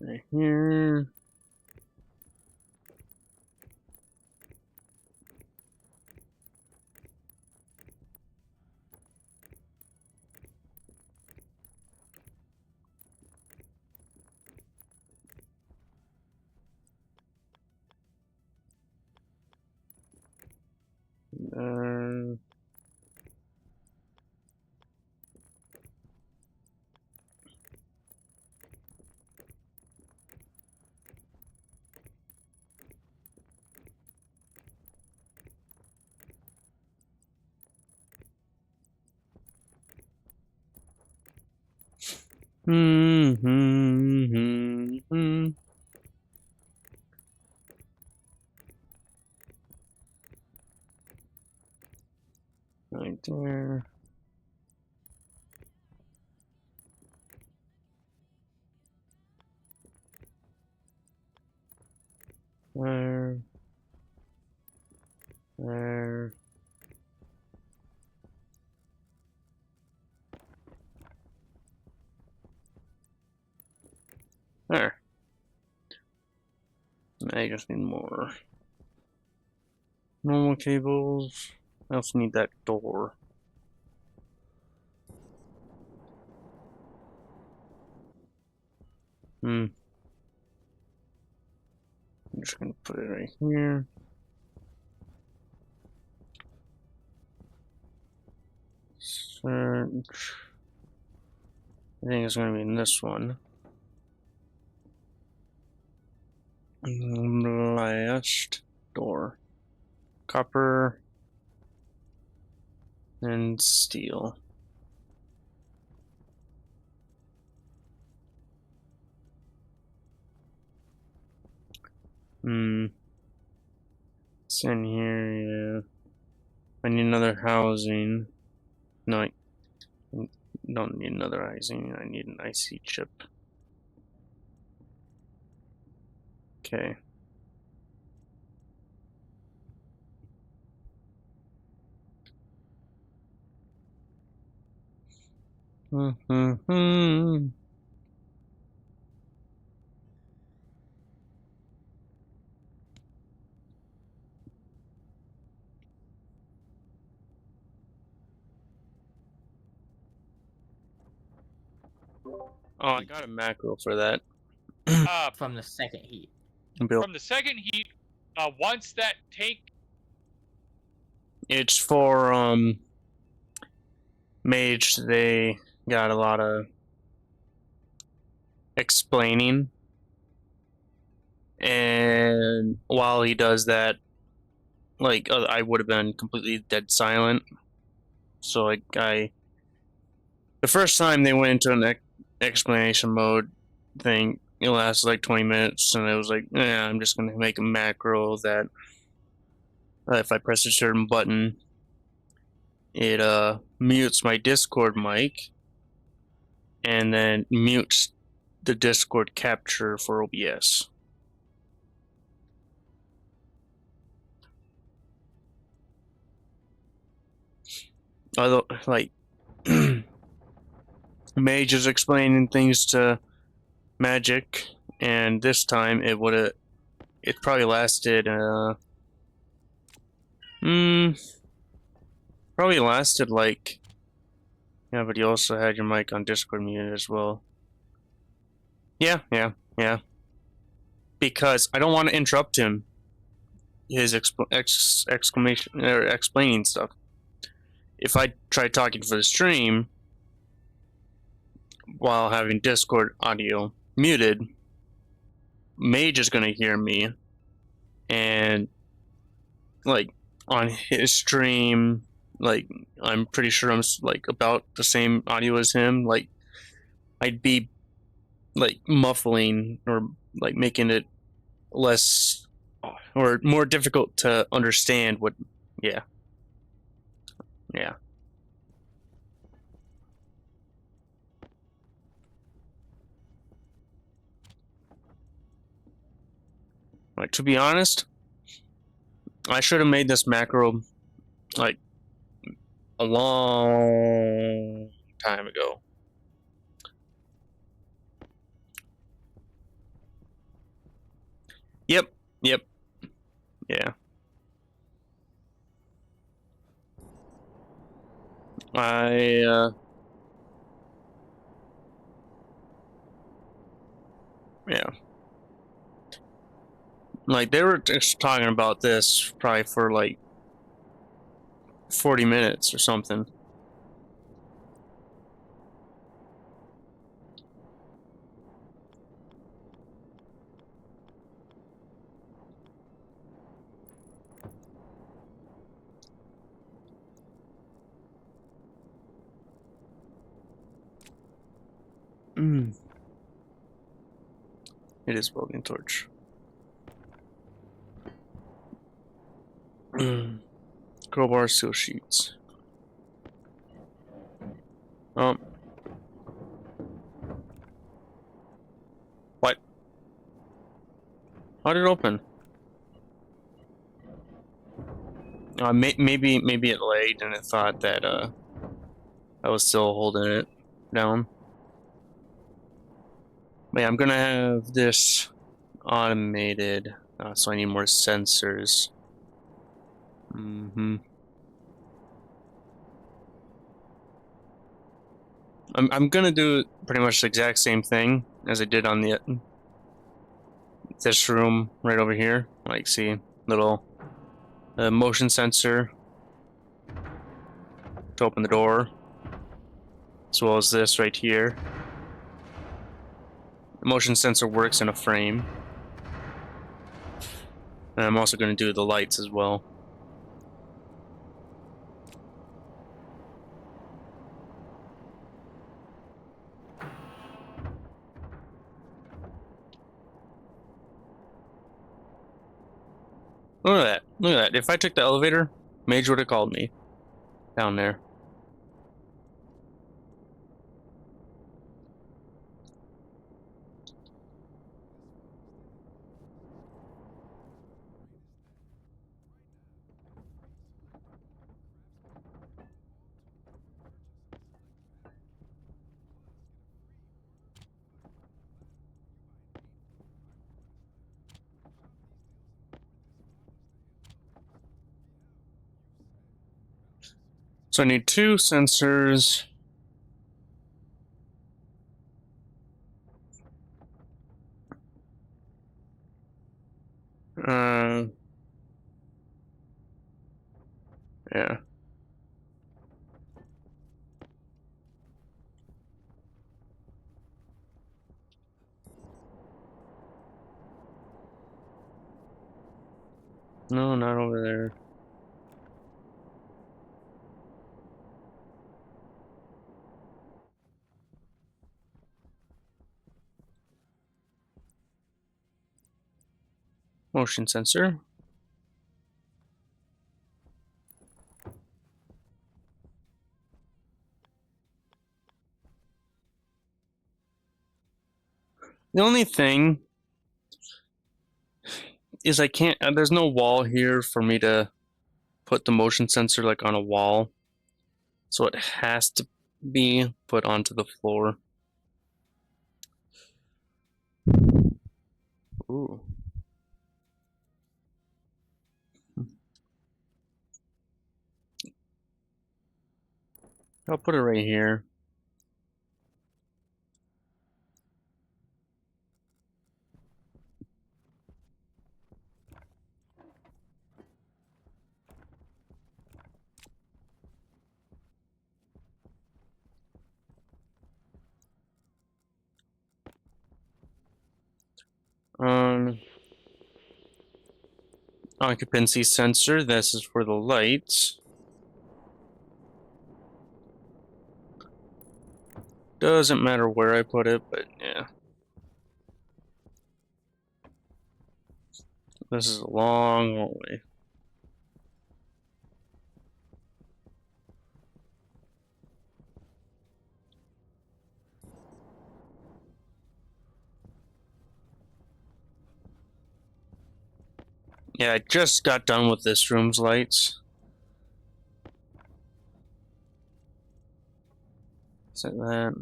[SPEAKER 2] Right here. Uh, mm-hmm. Right there. There. There. There. I just need more normal cables. I also need that door. I'm just gonna put it right here. Search. I think it's gonna be in this one. Last door. Copper and steel. It's in here, yeah. I need another housing. No, I don't need another housing. I need an IC chip. Okay. Mm-hmm. Oh, I got a macro for that.
[SPEAKER 3] From the second heat.
[SPEAKER 1] From the second heat, once that tank.
[SPEAKER 2] It's for mage. They got a lot of explaining, and while he does that, like I would have been completely dead silent. So like the first time they went into an explanation mode thing, it lasted like 20 minutes, and it was like, yeah, I'm just gonna make a macro that if I press a certain button, it mutes my Discord mic, and then mutes the Discord capture for OBS. Although, like, Mage is explaining things to Magic, and this time it probably lasted, probably lasted like, yeah, but you also had your mic on Discord muted as well. Yeah. Because I don't want to interrupt him. His exclamation or explaining stuff. If I try talking for the stream while having Discord audio muted, Mage is gonna hear me, and like on his stream, like I'm pretty sure I'm like about the same audio as him. Like I'd be like muffling or like making it less or more difficult to understand what. Yeah. Yeah. Like, to be honest, I should have made this macro like a long time ago. Yep. Yep. Yeah. Yeah. Like they were just talking about this probably for like 40 minutes or something. It is welding torch. Crowbar, seal sheets. What? How did it open? Maybe it lagged and it thought that I was still holding it down. But yeah, I'm gonna have this automated, so I need more sensors. I'm gonna do pretty much the exact same thing as I did on this room right over here. Like, see, little motion sensor to open the door, as well as this right here. The motion sensor works in a frame. And I'm also going to do the lights as well. Look at that. Look at that. If I took the elevator, Mage would have called me down there. So I need 2 sensors. Yeah. No, not over there. Motion sensor. The only thing is I can't, there's no wall here for me to put the motion sensor like on a wall. So it has to be put onto the floor. Ooh. I'll put it right here. Um, occupancy sensor. This is for the lights. Doesn't matter where I put it, but yeah. This is a long hallway. Yeah, I just got done with this room's lights. Set that.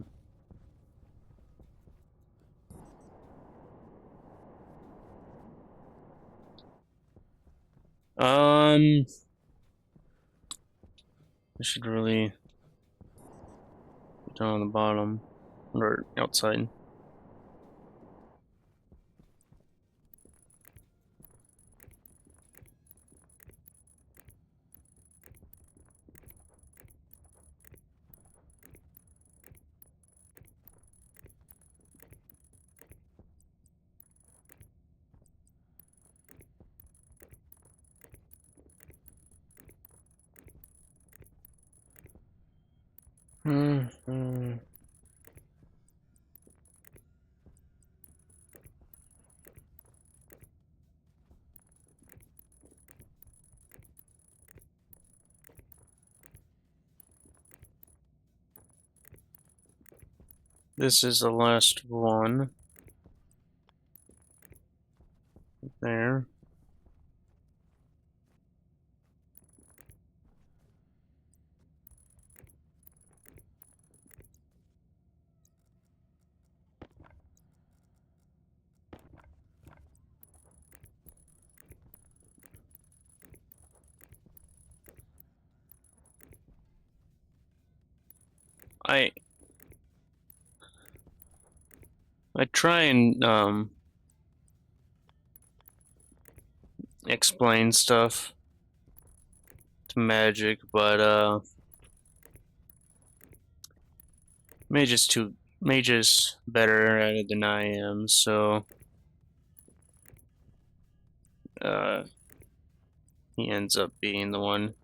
[SPEAKER 2] I should really put down on the bottom or outside. Mm-hmm. This is the last one. There. I try and explain stuff to Magic, but Mage is better at it than I am, so he ends up being the one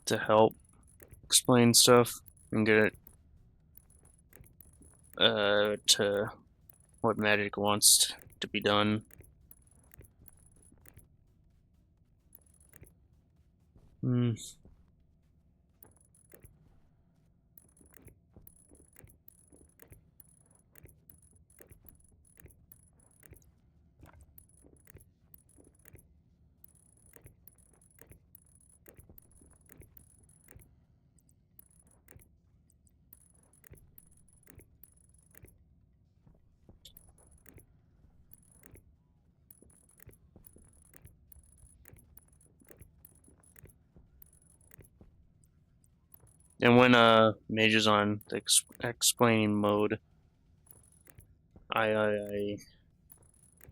[SPEAKER 2] to help explain stuff and get it to what Magic wants to be done. And when Mage is on the explaining mode, I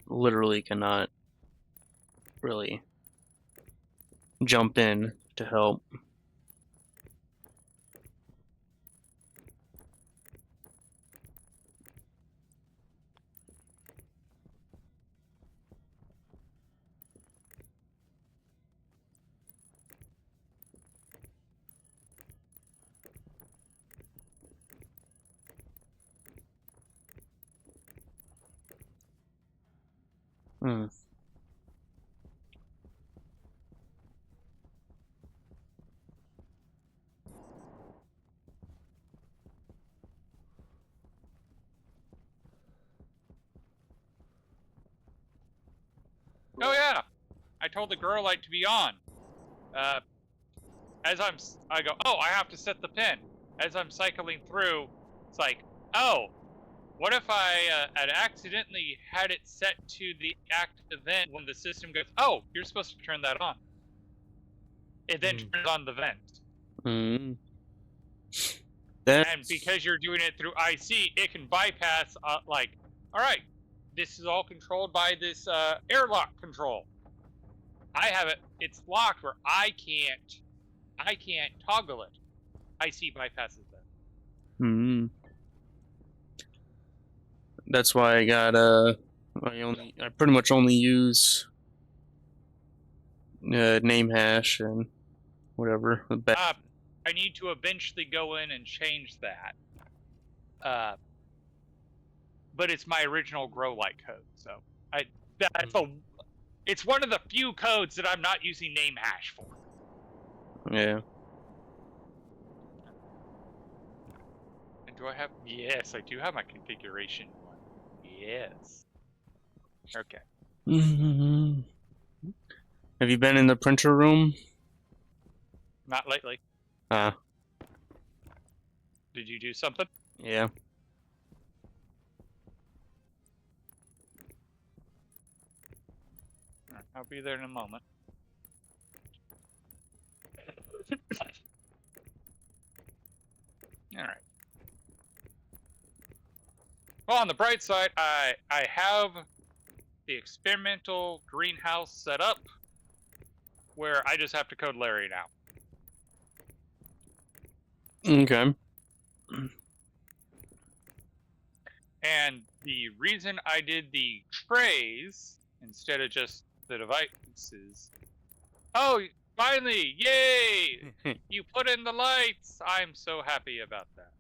[SPEAKER 2] literally cannot really jump in to help. Hmm.
[SPEAKER 1] Oh yeah, I told the grow light to be on. I go, oh, I have to set the pin. As I'm cycling through, it's like, oh, what if I had accidentally had it set to the active event when the system goes, oh, you're supposed to turn that on. It then turns on the vent.
[SPEAKER 2] And
[SPEAKER 1] because you're doing it through IC, it can bypass, like, all right, this is all controlled by this airlock control. I have it, it's locked where I can't toggle it. IC bypasses that.
[SPEAKER 2] That's why I got I pretty much only use name hash and whatever.
[SPEAKER 1] I need to eventually go in and change that. But it's my original grow light code, so it's one of the few codes that I'm not using name hash for.
[SPEAKER 2] Yeah.
[SPEAKER 1] And do I have? Yes, I do have my configuration one. Yes. Okay.
[SPEAKER 2] Mm-hmm. Have you been in the printer room?
[SPEAKER 1] Not lately. Did you do something?
[SPEAKER 2] Yeah.
[SPEAKER 1] I'll be there in a moment. All right. Well, on the bright side, I have the experimental greenhouse set up where I just have to code Larry now.
[SPEAKER 2] Okay.
[SPEAKER 1] And the reason I did the trays instead of just the devices. Oh, finally! Yay! You put in the lights! I'm so happy about that.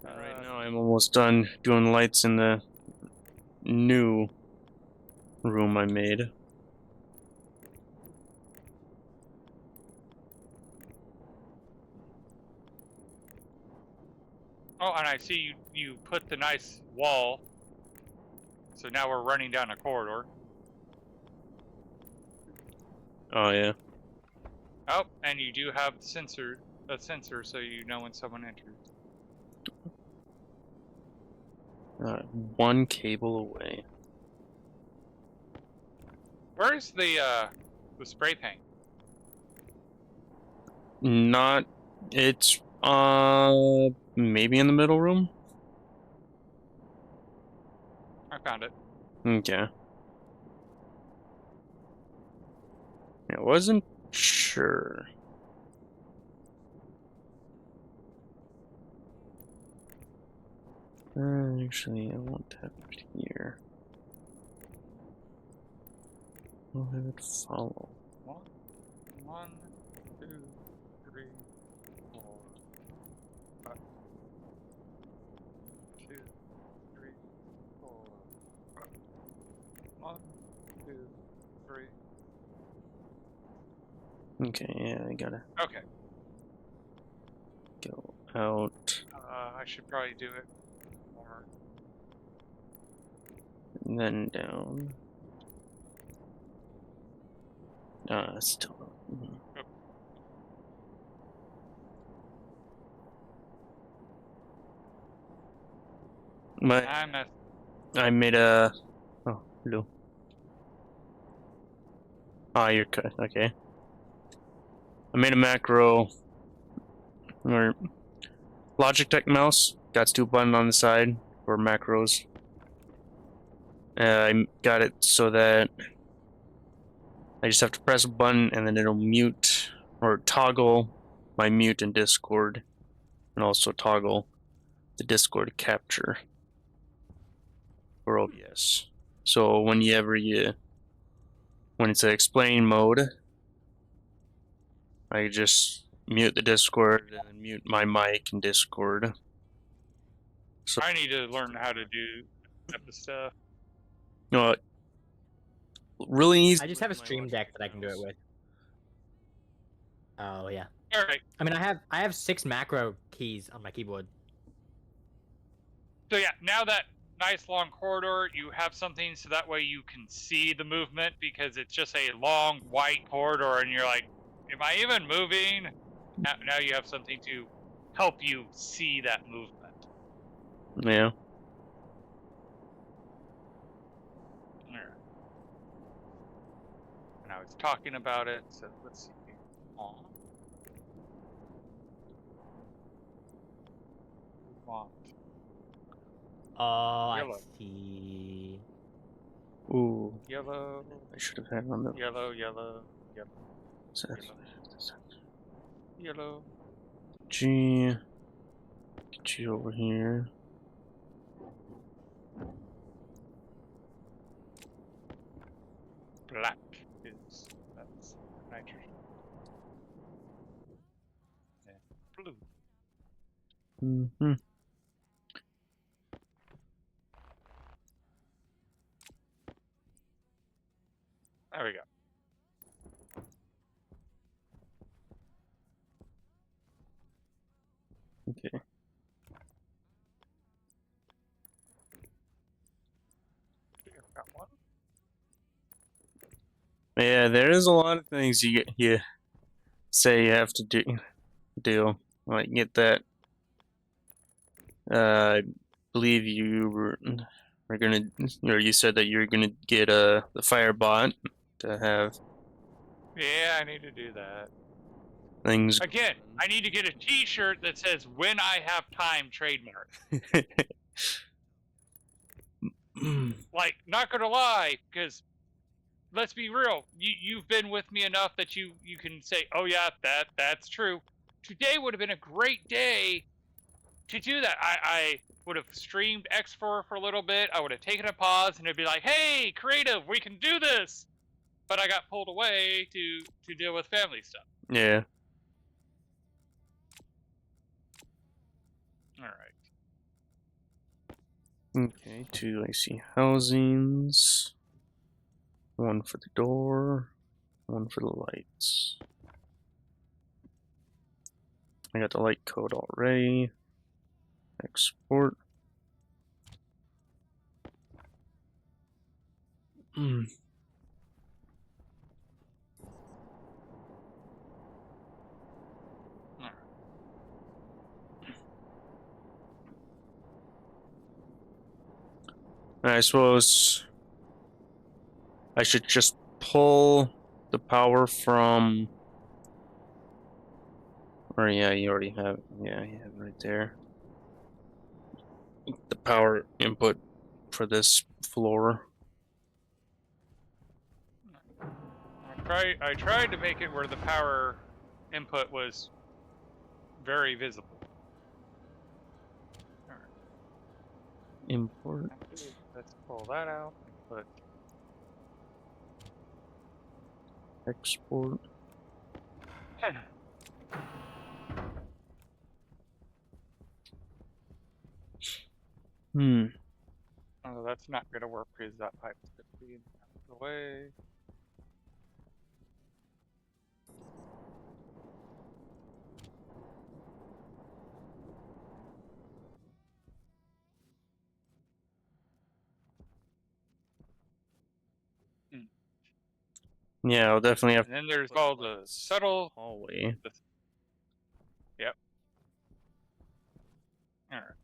[SPEAKER 2] Right now I'm almost done doing lights in the new room I made.
[SPEAKER 1] Oh, and I see you put the nice wall. So now we're running down a corridor.
[SPEAKER 2] Oh yeah.
[SPEAKER 1] Oh, and you do have a sensor so you know when someone enters.
[SPEAKER 2] One cable away.
[SPEAKER 1] Where's the spray paint?
[SPEAKER 2] Not. It's maybe in the middle room.
[SPEAKER 1] I found it.
[SPEAKER 2] Okay. I wasn't sure. Actually, I won't have it here. I'll have it follow.
[SPEAKER 1] One, two, three, 4, 5. 2, 3, 4, 5. 1, 2, 3.
[SPEAKER 2] Okay, yeah, I gotta
[SPEAKER 1] Okay.
[SPEAKER 2] go out.
[SPEAKER 1] I should probably do it more.
[SPEAKER 2] And then down. Still. I made a. Oh, hello. Ah, you're cut. Okay. I made a macro. Or Logitech mouse. Got 2 buttons on the side for macros. I got it so that I just have to press a button and then it'll mute or toggle my mute in Discord, and also toggle the Discord capture for OBS. So when it's an explain mode, I just mute the Discord and then mute my mic in Discord. So
[SPEAKER 1] I need to learn how to do that type of stuff.
[SPEAKER 2] No, really easy.
[SPEAKER 3] I just have a stream deck that I can do it with. Oh yeah.
[SPEAKER 1] All right.
[SPEAKER 3] I mean, I have 6 macro keys on my keyboard.
[SPEAKER 1] So yeah, now that nice long corridor, you have something so that way you can see the movement, because it's just a long white corridor and you're like, am I even moving? Now you have something to help you see that movement.
[SPEAKER 2] Yeah.
[SPEAKER 1] And I was talking about it, so let's see.
[SPEAKER 3] Oh,
[SPEAKER 1] Yellow.
[SPEAKER 3] I see.
[SPEAKER 2] Ooh.
[SPEAKER 1] Yellow.
[SPEAKER 2] I should have had on the.
[SPEAKER 1] Yellow, yellow, yellow.
[SPEAKER 2] So
[SPEAKER 1] Yellow.
[SPEAKER 2] G. Get you over here.
[SPEAKER 1] Black is that's nitrogen. Yeah. Blue.
[SPEAKER 2] Mm-hmm.
[SPEAKER 1] There we go.
[SPEAKER 2] Okay.
[SPEAKER 1] Got one.
[SPEAKER 2] Yeah, there is a lot of things you say you have to do. Like get that. I believe you were gonna, or you said that you're gonna get the fire bot to have
[SPEAKER 1] Yeah, I need to do that.
[SPEAKER 2] things.
[SPEAKER 1] Again, I need to get a T-shirt that says "When I have time" trademark. Like, not gonna lie, because let's be real, you've been with me enough that you can say, "Oh yeah, that's true." Today would have been a great day to do that. I would have streamed X4 for a little bit. I would have taken a pause and it'd be like, "Hey, creative, we can do this." But I got pulled away to deal with family stuff.
[SPEAKER 2] Yeah.
[SPEAKER 1] All right.
[SPEAKER 2] Okay, 2 icy housings. 1 for the door. 1 for the lights. I got the light code already. Export. I suppose I should just pull the power from. Or yeah, you already have. Yeah, you have it right there. The power input for this floor.
[SPEAKER 1] I tried to make it where the power input was very visible. All right.
[SPEAKER 2] Import.
[SPEAKER 1] Let's pull that out. But
[SPEAKER 2] Export.
[SPEAKER 1] oh, that's not gonna work because that pipe is gonna be out of the way.
[SPEAKER 2] Yeah, I'll definitely have.
[SPEAKER 1] And then there's all the subtle
[SPEAKER 2] hallway.
[SPEAKER 1] Yep. All right.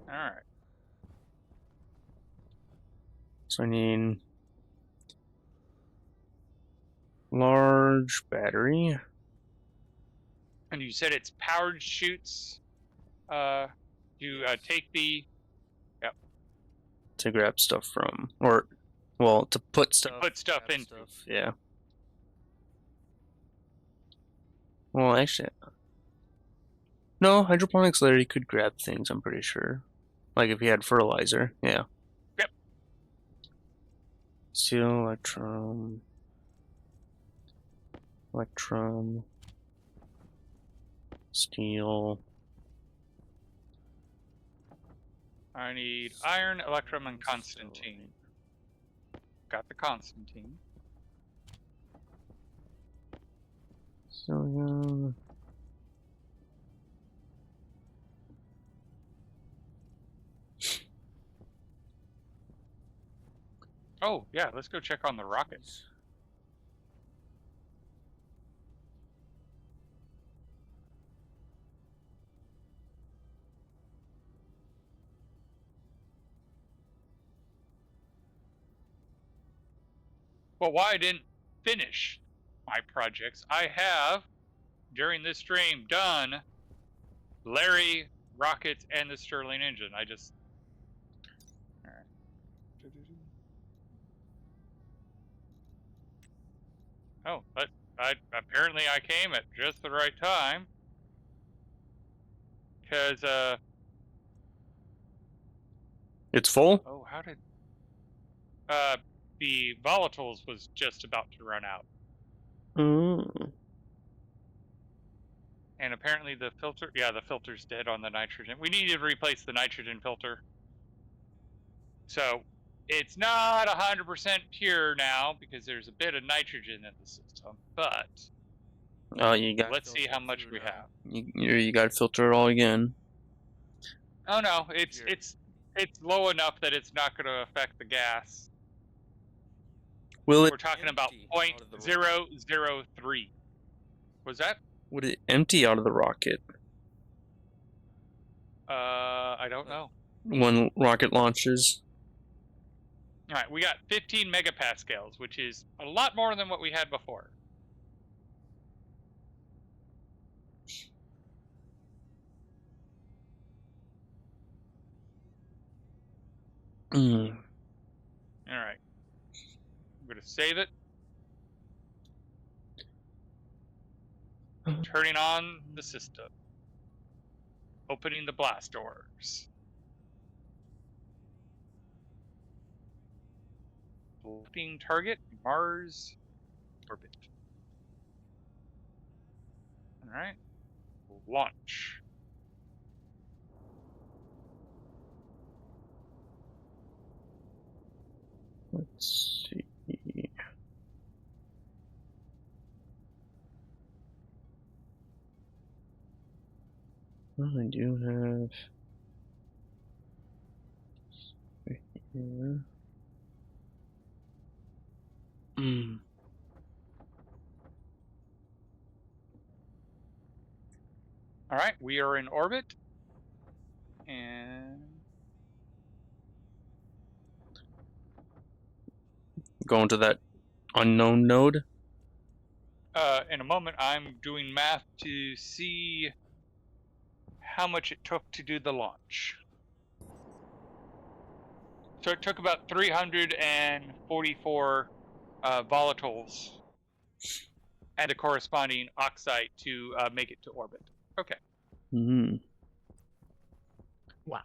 [SPEAKER 1] All right.
[SPEAKER 2] So I need large battery.
[SPEAKER 1] And you said it's powered chutes. You take the. Yep.
[SPEAKER 2] To grab stuff from, or well, to put stuff.
[SPEAKER 1] Put stuff into.
[SPEAKER 2] Yeah. Well, actually, no. Hydroponics layer, you could grab things. I'm pretty sure. Like if you had fertilizer, yeah.
[SPEAKER 1] Yep.
[SPEAKER 2] Steel, electrum, steel.
[SPEAKER 1] I need iron, electrum, and Constantine. Got the Constantine.
[SPEAKER 2] So
[SPEAKER 1] Oh yeah, let's go check on the rockets. Well, why I didn't finish my projects, I have, during this stream, done Larry rockets and the Stirling engine. I just. All right. Oh, but apparently I came at just the right time. Because
[SPEAKER 2] It's full?
[SPEAKER 1] oh, how did the volatiles was just about to run out.
[SPEAKER 2] Oh.
[SPEAKER 1] And apparently the filter, yeah, the filter's dead on the nitrogen. We need to replace the nitrogen filter. So it's not 100% pure now because there's a bit of nitrogen in the system. But
[SPEAKER 2] You got.
[SPEAKER 1] let's see how much we have.
[SPEAKER 2] You got to filter it all again.
[SPEAKER 1] Oh no, it's low enough that it's not going to affect the gas.
[SPEAKER 2] Will it?
[SPEAKER 1] We're talking about 0.003. Was that?
[SPEAKER 2] Would it empty out of the rocket
[SPEAKER 1] I don't know.
[SPEAKER 2] when rocket launches?
[SPEAKER 1] All right, we got 15 megapascals, which is a lot more than what we had before.
[SPEAKER 2] Mm.
[SPEAKER 1] All right. I'm going to save it. Turning on the system. Opening the blast doors. Selecting target, Mars orbit. All right. Launch.
[SPEAKER 2] Let's see. Well, I do have right here.
[SPEAKER 1] All right, we are in orbit. And
[SPEAKER 2] Going to that unknown node.
[SPEAKER 1] in a moment, I'm doing math to see how much it took to do the launch. So it took about 344 volatiles and a corresponding oxide to make it to orbit. Okay.
[SPEAKER 2] Mm-hmm.
[SPEAKER 3] Wow.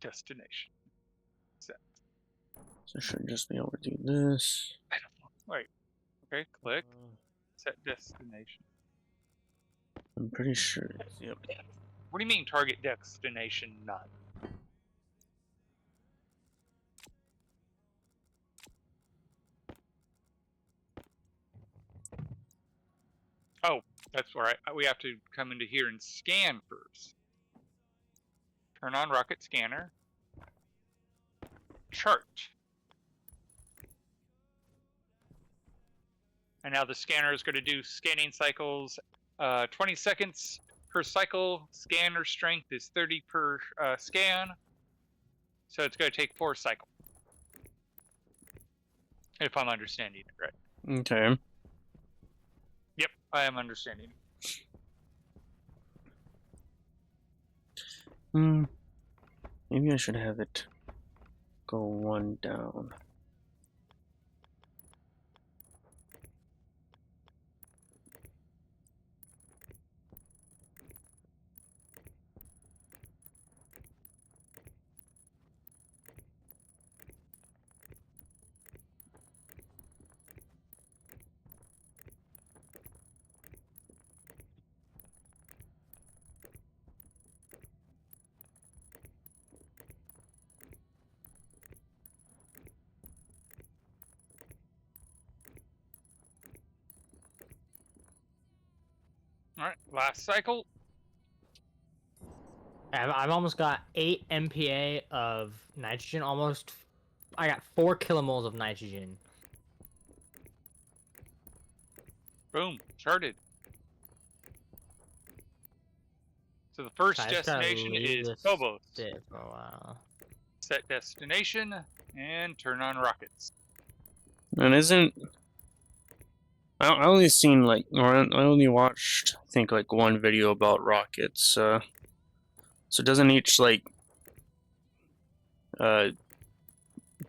[SPEAKER 1] Destination. Set.
[SPEAKER 2] So I should just be able to do this.
[SPEAKER 1] I don't know. Wait. Okay, click. Set destination.
[SPEAKER 2] I'm pretty sure. Yep.
[SPEAKER 1] What do you mean target destination none? Oh, that's right. We have to come into here and scan first. Turn on rocket scanner. Chart. And now the scanner is going to do scanning cycles, 20 seconds per cycle. Scanner strength is 30 per scan. So it's going to take 4 cycles. If I'm understanding it right.
[SPEAKER 2] Okay.
[SPEAKER 1] Yep, I am understanding it.
[SPEAKER 2] Maybe I should have it go one down.
[SPEAKER 1] All right, last cycle.
[SPEAKER 3] I've almost got 8 MPa of nitrogen. Almost, I got 4 kilomoles of nitrogen.
[SPEAKER 1] Boom, charted. So the first destination is Phobos.
[SPEAKER 3] For a while.
[SPEAKER 1] Set destination and turn on rockets.
[SPEAKER 2] And isn't I only seen like, or I only watched, I think, like one video about rockets. So doesn't each like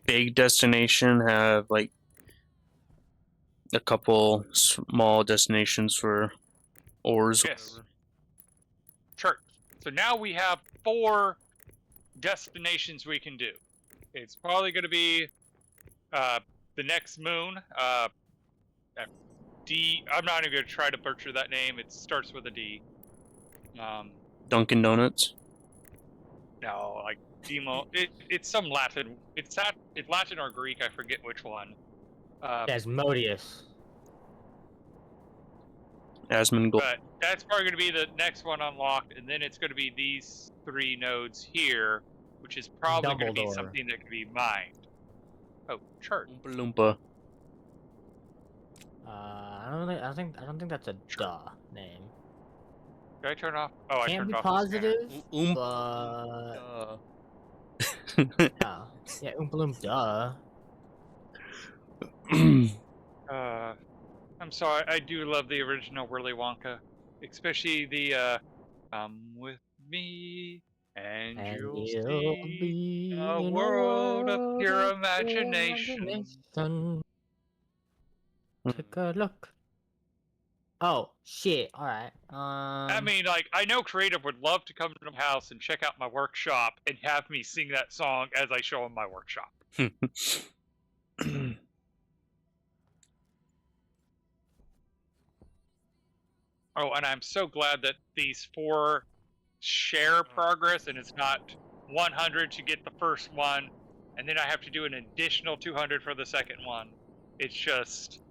[SPEAKER 2] big destination have like a couple small destinations for ores?
[SPEAKER 1] Yes. Sure. So now we have 4 destinations we can do. It's probably going to be the next moon. I'm not even going to try to butcher that name. It starts with a D.
[SPEAKER 2] Dunkin' Donuts.
[SPEAKER 1] No, like Demo. It's some Latin. It's Latin or Greek. I forget which one.
[SPEAKER 3] Desmodius.
[SPEAKER 2] Asmongold.
[SPEAKER 1] But that's probably going to be the next one unlocked, and then it's going to be these 3 nodes here, which is probably going to be something that can be mined. Oh, church.
[SPEAKER 2] Oompa Loompa.
[SPEAKER 3] I don't think that's a duh name.
[SPEAKER 1] Did I turn off? Oh, I
[SPEAKER 3] Can't
[SPEAKER 1] turned
[SPEAKER 3] be
[SPEAKER 1] off
[SPEAKER 3] positive,
[SPEAKER 2] Oompa.
[SPEAKER 3] but oh, yeah, Oompa Loompa, duh.
[SPEAKER 1] I'm sorry. I do love the original Willy Wonka, especially the "Come with me and you'll see a
[SPEAKER 3] in
[SPEAKER 1] world of pure imagination."
[SPEAKER 3] Take a look. Oh shit! All right.
[SPEAKER 1] I mean, like, I know Creative would love to come to my house and check out my workshop and have me sing that song as I show him my workshop. Oh, and I'm so glad that these 4 share progress, and it's not 100 to get the first one, and then I have to do an additional 200 for the second one. It's just,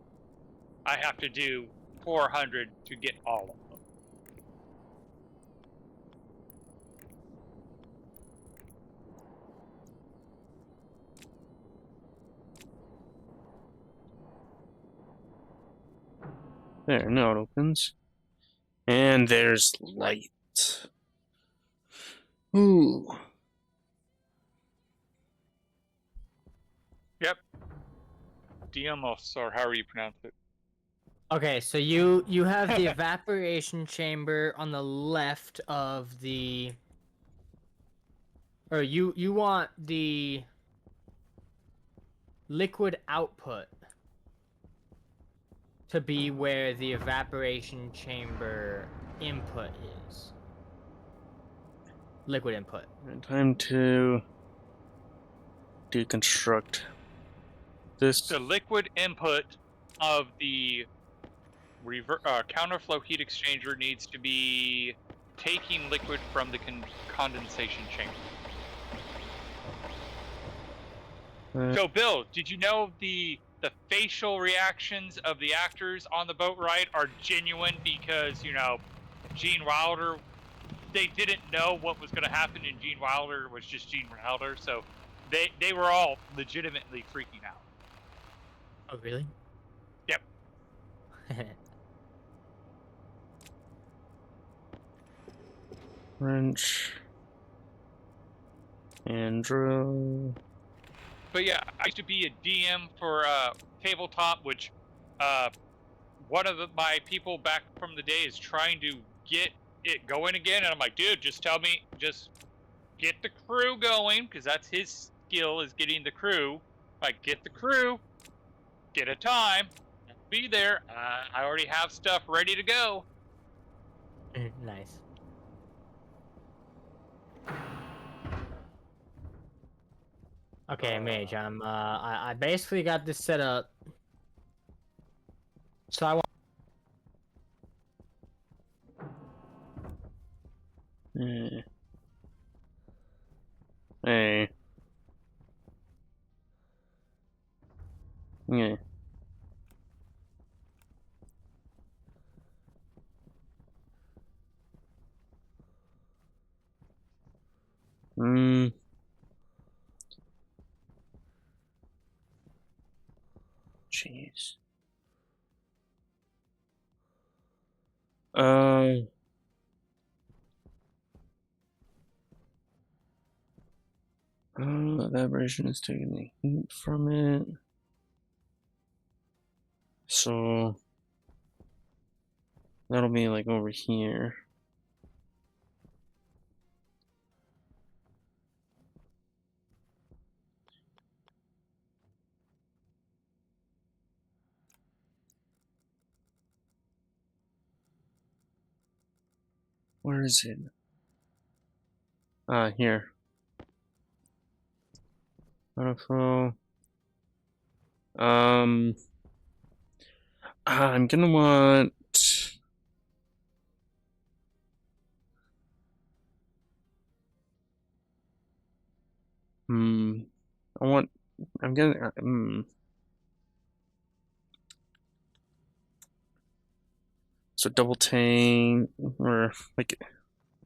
[SPEAKER 1] I have to do 400 to get all of them.
[SPEAKER 2] There, now it opens. And there's light. Ooh.
[SPEAKER 1] Yep. Diamos, or however you pronounce it.
[SPEAKER 3] Okay, so you have the evaporation chamber on the left of the, or you want the liquid output to be where the evaporation chamber input is. Liquid input.
[SPEAKER 2] Time to deconstruct this.
[SPEAKER 1] The liquid input of the counterflow heat exchanger needs to be taking liquid from the condensation chamber. So, Bill, did you know the facial reactions of the actors on the boat ride are genuine because, you know, Gene Wilder, they didn't know what was going to happen, and Gene Wilder was just Gene Wilder, so they were all legitimately freaking out.
[SPEAKER 3] Oh, really?
[SPEAKER 1] Yep.
[SPEAKER 2] Wrench. And drill.
[SPEAKER 1] But yeah, I used to be a DM for Tabletop, which one of my people back from the day is trying to get it going again, and I'm like, dude, just tell me, just get the crew going, because that's his skill, is getting the crew. Like, get the crew, get a time, be there. I already have stuff ready to go.
[SPEAKER 3] Nice. Okay, Mage. I basically got this set up. So I want.
[SPEAKER 2] Hey. Yeah. Jeez. The vibration is taking the heat from it. So That'll be like over here. Where is it? Here. Autoflow. I'm gonna want. I'm gonna. So double tank, or like,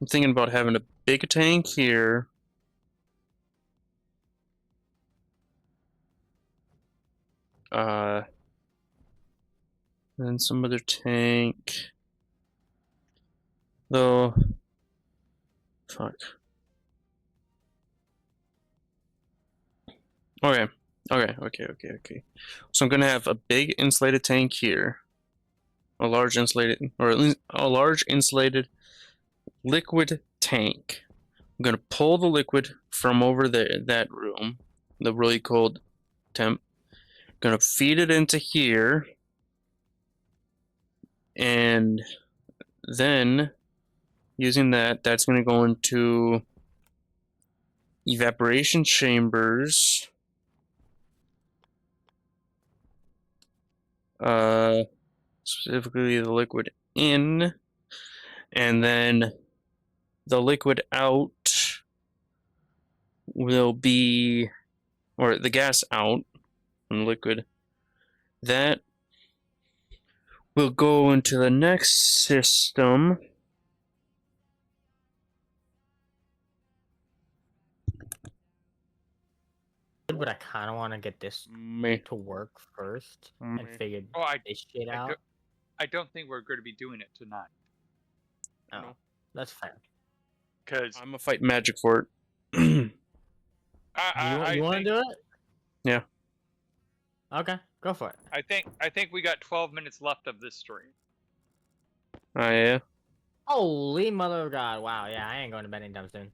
[SPEAKER 2] I'm thinking about having a big tank here. Then some other tank. Though, fuck. Okay. So I'm gonna have a big insulated tank here, a large insulated, or at least a large insulated liquid tank. I'm gonna pull the liquid from over there, that room, the really cold temp. Gonna feed it into here, and then using that, that's gonna go into evaporation chambers. Specifically the liquid in, and then the liquid out will be, or the gas out from liquid, that will go into the next system.
[SPEAKER 3] But I kind of want to get this to work first and figure this shit out.
[SPEAKER 1] I don't think we're going to be doing it tonight.
[SPEAKER 3] Oh, that's fair.
[SPEAKER 1] Because
[SPEAKER 2] I'm gonna fight magic for it.
[SPEAKER 3] You want to do it?
[SPEAKER 2] Yeah.
[SPEAKER 3] Okay, go for it.
[SPEAKER 1] I think we got 12 minutes left of this stream.
[SPEAKER 2] Oh yeah.
[SPEAKER 3] Holy mother of God! Wow, yeah, I ain't going to bed anytime soon.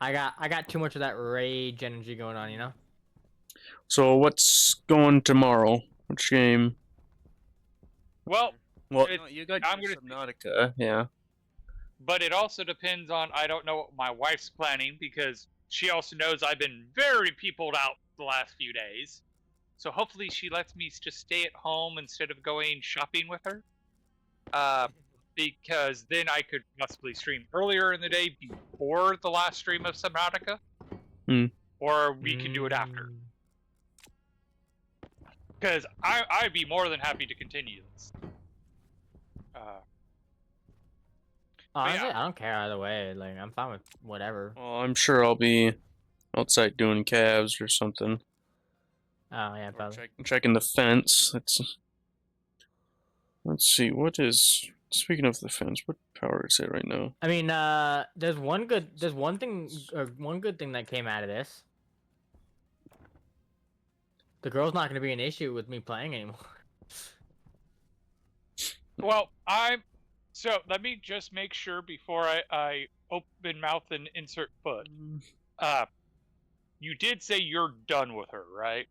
[SPEAKER 3] I got too much of that rage energy going on, you know.
[SPEAKER 2] So what's going tomorrow? Which game?
[SPEAKER 1] Well,
[SPEAKER 2] you got Subnautica, yeah.
[SPEAKER 1] But it also depends on, I don't know what my wife's planning, because she also knows I've been very peopled out the last few days. So hopefully she lets me just stay at home instead of going shopping with her. Because then I could possibly stream earlier in the day before the last stream of Subnautica. Or we can do it after. Because I'd be more than happy to continue this.
[SPEAKER 3] Honestly, yeah. I don't care either way. Like, I'm fine with whatever.
[SPEAKER 2] Well, I'm sure I'll be outside doing calves or something.
[SPEAKER 3] Oh yeah, probably.
[SPEAKER 2] Checking the fence. Let's see. What is? Speaking of the fence, what power is it right now?
[SPEAKER 3] I mean, there's one good thing that came out of this. The girl's not going to be an issue with me playing anymore.
[SPEAKER 1] Well, so let me just make sure before I open mouth and insert foot. You did say you're done with her, right?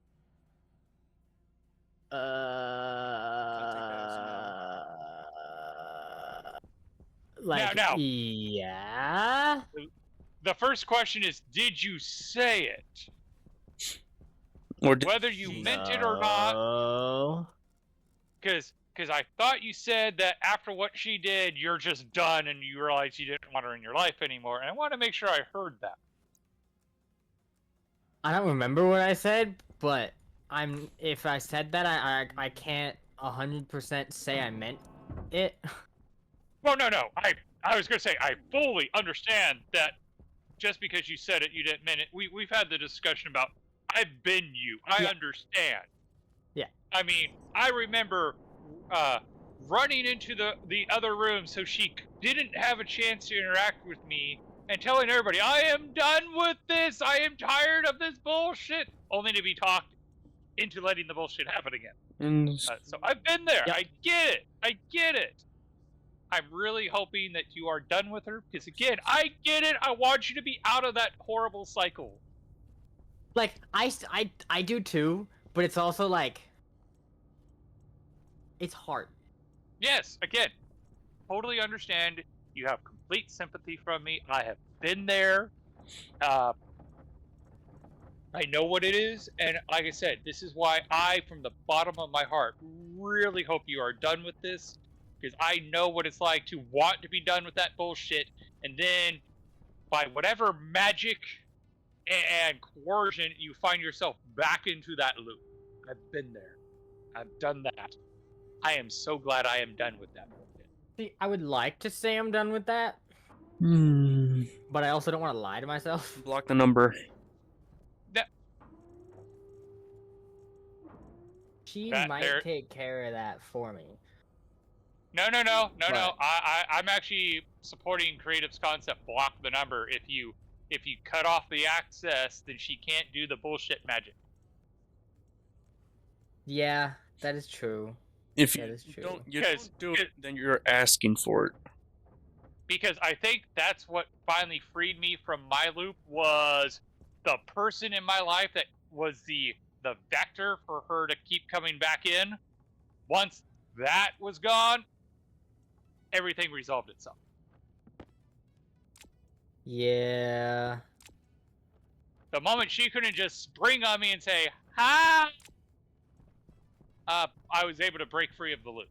[SPEAKER 3] Like,
[SPEAKER 1] now,
[SPEAKER 3] yeah.
[SPEAKER 1] The first question is, did you say it?
[SPEAKER 2] Or
[SPEAKER 1] whether you meant it or not? Because I thought you said that after what she did, you're just done and you realize you didn't want her in your life anymore. And I want to make sure I heard that.
[SPEAKER 3] I don't remember what I said, but if I said that, I can't 100% say I meant it.
[SPEAKER 1] Well, no. I was going to say, I fully understand that just because you said it, you didn't mean it. We've had the discussion about, I've been you. I understand.
[SPEAKER 3] Yeah.
[SPEAKER 1] I mean, I remember running into the other room so she didn't have a chance to interact with me and telling everybody, I am done with this. I am tired of this bullshit. Only to be talked into letting the bullshit happen again.
[SPEAKER 2] And
[SPEAKER 1] So I've been there.
[SPEAKER 3] Yep.
[SPEAKER 1] I get it. I'm really hoping that you are done with her because, again, I get it. I want you to be out of that horrible cycle.
[SPEAKER 3] Like I do too, but it's also like it's hard.
[SPEAKER 1] Yes, again, totally understand. You have complete sympathy from me. I have been there. I know what it is, and like I said, this is why I, from the bottom of my heart, really hope you are done with this, because I know what it's like to want to be done with that bullshit, and then, by whatever magic and coercion, you find yourself back into that loop. I've been there. I've done that. I am so glad I am done with that bullshit.
[SPEAKER 3] See, I would like to say I'm done with that, but I also don't want to lie to myself.
[SPEAKER 2] block the number.
[SPEAKER 3] She
[SPEAKER 1] That
[SPEAKER 3] might
[SPEAKER 1] there-
[SPEAKER 3] take care of that for me.
[SPEAKER 1] No.
[SPEAKER 3] What?
[SPEAKER 1] I'm actually supporting Creative's concept. Block the number. If you cut off the access, then she can't do the bullshit magic.
[SPEAKER 3] Yeah, that is true.
[SPEAKER 2] If
[SPEAKER 3] That
[SPEAKER 2] you
[SPEAKER 3] is true.
[SPEAKER 2] don't
[SPEAKER 1] Because-
[SPEAKER 2] do it, then you're asking for it.
[SPEAKER 1] Because I think that's what finally freed me from my loop was the person in my life that was the vector for her to keep coming back in. Once that was gone, everything resolved itself.
[SPEAKER 3] Yeah.
[SPEAKER 1] The moment she couldn't just spring on me and say, "Hi," I was able to break free of the loop.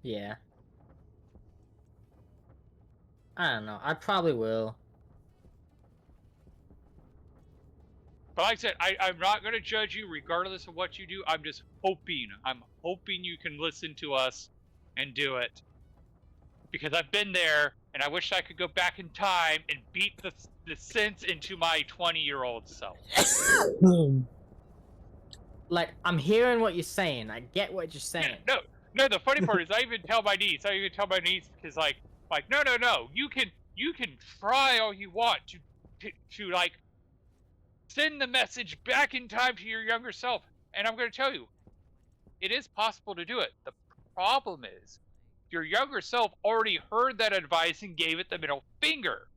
[SPEAKER 3] Yeah. I don't know. I probably will.
[SPEAKER 1] But like I said, I'm not going to judge you regardless of what you do. I'm just hoping. I'm hoping you can listen to us and do it. Because I've been there, and I wish I could go back in time and beat the sense into my 20-year-old self.
[SPEAKER 3] Like, I'm hearing what you're saying. I get what you're saying.
[SPEAKER 1] No, the funny part is I even tell my niece. Because like, no. You can try all you want to like, send the message back in time to your younger self. And I'm going to tell you, it is possible to do it. The problem is, your younger self already heard that advice and gave it the middle finger.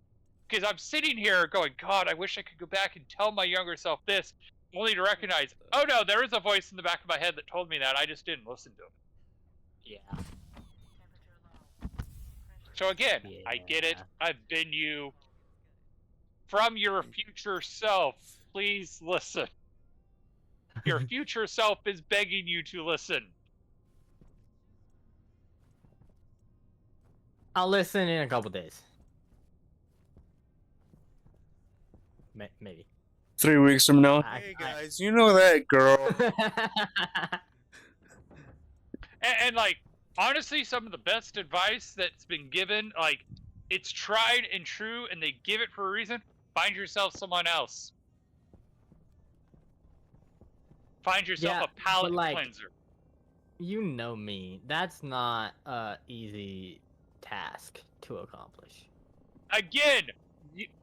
[SPEAKER 1] Because I'm sitting here going, God, I wish I could go back and tell my younger self this, only to recognize, oh no, there is a voice in the back of my head that told me that. I just didn't listen to it.
[SPEAKER 3] Yeah.
[SPEAKER 1] So again, I get it. I've been you. From your future self, please listen. Your future self is begging you to listen.
[SPEAKER 3] I'll listen in a couple days. Maybe.
[SPEAKER 2] 3 weeks from now.
[SPEAKER 3] Hey
[SPEAKER 2] guys, you know that girl.
[SPEAKER 1] And like, honestly, some of the best advice that's been given, like, it's tried and true, and they give it for a reason. Find yourself someone else. Find yourself a palate cleanser.
[SPEAKER 3] You know me. That's not a easy task to accomplish.
[SPEAKER 1] Again,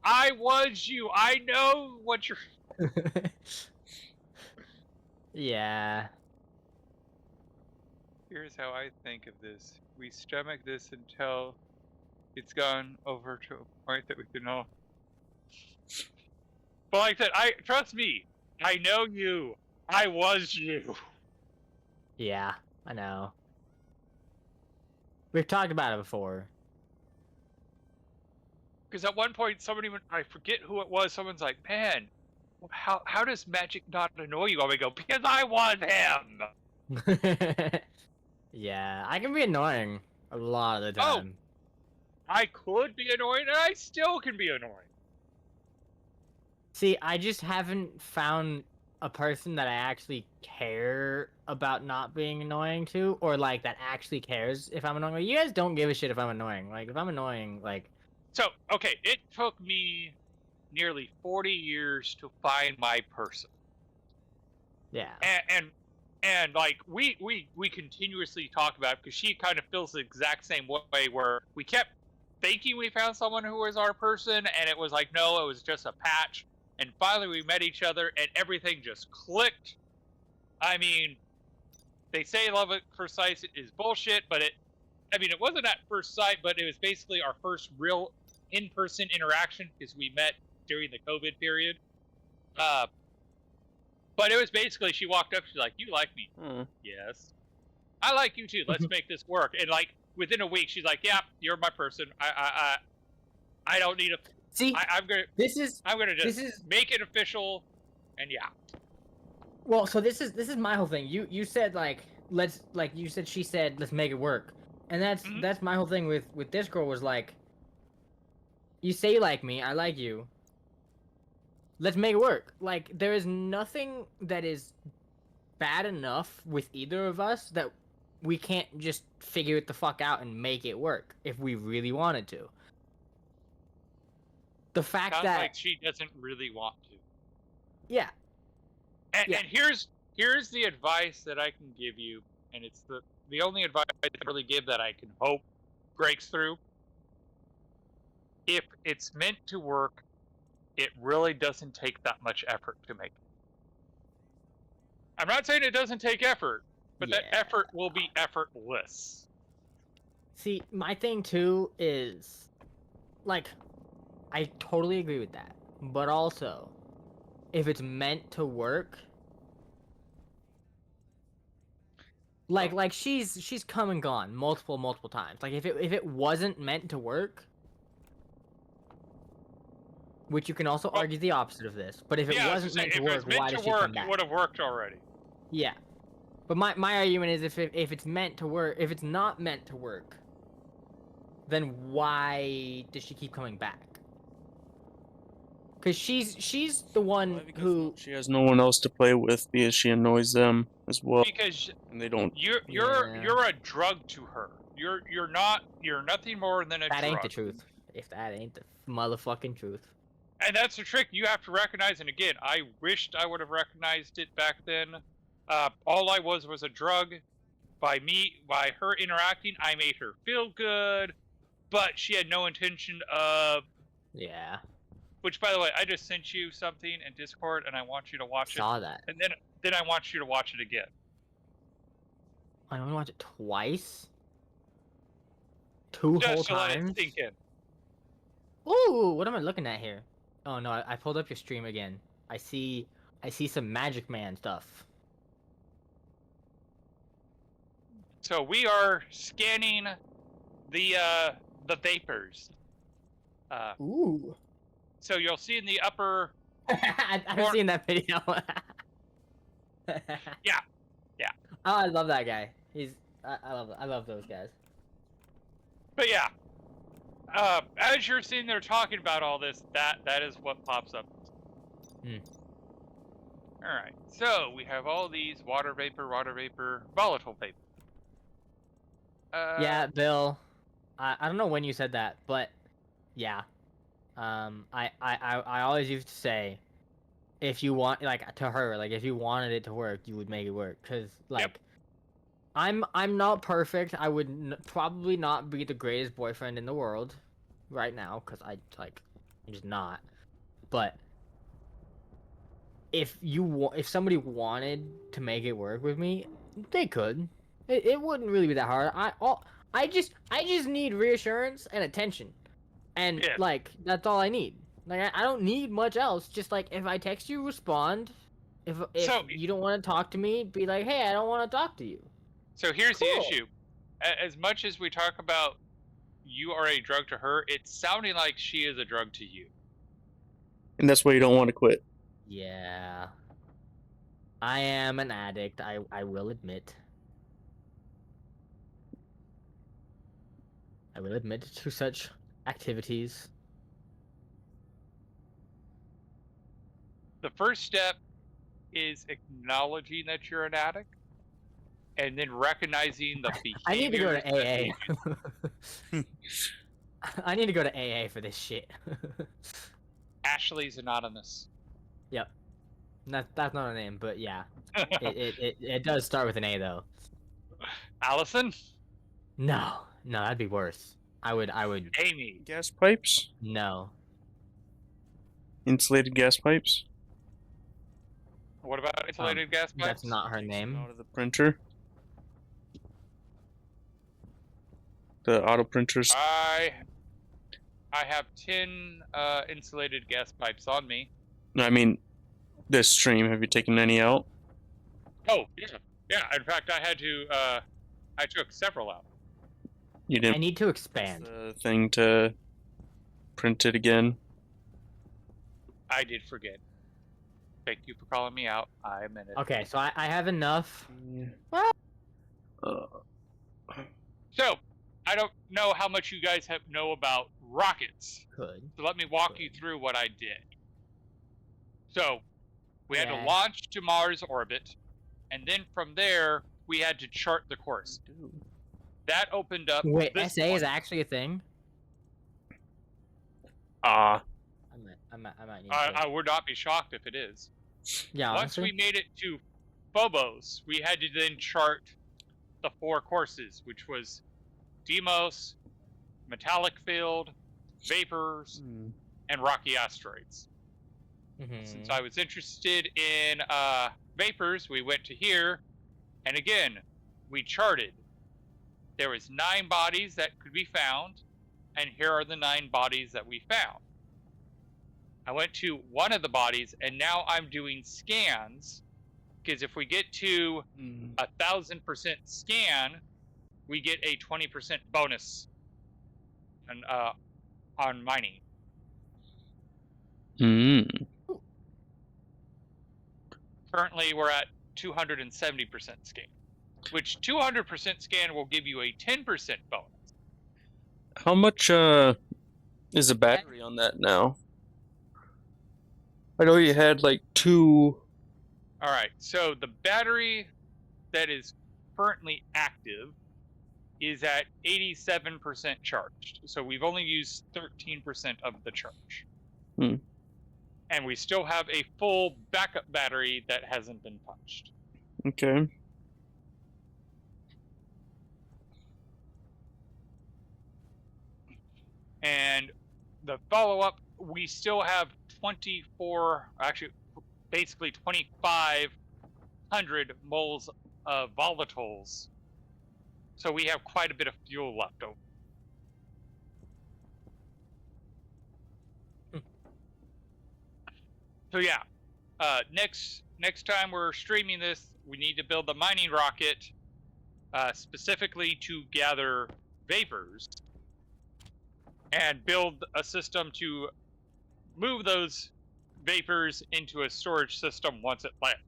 [SPEAKER 1] I was you. I know what you're...
[SPEAKER 3] Yeah.
[SPEAKER 1] Here's how I think of this. We stomach this until it's gone over to a point that we can all... But like I said, trust me, I know you. I was you.
[SPEAKER 3] Yeah, I know. We've talked about it before.
[SPEAKER 1] Because at one point, I forget who it was, someone's like, man, how does Magic not annoy you? I go, because I was him!
[SPEAKER 3] Yeah, I can be annoying a lot of the time.
[SPEAKER 1] I could be annoying, and I still can be annoying.
[SPEAKER 3] See, I just haven't found a person that I actually care about not being annoying to, or like that actually cares if I'm annoying. Like, you guys don't give a shit if I'm annoying. Like, if I'm annoying, like...
[SPEAKER 1] So, okay, it took me nearly 40 years to find my person.
[SPEAKER 3] Yeah.
[SPEAKER 1] And like, we continuously talk about it, because she kind of feels the exact same way, where we kept thinking we found someone who was our person, and it was like, no, it was just a patch. And finally we met each other, and everything just clicked. I mean, they say love at first sight is bullshit, but it wasn't at first sight, but it was basically our first real in-person interaction because we met during the COVID period. But it was basically, she walked up, she's like, "You like me?" Yes. "I like you too. Let's make this work." And like within a week, she's like, "Yeah, you're my person. I don't need a.
[SPEAKER 3] See,
[SPEAKER 1] I'm gonna just make it official." And yeah.
[SPEAKER 3] Well, so this is my whole thing. You said she said let's make it work, and that's my whole thing with this girl was like, you say you like me, I like you. Let's make it work. Like there is nothing that is bad enough with either of us that we can't just figure it the fuck out and make it work if we really wanted to. The fact
[SPEAKER 1] Sounds
[SPEAKER 3] that
[SPEAKER 1] like she doesn't really want to.
[SPEAKER 3] Yeah.
[SPEAKER 1] And here's the advice that I can give you, and it's the only advice I can really give that I can hope breaks through. If it's meant to work, it really doesn't take that much effort to make it. I'm not saying it doesn't take effort, but that effort will be effortless.
[SPEAKER 3] See, my thing too is, like, I totally agree with that. But also, if it's meant to work, like she's come and gone multiple times. Like if it wasn't meant to work, which you can also argue the opposite of this, but if it wasn't meant to work, why does she come back?
[SPEAKER 1] It would have worked already.
[SPEAKER 3] Yeah, but my argument is if it's meant to work, if it's not meant to work, then why does she keep coming back? Because she's the one who
[SPEAKER 2] she has no one else to play with because she annoys them as well.
[SPEAKER 1] Because
[SPEAKER 2] and they don't.
[SPEAKER 1] You're a drug to her. You're nothing more than a drug.
[SPEAKER 3] That ain't the truth. If that ain't the motherfucking truth.
[SPEAKER 1] And that's the trick you have to recognize. And again, I wished I would have recognized it back then. All I was a drug. By her interacting, I made her feel good, but she had no intention of.
[SPEAKER 3] Yeah.
[SPEAKER 1] Which, by the way, I just sent you something in Discord, and I want you to watch it.
[SPEAKER 3] Saw that.
[SPEAKER 1] And then I want you to watch it again.
[SPEAKER 3] I want to watch it twice. Two whole times.
[SPEAKER 1] Let it sink in.
[SPEAKER 3] Ooh, what am I looking at here? Oh no, I pulled up your stream again. I see some Magic Man stuff.
[SPEAKER 1] So we are scanning the vapors.
[SPEAKER 3] Ooh.
[SPEAKER 1] So you'll see in the upper.
[SPEAKER 3] I've seen that video.
[SPEAKER 1] Yeah.
[SPEAKER 3] Oh, I love that guy. I love those guys.
[SPEAKER 1] But yeah, as you're sitting there talking about all this, that is what pops up. All right. So we have all these water vapor, volatile vapor.
[SPEAKER 3] Yeah, Bill. I don't know when you said that, but yeah. I always used to say, if you want, like, to her, like, if you wanted it to work, you would make it work. Cause like, I'm not perfect. I would probably not be the greatest boyfriend in the world right now, cause I'm just not. But if somebody wanted to make it work with me, they could. It wouldn't really be that hard. I just need reassurance and attention. And, like, that's all I need. Like, I don't need much else. Just, like, if I text you, respond. If you don't want to talk to me, be like, hey, I don't want to talk to you.
[SPEAKER 1] So here's the issue. As much as we talk about you are a drug to her, it's sounding like she is a drug to you.
[SPEAKER 2] And that's why you don't want to quit.
[SPEAKER 3] Yeah. I am an addict, I will admit. I will admit to such activities.
[SPEAKER 1] The first step is acknowledging that you're an addict, and then recognizing the behavior.
[SPEAKER 3] I need to go to AA. I need to go to AA for this shit.
[SPEAKER 1] Ashley's Anonymous.
[SPEAKER 3] Yep. That's not a name, but yeah. it does start with an A though.
[SPEAKER 1] Allison?
[SPEAKER 3] No, that'd be worse. I would.
[SPEAKER 1] Amy.
[SPEAKER 2] Gas pipes?
[SPEAKER 3] No.
[SPEAKER 2] Insulated gas pipes?
[SPEAKER 1] What about insulated gas pipes?
[SPEAKER 3] That's not her name.
[SPEAKER 2] Out of the printer. The auto printers.
[SPEAKER 1] I have 10 insulated gas pipes on me.
[SPEAKER 2] I mean, this stream. Have you taken any out?
[SPEAKER 1] Oh, yeah. Yeah, in fact, I had to, I took several out.
[SPEAKER 2] You didn't.
[SPEAKER 3] I need to expand.
[SPEAKER 2] The thing to print it again.
[SPEAKER 1] I did forget. Thank you for calling me out. I meant it.
[SPEAKER 3] Okay, so I have enough.
[SPEAKER 1] So, I don't know how much you guys know about rockets.
[SPEAKER 3] Good.
[SPEAKER 1] So let me walk you through what I did. So, we had to
[SPEAKER 3] Yeah.
[SPEAKER 1] launch to Mars orbit, and then from there, we had to chart the course. That opened up.
[SPEAKER 3] Wait,
[SPEAKER 1] this
[SPEAKER 3] SA is
[SPEAKER 1] point.
[SPEAKER 3] actually a thing?
[SPEAKER 2] Ah.
[SPEAKER 3] I might need to.
[SPEAKER 1] I would not be shocked if it is.
[SPEAKER 3] Yeah,
[SPEAKER 1] Once
[SPEAKER 3] honestly.
[SPEAKER 1] we made it to Phobos, we had to then chart the 4 courses, which was Deimos, metallic field, vapors, and rocky asteroids. Since I was interested in vapors, we went to here, and again, we charted. There was 9 bodies that could be found, and here are the 9 bodies that we found. I went to one of the bodies, and now I'm doing scans, because if we get to 1,000% scan, we get a 20% bonus on mining. Currently, we're at 270% scan, which 200% scan will give you a 10% bonus.
[SPEAKER 2] How much is the battery on that now? I know you had like 2.
[SPEAKER 1] All right, so the battery that is currently active is at 87% charged. So we've only used 13% of the charge. And we still have a full backup battery that hasn't been touched.
[SPEAKER 2] Okay.
[SPEAKER 1] And the follow-up, we still have 24, actually, basically 2,500 moles of volatiles. So we have quite a bit of fuel left over. So yeah, next time we're streaming this, we need to build a mining rocket specifically to gather vapors and build a system to move those vapors into a storage system once it lands.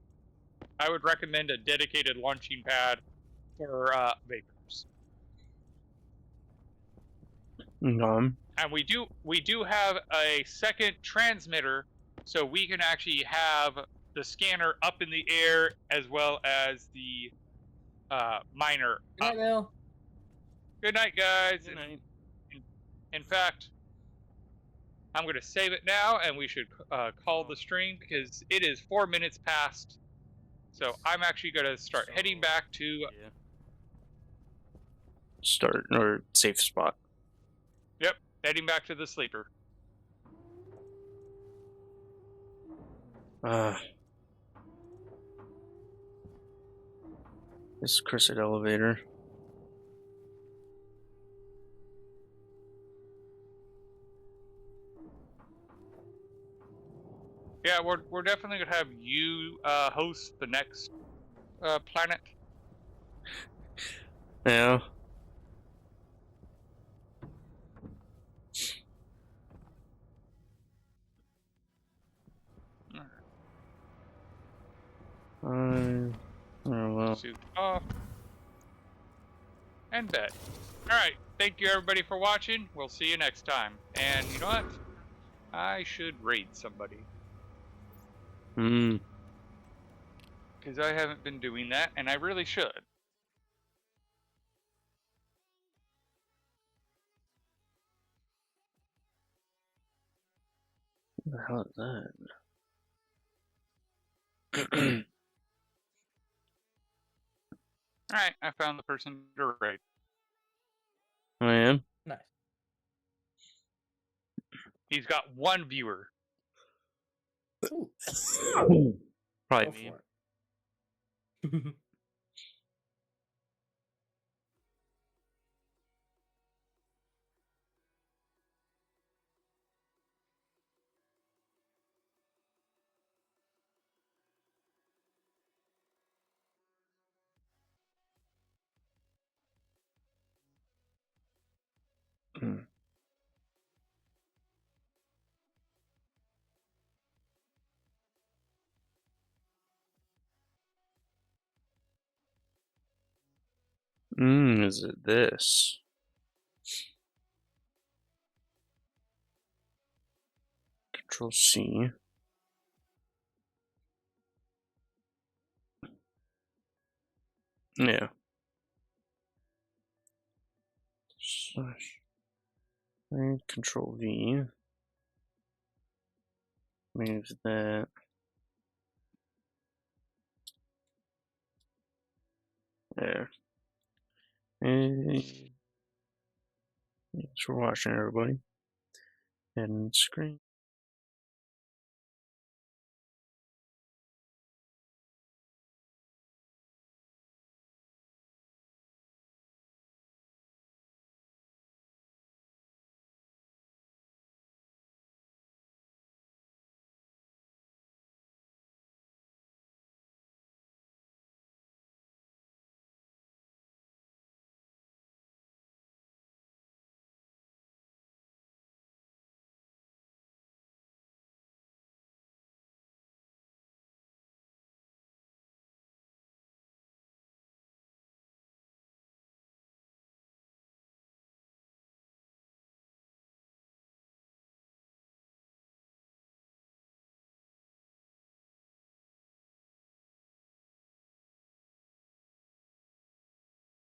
[SPEAKER 1] I would recommend a dedicated launching pad for vapors. And we do have a second transmitter, so we can actually have the scanner up in the air as well as the miner.
[SPEAKER 3] Good night, Bill.
[SPEAKER 1] Good night, guys.
[SPEAKER 2] Good night.
[SPEAKER 1] In fact, I'm going to save it now, and we should call the stream because it is 4 minutes past. So I'm actually going to start heading back to
[SPEAKER 2] start or safe spot.
[SPEAKER 1] Yep, heading back to the sleeper.
[SPEAKER 2] This cursed elevator.
[SPEAKER 1] Yeah, we're definitely gonna have you host the next planet.
[SPEAKER 2] Yeah. Oh well.
[SPEAKER 1] Suit off. And bed. Alright, thank you everybody for watching. We'll see you next time. And you know what? I should raid somebody. Because I haven't been doing that, and I really should.
[SPEAKER 2] What the hell is that?
[SPEAKER 1] Alright, I found the person to raid.
[SPEAKER 2] I am?
[SPEAKER 3] Nice.
[SPEAKER 1] He's got 1 viewer.
[SPEAKER 2] Probably
[SPEAKER 5] Go
[SPEAKER 2] me.
[SPEAKER 5] for it.
[SPEAKER 2] Mm. Is it this? Control C. Yeah. And Control V. Move that. There. And thanks for watching, everybody. And screen.